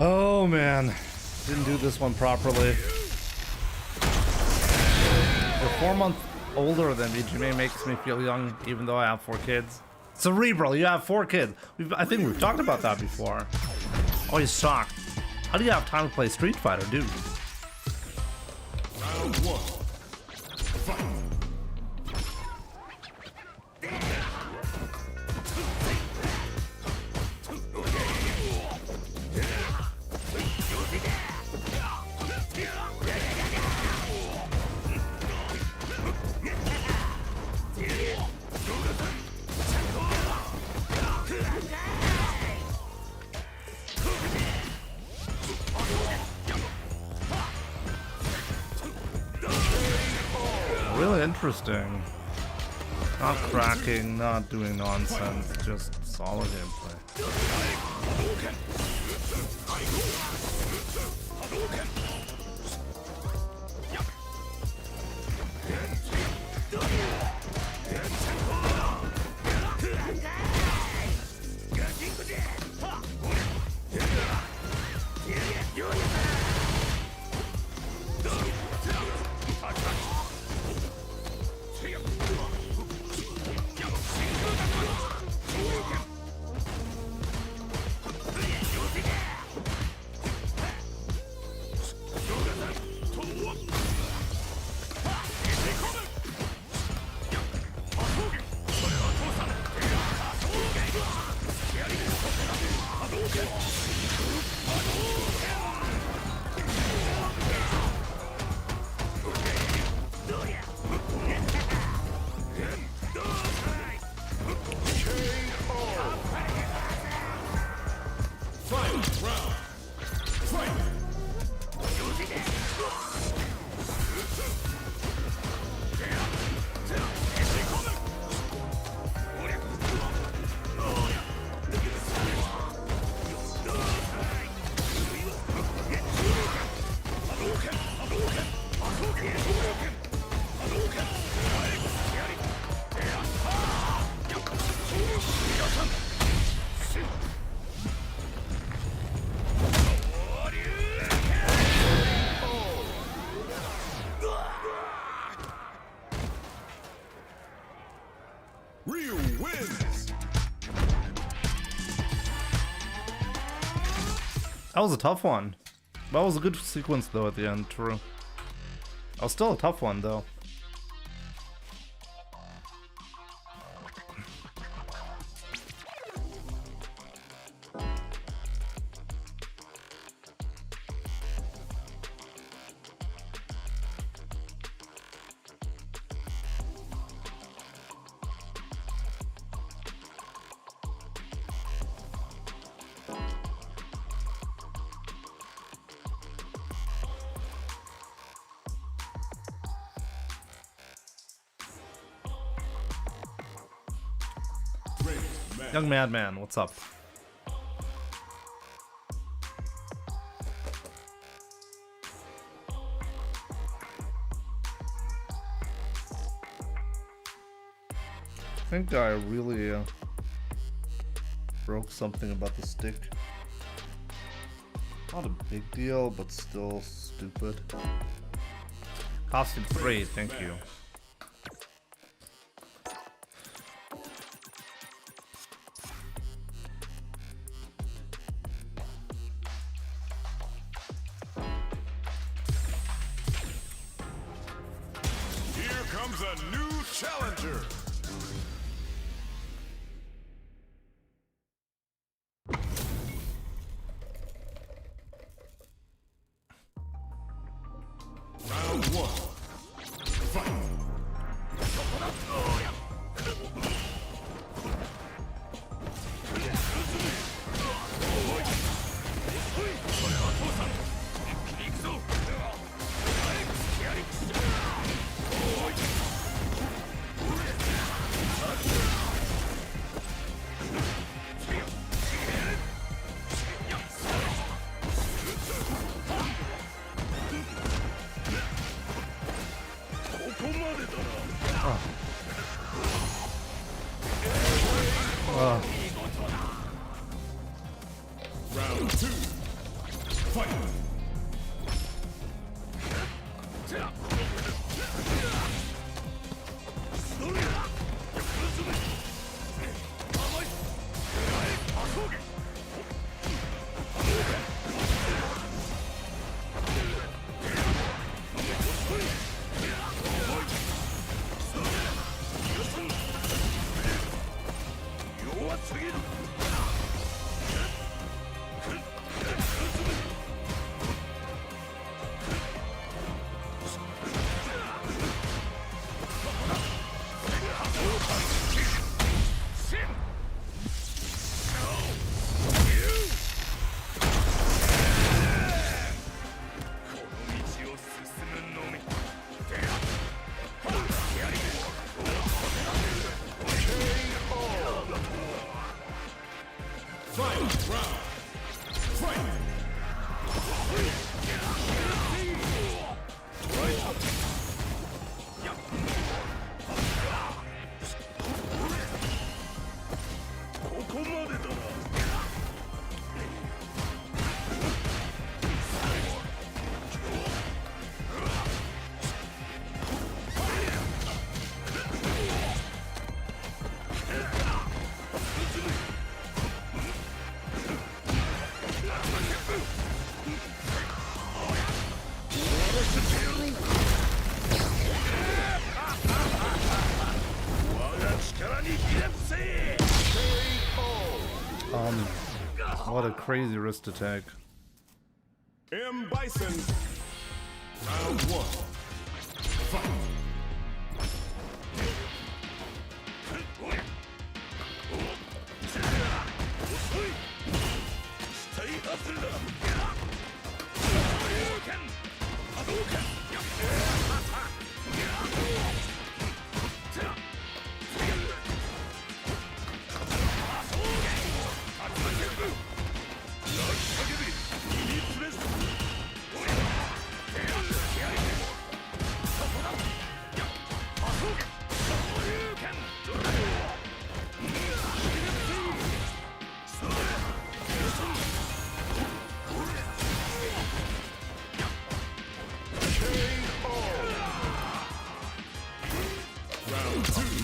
Oh man, didn't do this one properly. You're 4 months older than me. Jimmy makes me feel young even though I have 4 kids. Cerebral, you have 4 kids. I think we've talked about that before. Oh, he's shocked. How do you have time to play Street Fighter, dude? Round 1. Fight. Really interesting. Not cracking, not doing nonsense, just solid gameplay. That was a tough one. That was a good sequence though at the end, true. That was still a tough one though. Young Madman, what's up? I think I really broke something about the stick. Not a big deal, but still stupid. Costume 3, thank you. What a crazy wrist attack. M. Bison. Round 1. Fight.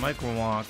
Micro walk.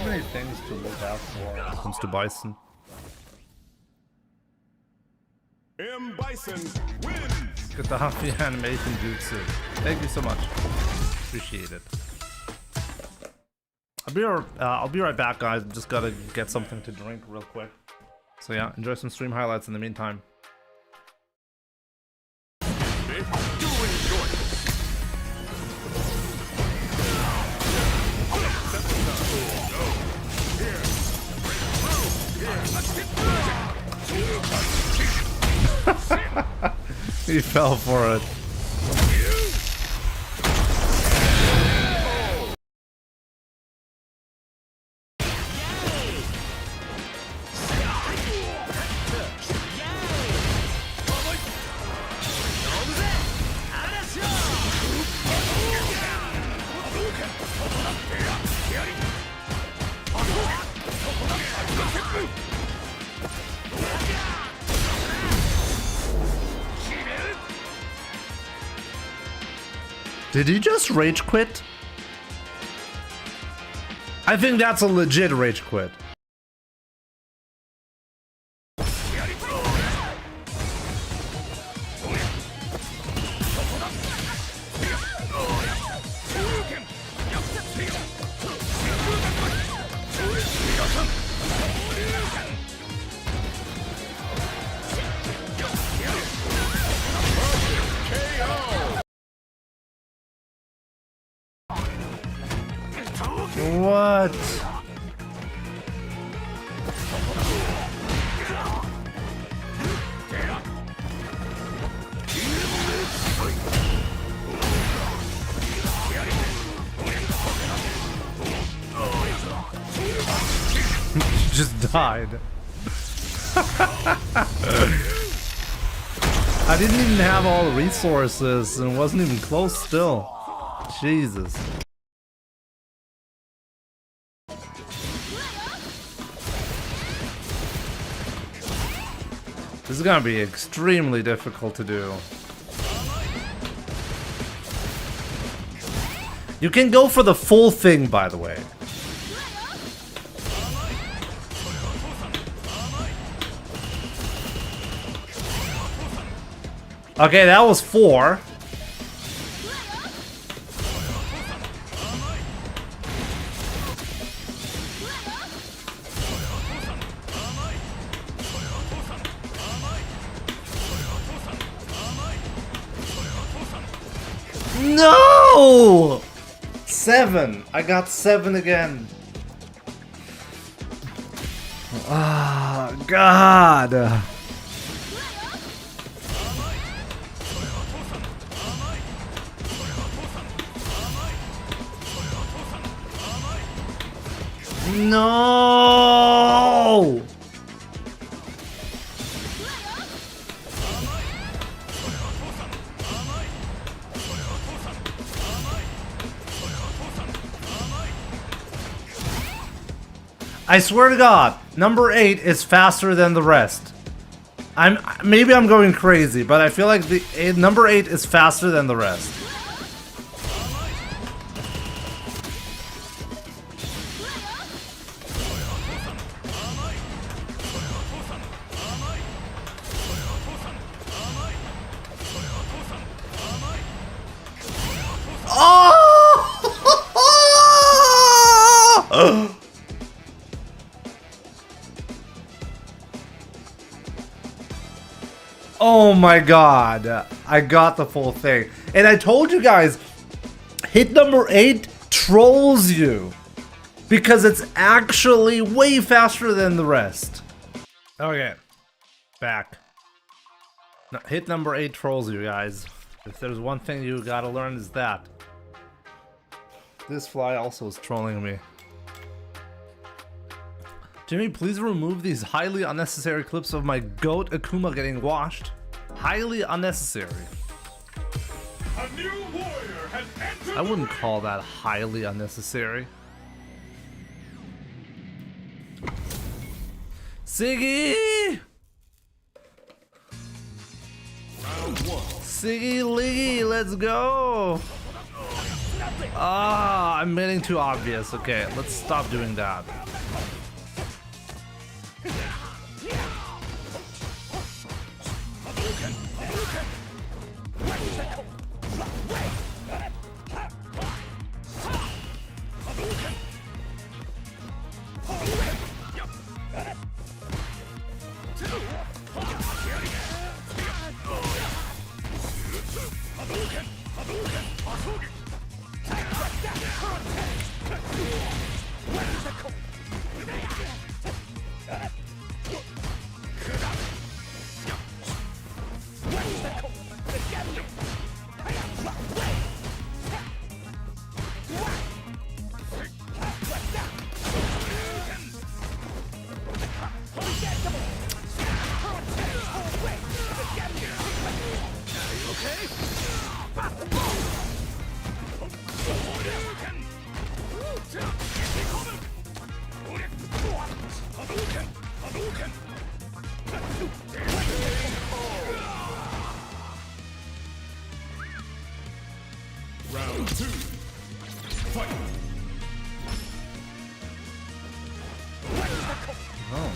Many things to look out for when it comes to Bison. M. Bison wins. Get the happy animation jutsu. Thank you so much. Appreciate it. I'll be right back, guys. Just gotta get something to drink real quick. So yeah, enjoy some stream highlights in the meantime. He fell for it. Did he just rage quit? I think that's a legit rage quit. What? Just died. I didn't even have all the resources and wasn't even close still. Jesus. This is gonna be extremely difficult to do. You can go for the full thing, by the way. Okay, that was 4. No! 7. I got 7 again. Ah, God. No! I swear to God, number 8 is faster than the rest. Maybe I'm going crazy, but I feel like number 8 is faster than the rest. Oh! Oh my God, I got the full thing. And I told you guys, hit number 8 trolls you because it's actually way faster than the rest. Okay, back. No, hit number 8 trolls you guys. If there's one thing you gotta learn is that. This fly also is trolling me. Jimmy, please remove these highly unnecessary clips of my goat Akuma getting washed. Highly unnecessary. A new warrior has entered. I wouldn't call that highly unnecessary. Siggy! Siggy Liggy, let's go! Ah, I'm getting too obvious. Okay, let's stop doing that. Round 2. Fight. Oh.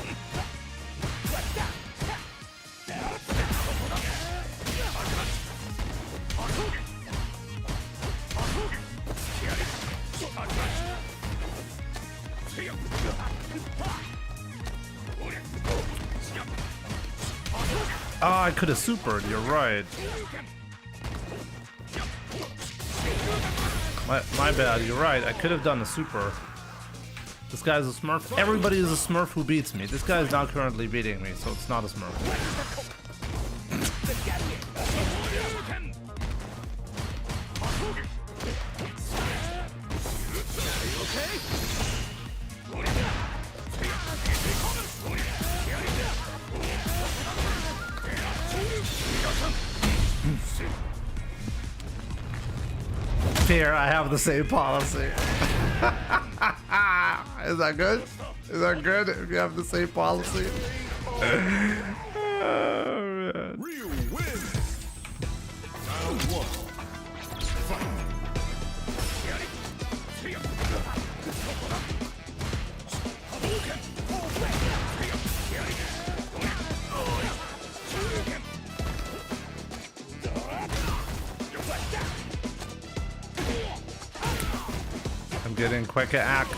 Oh, I could have supered, you're right. My bad, you're right. I could have done a super. This guy's a smurf. Everybody is a smurf who beats me. This guy is not currently beating me, so it's not a smurf. Here, I have the same policy. Is that good? Is that good if you have the same policy? Oh, man. Ryu wins. Round 1. Fight. I'm getting quicker act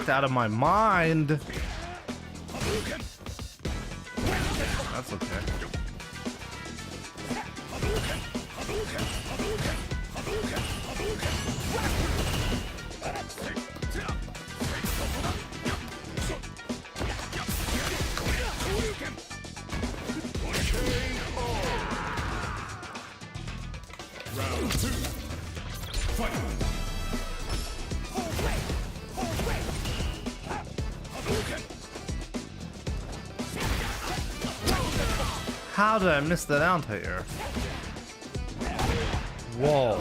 out of my mind. That's okay. Round 2. Fight. How did I miss that anti-air? Whoa.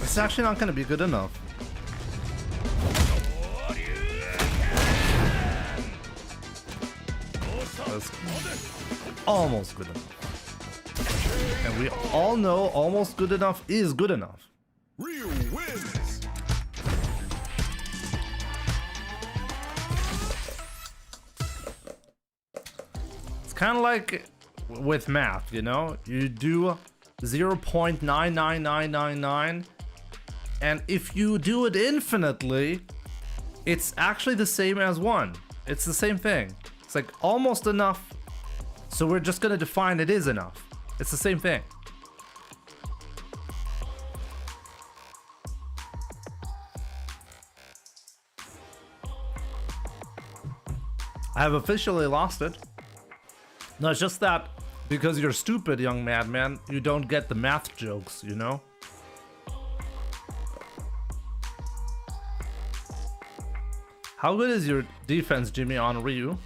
It's actually not going to be good enough. That's almost good enough. And we all know almost good enough is good enough. Ryu wins. It's kind of like with math, you know? You do 0.99999, and if you do it infinitely, it's actually the same as 1. It's the same thing. It's like almost enough, so we're just gonna define it is enough. It's the same thing. I have officially lost it. No, it's just that because you're stupid, young madman, you don't get the math jokes, you know? How good is your defense, Jimmy, on Ryu?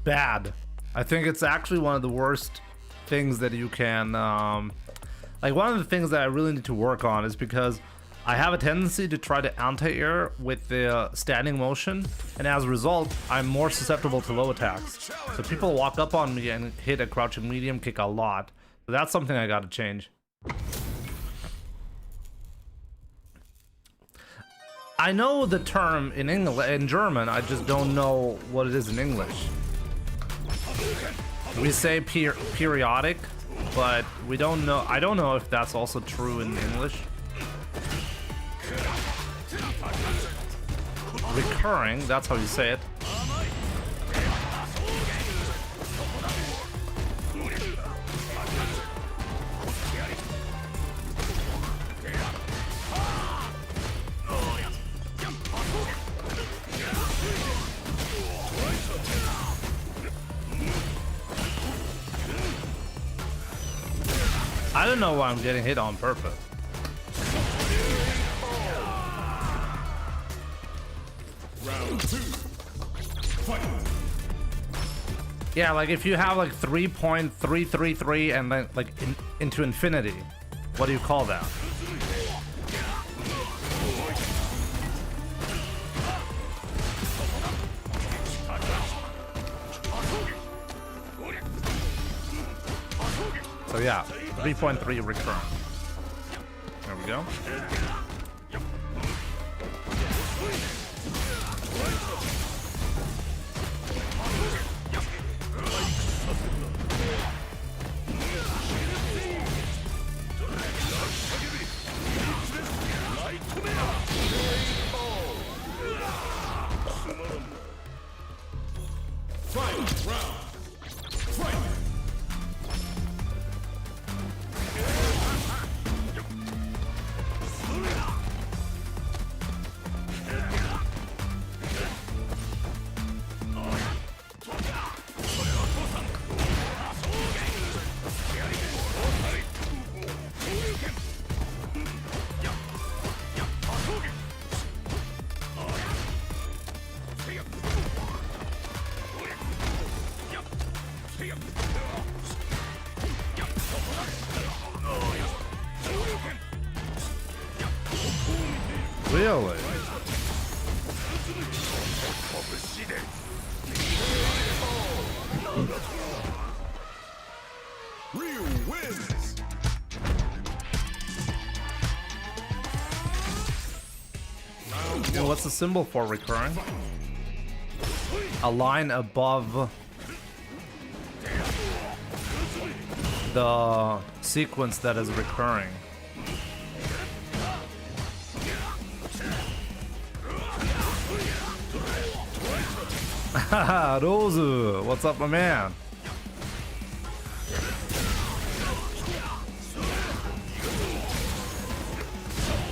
Bad. I think it's actually one of the worst things that you can... like, one of the things that I really need to work on is because I have a tendency to try to anti-air with the standing motion, and as a result, I'm more susceptible to low attacks. So people walk up on me and hit a crouching medium kick a lot. So that's something I gotta change. I know the term in German, I just don't know what it is in English. We say periodic, but we don't know. I don't know if that's also true in English. Recurring, that's how you say it. I don't know why I'm getting hit on purpose. Round 2. Fight. Yeah, like if you have like 3.333 and then like into infinity, what do you call that? So yeah, 3.3 recurrent. There we go. Really? Ryu wins. And what's the symbol for recurring? A line above the sequence that is recurring. Haha, Rozu, what's up, my man?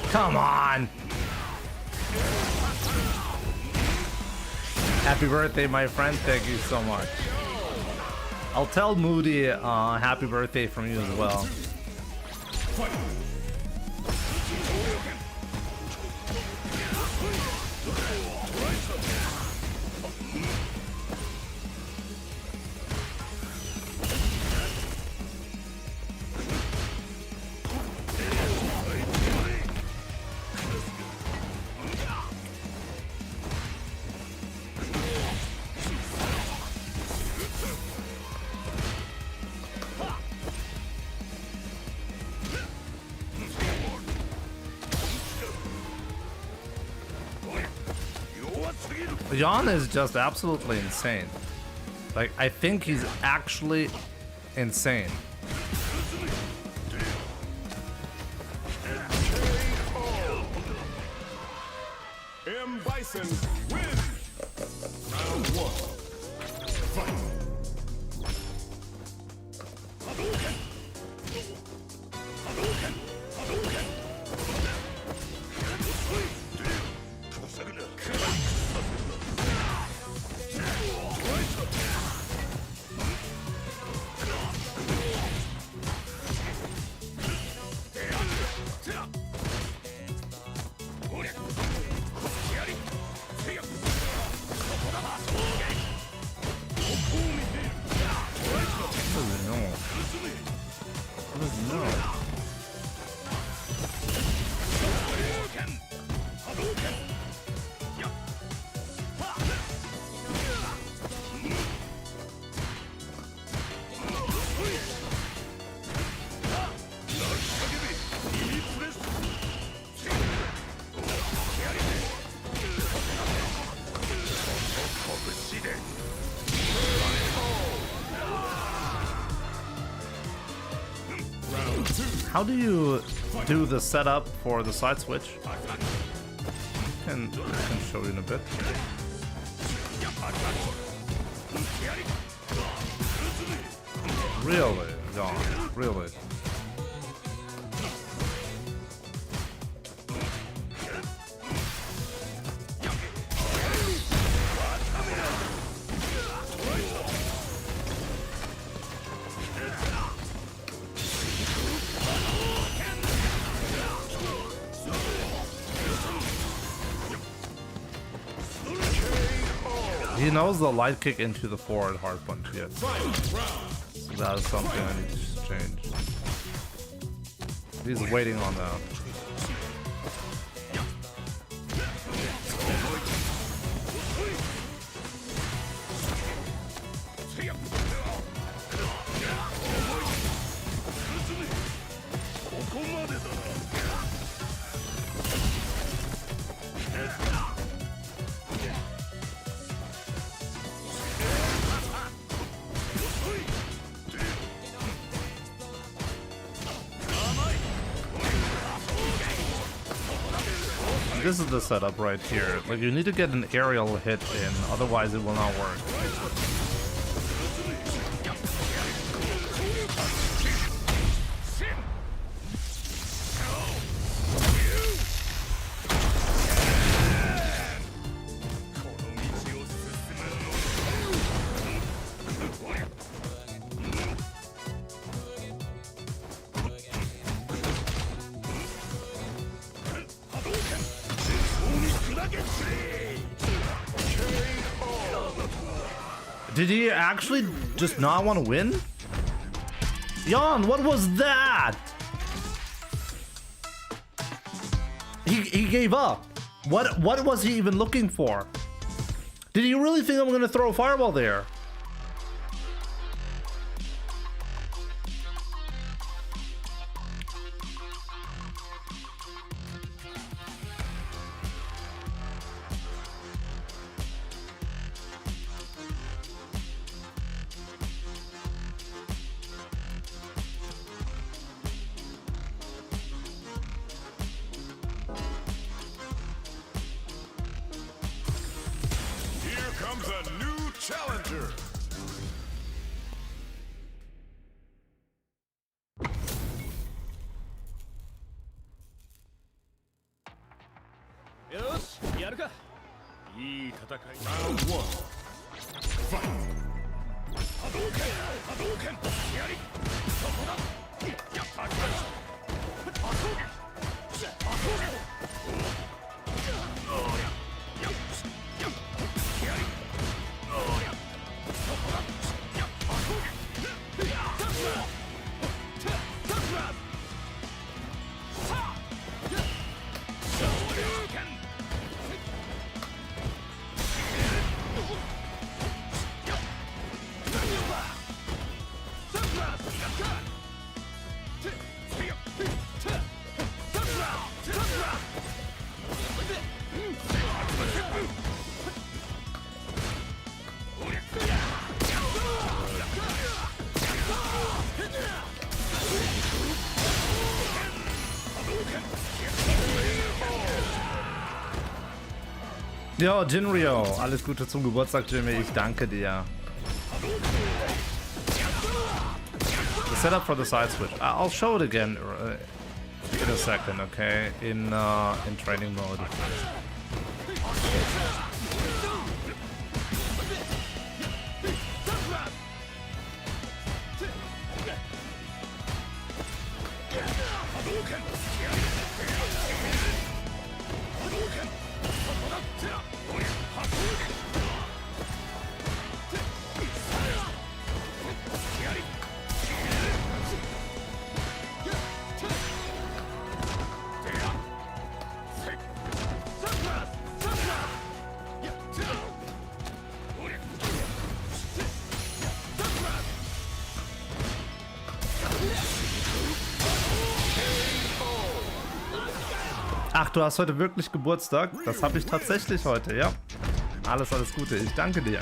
Come on! Happy birthday, my friend. Thank you so much. I'll tell Moody happy birthday from you as well. Jan is just absolutely insane. Like, I think he's actually insane. M. Bison wins. Round 1. Fight. How do you do the setup for the side switch? I can show you in a bit. Really, John? Really? He knows the light kick into the forward hard punch, yes. So that is something I need to change. He's waiting on that. This is the setup right here. Like, you need to get an aerial hit in, otherwise it will not work. Did he actually just not want to win? Jan, what was that? He gave up. What was he even looking for? Did he really think I'm gonna throw a fireball there? Challenger. Round one. Fight. Jo, Jinryo, alles Gute zum Geburtstag, Jimmy, ich danke dir. The setup for the side switch. I'll show it again in a second, okay? In training mode. Ach, du hast heute wirklich Geburtstag? Das habe ich tatsächlich heute, ja. Alles Gute, ich danke dir.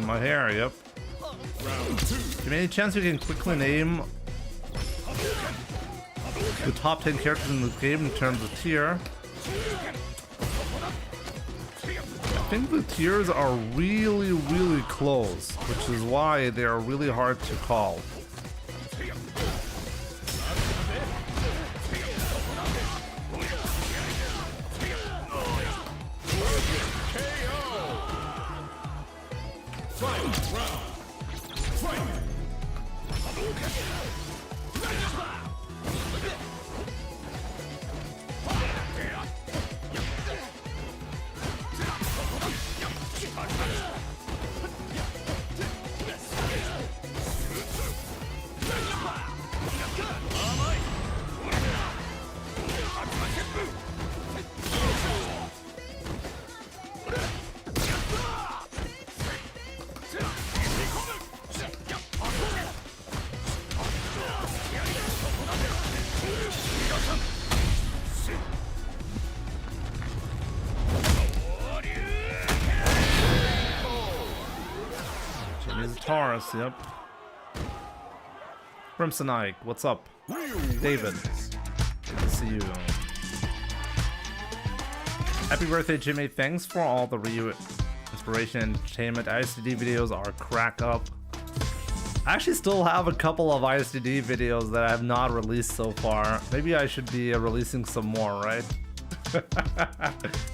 My hair, yep. Give me any chance you can quickly name the top 10 characters in the game in terms of tier. think the tiers are really, really close, which is why they are really hard to call. Taurus, yep. Crimson Ike, what's up? David, good to see you. Happy birthday, Jimmy. Thanks for all the Ryu inspiration and entertainment. ISTD videos are crack up. I actually still have a couple of ISTD videos that I have not released so far. Maybe I should be releasing some more, right?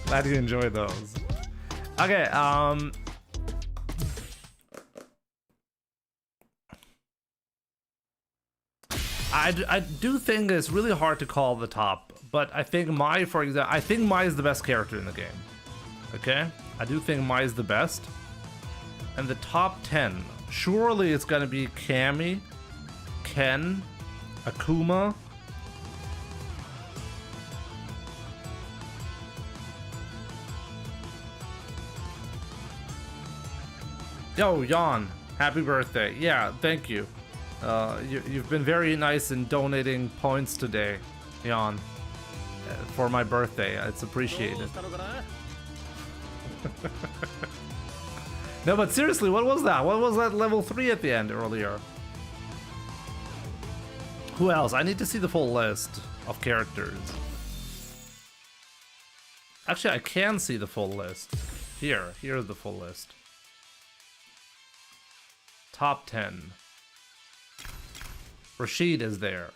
Glad you enjoy those. Okay, I do think it's really hard to call the top, but I think Mai, for example, I think Mai is the best character in the game. Okay? I do think Mai is the best. And the top 10, surely it's gonna be Cammy, Ken, Akuma, yo, Jan, happy birthday. Yeah, thank you. You've been very nice in donating points today, Jan, for my birthday. It's appreciated. No, but seriously, what was that? What was that level 3 at the end earlier? Who else? I need to see the full list of characters. Actually, I can see the full list. Here's the full list. Top 10. Rashid is there.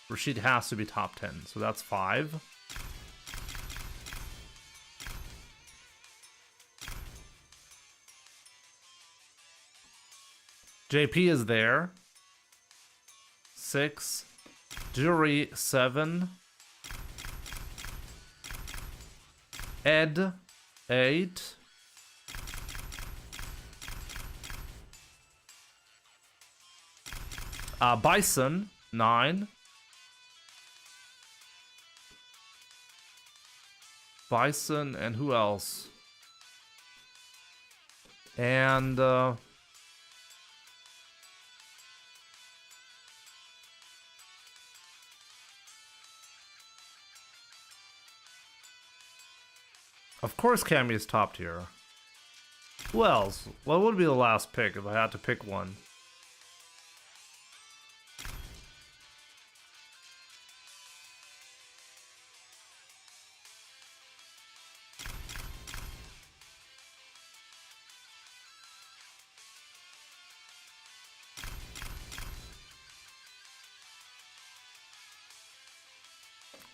Rashid has to be top 10, so that's 5. JP is there. 6. Jury, 7. Ed, 8. Bison, 9. Bison, and who else? And of course Cammy is top tier. Who else? What would be the last pick if I had to pick one?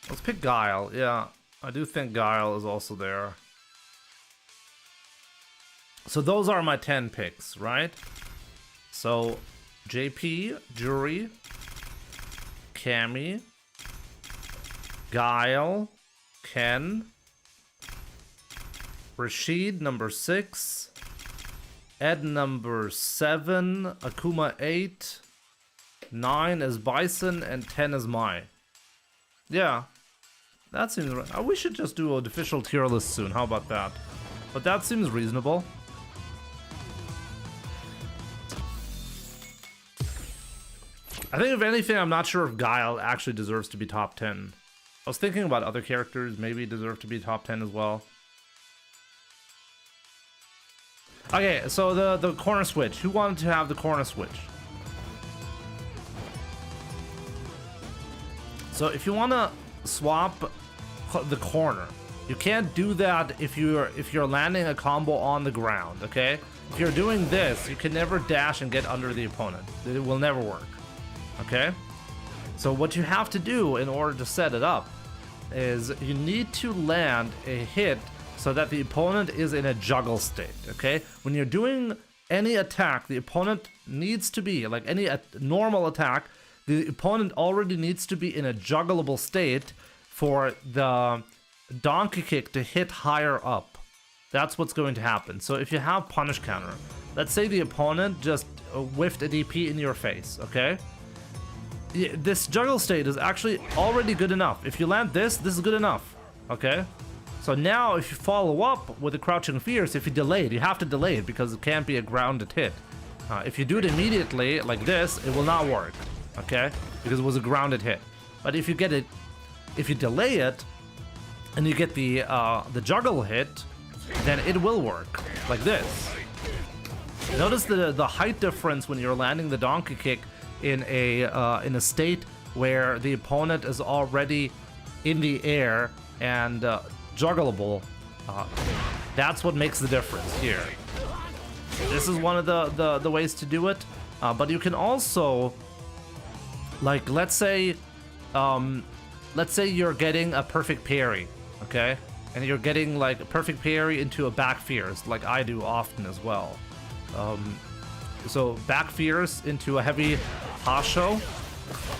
Let's pick Guile. Yeah, I do think Guile is also there. So those are my 10 picks, right? So JP, Jury, Cammy, Guile, Ken, Rashid number 6, Ed number 7, Akuma 8, 9 is Bison, and 10 is Mai. Yeah, that seems right. We should just do an official tier list soon. How about that? But that seems reasonable. I think if anything, I'm not sure if Guile actually deserves to be top 10. I was thinking about other characters maybe deserve to be top 10 as well. Okay, so the corner switch. Who wanted to have the corner switch? So if you want to swap the corner, You can't do that if you're landing a combo on the ground, okay? If you're doing this, you can never dash and get under the opponent. It will never work, okay? So what you have to do in order to set it up is you need to land a hit so that the opponent is in a juggle state, okay? When you're doing any attack, the opponent needs to be, like any normal attack, the opponent already needs to be in a juggleable state for the donkey kick to hit higher up. That's what's going to happen. So if you have punish counter, let's say the opponent just whiffed a DP in your face, okay? This juggle state is actually already good enough. If you land this is good enough, okay? So now if you follow up with the Crouching Fierce, if you delay it, you have to delay it because it can't be a grounded hit. If you do it immediately like this, it will not work, okay? Because it was a grounded hit. But if you get it, if you delay it and you get the juggle hit, then it will work like this. Notice the height difference when you're landing the donkey kick in a state where the opponent is already in the air and juggleable. That's what makes the difference here. This is one of the ways to do it, but you can also, like, let's say you're getting a perfect parry, okay, and you're getting like a perfect parry into a back fierce, like I do often as well. So back fierce into a heavy Hasho.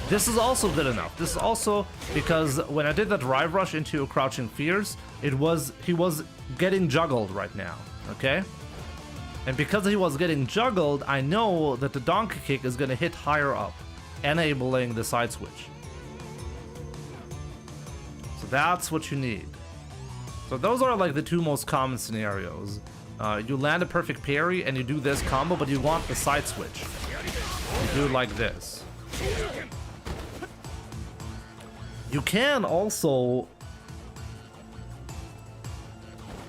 This is also good enough. This is also because when I did that drive rush into a Crouching Fierce, he was getting juggled right now, okay? And because he was getting juggled, I know that the donkey kick is going to hit higher up, enabling the side switch. So that's what you need. So those are like the two most common scenarios. You land a perfect parry and you do this combo, but you want the side switch. You do it like this. You can also,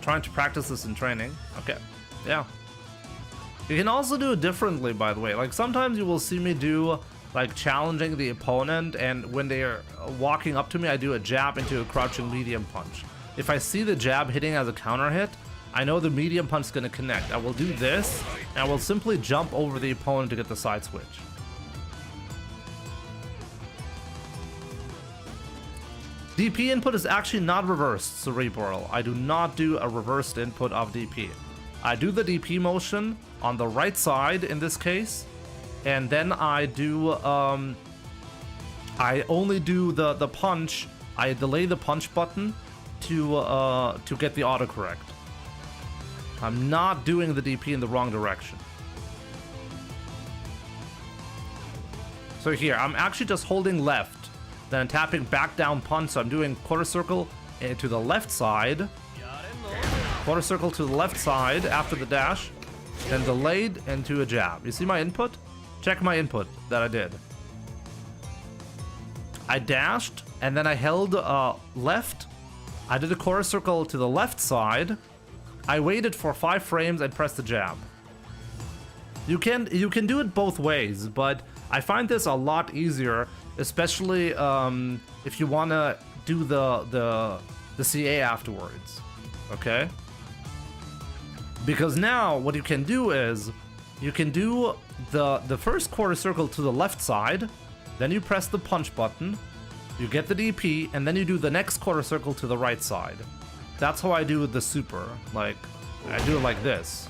trying to practice this in training. Okay, yeah. You can also do it differently, by the way. Like sometimes you will see me do like challenging the opponent, and when they are walking up to me, I do a jab into a crouching medium punch. If I see the jab hitting as a counter hit, I know the medium punch is going to connect. I will do this, and I will simply jump over the opponent to get the side switch. DP input is actually not reversed, Cerebral. I do not do a reversed input of DP. I do the DP motion on the right side in this case, and then I do, I only do the punch. I delay the punch button to get the autocorrect. I'm not doing the DP in the wrong direction. So here, I'm actually just holding left, then tapping back down punch, so I'm doing quarter circle to the left side, quarter circle to the left side after the dash, then delayed into a jab. You see my input? Check my input that I did. I dashed, and then I held left. I did a quarter circle to the left side. I waited for 5 frames and pressed the jab. You can do it both ways, but I find this a lot easier, especially if you want to do the CA afterwards, okay? Because now what you can do is you can do the first quarter circle to the left side, then you press the punch button, you get the DP, and then you do the next quarter circle to the right side. That's how I do the super. Like, I do it like this.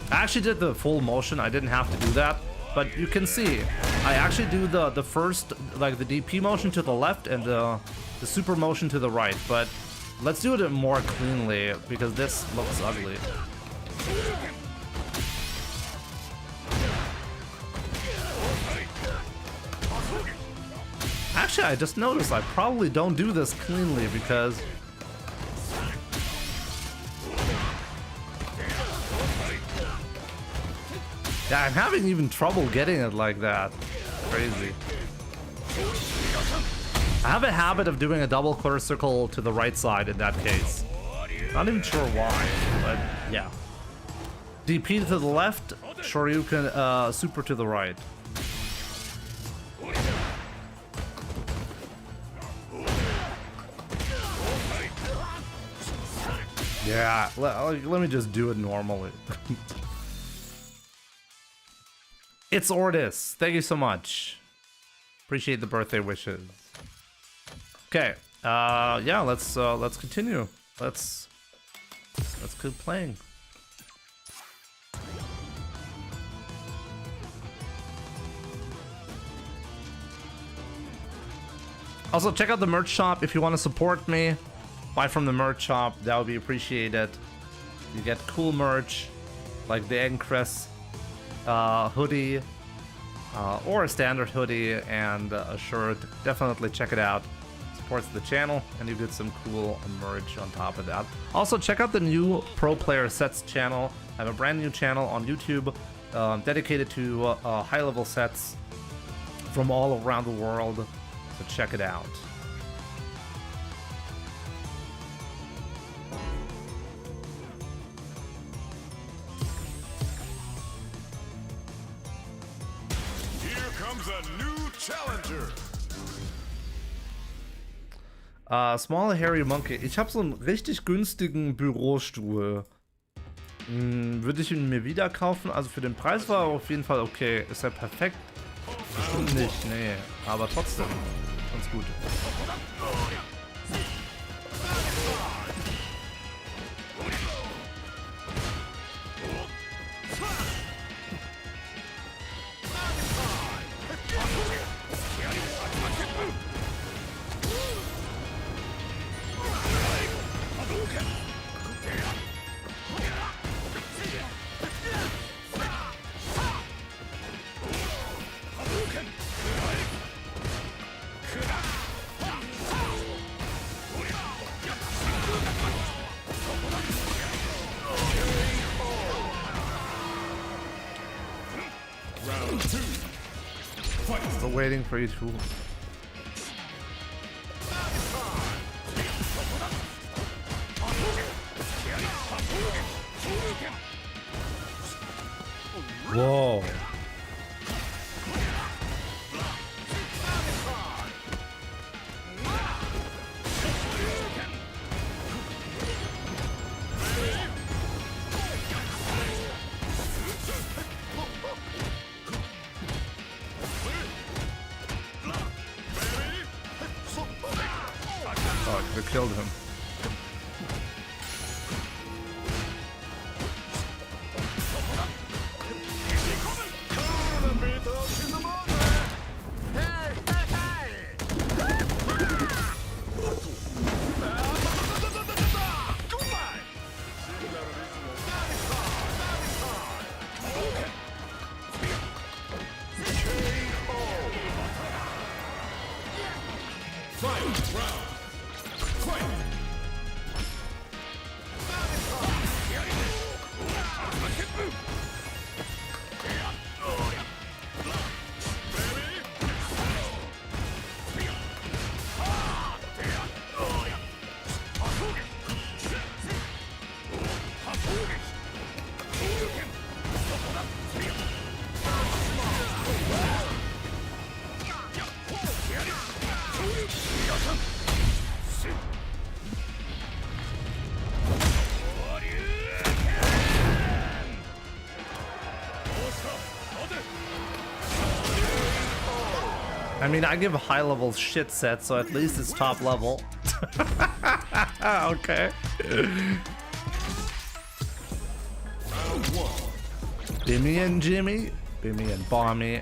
I actually did the full motion. I didn't have to do that, but you can see I actually do the first, like the DP motion to the left and the super motion to the right. But let's do it more cleanly because this looks ugly. Actually, I just noticed I probably don't do this cleanly because yeah, I'm having even trouble getting it like that. Crazy. I have a habit of doing a double quarter circle to the right side in that case. Not even sure why, but yeah. DP to the left, Shoryuken super to the right. Yeah, let me just do it normally. It's Ortis. Thank you so much. Appreciate the birthday wishes. Okay. Yeah, let's continue. Let's keep playing. Also, check out the merch shop if you want to support me. Buy from the merch shop, that would be appreciated. You get cool merch like the Eggcrest hoodie or a standard hoodie and a shirt. Definitely check it out. Supports the channel and you get some cool merch on top of that. Also, check out the new Pro Player Sets channel. I have a brand new channel on YouTube dedicated to high-level sets from all around the world. So check it out. Here comes a new challenger. Small Hairy Monkey. Ich habe so einen richtig günstigen Bürostuhl. Würde ich ihn mir wieder kaufen? Also für den Preis war er auf jeden Fall okay. Ist er perfekt? Bestimmt nicht, nee. Aber trotzdem. Ganz gut. Still waiting for you to. Whoa. Oh, they killed him. I mean, I give high level shit sets, so at least it's top level. Okay. Bimmy and Jimmy, Bimmy and Bommy.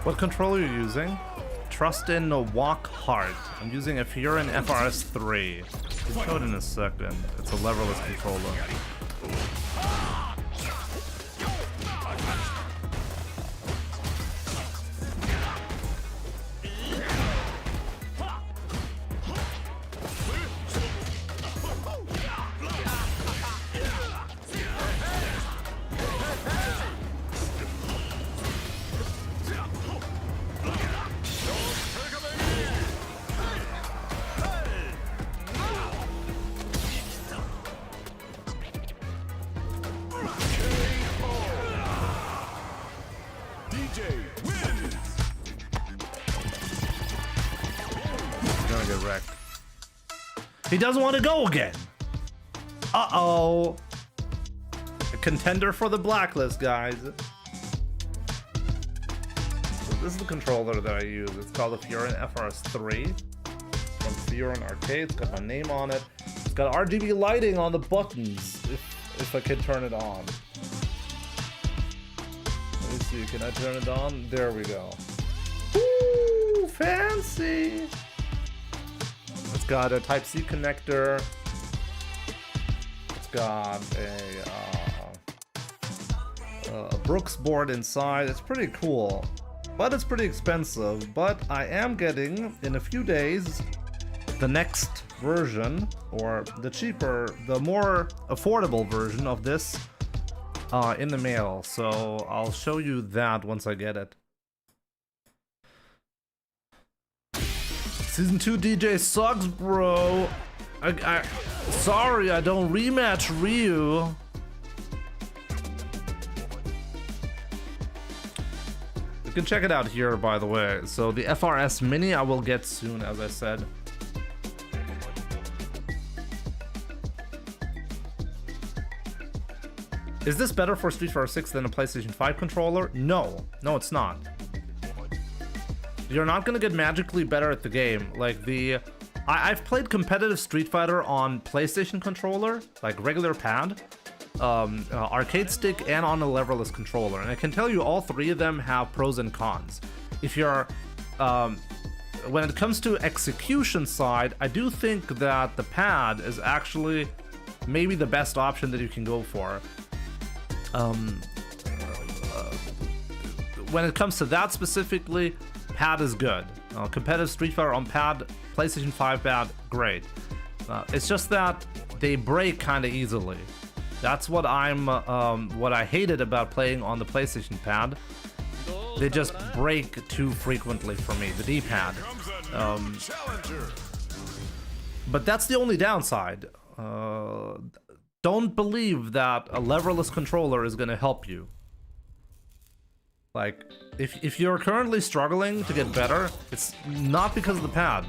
What controller are you using? Trust in Walk Hard. I'm using a Furin FRS3. I'll show it in a second. It's a leverless controller. He's gonna get wrecked. He doesn't want to go again. Uh-oh. A contender for the blacklist, guys. So this is the controller that I use. It's called the Furin FRS3 from Furin Arcade. It's got my name on it. It's got RGB lighting on the buttons, if I can turn it on. Let me see, can I turn it on? There we go. Ooh, fancy! It's got a Type-C connector. It's got a Brooks board inside. It's pretty cool, but it's pretty expensive. But I am getting, in a few days, the next version, or the cheaper, the more affordable version of this in the mail. So I'll show you that once I get it. Season 2 DJ sucks, bro. Sorry, I don't rematch Ryu. You can check it out here, by the way. So the FRS Mini I will get soon, as I said. Is this better for Street Fighter 6 than a PlayStation 5 controller? No. No, it's not. You're not gonna get magically better at the game. Like I've played competitive Street Fighter on PlayStation controller, like regular pad, arcade stick, and on a leverless controller. And I can tell you all three of them have pros and cons. If you're, when it comes to execution side, I do think that the pad is actually maybe the best option that you can go for. When it comes to that specifically, pad is good. Competitive Street Fighter on pad, PlayStation 5 pad, great. It's just that they break kind of easily. That's what what I hated about playing on the PlayStation pad. They just break too frequently for me, the D-pad. But that's the only downside. Don't believe that a leverless controller is gonna help you. Like, if you're currently struggling to get better, it's not because of the pad.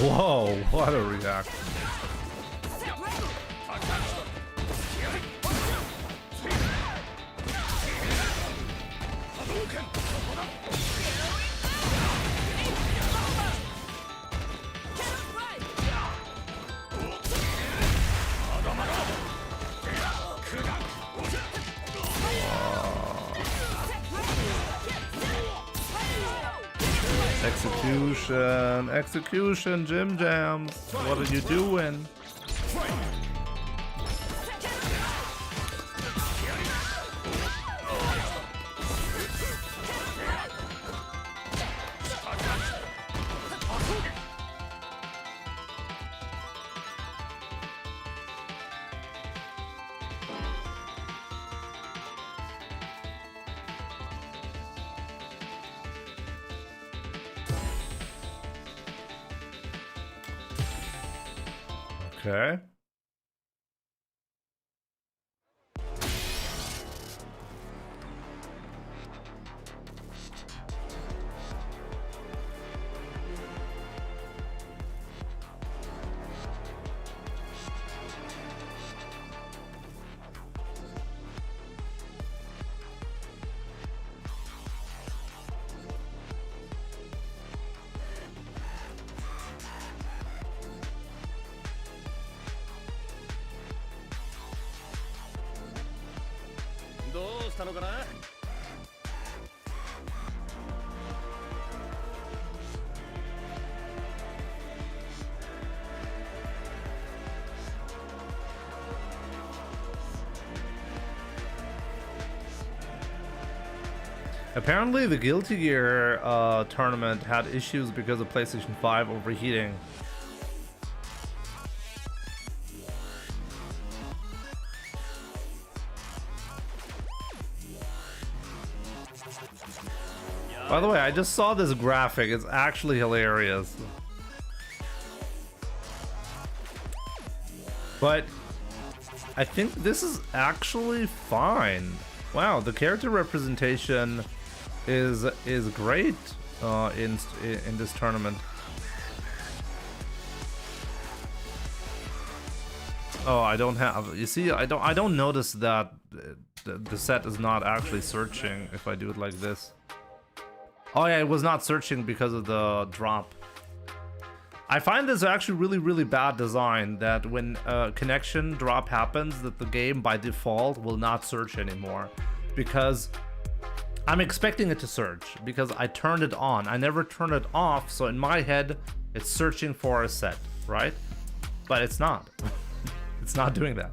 Whoa, what a reaction. Execution, Jim Jams. What are you doing? Okay. Apparently the Guilty Gear tournament had issues because of PlayStation 5 overheating. By the way, I just saw this graphic. It's actually hilarious. But I think this is actually fine. Wow, the character representation is great in this tournament. Oh, I don't have. You see, I don't notice that the set is not actually searching if I do it like this. Oh yeah, it was not searching because of the drop. I find this actually really bad design, that when a connection drop happens, that the game by default will not search anymore, because I'm expecting it to search because I turned it on. I never turn it off, so in my head it's searching for a set, right? But it's not. It's not doing that.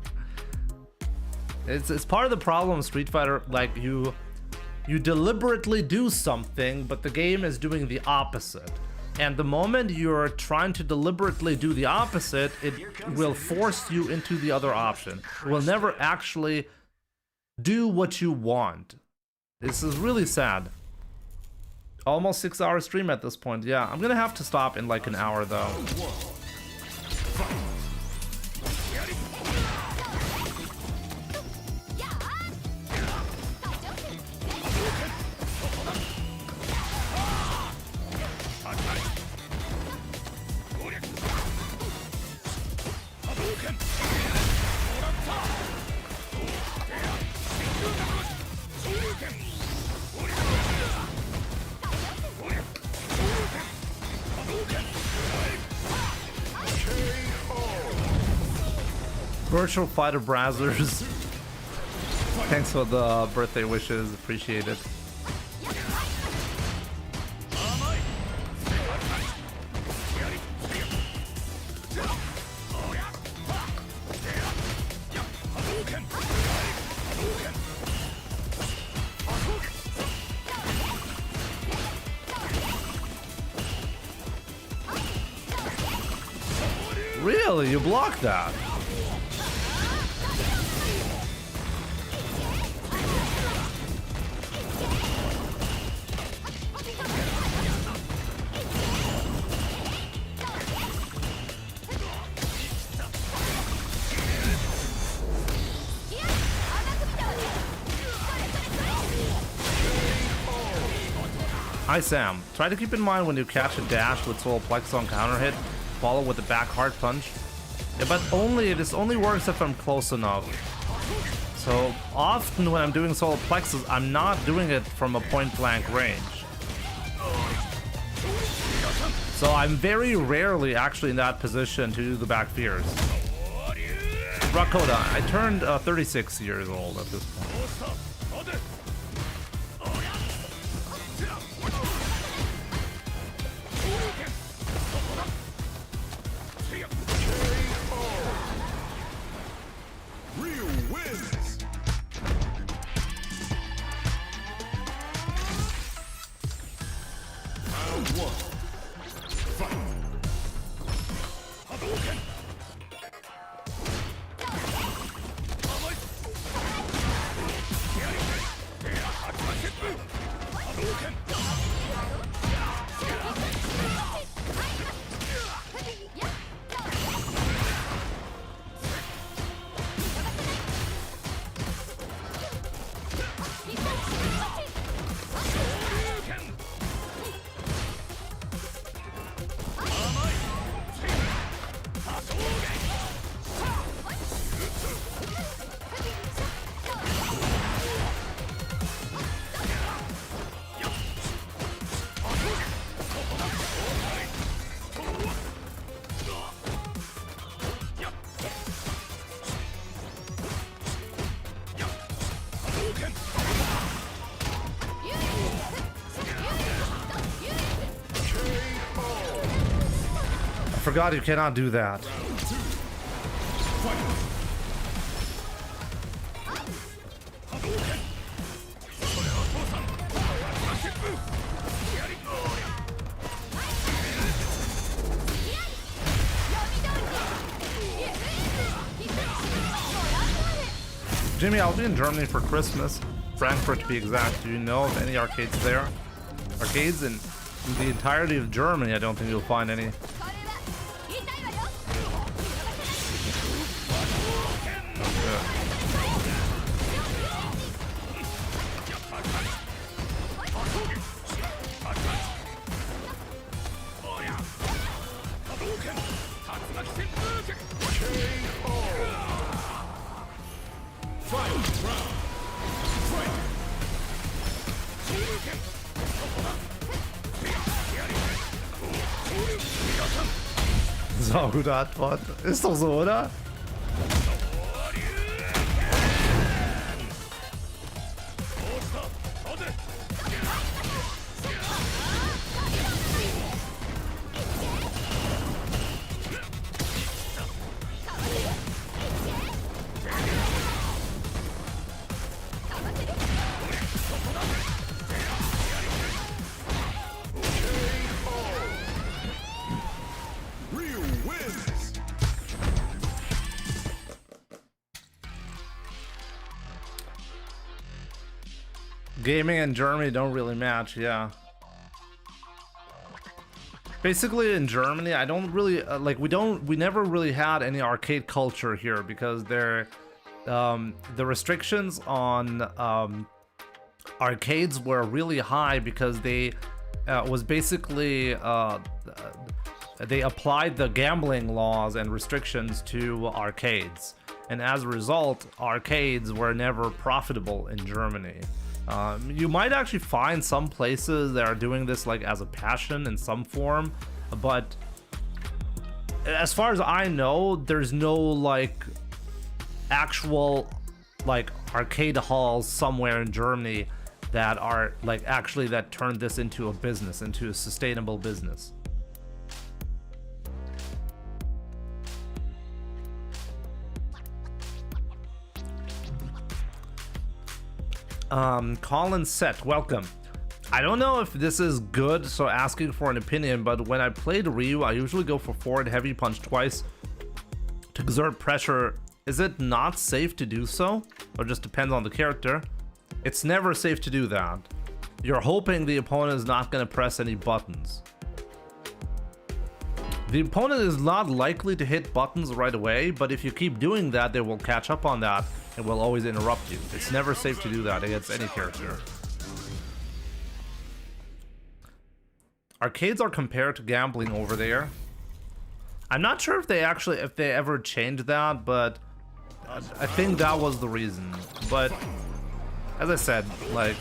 It's part of the problem of Street Fighter. Like you deliberately do something, but the game is doing the opposite. And the moment you're trying to deliberately do the opposite, it will force you into the other option. It will never actually do what you want. This is really sad. Almost 6-hour stream at this point. Yeah, I'm gonna have to stop in like an hour though. Virtual Fighter Brazzers. Thanks for the birthday wishes, appreciate it. Really? You blocked that? Hi Sam, try to keep in mind when you catch a dash with Solar Plex on counter hit, follow with the back hard punch. Yeah, but this only works if I'm close enough. So often when I'm doing Solar Plexes, I'm not doing it from a point blank range. So I'm very rarely actually in that position to do the back fears. Rakoda, I turned 36 years old at this point. I forgot you cannot do that. Jimmy, I'll be in Germany for Christmas, Frankfurt to be exact. Do you know of any arcades there? Arcades in the entirety of Germany, I don't think you'll find any. So, gute Antwort. Ist doch so, oder? Gaming and Germany don't really match, yeah. Basically in Germany, I don't really we never really had any arcade culture here because the restrictions on arcades were really high because they was basically they applied the gambling laws and restrictions to arcades, and as a result, arcades were never profitable in Germany. You might actually find some places that are doing this like as a passion in some form, but as far as I know, there's no like actual like arcade halls somewhere in Germany that are like actually that turned this into a business, into a sustainable business. Colin Set, welcome. I don't know if this is good, so asking for an opinion, but when I played Ryu, I usually go for forward heavy punch twice to exert pressure. Is it not safe to do so? Or just depends on the character? It's never safe to do that. You're hoping the opponent is not going to press any buttons. The opponent is not likely to hit buttons right away, but if you keep doing that, they will catch up on that and will always interrupt you. It's never safe to do that against any character. Arcades are compared to gambling over there. I'm not sure if they ever changed that, but I think that was the reason. But as I said, like,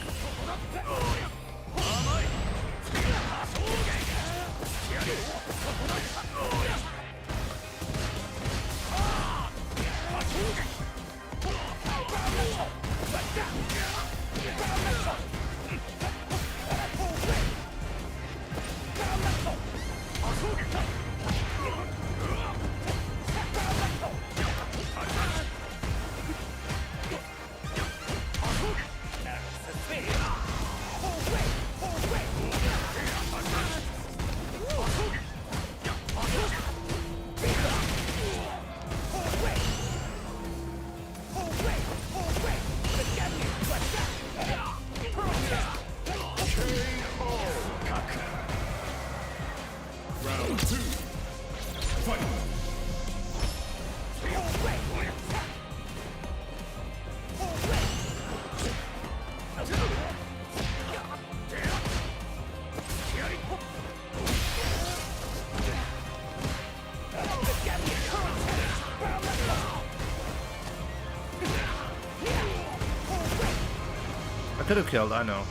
I could have killed, I know.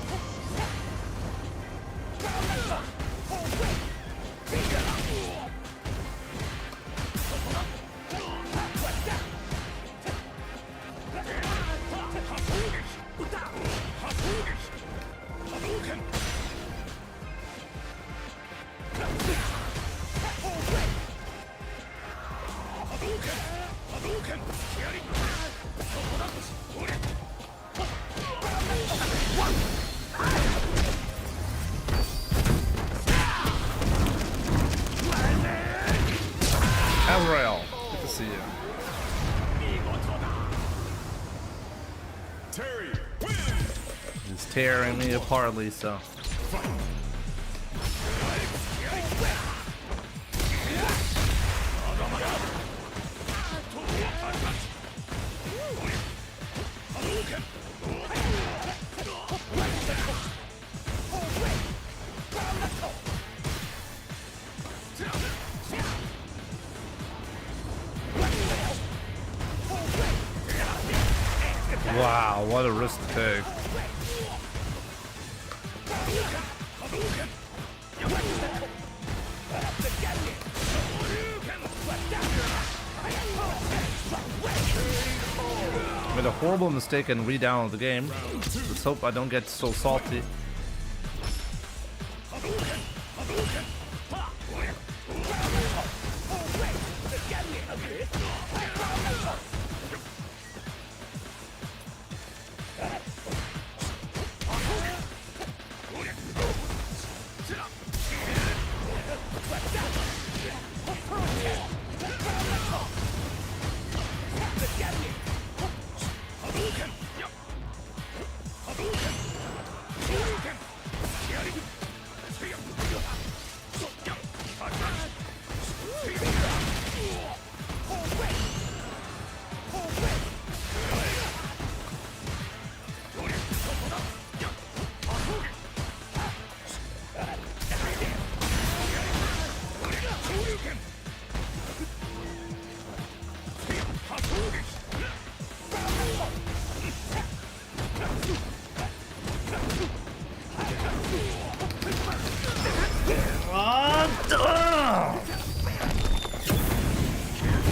Azrael, good to see you. tearing me apart, Lisa. Wow, what a risk to take. Made a horrible mistake and re-download the game. Let's hope I don't get so salty.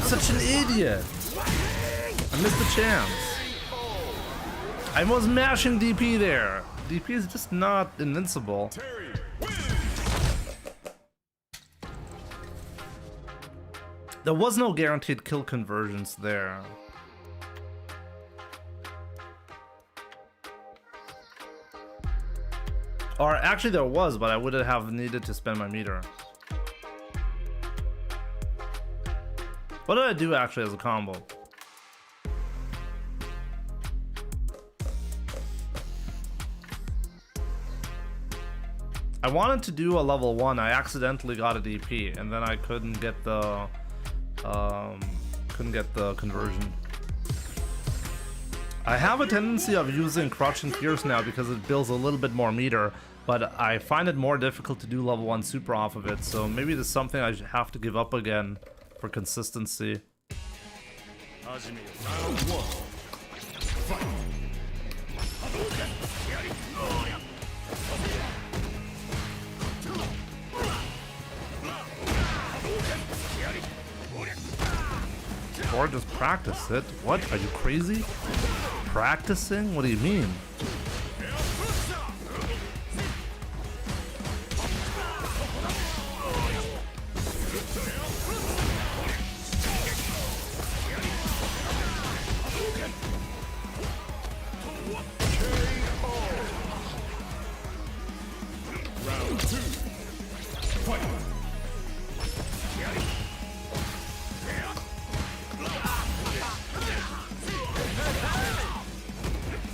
Such an idiot. I missed the chance. I was mashing DP there. DP is just not invincible. There was no guaranteed kill conversions there. Or actually there was, but I would have needed to spend my meter. What did I do actually as a combo? I wanted to do a level 1. I accidentally got a DP, and then I couldn't get the conversion. I have a tendency of using Crouching Fierce now because it builds a little bit more meter, but I find it more difficult to do level 1 super off of it, so maybe this is something I have to give up again for consistency. Or just practice it. What? Are you crazy? Practicing? What do you mean?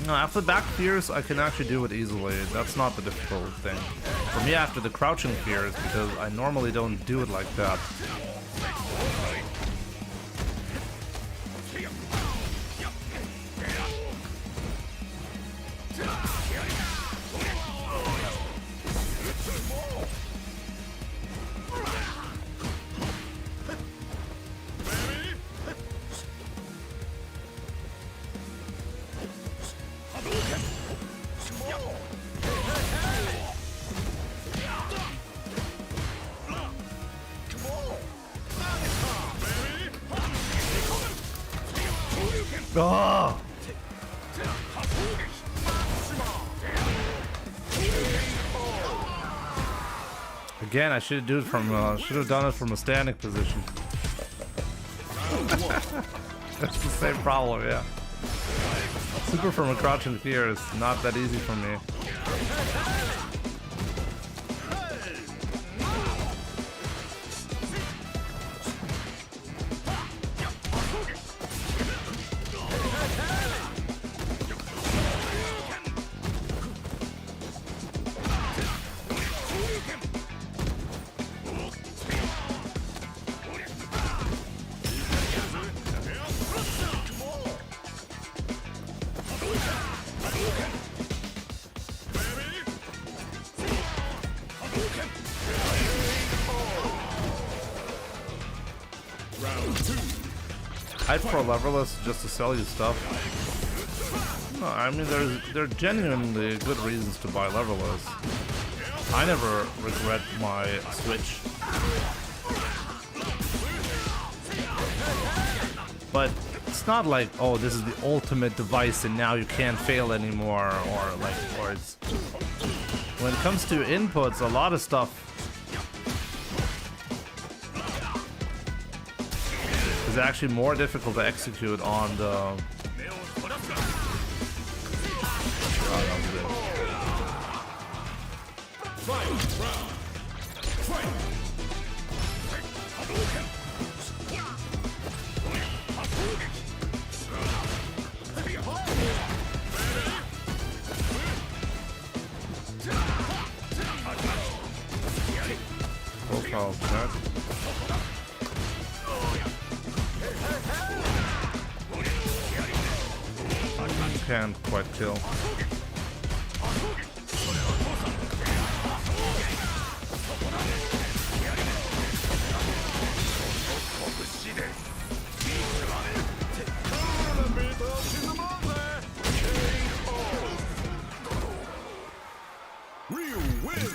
No, after back fears, I can actually do it easily. That's not the difficult thing. For me, after the crouching fears, because I normally don't do it like that. Oh! Again, I should do it from. Should have done it from a standing position. That's the same problem, yeah. Super from a crouching fear is not that easy for me. Hype for leverless just to sell you stuff. No, I mean there are genuinely good reasons to buy leverless. I never regret my Switch. But it's not like, oh, this is the ultimate device and now you can't fail anymore, or it's... When it comes to inputs, a lot of stuff is actually more difficult to execute on the... Profile check. Can't quite kill.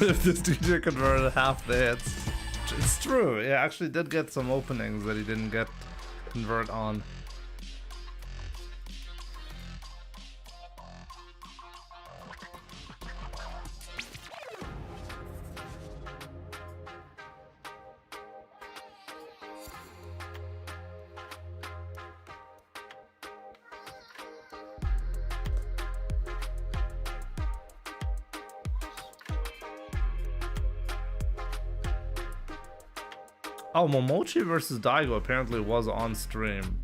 If this DJ converted half the hits. It's true, he actually did get some openings that he didn't get convert on. Oh, Momochi versus Daigo apparently was on stream.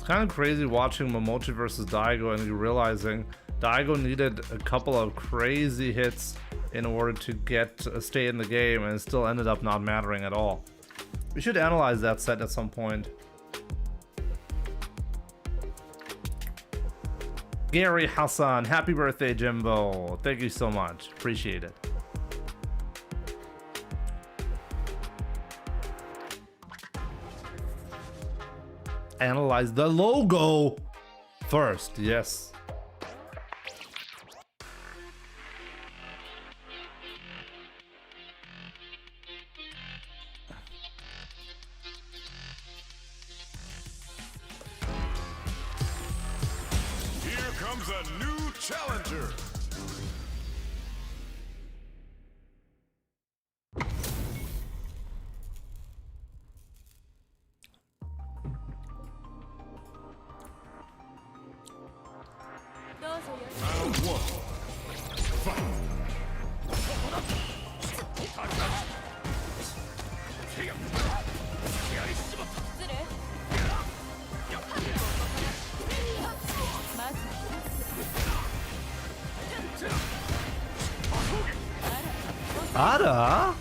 Kind of crazy watching Momochi versus Daigo and realizing Daigo needed a couple of crazy hits in order to stay in the game, and it still ended up not mattering at all. We should analyze that set at some point. Gary Hassan, happy birthday, Jimbo. Thank you so much. Appreciate it. Analyze the logo first, yes. Here comes a new challenger. Round one. Fight. Ada?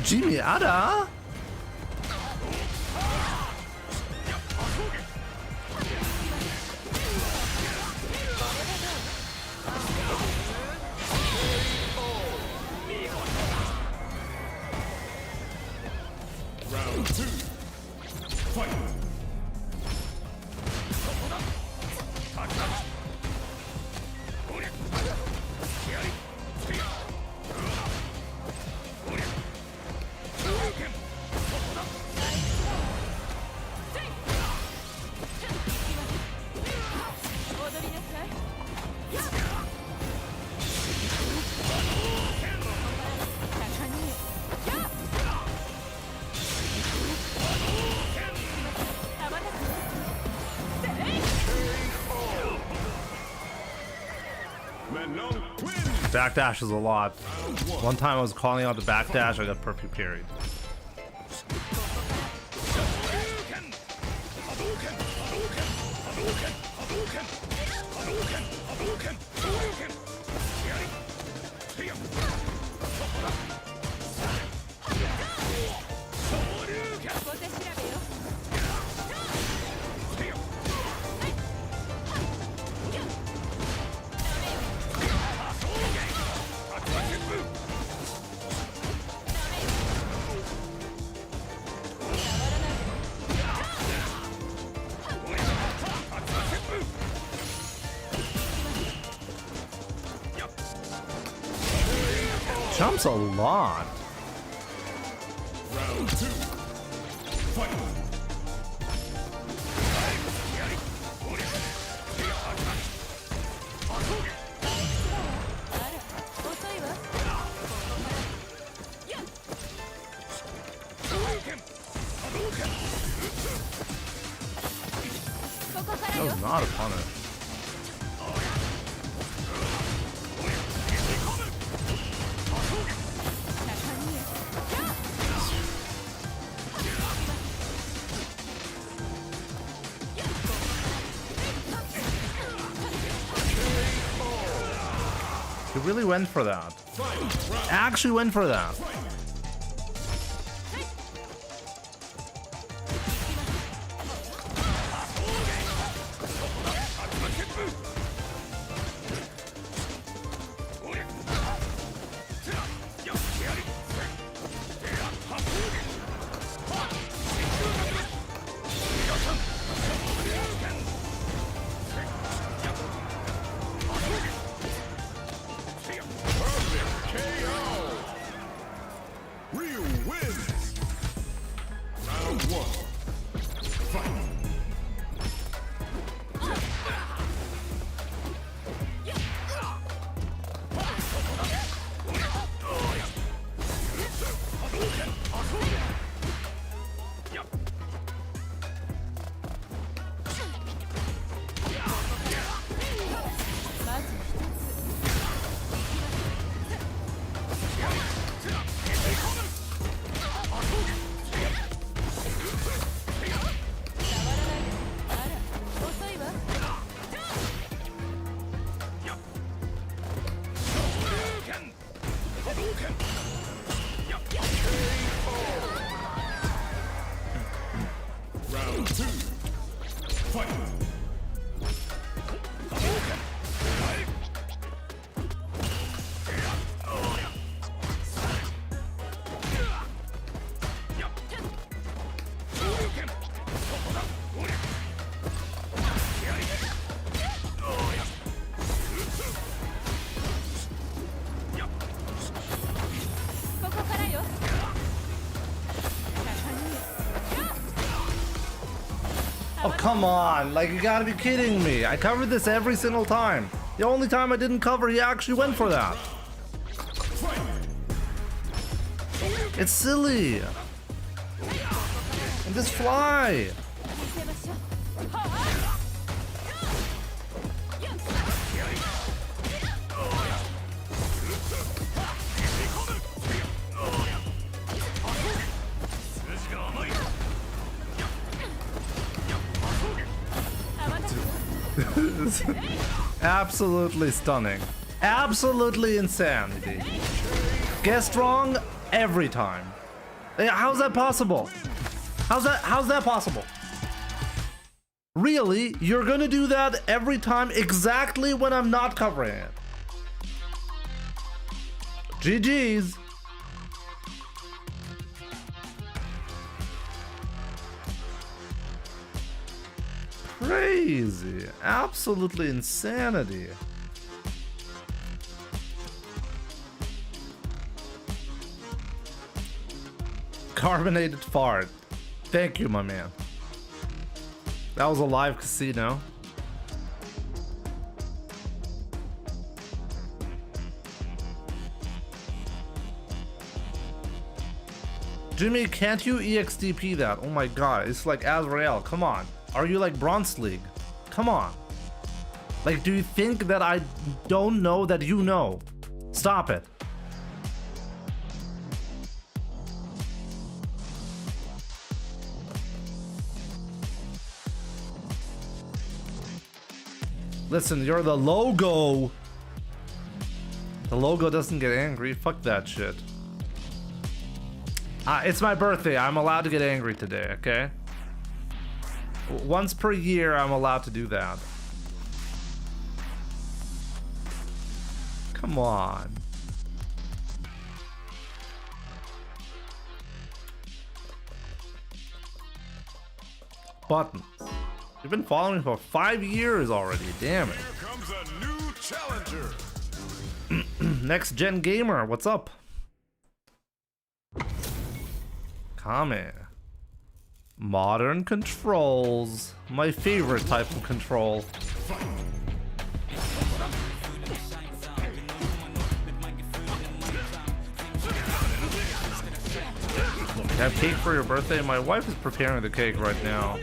Jimmy Ada? Round two. Fight. Backdash is a lot. One time I was calling out the backdash, I got perfect parried. Jumps a lot. Round 2. Fight. That was not a punish. He really went for that. Actually went for that. Round 2. Fight. Oh, come on. Like, you gotta be kidding me. I covered this every single time. The only time I didn't cover, he actually went for that. It's silly. And just fly. Absolutely stunning. Absolutely insanity. Guessed wrong every time. How's that possible? How's that possible? Really? You're gonna do that every time exactly when I'm not covering it? GG's. Crazy. Absolutely insanity. Carbonated fart. Thank you, my man. That was a live casino. Jimmy, can't you EXDP that? Oh my god, it's like Azrael. Come on. Are you like Bronze League? Come on. Like, do you think that I don't know that you know? Stop it. Listen, you're the logo. The logo doesn't get angry. Fuck that shit. It's my birthday. I'm allowed to get angry today, okay? Once per year, I'm allowed to do that. Come on. Button. You've been following me for 5 years already. Damn it. Here comes a new challenger. Next gen gamer, what's up? Kame. Modern controls. My favorite type of control. You have cake for your birthday? My wife is preparing the cake right now.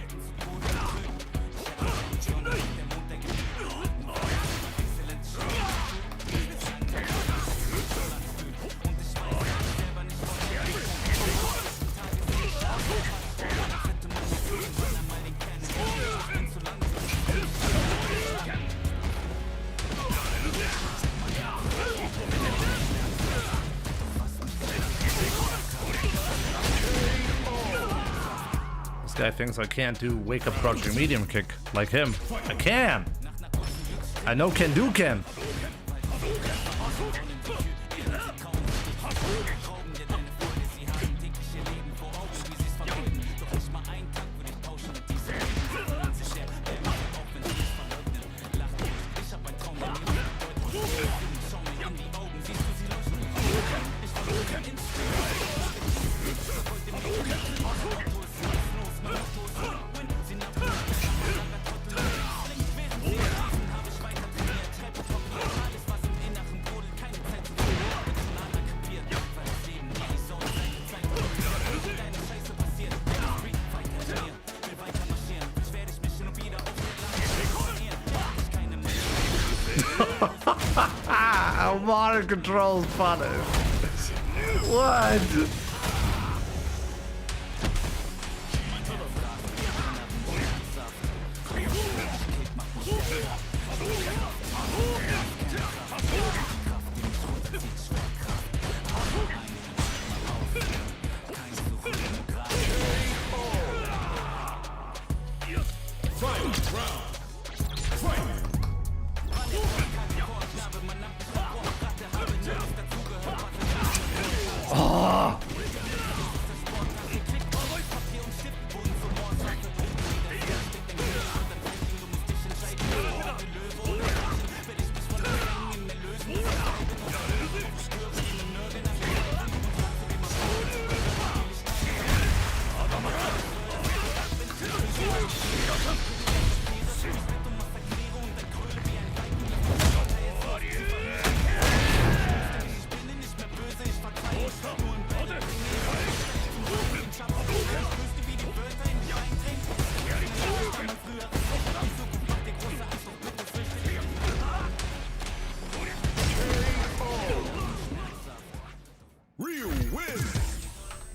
This guy thinks I can't do wake up crouching medium kick like him. I can! I know can do can. Modern controls funny. What?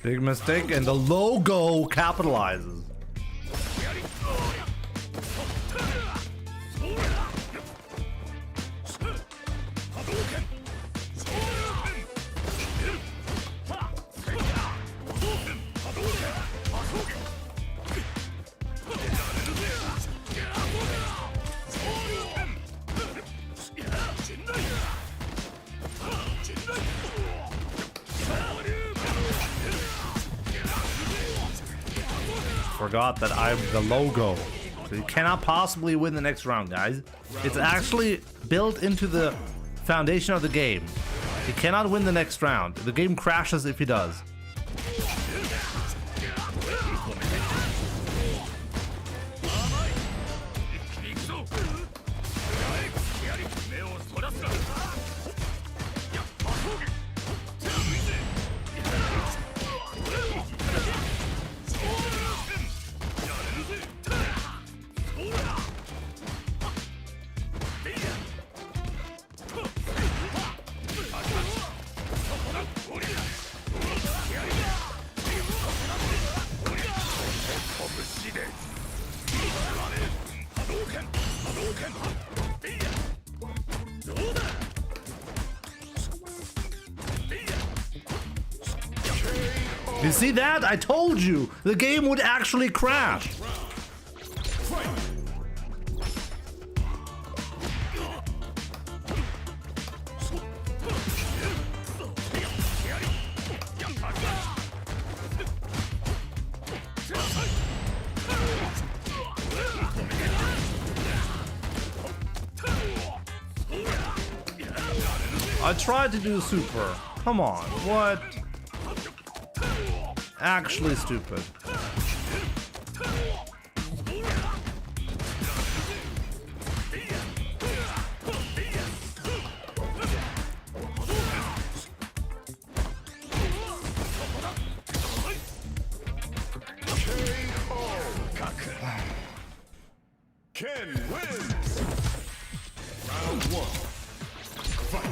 Big mistake, and the logo capitalizes. Forgot that I'm the logo. So you cannot possibly win the next round, guys. It's actually built into the foundation of the game. He cannot win the next round. The game crashes if he does. You see that? I told you! The game would actually crash! I tried to do super. Come on, what? Actually stupid. Ken wins. Round 1. Fight.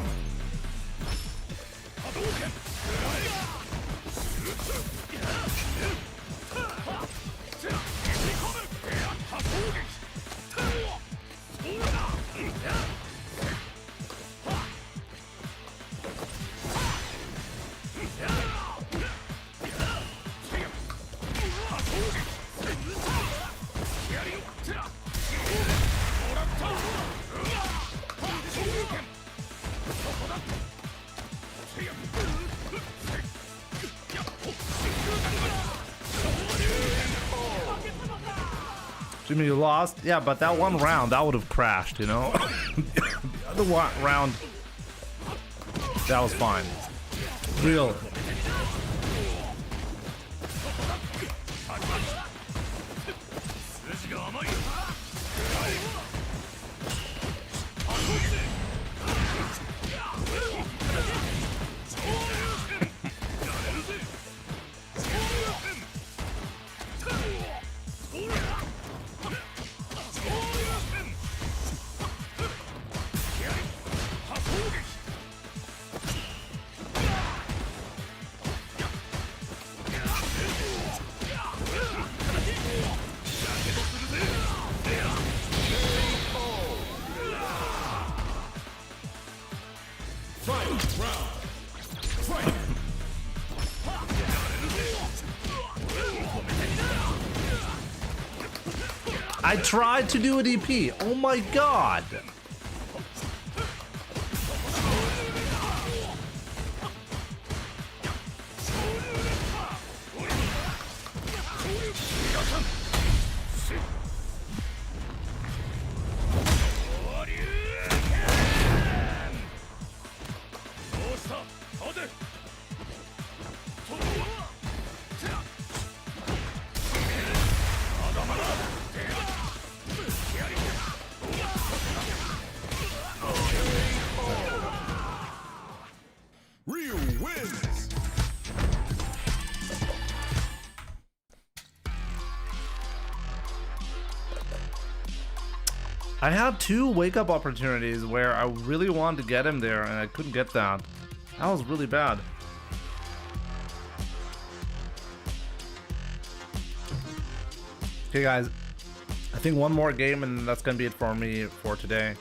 Jimmy, you lost? Yeah, but that one round, that would have crashed, you know? The other round, that was fine. Real. I tried to do a DP. Oh my god. I had 2 wake-up opportunities where I really wanted to get him there and I couldn't get that. That was really bad. Okay guys, I think one more game and that's gonna be it for me for today.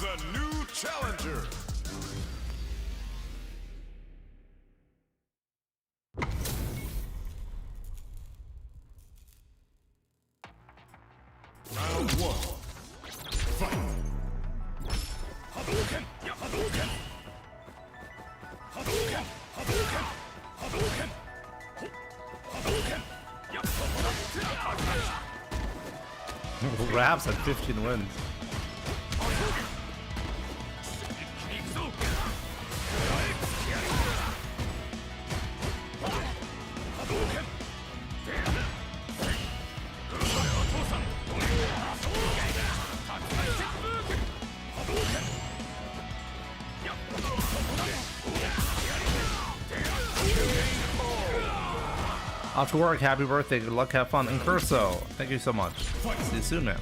A new challenger. Round 1. Fight. Hadouken! Hadouken! Hadouken! Hadouken! Hadouken! Raps at 15 wins. Off to work. Happy birthday. Good luck. Have fun. And Curso, thank you so much. See you soon, man.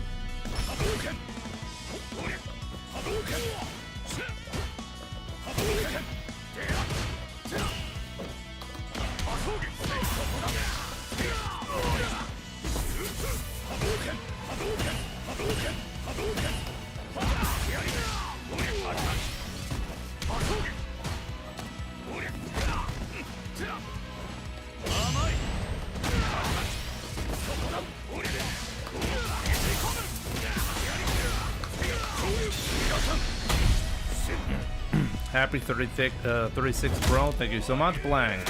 Happy 36th bro, thank you so much, Blank.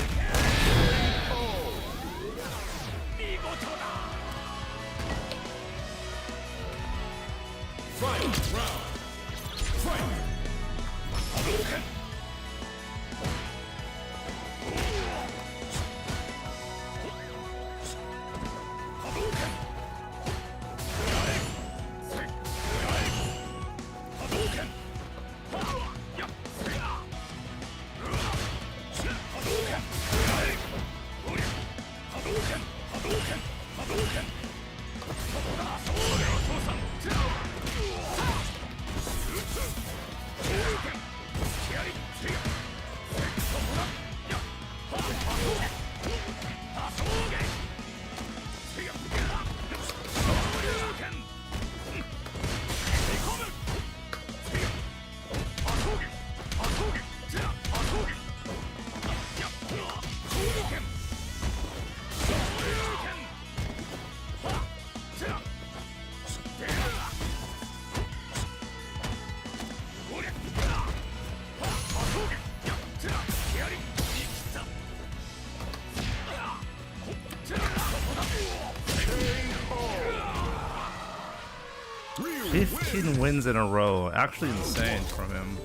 Wins in a row, actually insane from him.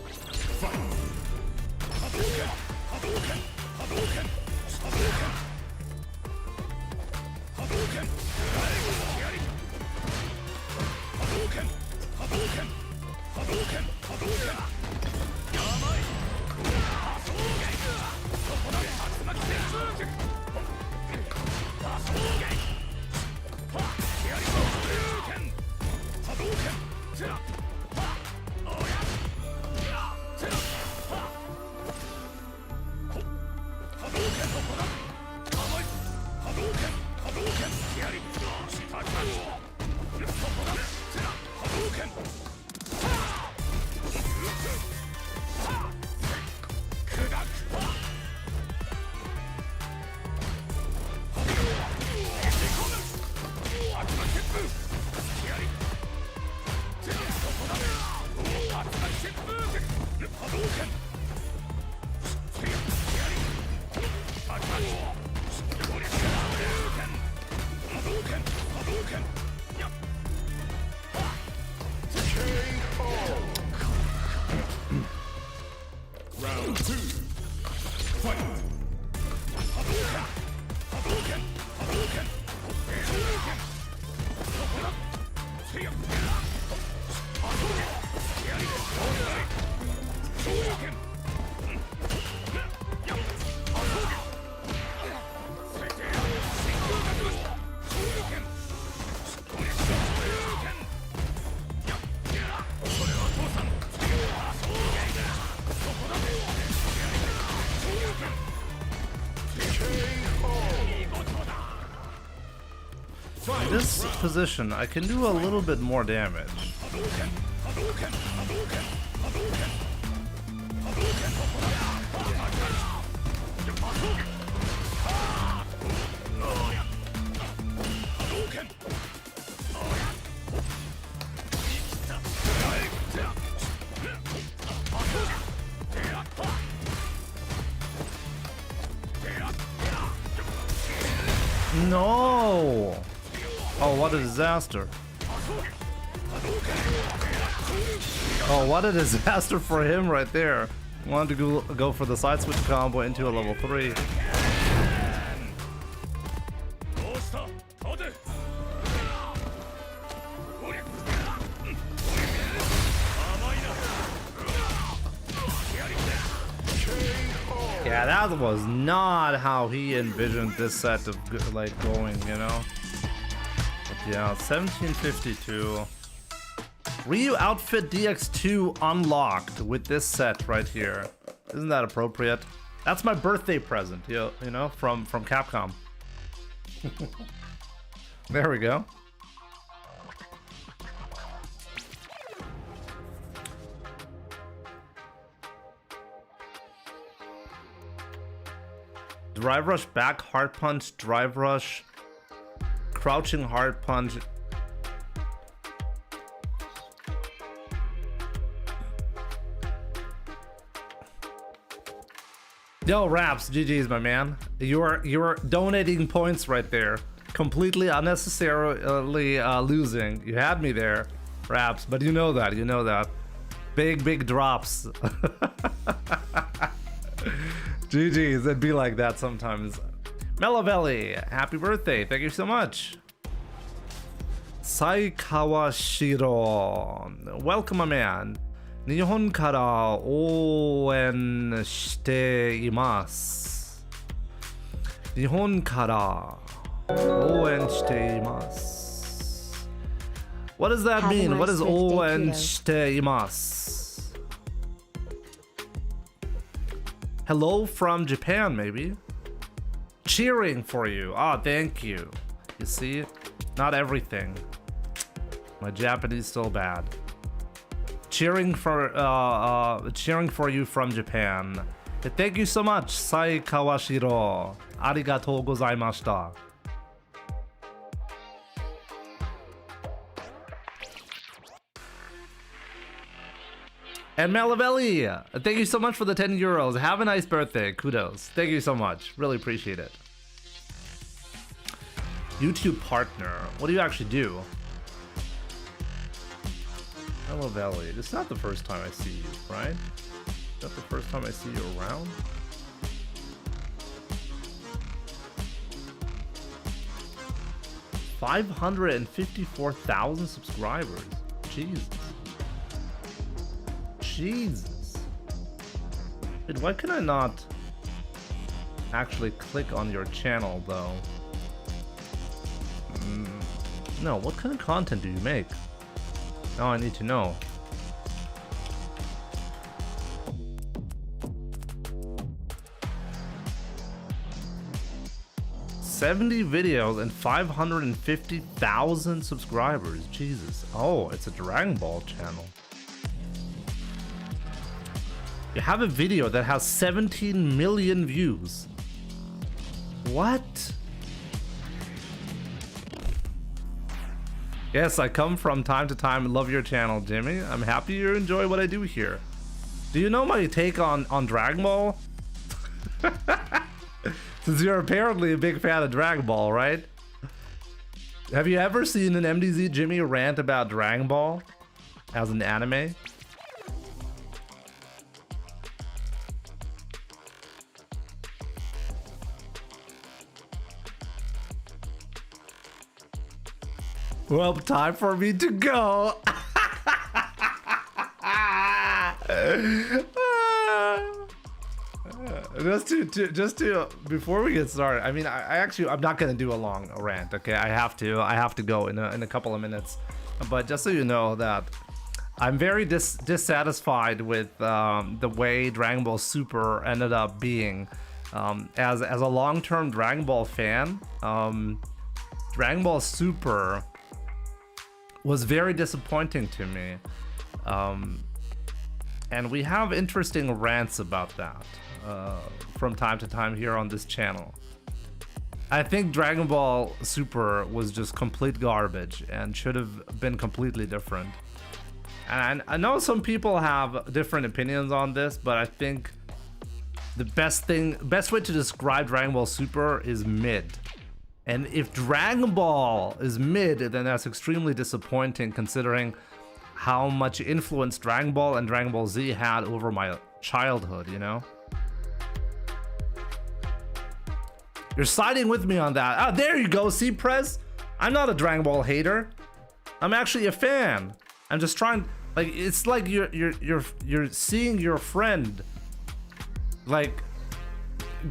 In this position, I can do a little bit more damage. No! Oh, what a disaster. Oh, what a disaster for him right there. Wanted to go for the side switch combo into a level 3. Yeah, that was not how he envisioned this set of like going, you know. But yeah, 1752. Ryu outfit DX2 unlocked with this set right here. Isn't that appropriate? That's my birthday present, you know, from Capcom. There we go. Drive rush, back hard punch, drive rush, crouching hard punch. Yo, Raps, GG's, my man. You're donating points right there. Completely unnecessarily losing. You had me there, Raps, but you know that. Big drops. GG's, it'd be like that sometimes. Melavelli, happy birthday. Thank you so much. Saikawashiro, welcome, my man. 日本から応援しています。日本から応援しています。What does that mean? What does 応援しています? Hello from Japan, maybe? Cheering for you. Ah, thank you. You see? Not everything. My Japanese is still bad. Cheering for you from Japan. Thank you so much, Sai Kawashiro. Arigatou gozaimashita. And Malavelli, thank you so much for the 10 euros. Have a nice birthday. Kudos. Thank you so much. Really appreciate it. YouTube partner. What do you actually do? Hello, Valley. It's not the first time I see you, right? Is that the first time I see you around? $554,000 subscribers. Jesus. Wait, why can I not actually click on your channel, though? No, what kind of content do you make? Now I need to know. $70 videos and 550,000 subscribers. Jesus. Oh, it's a Dragon Ball channel. You have a video that has 17 million views. What? Yes, I come from time to time. Love your channel, Jimmy. I'm happy you enjoy what I do here. Do you know my take on Dragon Ball? Since you're apparently a big fan of Dragon Ball, right? Have you ever seen an MDZ Jimmy rant about Dragon Ball as an anime? Well, time for me to go. Just to before we get started, I mean, I'm not gonna do a long rant. Okay, I have to go in a couple of minutes. But just so you know that I'm very dissatisfied with the way Dragon Ball Super ended up being. As a long-term Dragon Ball fan, Dragon Ball Super was very disappointing to me, and we have interesting rants about that from time to time here on this channel. I think Dragon Ball Super was just complete garbage and should have been completely different. And I know some people have different opinions on this, but I think the best way to describe Dragon Ball Super is mid. And if Dragon Ball is mid, then that's extremely disappointing considering how much influence Dragon Ball and Dragon Ball Z had over my childhood, you know? You're siding with me on that. Ah, there you go, see, Prez? I'm not a Dragon Ball hater. I'm actually a fan. I'm just trying, like, it's like you're seeing your friend, like,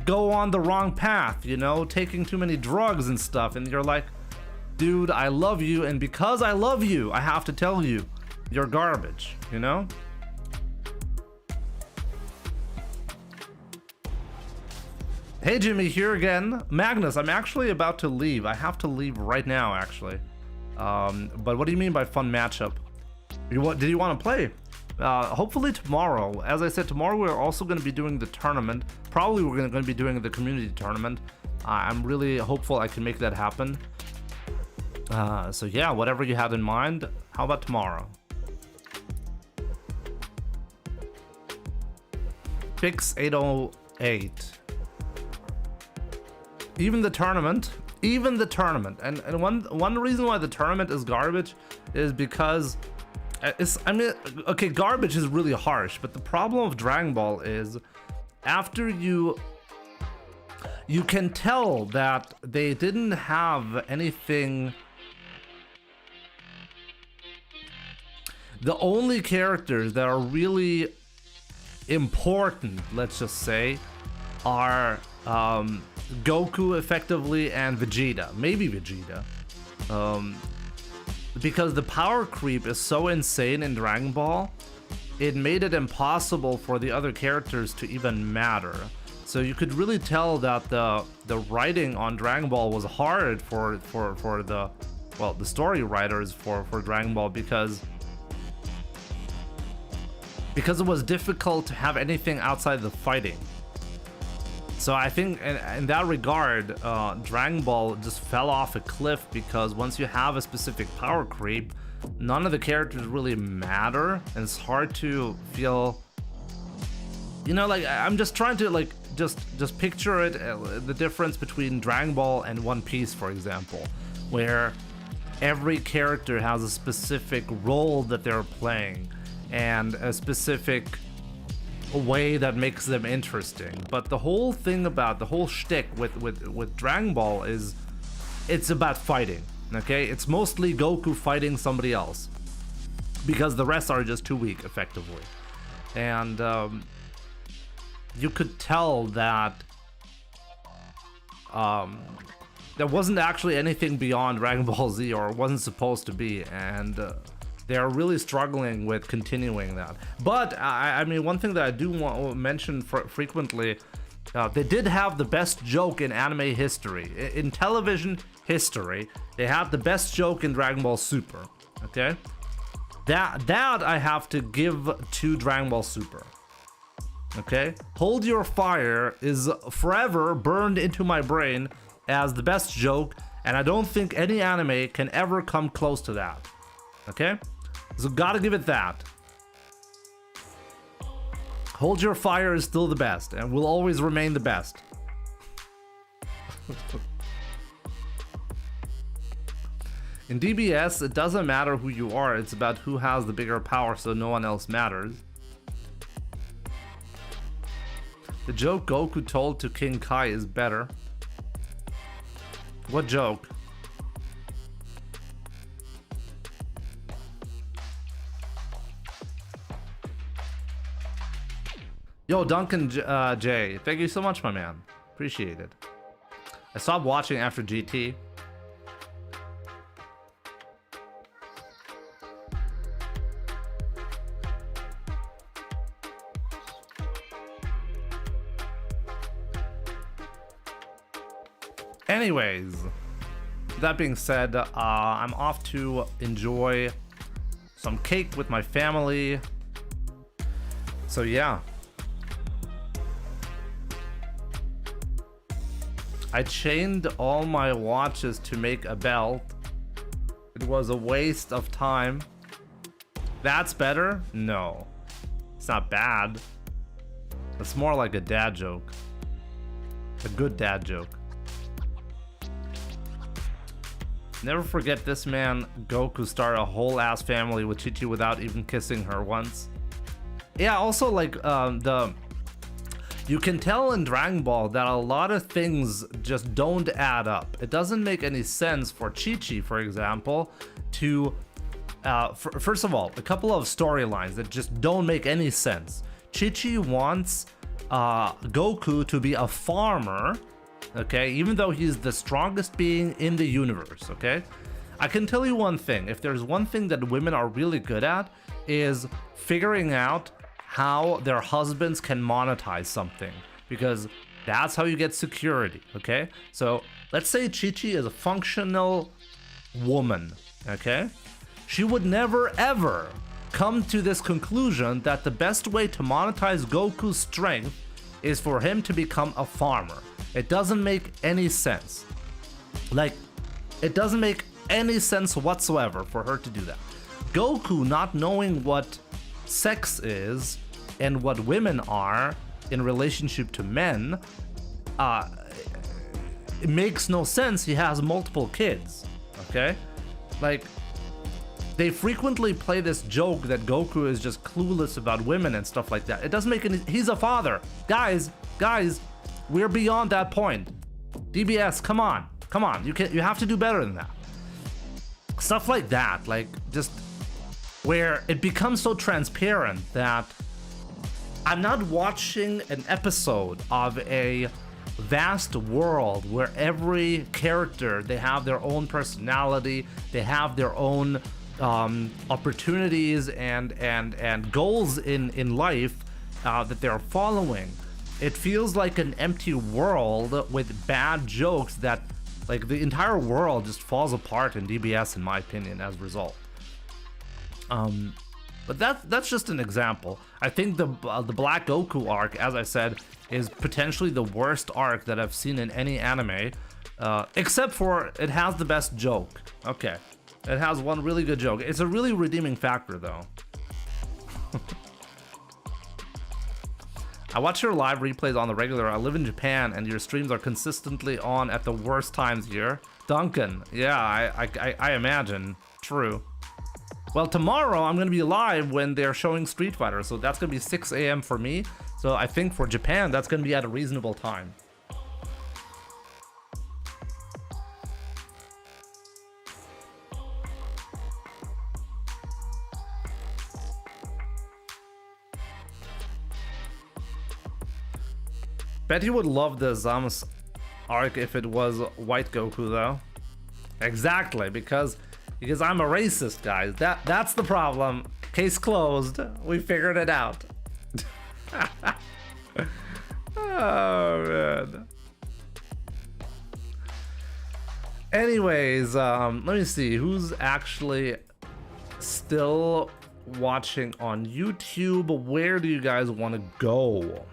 go on the wrong path, you know, taking too many drugs and stuff, and you're like, dude, I love you, and because I love you, I have to tell you, you're garbage, you know? Hey Jimmy, here again. Magnus, I'm actually about to leave. I have to leave right now, actually. But what do you mean by fun matchup? Did you want to play? Hopefully tomorrow. As I said, tomorrow we're also going to be doing the tournament. Probably we're going to be doing the community tournament. I'm really hopeful I can make that happen. So yeah, whatever you had in mind, how about tomorrow? Fix 808. Even the tournament, and one reason why the tournament is garbage is because okay, garbage is really harsh, but the problem of Dragon Ball is after you can tell that they didn't have anything. The only characters that are really important, let's just say, are Goku effectively and Vegeta, maybe Vegeta, because the power creep is so insane in Dragon Ball, it made it impossible for the other characters to even matter. So you could really tell that the writing on Dragon Ball was hard for the story writers for Dragon Ball because it was difficult to have anything outside the fighting. So I think in that regard, Dragon Ball just fell off a cliff because once you have a specific power creep, none of the characters really matter, and it's hard to feel, you know, like I'm just trying to like just picture it, the difference between Dragon Ball and One Piece, for example, where every character has a specific role that they're playing and a specific way that makes them interesting. But the whole thing about the whole shtick with Dragon Ball is it's about fighting, okay? It's mostly Goku fighting somebody else because the rest are just too weak effectively. And you could tell that there wasn't actually anything beyond Dragon Ball Z, or wasn't supposed to be, and they're really struggling with continuing that. But I mean, one thing that I do want to mention frequently, they did have the best joke in anime history, in television history. They had the best joke in Dragon Ball Super. Okay, that I have to give to Dragon Ball Super. Okay, Hold Your Fire is forever burned into my brain as the best joke, and I don't think any anime can ever come close to that. Okay, so gotta give it that. Hold Your Fire is still the best and will always remain the best. In DBS, it doesn't matter who you are, it's about who has the bigger power, so no one else matters. The joke Goku told to King Kai is better. What joke? Yo, Duncan J, thank you so much, my man. Appreciate it. I stopped watching after GT. Anyways, that being said, I'm off to enjoy some cake with my family. So yeah. I chained all my watches to make a belt. It was a waste of time. That's better? No. It's not bad. It's more like a dad joke. A good dad joke. Never forget this man, Goku, started a whole ass family with Chi-Chi without even kissing her once. Yeah, also like you can tell in Dragon Ball that a lot of things just don't add up. It doesn't make any sense for Chi-Chi, for example, to first of all, a couple of storylines that just don't make any sense. Chi-Chi wants Goku to be a farmer, okay, even though he's the strongest being in the universe, okay? I can tell you one thing, if there's one thing that women are really good at, is figuring out how their husbands can monetize something, because that's how you get security, okay? So let's say Chi-Chi is a functional woman, okay? She would never ever come to this conclusion that the best way to monetize Goku's strength is for him to become a farmer. It doesn't make any sense. Like, it doesn't make any sense whatsoever for her to do that. Goku not knowing what sex is and what women are in relationship to men, it makes no sense. He has multiple kids, okay? Like, they frequently play this joke that Goku is just clueless about women and stuff like that. It doesn't make any, he's a father. Guys, we're beyond that point. DBS, come on, you have to do better than that. Stuff like that, like just where it becomes so transparent that I'm not watching an episode of a vast world where every character, they have their own personality, they have their own opportunities and goals in life that they're following. It feels like an empty world with bad jokes that, like, the entire world just falls apart in DBS, in my opinion, as a result. But that's just an example. I think the Black Goku arc, as I said, is potentially the worst arc that I've seen in any anime, except for it has the best joke. Okay, it has one really good joke. It's a really redeeming factor, though. I watch your live replays on the regular. I live in Japan, and your streams are consistently on at the worst times here. Duncan, yeah, I imagine. True. Well, tomorrow I'm going to be live when they're showing Street Fighter, so that's going to be 6 a.m. for me. So I think for Japan, that's going to be at a reasonable time. Bet he would love the Zamas arc if it was White Goku, though. Exactly, because I'm a racist, guys. That's the problem. Case closed. We figured it out. Oh, man. Anyways, let me see who's actually still watching on YouTube. Where do you guys want to go?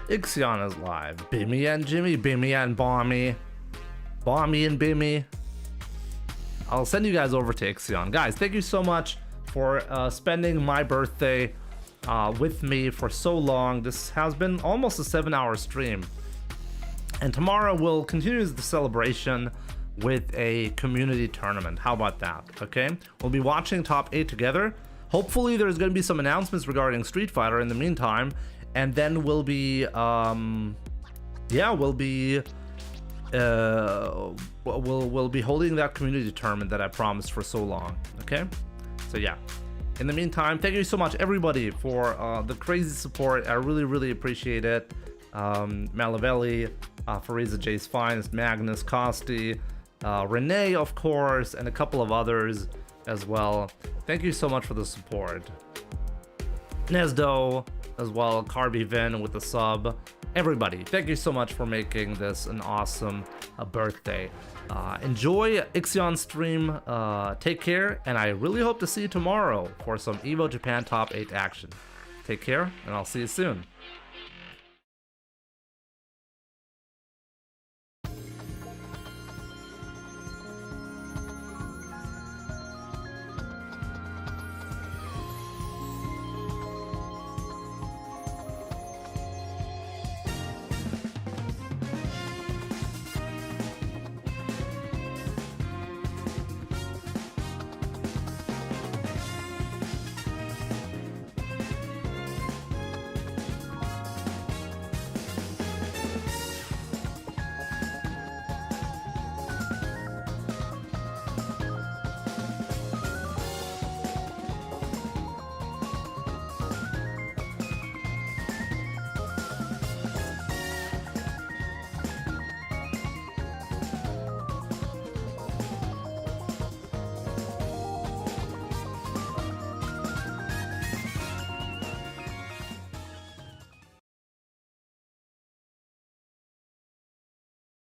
Ixion is live. Bimmy and Jimmy, Bimmy and Bommy. Bommy and Bimmy. I'll send you guys over to Ixion. Guys, thank you so much for spending my birthday with me for so long. This has been almost a 7-hour stream. And tomorrow we'll continue the celebration with a community tournament. How about that? Okay? We'll be watching Top 8 together. Hopefully there's going to be some announcements regarding Street Fighter in the meantime. And then we'll be, we'll be holding that community tournament that I promised for so long. Okay, so yeah. In the meantime, thank you so much, everybody, for the crazy support. I really appreciate it. Malavelli, Fariza J's Finest, Magnus, Costi, Renee, of course, and a couple of others as well. Thank you so much for the support. Nesdo as well, Carby Vin with the sub. Everybody, thank you so much for making this an awesome birthday. Enjoy Ixion's stream, take care, and I really hope to see you tomorrow for some Evo Japan Top 8 action. Take care, and I'll see you soon.